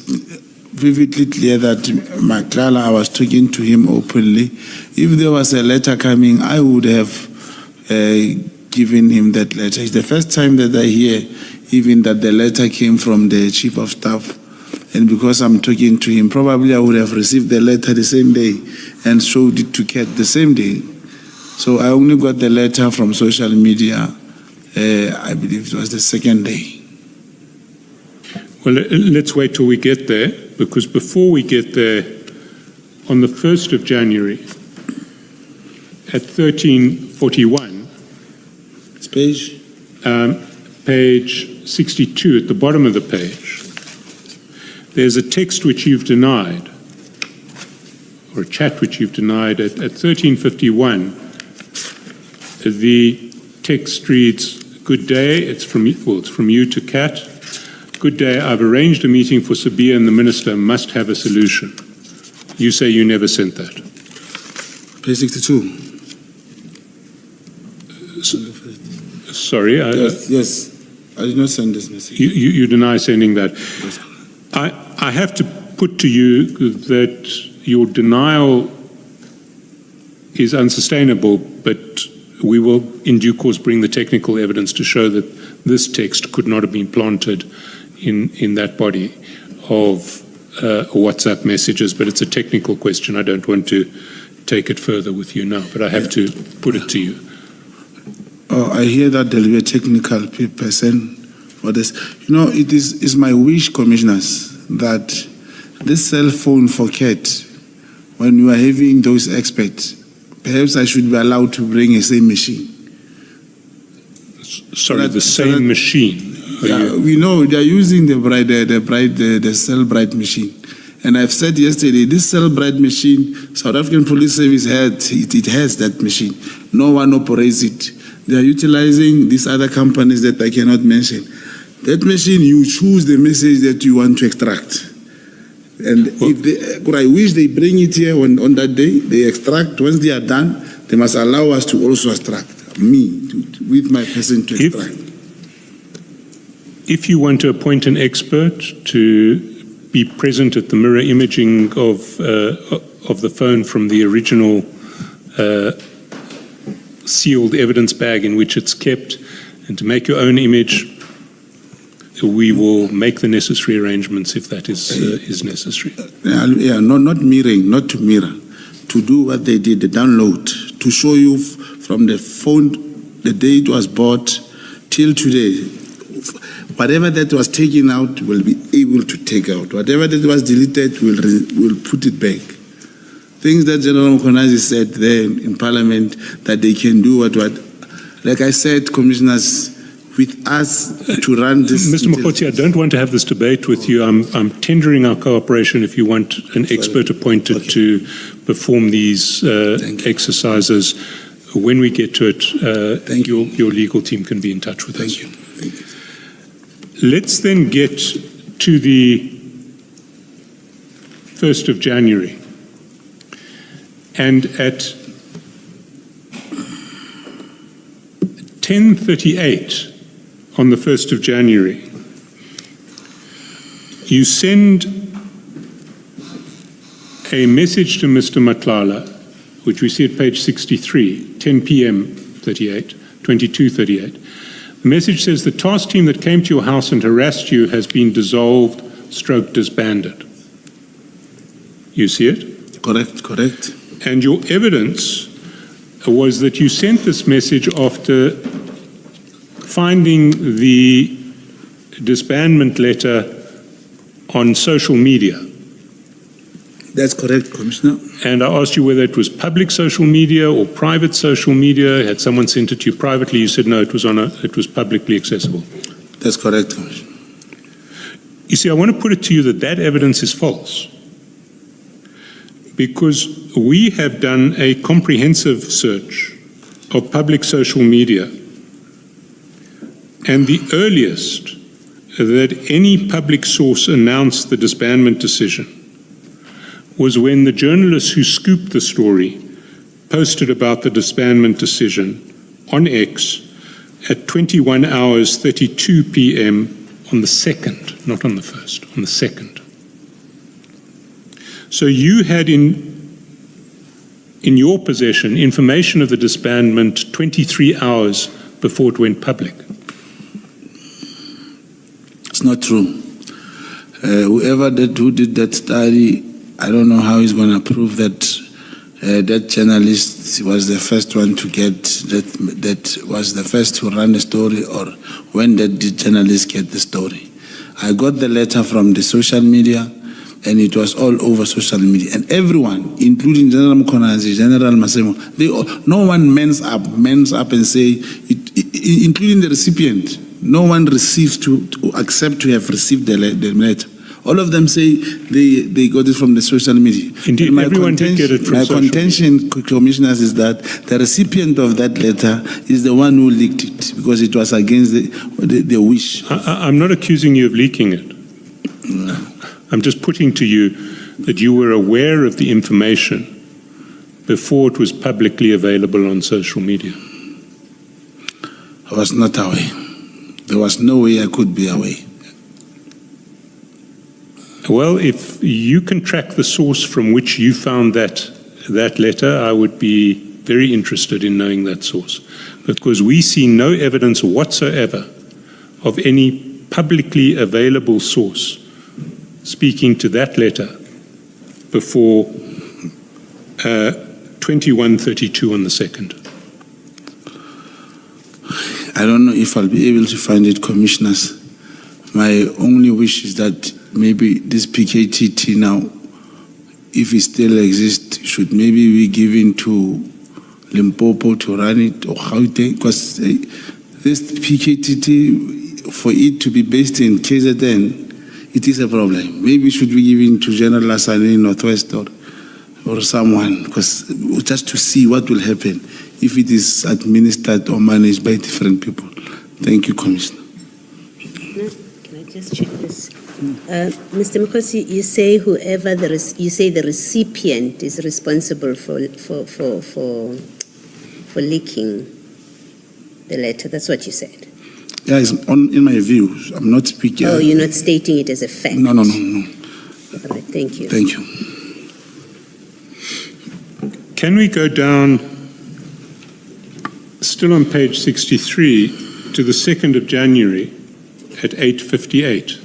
vividly clear that Madlanga, I was talking to him openly. If there was a letter coming, I would have given him that letter. It's the first time that I hear even that the letter came from the Chief of Staff. And because I'm talking to him, probably I would have received the letter the same day and showed it to Kat the same day. So I only got the letter from social media, I believe it was the second day. Well, let's wait till we get there, because before we get there, on the 1st of January, at 13:41, page 62 at the bottom of the page, there's a text which you've denied, or a chat which you've denied. At 13:51, the text reads, "Good day," it's from you to Kat. "Good day, I've arranged a meeting for Sabia and the minister must have a solution." You say you never sent that. Page 62. Sorry? Yes, I did not send this message. You deny sending that. Yes. I have to put to you that your denial is unsustainable, but we will in due course bring the technical evidence to show that this text could not have been planted in that body of WhatsApp messages, but it's a technical question. I don't want to take it further with you now, but I have to put it to you. Oh, I hear that there will be a technical person for this. You know, it is my wish, commissioners, that this cell phone forget, when you are having those experts, perhaps I should be allowed to bring a same machine. Sorry, the same machine. Yeah, we know they are using the cell bright machine. And I've said yesterday, this cell bright machine, South African Police Service it has that machine. No one operates it. They are utilizing these other companies that I cannot mention. That machine, you choose the message that you want to extract. And I wish they bring it here on that day, they extract. Once they are done, they must allow us to also extract, with my person to extract. If you want to appoint an expert to be present at the mirror imaging of the phone from the original sealed evidence bag in which it's kept, and to make your own image, we will make the necessary arrangements if that is necessary. Yeah, not mirroring, not to mirror, to do what they did, the download, to show you from the phone, the day it was bought till today. Whatever that was taken out, will be able to take out. Whatever that was deleted, we'll put it back. Things that General Mogotsi said there in Parliament, that they can do what. Like I said, commissioners, with us to run this. Mr. Mogotsi, I don't want to have this debate with you. I'm tendering our cooperation if you want an expert appointed to perform these exercises. When we get to it, your legal team can be in touch with us. Thank you. Let's then get to the 1st of January. And at 10:38 on the 1st of January, you send a message to Mr. Madlanga, which we see at page 63, 10 p.m. 22:38. The message says, the task team that came to your house and harassed you has been dissolved, disbanded. You see it? Correct. And your evidence was that you sent this message after finding the disbandment letter on social media. That's correct, Commissioner. And I asked you whether it was public social media or private social media. Had someone sent it to you privately? You said no, it was publicly accessible. That's correct, Commissioner. You see, I want to put it to you that evidence is false, because we have done a comprehensive search of public social media, and the earliest that any public source announced the disbandment decision was when the journalists who scooped the story posted about the disbandment decision on X at 21 hours 32 p.m. on the 2nd, not on the 1st, on the 2nd. So you had in your possession information of the disbandment 23 hours before it went public. It's not true. Who did that study, I don't know how he's going to prove that that journalist was the first one to get that was the first to run the story, or when did the journalist get the story. I got the letter from the social media, and it was all over social media. And everyone, including General Mogotsi, General Masemo, no one mans up and say, including the recipient, no one received to accept to have received the letter. All of them say they got it from the social media. Indeed, everyone did get it from social media. My contention, commissioners, is that the recipient of that letter is the one who leaked it, because it was against the wish. I'm not accusing you of leaking it. No. I'm just putting to you that you were aware of the information before it was publicly available on social media. I was not aware. There was no way I could be aware. Well, if you can track the source from which you found that letter, I would be very interested in knowing that source, because we see no evidence whatsoever of any publicly available source speaking to that letter before 21:32 on the 2nd. I don't know if I'll be able to find it, commissioners. My only wish is that maybe this PKTT now, if it still exists, should maybe be given to Limpopo to run it, or Gauteng, because this PKTT, for it to be based in KZN, it is a problem. Maybe it should be given to General Lassane in Northwest or someone, because just to see what will happen if it is administered or managed by different people. Thank you, Commissioner. Can I just check this? Mr. Mogotsi, you say you say the recipient is responsible for leaking the letter. That's what you said. Yeah, it's in my view. I'm not speaking. Oh, you're not stating it as a fact. No. All right, thank you. Thank you. Can we go down, still on page 63, to the 2nd of January at 8:58?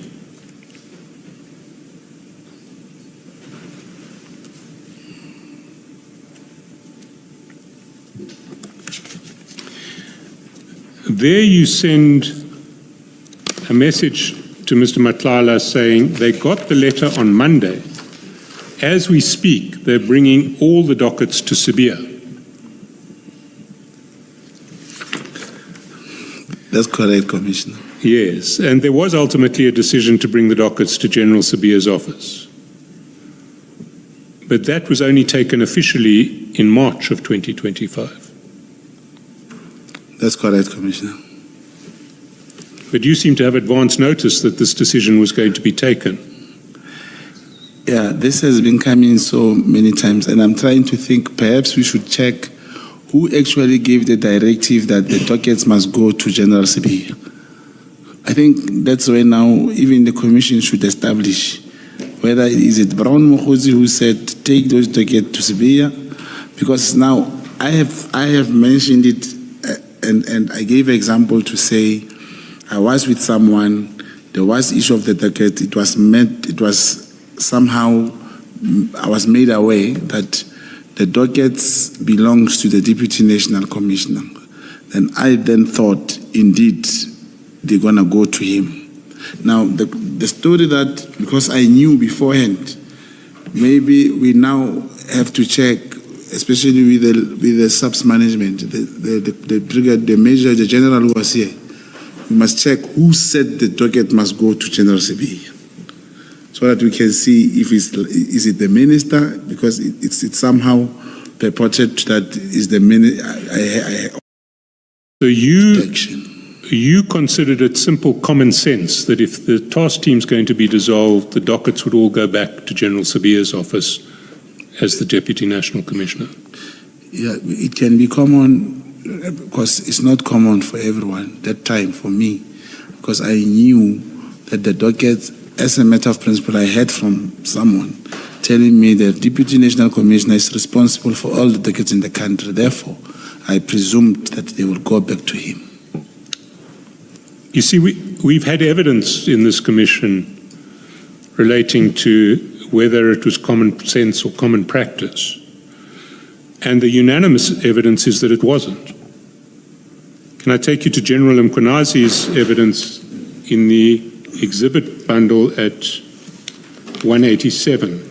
There you send a message to Mr. Madlanga saying they got the letter on Monday. As we speak, they're bringing all the dockets to Sibiya. That's correct, Commissioner. Yes, and there was ultimately a decision to bring the dockets to General Sibiya's office. But that was only taken officially in March of 2025. That's correct, Commissioner. But you seem to have advance notice that this decision was going to be taken. Yeah, this has been coming so many times, and I'm trying to think perhaps we should check who actually gave the directive that the dockets must go to General Sibiya. I think that's where now even the Commission should establish whether is it Brown Mogotsi who said take those dockets to Sibiya, because now I have mentioned it and I gave an example to say I was with someone, there was issue of the docket, it was somehow I was made aware that the dockets belongs to the Deputy National Commissioner. And I then thought, indeed, they're going to go to him. Now, the story that, because I knew beforehand, maybe we now have to check, especially with the subs management, the brigade, the major, the general who was here, we must check who said the docket must go to General Sibiya, so that we can see if is it the minister, because it's somehow purported that is the minister. So you considered it simple common sense that if the task team's going to be dissolved, the dockets would all go back to General Sibiya's office as the Deputy National Commissioner? Yeah, it can be common, because it's not common for everyone. That time for me, because I knew that the dockets, as a matter of principle, I heard from someone telling me that Deputy National Commissioner is responsible for all the dockets in the country. Therefore, I presumed that they will go back to him. You see, we've had evidence in this commission relating to whether it was common sense or common practice. And the unanimous evidence is that it wasn't. Can I take you to General Mkhonazi's evidence in the exhibit bundle at 187?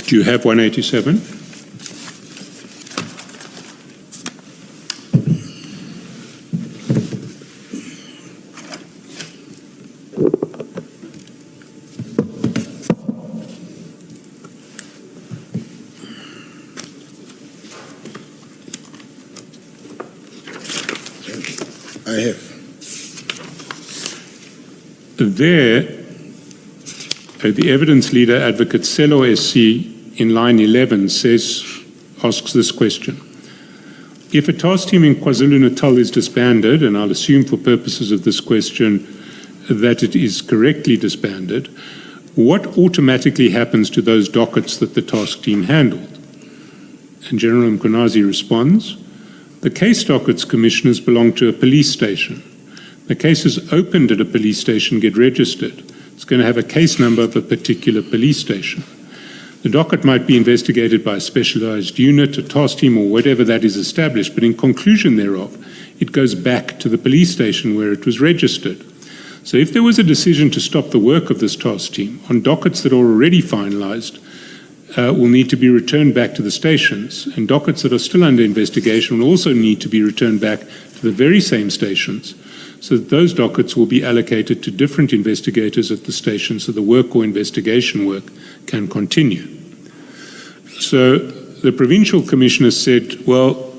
Do you have 187? I have. There, the evidence leader, Advocate Selo SC, in line 11 asks this question. If a task team in KwaZulu-Natal is disbanded, and I'll assume for purposes of this question that it is correctly disbanded, what automatically happens to those dockets that the task team handled? And General Mkonazi responds, the case dockets, commissioners, belong to a police station. The cases opened at a police station get registered. It's going to have a case number of a particular police station. The docket might be investigated by a specialized unit, a task team, or whatever that is established, but in conclusion thereof, it goes back to the police station where it was registered. So if there was a decision to stop the work of this task team on dockets that are already finalized, will need to be returned back to the stations, and dockets that are still under investigation will also need to be returned back to the very same stations, so that those dockets will be allocated to different investigators at the station so the work or investigation work can continue. So the provincial commissioner said, well,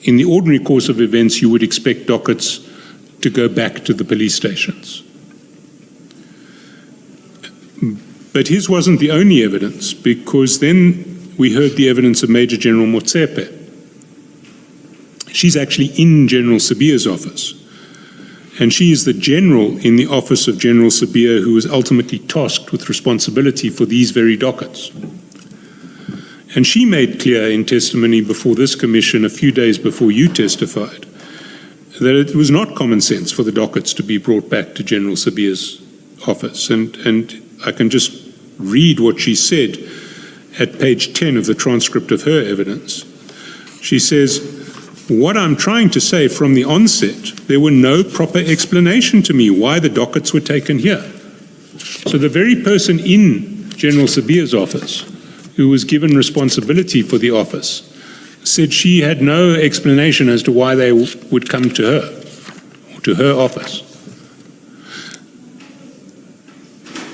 in the ordinary course of events, you would expect dockets to go back to the police stations. But his wasn't the only evidence, because then we heard the evidence of Major General Motsepe. She's actually in General Sibiya's office. And she is the general in the office of General Sibiya who was ultimately tasked with responsibility for these very dockets. And she made clear in testimony before this commission a few days before you testified that it was not common sense for the dockets to be brought back to General Sibiya's office. And I can just read what she said at page 10 of the transcript of her evidence. She says, what I'm trying to say from the onset, there were no proper explanation to me why the dockets were taken here. So the very person in General Sibiya's office who was given responsibility for the office said she had no explanation as to why they would come to her or to her office.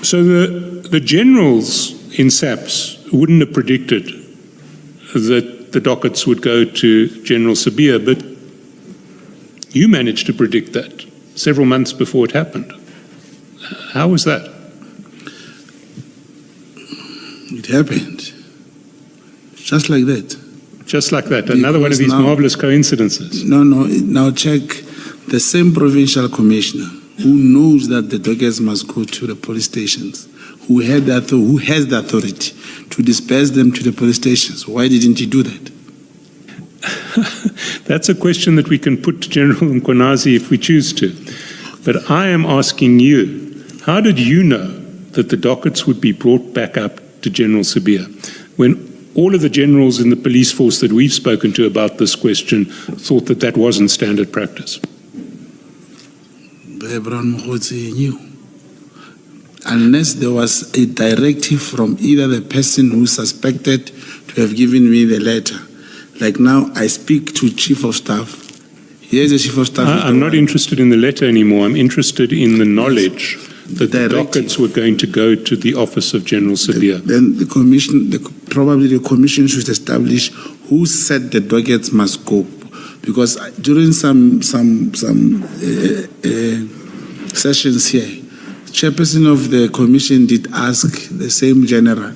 So the generals in SAPS wouldn't have predicted that the dockets would go to General Sibiya, but you managed to predict that several months before it happened. How was that? It happened. Just like that. Just like that. Another one of these marvelous coincidences. No. Now check the same provincial commissioner who knows that the dockets must go to the police stations, who has the authority to disperse them to the police stations. Why didn't he do that? That's a question that we can put to General Mkonazi if we choose to. But I am asking you, how did you know that the dockets would be brought back up to General Sibiya when all of the generals in the police force that we've spoken to about this question thought that that wasn't standard practice? Mogotsi knew. Unless there was a directive from either the person who suspected to have given me the letter. Like now, I speak to Chief of Staff. Here's the Chief of Staff. I'm not interested in the letter anymore. I'm interested in the knowledge that the dockets were going to go to the office of General Sibiya. Then the commission, probably the commission should establish who said the dockets must go. Because during some sessions here, chairperson of the commission did ask the same general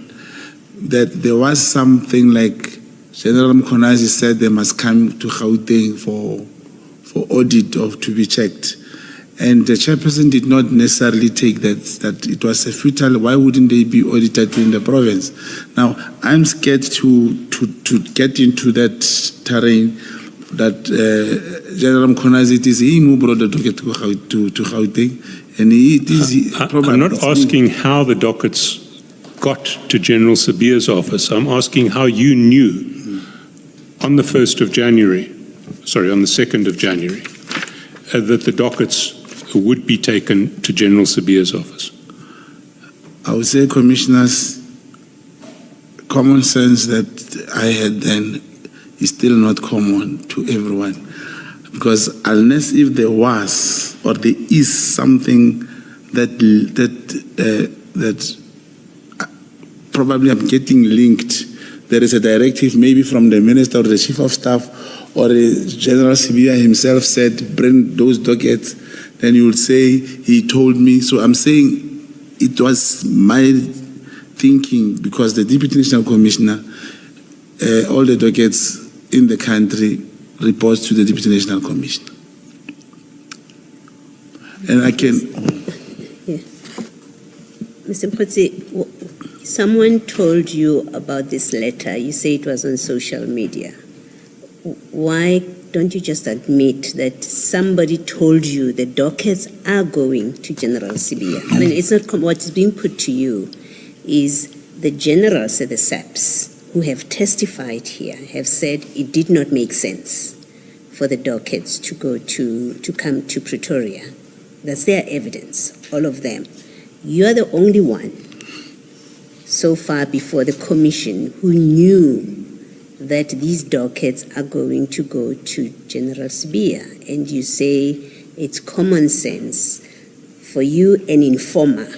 that there was something like General Mkonazi said they must come to Gauteng for audit or to be checked. And the chairperson did not necessarily take that it was a futile, why wouldn't they be audited in the province? Now, I'm scared to get into that terrain that General Mkonazi, it is him who brought the docket to Gauteng. And I'm not asking how the dockets got to General Sibiya's office. I'm asking how you knew on the 2nd of January, that the dockets would be taken to General Sibiya's office. I would say, commissioners, common sense that I had then is still not common to everyone. Because unless if there was or there is something that probably I'm getting linked, there is a directive maybe from the minister or the chief of staff or General Sibiya himself said, bring those dockets. then you would say he told me. So I'm saying it was my thinking, because the Deputy National Commissioner, all the dockets in the country reports to the Deputy National Commissioner. And I can... Mr. Mogotsi, someone told you about this letter. You say it was on social media. Why don't you just admit that somebody told you the dockets are going to General Sibiya? I mean, it's not what's being put to you is the generals at the SAPS who have testified here have said it did not make sense for the dockets to come to Pretoria. That's their evidence, all of them. You are the only one so far before the commission who knew that these dockets are going to go to General Sibiya, and you say it's common sense for you, an informer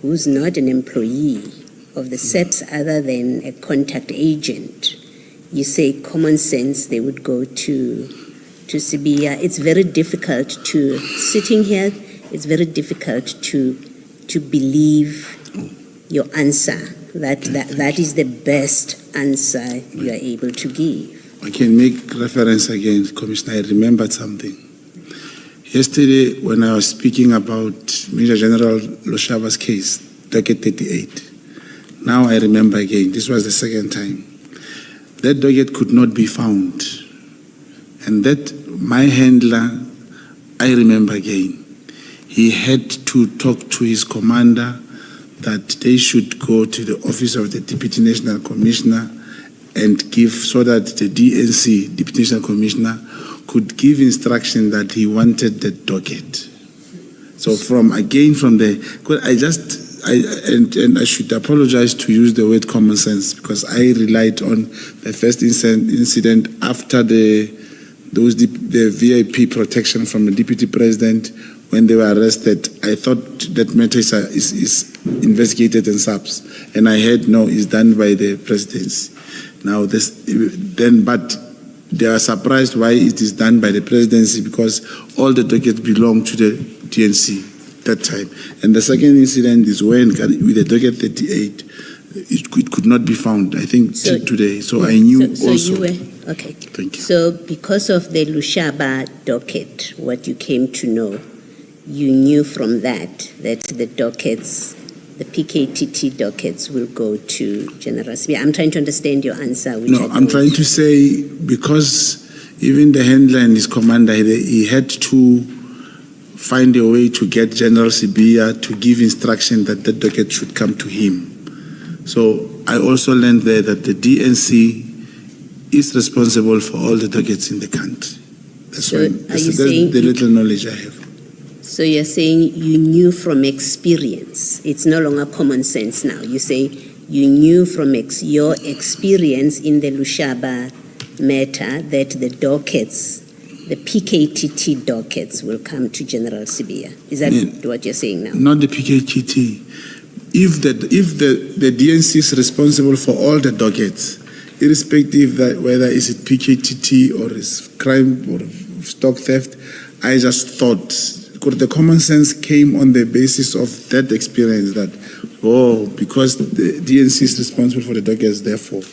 who's not an employee of the SEPS other than a contact agent, you say common sense they would go to Sibiya. It's very difficult to, sitting here, it's very difficult to believe your answer, that is the best answer you are able to give. I can make reference again, Commissioner. I remembered something. Yesterday, when I was speaking about Major General Loshaba's case, docket 38, now I remember again, this was the second time. That docket could not be found. And that, my handler, I remember again, he had to talk to his commander that they should go to the office of the Deputy National Commissioner and give, so that the DNC, Deputy National Commissioner, could give instruction that he wanted the docket. So I should apologize to use the word common sense, because I relied on the first incident after the VIP protection from the Deputy President when they were arrested. I thought that matter is investigated in SAPS, and I heard no, it's done by the presidency. Now but they are surprised why it is done by the presidency, because all the dockets belong to the DNC that time. And the second incident is when with the docket 38, it could not be found, I think, today. So I knew also. You were, okay. Thank you. So because of the Lushaba docket, what you came to know, you knew from that the dockets, the PKTT dockets will go to General Sibiya. I'm trying to understand your answer. I'm trying to say, because even the handler and his commander, he had to find a way to get General Sibiya to give instruction that the docket should come to him. So I also learned there that the DNC is responsible for all the dockets in the country. That's the little knowledge I have. So you're saying you knew from experience. It's no longer common sense now. You say you knew from your experience in the Lushaba matter that the dockets, the PKTT dockets, will come to General Sibiya. Is that what you're saying now? Not the PKTT. If the DNC is responsible for all the dockets, irrespective that whether it's PKTT or it's crime or stock theft, I just thought, the common sense came on the basis of that experience that, because the DNC is responsible for the dockets, therefore.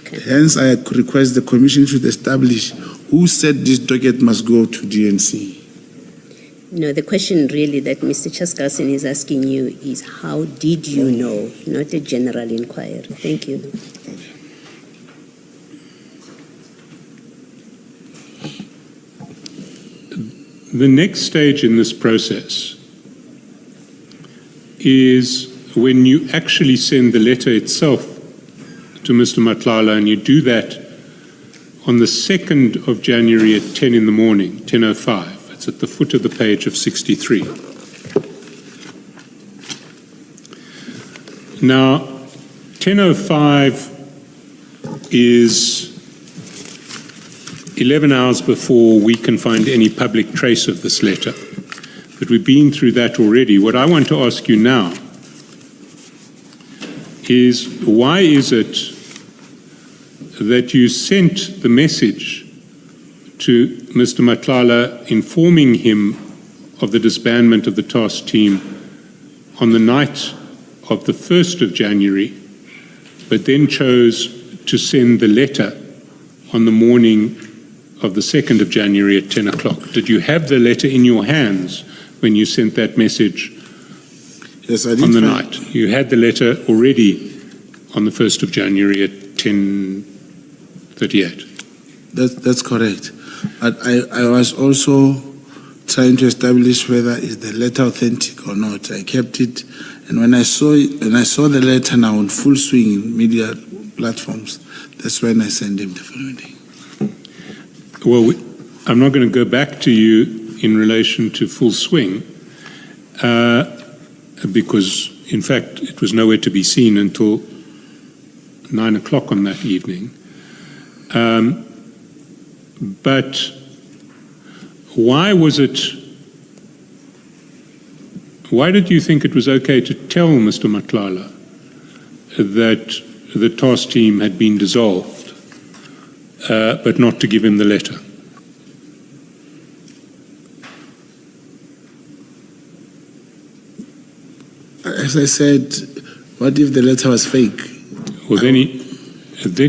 Okay. Hence, I request the Commission should establish who said this docket must go to DNC. No, the question really that Mr. Chaskalson is asking you is how did you know, not a general inquiry. Thank you. The next stage in this process is when you actually send the letter itself to Mr. Madlanga, and you do that on the 2nd of January at 10 in the morning, 10:05. It's at the foot of the page of 63. Now, 10:05 is 11 hours before we can find any public trace of this letter. But we've been through that already. What I want to ask you now is, why is it that you sent the message to Mr. Madlanga informing him of the disbandment of the task team on the night of the 1st of January, but then chose to send the letter on the morning of the 2nd of January at 10 o'clock. Did you have the letter in your hands when you sent that message? Yes, I did. On the night. You had the letter already on the 1st of January at 10:38. That's correct. But I was also trying to establish whether is the letter authentic or not. I kept it, and when I saw the letter now in full swing in media platforms, that's when I sent him the following day. Well, I'm not going to go back to you in relation to full swing, because in fact it was nowhere to be seen until 9 o'clock on that evening. But why did you think it was okay to tell Mr. Madlanga that the task team had been dissolved, but not to give him the letter? As I said, what if the letter was fake? Well, then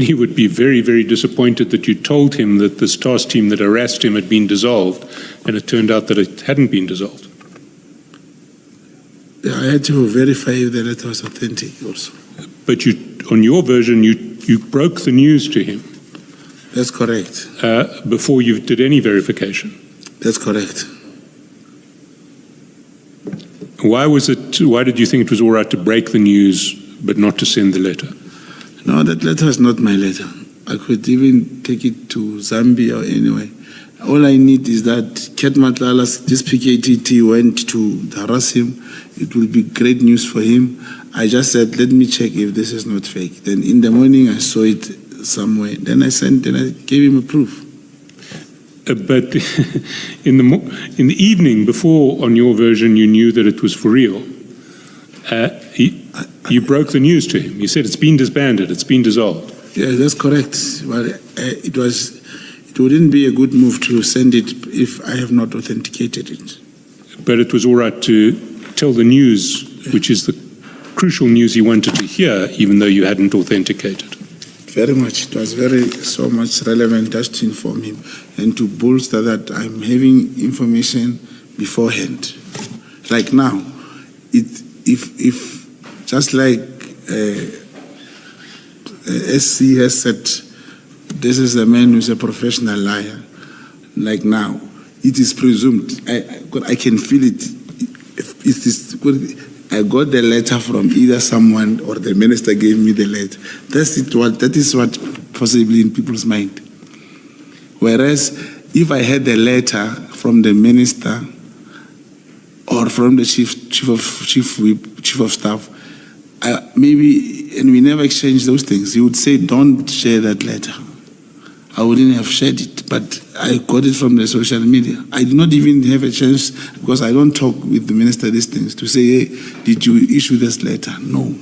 he would be very, very disappointed that you told him that this task team that harassed him had been dissolved, and it turned out that it hadn't been dissolved. I had to verify if the letter was authentic also. But on your version, you broke the news to him. That's correct. Before you did any verification. That's correct. Why did you think it was all right to break the news but not to send the letter? No, that letter was not my letter. I could even take it to Zambia or anywhere. All I need is that Ket Madlanga, this PKTT went to harass him. It will be great news for him. I just said, let me check if this is not fake. Then in the morning, I saw it somewhere. Then I gave him a proof. But in the evening before, on your version, you knew that it was for real. You broke the news to him. You said it's been disbanded, it's been dissolved. Yeah, that's correct. But it wouldn't be a good move to send it if I have not authenticated it. But it was all right to tell the news, which is the crucial news he wanted to hear, even though you hadn't authenticated. Very much. It was so much relevant just to inform him and to bolster that I'm having information beforehand. Like now, if just like SC has said, this is a man who's a professional liar. Like now, it is presumed. I can feel it. I got the letter from either someone or the minister gave me the letter. That is what possibly in people's mind. Whereas if I had the letter from the minister or from the chief of staff, maybe, and we never exchanged those things. He would say, don't share that letter. I wouldn't have shared it, but I got it from the social media. I did not even have a chance, because I don't talk with the minister these things, to say, hey, did you issue this letter? No.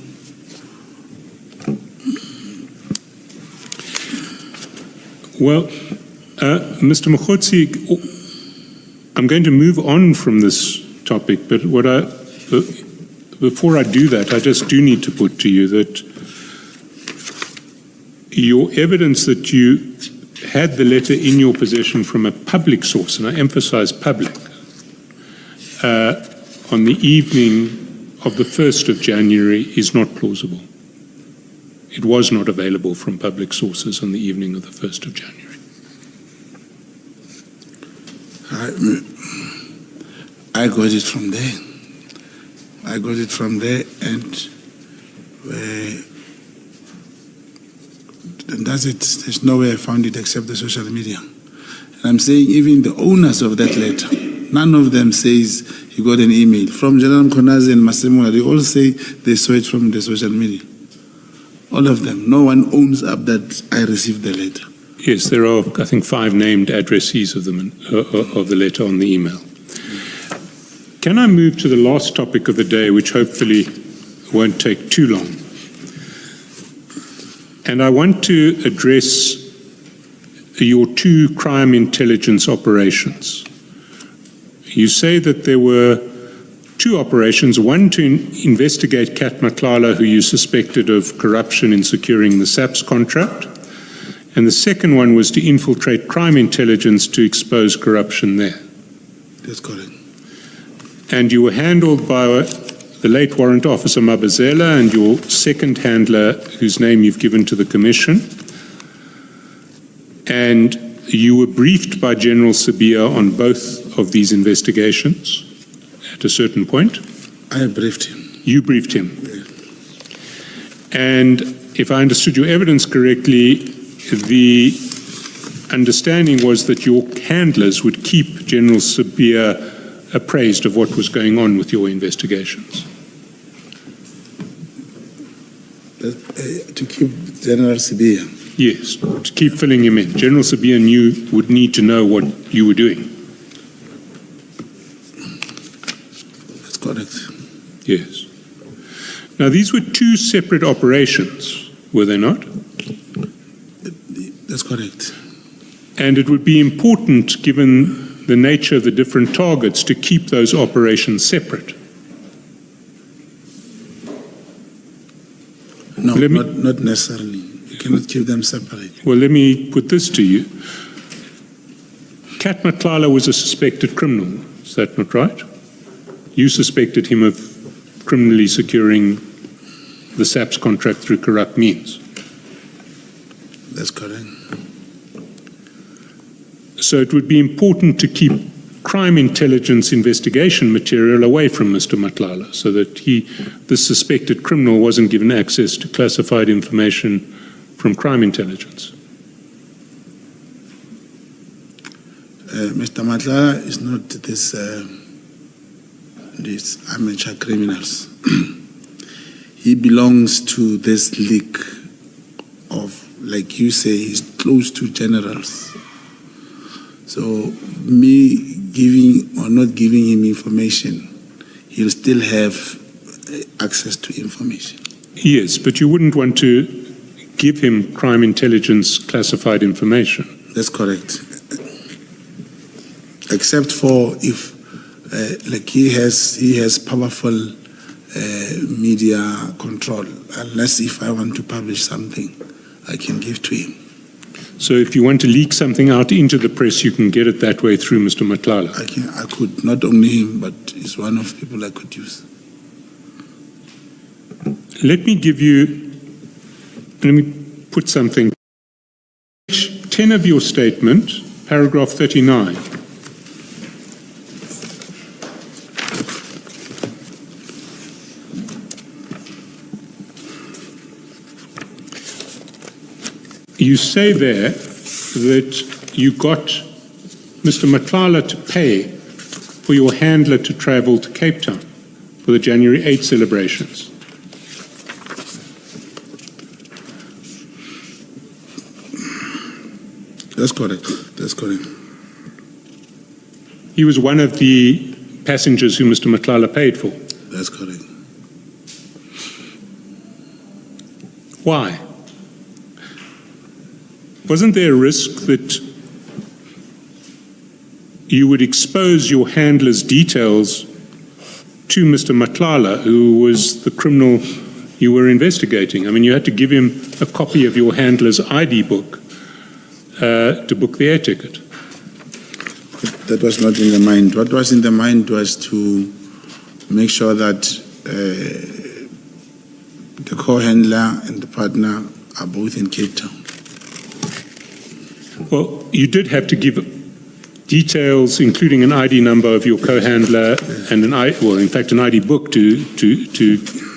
Well, Mr. Mogotsi, I'm going to move on from this topic, but before I do that, I just do need to put to you that your evidence that you had the letter in your possession from a public source, and I emphasize public, on the evening of the 1st of January is not plausible. It was not available from public sources on the evening of the 1st of January. I got it from there. And that's it. There's no way I found it except the social media. And I'm saying even the owners of that letter, none of them says he got an email. From General Mkonazi and Masemola, they all say they saw it from the social media. All of them. No one owns up that I received the letter. Yes, there are, I think, 5 named addressees of the letter on the email. Can I move to the last topic of the day, which hopefully won't take too long? And I want to address your 2 crime intelligence operations. you say that there were two operations, one to investigate Kat Matlala, who you suspected of corruption in securing the SAPS contract, and the second one was to infiltrate crime intelligence to expose corruption there. That's correct. And you were handled by the late Warrant Officer Mabazela and your second handler, whose name you've given to the Commission. And you were briefed by General Sabia on both of these investigations at a certain point. I briefed him. You briefed him. And if I understood your evidence correctly, the understanding was that your handlers would keep General Sabia appraised of what was going on with your investigations. To keep General Sabia. Yes, to keep filling him in. General Sabia would need to know what you were doing. That's correct. Yes. Now, these were two separate operations, were they not? That's correct. And it would be important, given the nature of the different targets, to keep those operations separate. No, not necessarily. You cannot keep them separate. Well, let me put this to you. Kat Matlala was a suspected criminal, is that not right? You suspected him of criminally securing the SAPS contract through corrupt means. That's correct. So it would be important to keep crime intelligence investigation material away from Mr. Matlala so that the suspected criminal wasn't given access to classified information from crime intelligence. Mr. Madlanga is not these amateur criminals. He belongs to this league of, like you say, he's close to generals. So me giving or not giving him information, he'll still have access to information. Yes, but you wouldn't want to give him crime intelligence classified information. That's correct. Except for if, like he has powerful media control. Unless if I want to publish something, I can give to him. So if you want to leak something out into the press, you can get it that way through Mr. Matlala. I could, not only him, but he's one of the people I could use. Let me put something. Page 10 of your statement, paragraph 39. You say there that you got Mr. Matlala to pay for your handler to travel to Cape Town for the January 8 celebrations. That's correct. That's correct. He was one of the passengers who Mr. Matlala paid for. That's correct. Why? Wasn't there a risk that you would expose your handler's details to Mr. Matlala, who was the criminal you were investigating? I mean, you had to give him a copy of your handler's ID book to book the air ticket. That was not in the mind. What was in the mind was to make sure that the co-handler and the partner are both in Cape Town. Well, you did have to give details, including an ID number of your co-handler and an ID book to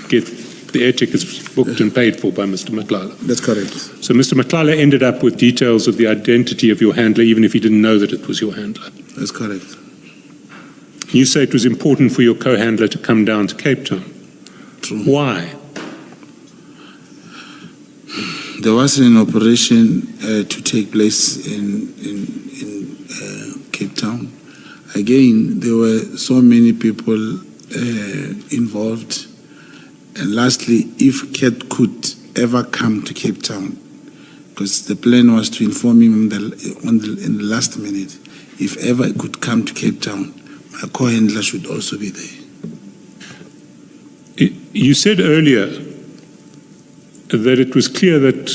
get the air tickets booked and paid for by Mr. Matlala. That's correct. So Mr. Matlala ended up with details of the identity of your handler, even if he didn't know that it was your handler. That's correct. You say it was important for your co-handler to come down to Cape Town. True. Why? There was an operation to take place in Cape Town. Again, there were so many people involved. And lastly, if Kat could ever come to Cape Town, because the plan was to inform him in the last minute, if ever it could come to Cape Town, my co-handler should also be there. You said earlier that it was clear that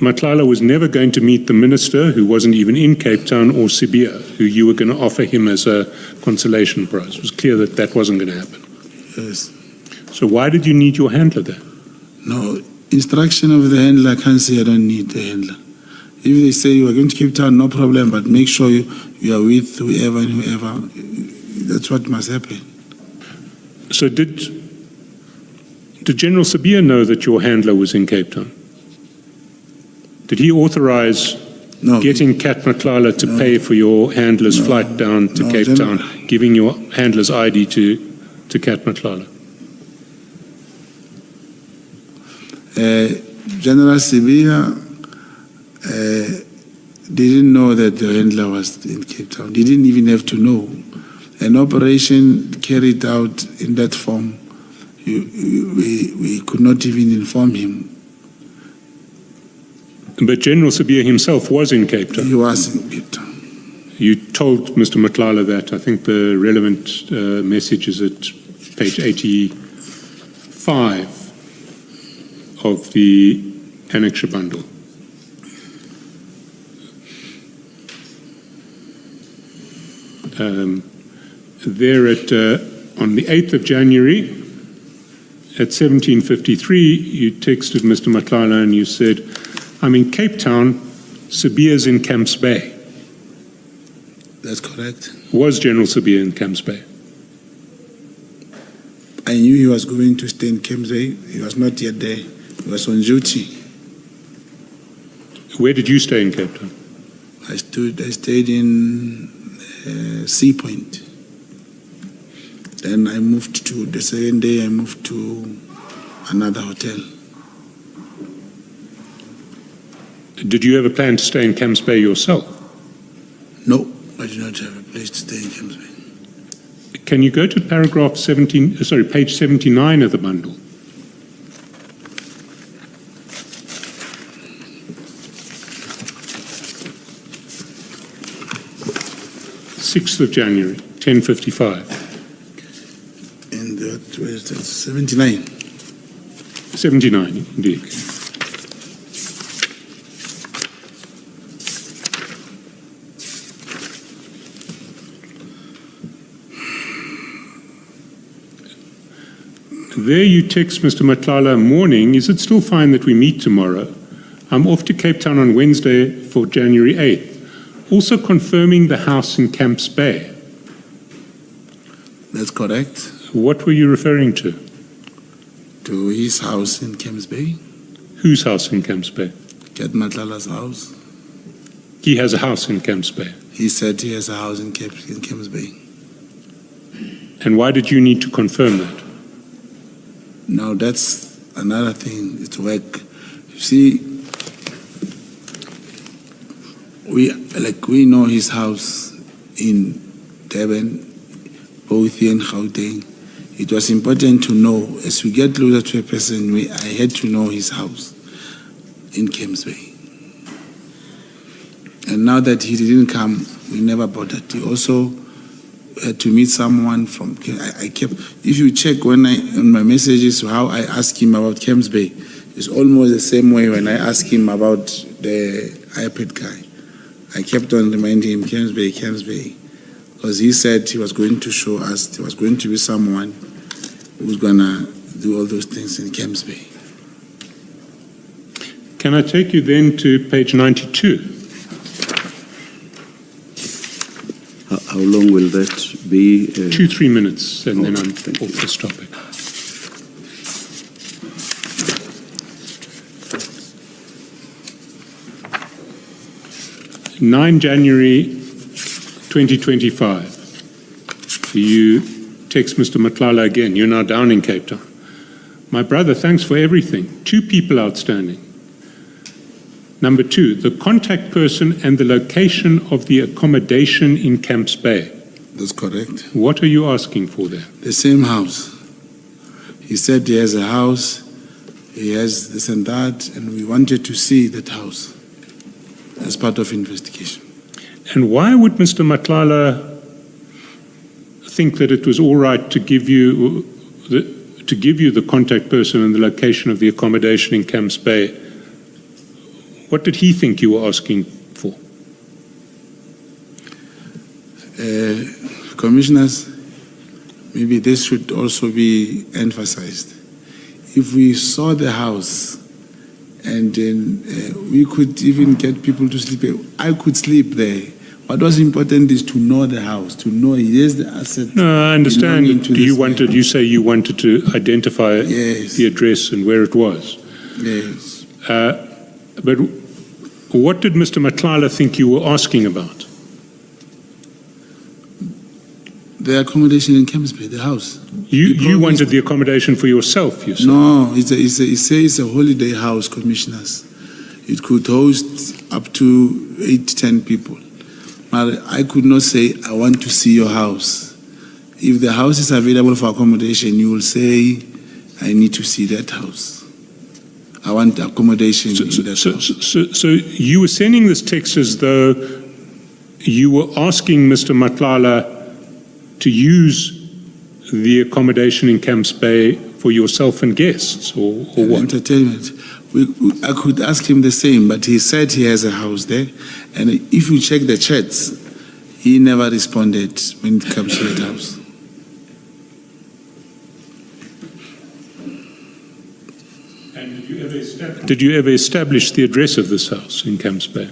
Madlanga was never going to meet the minister, who wasn't even in Cape Town, or Sibiya, who you were going to offer him as a consolation prize. It was clear that that wasn't going to happen. Yes. So why did you need your handler there? No, instruction of the handler, I can't say I don't need the handler. If they say you are going to Cape Town, no problem, but make sure you are with whoever and whoever. That's what must happen. So did General Sibiya know that your handler was in Cape Town? Did he authorize getting Kat Madlanga to pay for your handler's flight down to Cape Town, giving your handler's ID to Kat Madlanga? General Sibiya didn't know that the handler was in Cape Town. He didn't even have to know. An operation carried out in that form, we could not even inform him. But General Sibiya himself was in Cape Town. He was in Cape Town. You told Mr. Madlanga that. I think the relevant message is at page 85 of the annexure bundle. There on the 8th of January at 17:53, you texted Mr. Madlanga and you said, "I'm in Cape Town, Sibiya's in Camps Bay." That's correct. Was General Sibiya in Camps Bay? I knew he was going to stay in Camps Bay. He was not yet there. He was on duty. Where did you stay in Cape Town? I stayed in Sea Point. Then I moved to, the second day I moved to another hotel. Did you ever plan to stay in Camps Bay yourself? No, I did not have a place to stay in Camps Bay. Can you go to paragraph page 79 of the bundle? January 6th, 10:55. And that was 79. 79, indeed. There you text Mr. Madlanga, "Morning, is it still fine that we meet tomorrow? I'm off to Cape Town on Wednesday for January 8th. Also confirming the house in Camps Bay." That's correct. What were you referring to? To his house in Camps Bay. Whose house in Camps Bay? Kat Madlanga's house. He has a house in Camps Bay. He said he has a house in Camps Bay. And why did you need to confirm that? Now that's another thing. It's work. You see, we know his house in Durban, both here in Gauteng. It was important to know, as we get closer to a person, I had to know his house in Camps Bay. And now that he didn't come, we never bothered. He also had to meet someone from. I kept. If you check on my messages how I asked him about Camps Bay, it's almost the same way when I asked him about the iPad guy. I kept on reminding him Camps Bay, because he said he was going to show us. There was going to be someone who's gonna do all those things in Camps Bay. Can I take you then to page 92? How long will that be? 2-3 minutes, and then I'm off this topic. January 2025. You text Mr. Madlanga again. You're now down in Cape Town. "My brother, thanks for everything. 2 people outstanding. Number 2, the contact person and the location of the accommodation in Camps Bay." That's correct. What are you asking for there? The same house. He said he has a house, he has this and that, and we wanted to see that house as part of investigation. And why would Mr. Madlanga think that it was all right to give you the contact person and the location of the accommodation in Camps Bay, what did he think you were asking for? Commissioners, maybe this should also be emphasized. If we saw the house and then we could even get people to sleep, I could sleep there. What was important is to know the house, to know here's the asset. No, I understand. You say you wanted to identify Yes. the address and where it was. Yes. But what did Mr. Matlala think you were asking about? The accommodation in Camps Bay, the house. You wanted the accommodation for yourself, you said. No, it says it's a holiday house, commissioners. It could host up to 8 to 10 people. But I could not say, I want to see your house. If the house is available for accommodation, you will say, I need to see that house. I want accommodation in that house. So you were sending this text as though you were asking Mr. Matlala to use the accommodation in Camps Bay for yourself and guests, or what? Entertainment. I could ask him the same, but he said he has a house there. And if you check the chats, he never responded when it comes to that house. And did you ever establish the address of this house in Camps Bay?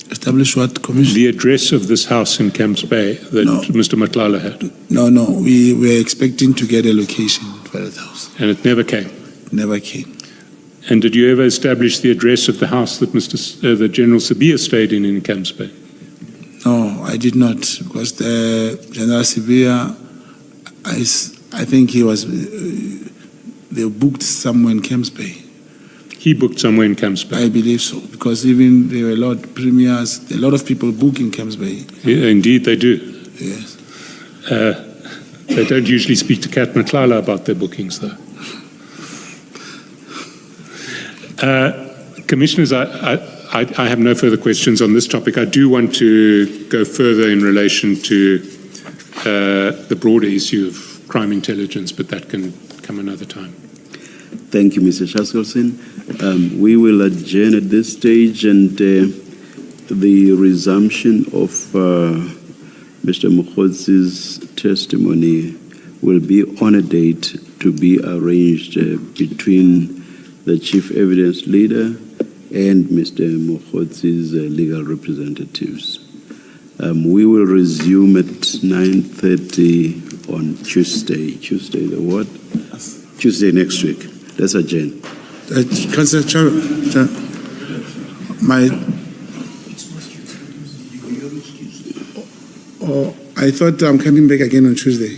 Establish what, Commissioner? The address of this house in Camps Bay that No. Mr. Matlala had? No, we were expecting to get a location for that house. And it never came? Never came. And did you ever establish the address of the house that the General Sabia stayed in Camps Bay? No, I did not, because the General Sibia, I think he was, they booked somewhere in Camps Bay. He booked somewhere in Camps Bay? I believe so, because even there were a lot of premiers, a lot of people book in Camps Bay. Yeah, indeed they do. Yes. They don't usually speak to Kat Matlala about their bookings, though. Commissioners, I have no further questions on this topic. I do want to go further in relation to the broader issue of crime intelligence, but that can come another time. Thank you, Mr. Chaskelson. We will adjourn at this stage, and the resumption of Mr. Mogotsi's testimony will be on a date to be arranged between the Chief Evidence Leader and Mr. Mogotsi's legal representatives. We will resume at 9:30 on Tuesday. Tuesday the what? Tuesday next week. Let's adjourn. Councillor I thought I'm coming back again on Tuesday.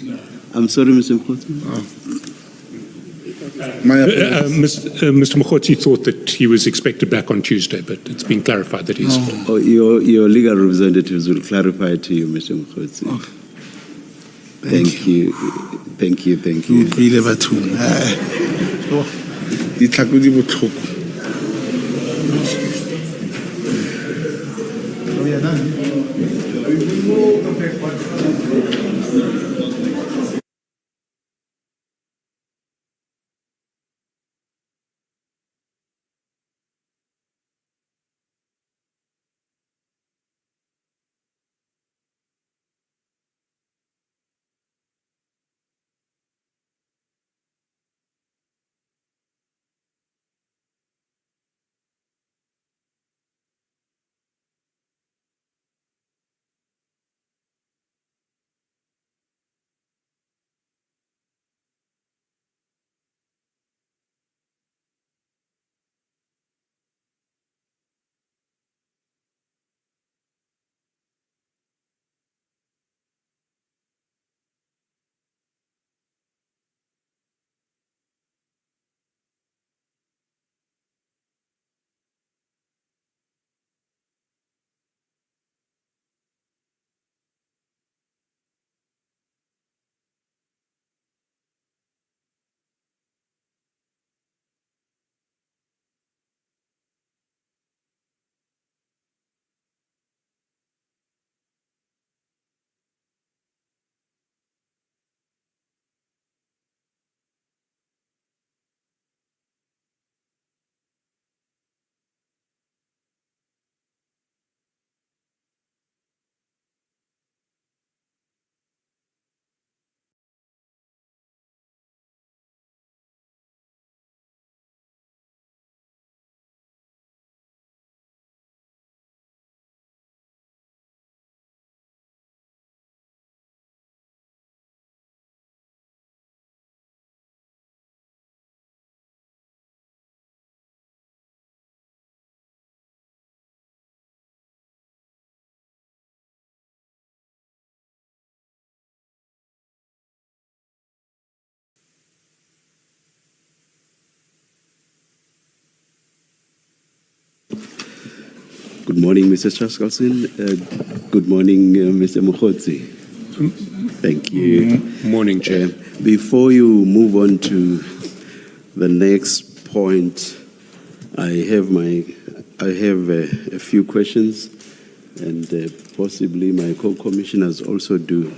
I'm sorry, Mr. Mogotsi. Mr. Mogotsi thought that he was expected back on Tuesday, but it's been clarified that he's... Oh, your legal representatives will clarify to you, Mr. Mogotsi. Okay. Thank you. Thank you. Good morning, Mr. Chaskalson. Good morning, Mr. Mogotsi. Thank you. Morning, Chair. Before you move on to the next point, I have a few questions, and possibly my co-commissioners also do.